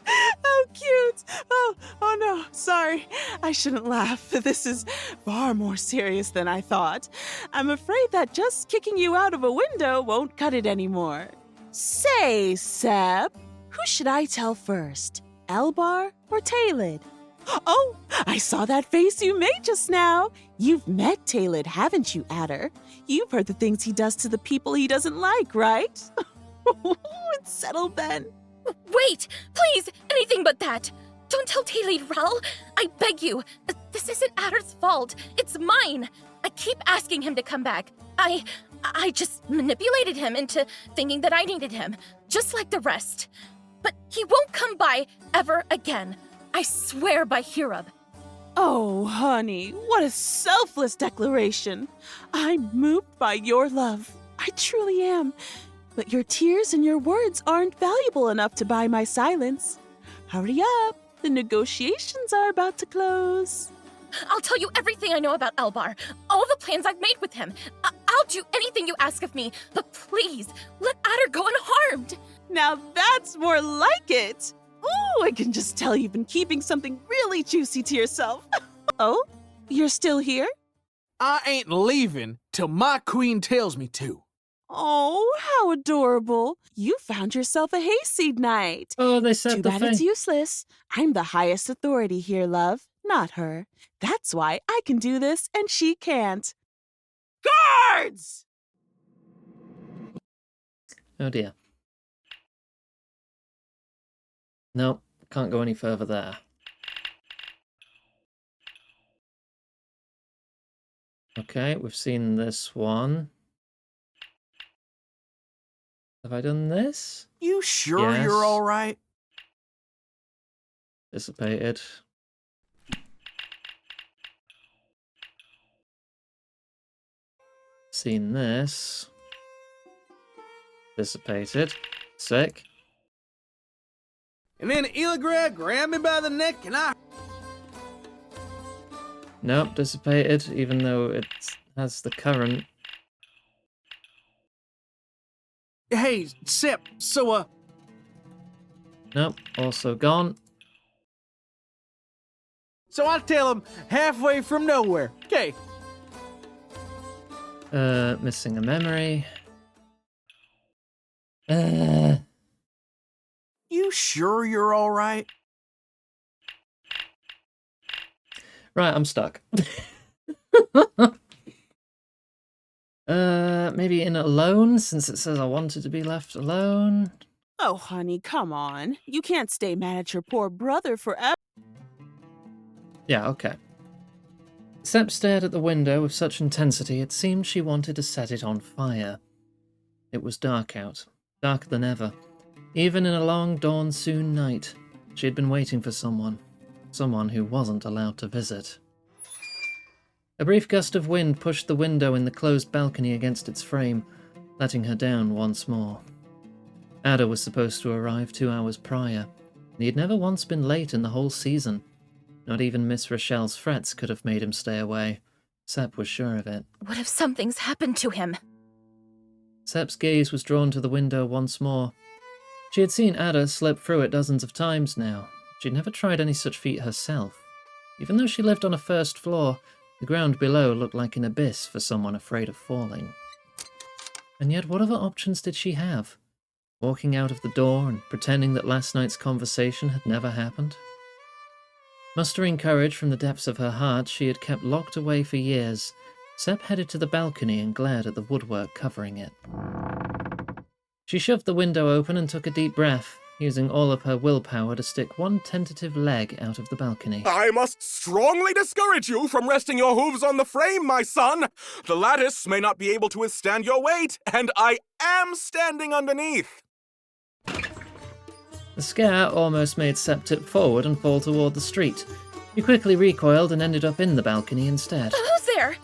How cute. Oh no, sorry. I shouldn't laugh. This is far more serious than I thought. I'm afraid that just kicking you out of a window won't cut it anymore. Say, Seb, who should I tell first? Elbar or Talid? Oh, I saw that face you made just now. You've met Talid, haven't you, Adder? You've heard the things he does to the people he doesn't like, right? It's settled then. Wait, please, anything but that. Don't tell Talid, Rel. I beg you. This isn't Adder's fault. It's mine. I keep asking him to come back. I just manipulated him into thinking that I needed him, just like the rest. But he won't come by ever again. I swear by Hirub. Oh, honey, what a selfless declaration. I'm moved by your love. I truly am. But your tears and your words aren't valuable enough to buy my silence. Hurry up. The negotiations are about to close. I'll tell you everything I know about Elbar, all the plans I've made with him. I'll do anything you ask of me, but please, let Adder go unharmed. Now that's more like it. Ooh, I can just tell you've been keeping something really juicy to yourself. Oh, you're still here? I ain't leaving till my queen tells me to. Oh, how adorable. You found yourself a Hayseed Knight. Oh, they said Too the bad thing. it's useless. I'm the highest authority here, love, not her. That's why I can do this and she can't. Guards! Oh dear. No, can't go any further there. Okay, we've seen this one. Have I done this? You sure Yes. you're all right? Dissipated. Seen this. Dissipated. Sick. And then Illigrad grabbed me by the neck and I... Nope, dissipated, even though it has the current. Hey, Sep, so, Nope, also gone. So I tell him halfway from nowhere. Okay. Missing a memory. You sure you're all right? Right, I'm stuck. Maybe in alone, since it says I wanted to be left alone. Oh, honey, come on. You can't stay mad at your poor brother forever. Yeah, okay. Sep stared at the window with such intensity it seemed she wanted to set it on fire. It was dark out, darker than ever. Even in a long dawn-soon night, she had been waiting for someone who wasn't allowed to visit. A brief gust of wind pushed the window in the closed balcony against its frame, letting her down once more. Ada was supposed to arrive 2 hours prior, and he had never once been late in the whole season. Not even Miss Rochelle's frets could have made him stay away. Sep was sure of it. What if something's happened to him? Sep's gaze was drawn to the window once more. She had seen Ada slip through it dozens of times now. She'd never tried any such feat herself. Even though she lived on a first floor, the ground below looked like an abyss for someone afraid of falling. And yet what other options did she have? Walking out of the door and pretending that last night's conversation had never happened? Mustering courage from the depths of her heart she had kept locked away for years, Sep headed to the balcony and glared at the woodwork covering it. She shoved the window open and took a deep breath, using all of her willpower to stick one tentative leg out of the balcony. I must strongly discourage you from resting your hooves on the frame, my son. The lattice may not be able to withstand your weight, and I am standing underneath. The scare almost made Sep tip forward and fall toward the street. He quickly recoiled and ended up in the balcony instead. Who's there?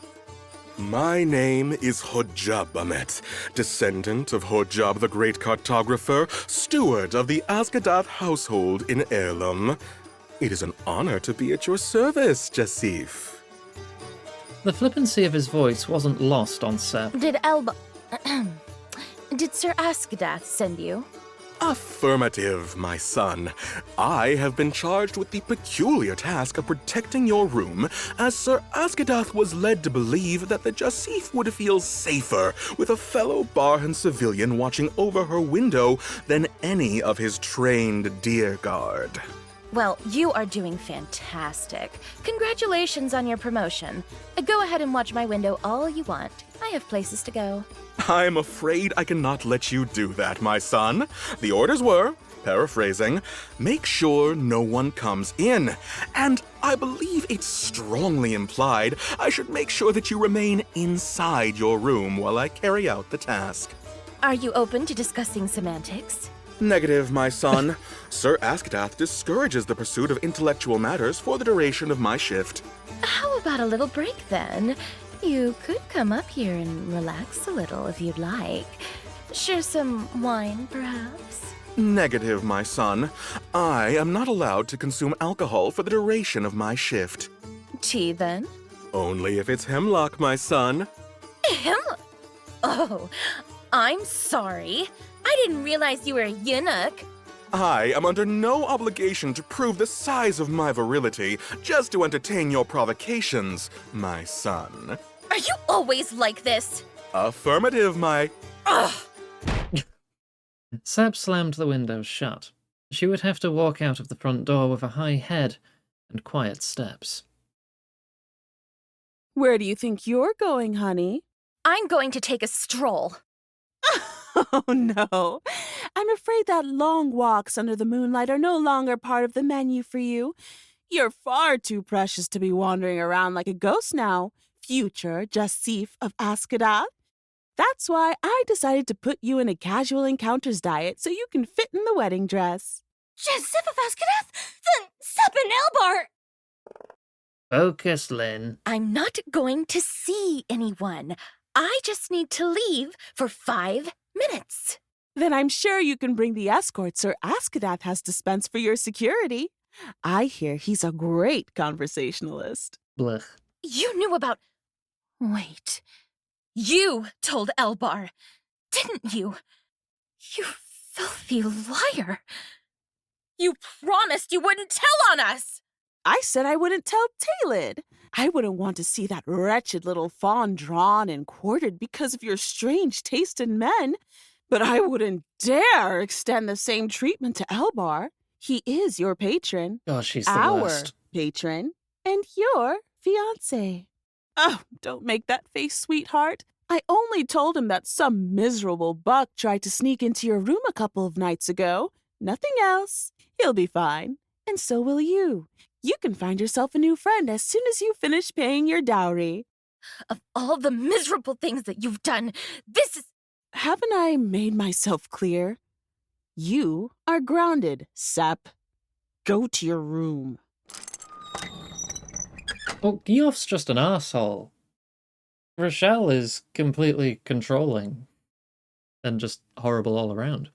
My name is Hojab, descendant of Hojab the Great Cartographer, steward of the Azgadath household in Heirloom. It is an honor to be at your service, Jasif. The flippancy of his voice wasn't lost on Sep. Did Sir Askadath send you? Affirmative, my son. I have been charged with the peculiar task of protecting your room, as Sir Azgadath was led to believe that the Jasif would feel safer with a fellow Barhan civilian watching over her window than any of his trained deer guard. Well, you are doing fantastic. Congratulations on your promotion. Go ahead and watch my window all you want. I have places to go. I'm afraid I cannot let you do that, my son. The orders were, paraphrasing, make sure no one comes in. And I believe it's strongly implied I should make sure that you remain inside your room while I carry out the task. Are you open to discussing semantics? Negative, my son. Sir Askadath discourages the pursuit of intellectual matters for the duration of my shift. How about a little break then? You could come up here and relax a little if you'd like. Share some wine, perhaps? Negative, my son. I am not allowed to consume alcohol for the duration of my shift. Tea, then? Only if it's hemlock, my son. Oh, I'm sorry. I didn't realize you were a eunuch. I am under no obligation to prove the size of my virility just to entertain your provocations, my son. Are you always like this? Affirmative, my... Ugh! Seb slammed the window shut. She would have to walk out of the front door with a high head and quiet steps. Where do you think you're going, honey? I'm going to take a stroll. Oh, no. I'm afraid that long walks under the moonlight are no longer part of the menu for you. You're far too precious to be wandering around like a ghost now, future Jasif of Askadat. That's why I decided to put you in a casual encounters diet so you can fit in the wedding dress. Jasif of Askadat? Then Sep and Elbar! Focus, Lynn. I'm not going to see anyone. I just need to leave for 5 minutes. Then I'm sure you can bring the escort Sir Askadat has dispensed for your security. I hear he's a great conversationalist. Blech. You knew about... Wait. You told Elbar, didn't you? You filthy liar. You promised you wouldn't tell on us. I said I wouldn't tell Talid. I wouldn't want to see that wretched little fawn drawn and quartered because of your strange taste in men. But I wouldn't dare extend the same treatment to Elbar. He is your patron. God, she's the our worst. patron. And your fiancé. Oh, don't make that face, sweetheart. I only told him that some miserable buck tried to sneak into your room a couple of nights ago. Nothing else. He'll be fine. And so will you. You can find yourself a new friend as soon as you finish paying your dowry. Of all the miserable things that you've done, this is... Haven't I made myself clear? You are grounded, Sep. Go to your room. Well, Geoff's just an asshole. Rochelle is completely controlling and just horrible all around.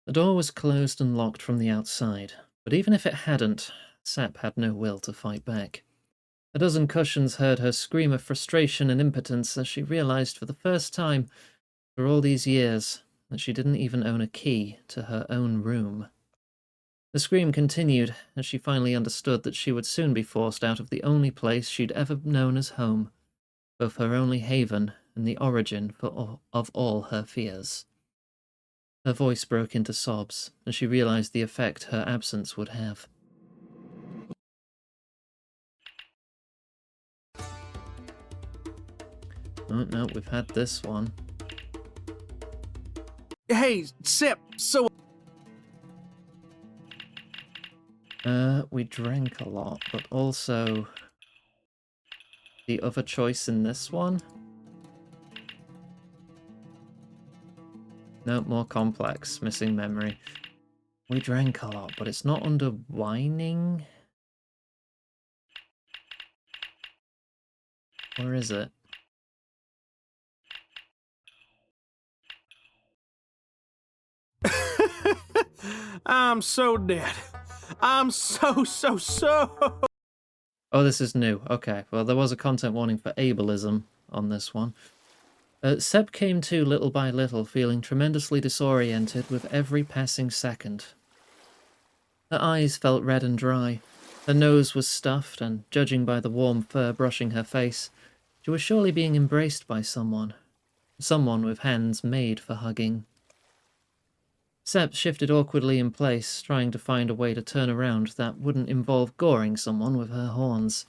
The door was closed and locked from the outside, but even if it hadn't, Sep had no will to fight back. A dozen cushions heard her scream of frustration and impotence as she realized for the first time, for all these years, that she didn't even own a key to her own room. The scream continued as she finally understood that she would soon be forced out of the only place she'd ever known as home, both her only haven and the origin of all her fears. Her voice broke into sobs as she realized the effect her absence would have. Oh no, we've had this one. Hey, Sip, so... We drank a lot, but also... the other choice in this one? No, more complex, missing memory. We drank a lot, but it's not under whining? Or is it? I'm so dead. I'm so... Oh, this is new. Okay, well, there was a content warning for ableism on this one. Seb came to little by little, feeling tremendously disoriented with every passing second. Her eyes felt red and dry. Her nose was stuffed, and judging by the warm fur brushing her face, she was surely being embraced by someone. Someone with hands made for hugging. Seb shifted awkwardly in place, trying to find a way to turn around that wouldn't involve goring someone with her horns.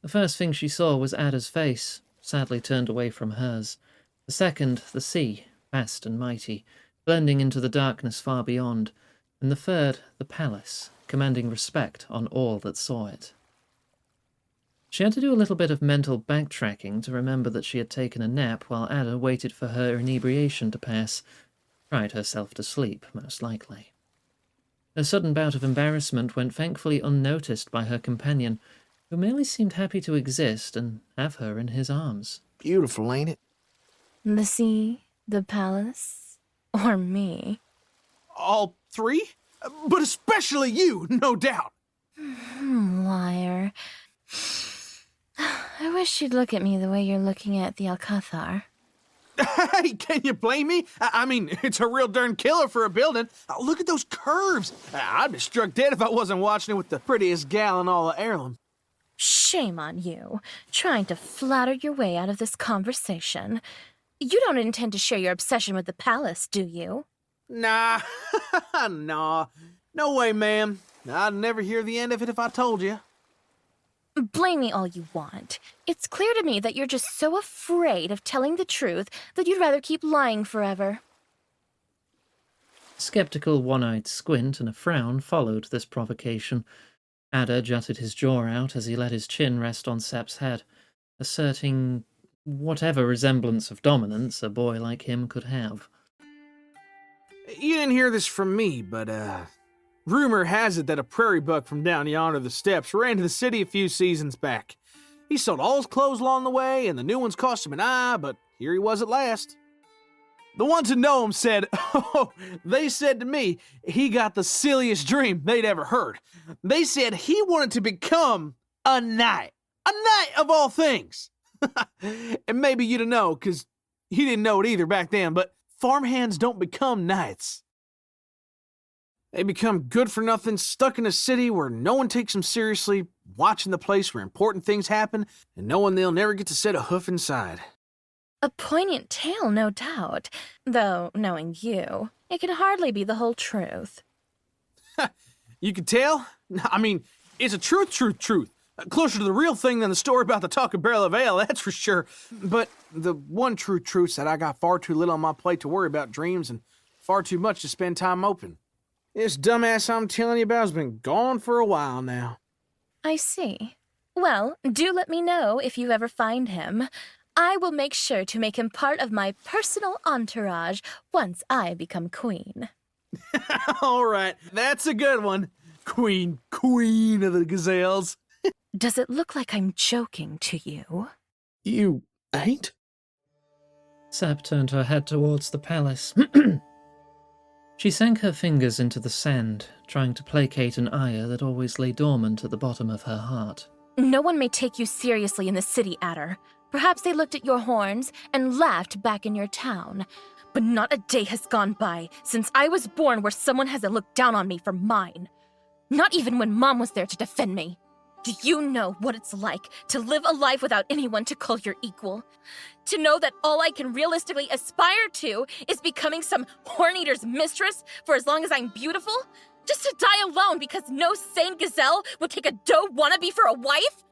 The first thing she saw was Ada's face, sadly turned away from hers. The second, the sea, vast and mighty, blending into the darkness far beyond. And the third, the palace, commanding respect on all that saw it. She had to do a little bit of mental backtracking to remember that she had taken a nap while Ada waited for her inebriation to pass. Cried herself to sleep, most likely. Her sudden bout of embarrassment went thankfully unnoticed by her companion, who merely seemed happy to exist and have her in his arms. Beautiful, ain't it? The sea, The palace? Or me? All three? But especially you, no doubt. Liar. I wish you'd look at me the way you're looking at the Alcazar. Hey, can you blame me? I mean, it's a real darn killer for a building. Look at those curves. I'd be struck dead if I wasn't watching it with the prettiest gal in all of Heirloom. Shame on you, trying to flatter your way out of this conversation. You don't intend to share your obsession with the palace, do you? Nah, nah. No way, ma'am. I'd never hear the end of it if I told you. Blame me all you want. It's clear to me that you're just so afraid of telling the truth that you'd rather keep lying forever. Skeptical one-eyed squint and a frown followed this provocation. Adder jutted his jaw out as he let his chin rest on Sep's head, asserting whatever resemblance of dominance a boy like him could have. You didn't hear this from me, but, rumor has it that a prairie buck from down yonder the steppes ran to the city a few seasons back. He sold all his clothes along the way, and the new ones cost him an eye, but here he was at last. The ones who know him said, they said to me, he got the silliest dream they'd ever heard. They said he wanted to become a knight of all things. And maybe you don't know, because he didn't know it either back then, but farmhands don't become knights. They become good-for-nothing, stuck in a city where no one takes them seriously, watching the place where important things happen, and knowing they'll never get to set a hoof inside. A poignant tale, no doubt. Though, knowing you, it can hardly be the whole truth. You can tell? I mean, it's a truth. Closer to the real thing than the story about the talking barrel of ale, that's for sure. But the one true truth's that I got far too little on my plate to worry about dreams and far too much to spend time open. This dumbass I'm telling you about has been gone for a while now. I see. Well, do let me know if you ever find him. I will make sure to make him part of my personal entourage once I become queen. All right, that's a good one. Queen of the gazelles. Does it look like I'm joking to you? You ain't? Sep turned her head towards the palace. She sank her fingers into the sand, trying to placate an ire that always lay dormant at the bottom of her heart. No one may take you seriously in the city, Adder. Perhaps they looked at your horns and laughed back in your town. But not a day has gone by since I was born where someone hasn't looked down on me for mine. Not even when Mom was there to defend me. Do you know what it's like to live a life without anyone to call your equal? To know that all I can realistically aspire to is becoming some horn-eater's mistress for as long as I'm beautiful? Just to die alone because no sane gazelle would take a doe wannabe for a wife?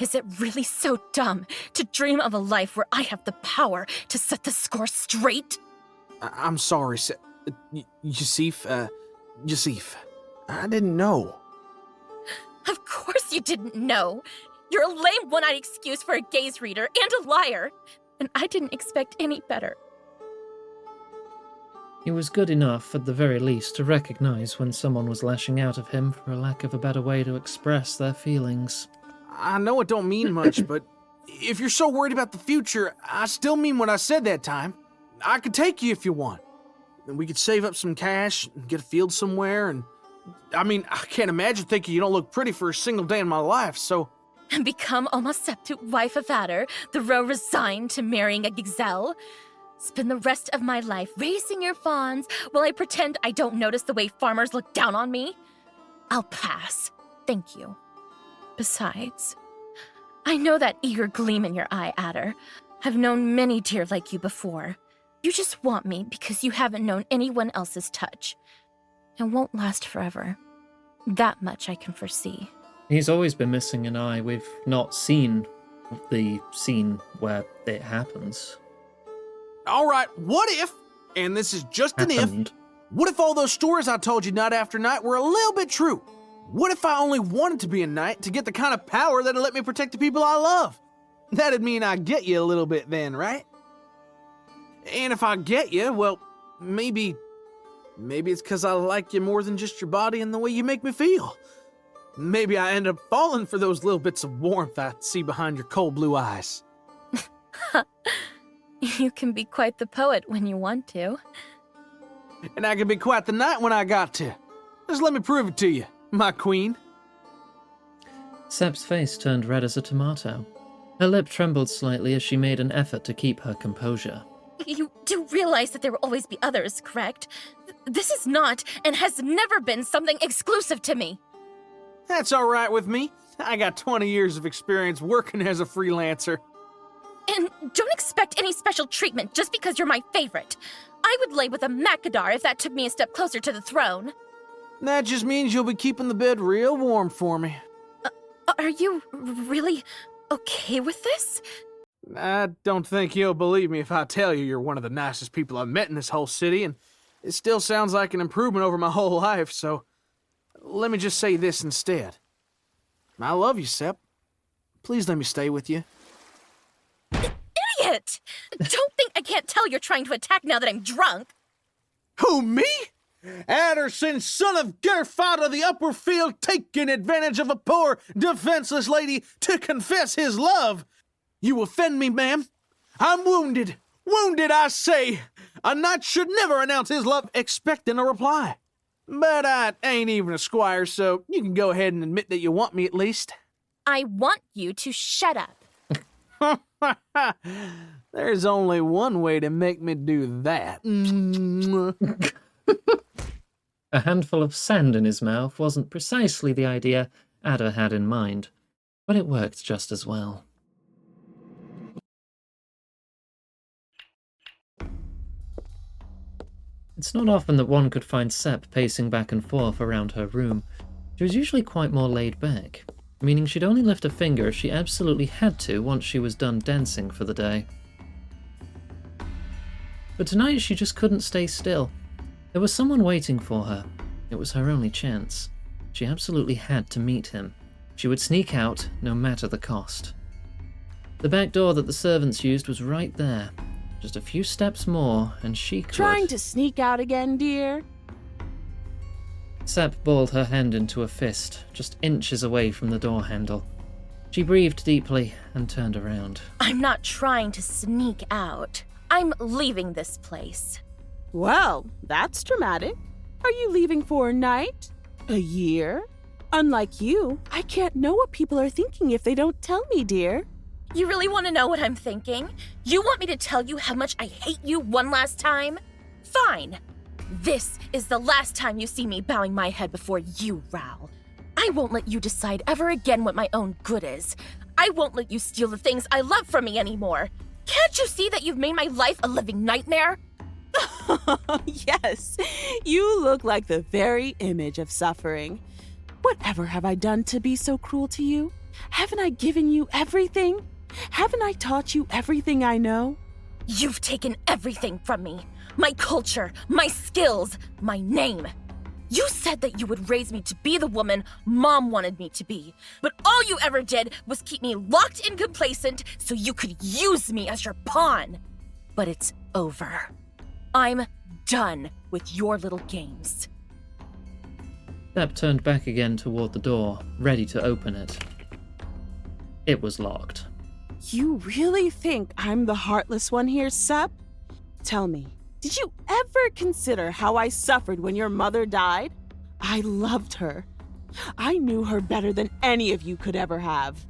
Is it really so dumb to dream of a life where I have the power to set the score straight? I'm sorry, Yusif. I didn't know. Of course you didn't know. You're a lame one-eyed excuse for a gaze reader and a liar. And I didn't expect any better. He was good enough, at the very least, to recognize when someone was lashing out at him for a lack of a better way to express their feelings. I know it don't mean much, but if you're so worried about the future, I still mean what I said that time. I could take you if you want. And we could save up some cash, and get a field somewhere, and I mean, I can't imagine thinking you don't look pretty for a single day in my life, so... And become almost septuate wife of Adder, the roe resigned to marrying a gazelle? Spend the rest of my life raising your fawns while I pretend I don't notice the way farmers look down on me? I'll pass. Thank you. Besides, I know that eager gleam in your eye, Adder. I've known many deer like you before. You just want me because you haven't known anyone else's touch. It won't last forever. That much I can foresee. He's always been missing an eye. We've not seen the scene where it happens. All right, what if, and this is just an if, what if all those stories I told you night after night were a little bit true? What if I only wanted to be a knight to get the kind of power that'll let me protect the people I love? That'd mean I get you a little bit then, right? And if I get you, well, maybe it's because I like you more than just your body and the way you make me feel. Maybe I end up falling for those little bits of warmth I see behind your cold blue eyes. You can be quite the poet when you want to. And I can be quite the knight when I got to. Just let me prove it to you, my queen. Sep's face turned red as a tomato. Her lip trembled slightly as she made an effort to keep her composure. You do realize that there will always be others, correct? This is not, and has never been, something exclusive to me. That's all right with me. I got 20 years of experience working as a freelancer. And don't expect any special treatment just because you're my favorite. I would lay with a Macadar if that took me a step closer to the throne. That just means you'll be keeping the bed real warm for me. Are you really okay with this? I don't think you'll believe me if I tell you you're one of the nicest people I've met in this whole city, and it still sounds like an improvement over my whole life, so let me just say this instead. I love you, Sep. Please let me stay with you. Idiot! Don't think I can't tell you're trying to attack now that I'm drunk. Who, me? Adderson, son of Gerfod of the Upper Field, taking advantage of a poor, defenseless lady to confess his love. You offend me, ma'am. I'm wounded. Wounded, I say. A knight should never announce his love expecting a reply. But I ain't even a squire, so you can go ahead and admit that you want me at least. I want you to shut up. There's only one way to make me do that. A handful of sand in his mouth wasn't precisely the idea Ada had in mind, but it worked just as well. It's not often that one could find Sep pacing back and forth around her room. She was usually quite more laid back, meaning she'd only lift a finger if she absolutely had to once she was done dancing for the day. But tonight she just couldn't stay still. There was someone waiting for her. It was her only chance. She absolutely had to meet him. She would sneak out, no matter the cost. The back door that the servants used was right there. Just a few steps more, and she could... Trying to sneak out again, dear? Sep balled her hand into a fist, just inches away from the door handle. She breathed deeply and turned around. I'm not trying to sneak out. I'm leaving this place. Well, that's dramatic. Are you leaving for a night? A year? Unlike you, I can't know what people are thinking if they don't tell me, dear. You really want to know what I'm thinking? You want me to tell you how much I hate you one last time? Fine. This is the last time you see me bowing my head before you, Ral. I won't let you decide ever again what my own good is. I won't let you steal the things I love from me anymore. Can't you see that you've made my life a living nightmare? Yes, you look like the very image of suffering. Whatever have I done to be so cruel to you? Haven't I given you everything? Haven't I taught you everything I know? You've taken everything from me. My culture, my skills, my name. You said that you would raise me to be the woman Mom wanted me to be, but all you ever did was keep me locked and complacent so you could use me as your pawn. But it's over. I'm done with your little games. Sep turned back again toward the door, ready to open it. It was locked. You really think I'm the heartless one here, Sep? Tell me, did you ever consider how I suffered when your mother died? I loved her. I knew her better than any of you could ever have.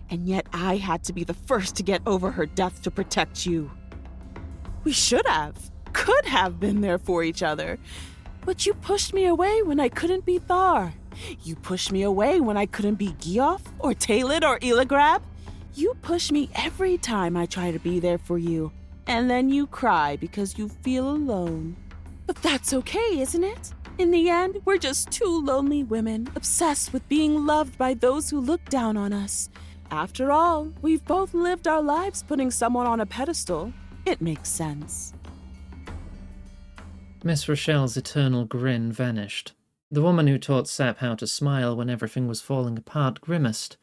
And yet I had to be the first to get over her death to protect you. We could have been there for each other. But you pushed me away when I couldn't be Thar. You pushed me away when I couldn't be Geoff or Talid or Ilagrab. You push me every time I try to be there for you. And then you cry because you feel alone. But that's okay, isn't it? In the end, we're just two lonely women obsessed with being loved by those who look down on us. After all, we've both lived our lives putting someone on a pedestal. It makes sense. Miss Rochelle's eternal grin vanished. The woman who taught Sep how to smile when everything was falling apart grimaced,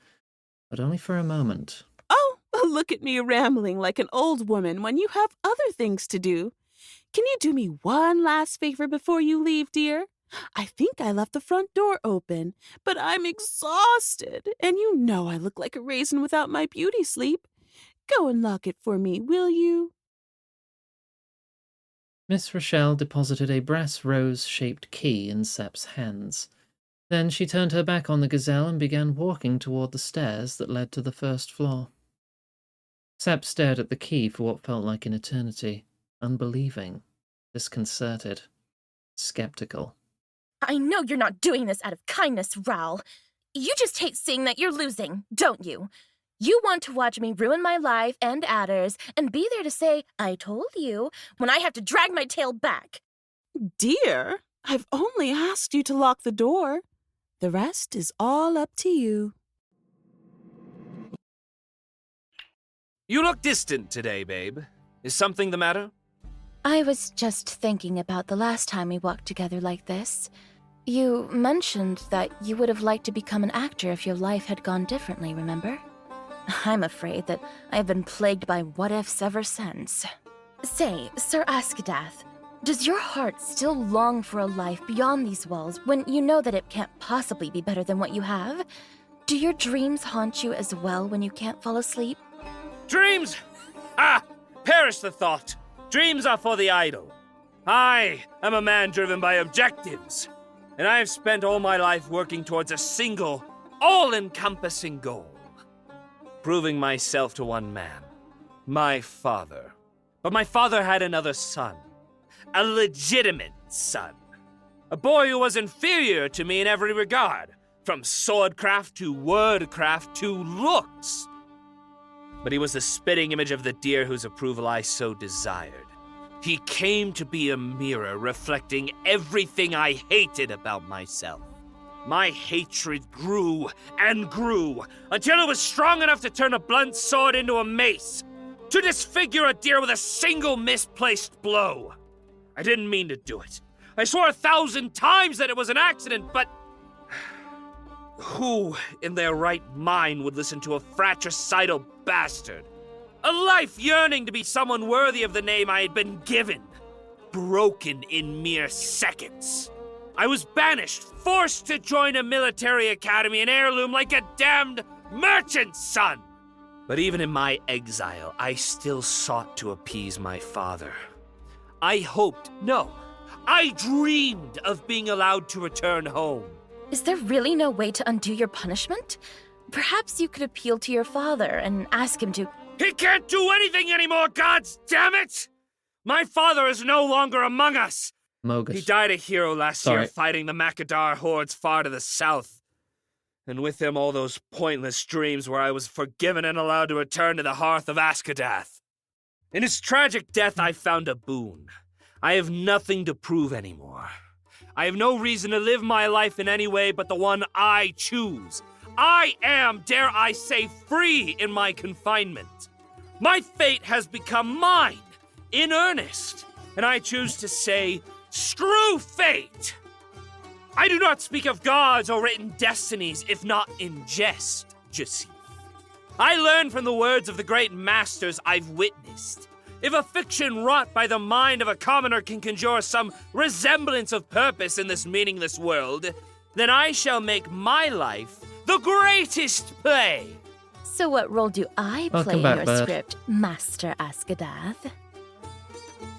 but only for a moment. Oh, look at me rambling like an old woman when you have other things to do. Can you do me one last favor before you leave, dear? I think I left the front door open, but I'm exhausted, and you know I look like a raisin without my beauty sleep. Go and lock it for me, will you? Miss Rochelle deposited a brass rose-shaped key in Sep's hands. Then she turned her back on the gazelle and began walking toward the stairs that led to the first floor. Sep stared at the key for what felt like an eternity, unbelieving, disconcerted, skeptical. I know you're not doing this out of kindness, Raoul. You just hate seeing that you're losing, don't you? You want to watch me ruin my life and Adder's and be there to say, I told you, when I have to drag my tail back. Dear, I've only asked you to lock the door. The rest is all up to you. You look distant today, babe. Is something the matter? I was just thinking about the last time we walked together like this. You mentioned that you would have liked to become an actor if your life had gone differently, remember? I'm afraid that I've been plagued by what-ifs ever since. Say, Sir Askadath, does your heart still long for a life beyond these walls when you know that it can't possibly be better than what you have? Do your dreams haunt you as well when you can't fall asleep? Dreams? Ah! Perish the thought! Dreams are for the idle. I am a man driven by objectives, and I have spent all my life working towards a single, all-encompassing goal. Proving myself to one man, my father. But my father had another son. A legitimate son. A boy who was inferior to me in every regard, from swordcraft to wordcraft to looks. But he was the spitting image of the deer whose approval I so desired. He came to be a mirror reflecting everything I hated about myself. My hatred grew and grew until it was strong enough to turn a blunt sword into a mace, to disfigure a deer with a single misplaced blow. I didn't mean to do it. I swore 1,000 times that it was an accident, but who in their right mind would listen to a fratricidal bastard? A life yearning to be someone worthy of the name I had been given, broken in mere seconds. I was banished, forced to join a military academy, an heirloom like a damned merchant's son. But even in my exile, I still sought to appease my father. I hoped, no, I dreamed of being allowed to return home. Is there really no way to undo your punishment? Perhaps you could appeal to your father and ask him to... He can't do anything anymore, gods damn it! My father is no longer among us. Mogus. He died a hero last year fighting the Makadar hordes far to the south. And with him all those pointless dreams where I was forgiven and allowed to return to the hearth of Askadath. In his tragic death, I found a boon. I have nothing to prove anymore. I have no reason to live my life in any way but the one I choose. I am, dare I say, free in my confinement. My fate has become mine, in earnest, and I choose to say, screw fate! I do not speak of gods or written destinies, if not in jest, Jasif. I learn from the words of the great masters I've witnessed. If a fiction wrought by the mind of a commoner can conjure some resemblance of purpose in this meaningless world, then I shall make my life the greatest play! So what role do I play in your script, Master Askadath?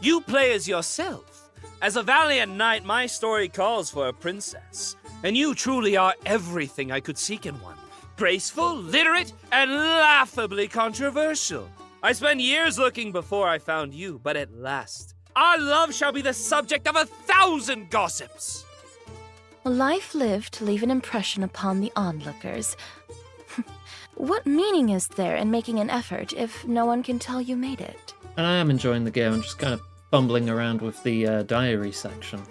You play as yourself. As a valiant knight, my story calls for a princess. And you truly are everything I could seek in one. Graceful, literate, and laughably controversial. I spent years looking before I found you, but at last, our love shall be the subject of 1,000 gossips. A life lived to leave an impression upon the onlookers. What meaning is there in making an effort if no one can tell you made it? And I am enjoying the game. I'm just kind of fumbling around with the diary section.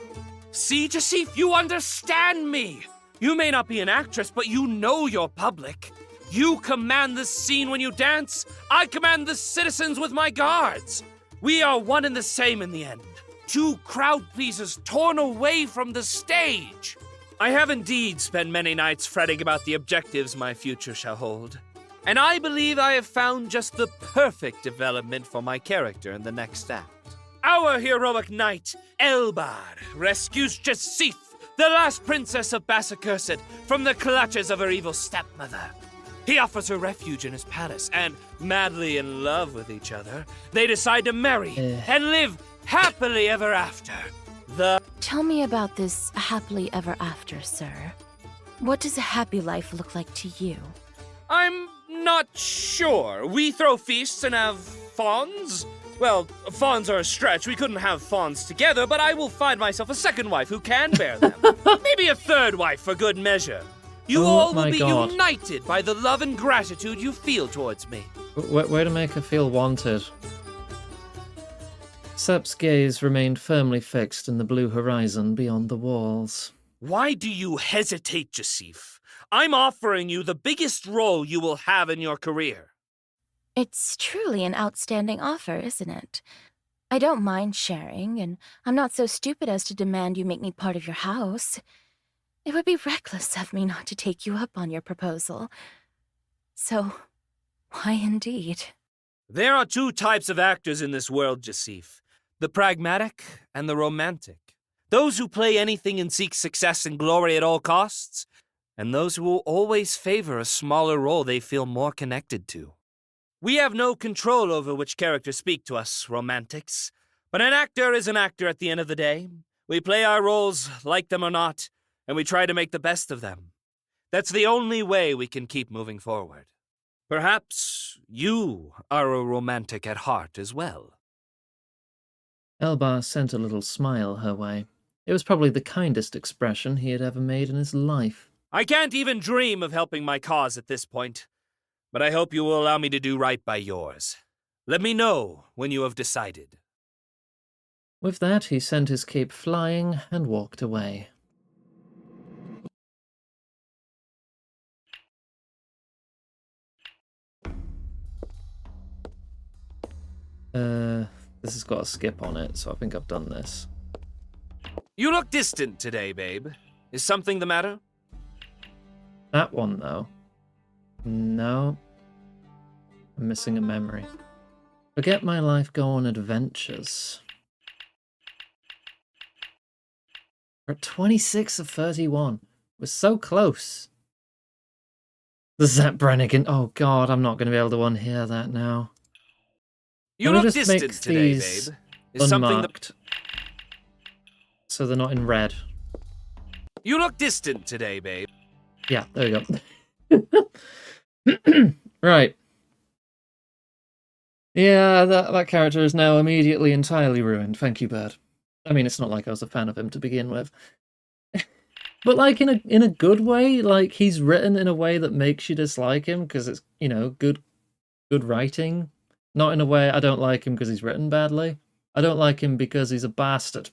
See, Jasif, you understand me. You may not be an actress, but you know your public. You command the scene when you dance. I command the citizens with my guards. We are one and the same in the end. Two crowd pleasers torn away from the stage. I have indeed spent many nights fretting about the objectives my future shall hold. And I believe I have found just the perfect development for my character in the next act. Our heroic knight, Elbar, rescues Jasif, the last princess of Bassacursed, from the clutches of her evil stepmother. He offers her refuge in his palace, and, madly in love with each other, they decide to marry and live happily ever after. Tell me about this happily ever after, sir. What does a happy life look like to you? I'm not sure. We throw feasts and have fawns. Well, fawns are a stretch. We couldn't have fawns together, but I will find myself a second wife who can bear them. Maybe a third wife for good measure. You all will be united by the love and gratitude you feel towards me. Way to make her feel wanted. Sep's gaze remained firmly fixed in the blue horizon beyond the walls. Why do you hesitate, Jasif? I'm offering you the biggest role you will have in your career. It's truly an outstanding offer, isn't it? I don't mind sharing, and I'm not so stupid as to demand you make me part of your house. It would be reckless of me not to take you up on your proposal. So, why indeed? There are two types of actors in this world, Jasif. The pragmatic and the romantic. Those who play anything and seek success and glory at all costs, and those who will always favor a smaller role they feel more connected to. We have no control over which characters speak to us, romantics, but an actor is an actor at the end of the day. We play our roles, like them or not, and we try to make the best of them. That's the only way we can keep moving forward. Perhaps you are a romantic at heart as well. Elbar sent a little smile her way. It was probably the kindest expression he had ever made in his life. I can't even dream of helping my cause at this point, but I hope you will allow me to do right by yours. Let me know when you have decided. With that, he sent his cape flying and walked away. This has got a skip on it, so I think I've done this. You look distant today, babe. Is something the matter? That one, though. No. I'm missing a memory. Forget my life, go on adventures. We're at 26 of 31. We're so close. The Zap Brannigan. Oh god, I'm not going to be able to unhear that now. You look distant today, babe. Is something so they're not in red. You look distant today, babe. Yeah, there we go. Right. Yeah, that character is now immediately entirely ruined. Thank you, Bird. I mean, it's not like I was a fan of him to begin with. But like in a good way, like he's written in a way that makes you dislike him because it's, you know, good writing. Not in a way I don't like him because he's written badly. I don't like him because he's a bastard.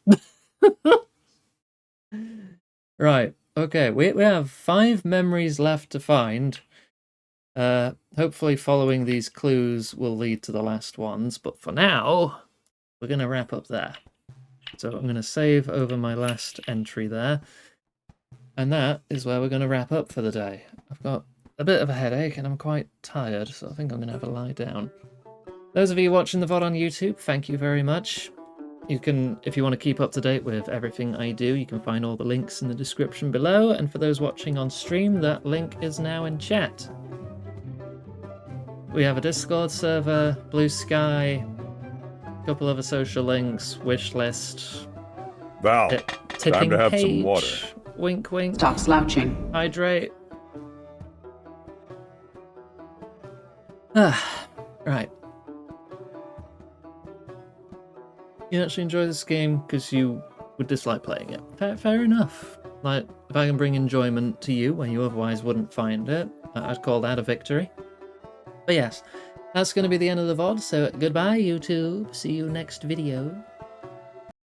Right. Okay, we have 5 memories left to find. Hopefully following these clues will lead to the last ones, but for now, we're going to wrap up there. So I'm going to save over my last entry there. And that is where we're going to wrap up for the day. I've got a bit of a headache and I'm quite tired, so I think I'm going to have a lie down. Those of you watching the VOD on YouTube, thank you very much. You can, if you want to keep up to date with everything I do, you can find all the links in the description below. And for those watching on stream, that link is now in chat. We have a Discord server, Blue Sky, a couple other social links, wish list. Val, time to have page, some water. Wink, wink. Stop slouching. Hydrate. Right. You actually enjoy this game because you would dislike playing it. Fair enough. Like, if I can bring enjoyment to you when you otherwise wouldn't find it, I'd call that a victory. But yes, that's going to be the end of the VOD, so goodbye YouTube. See you next video.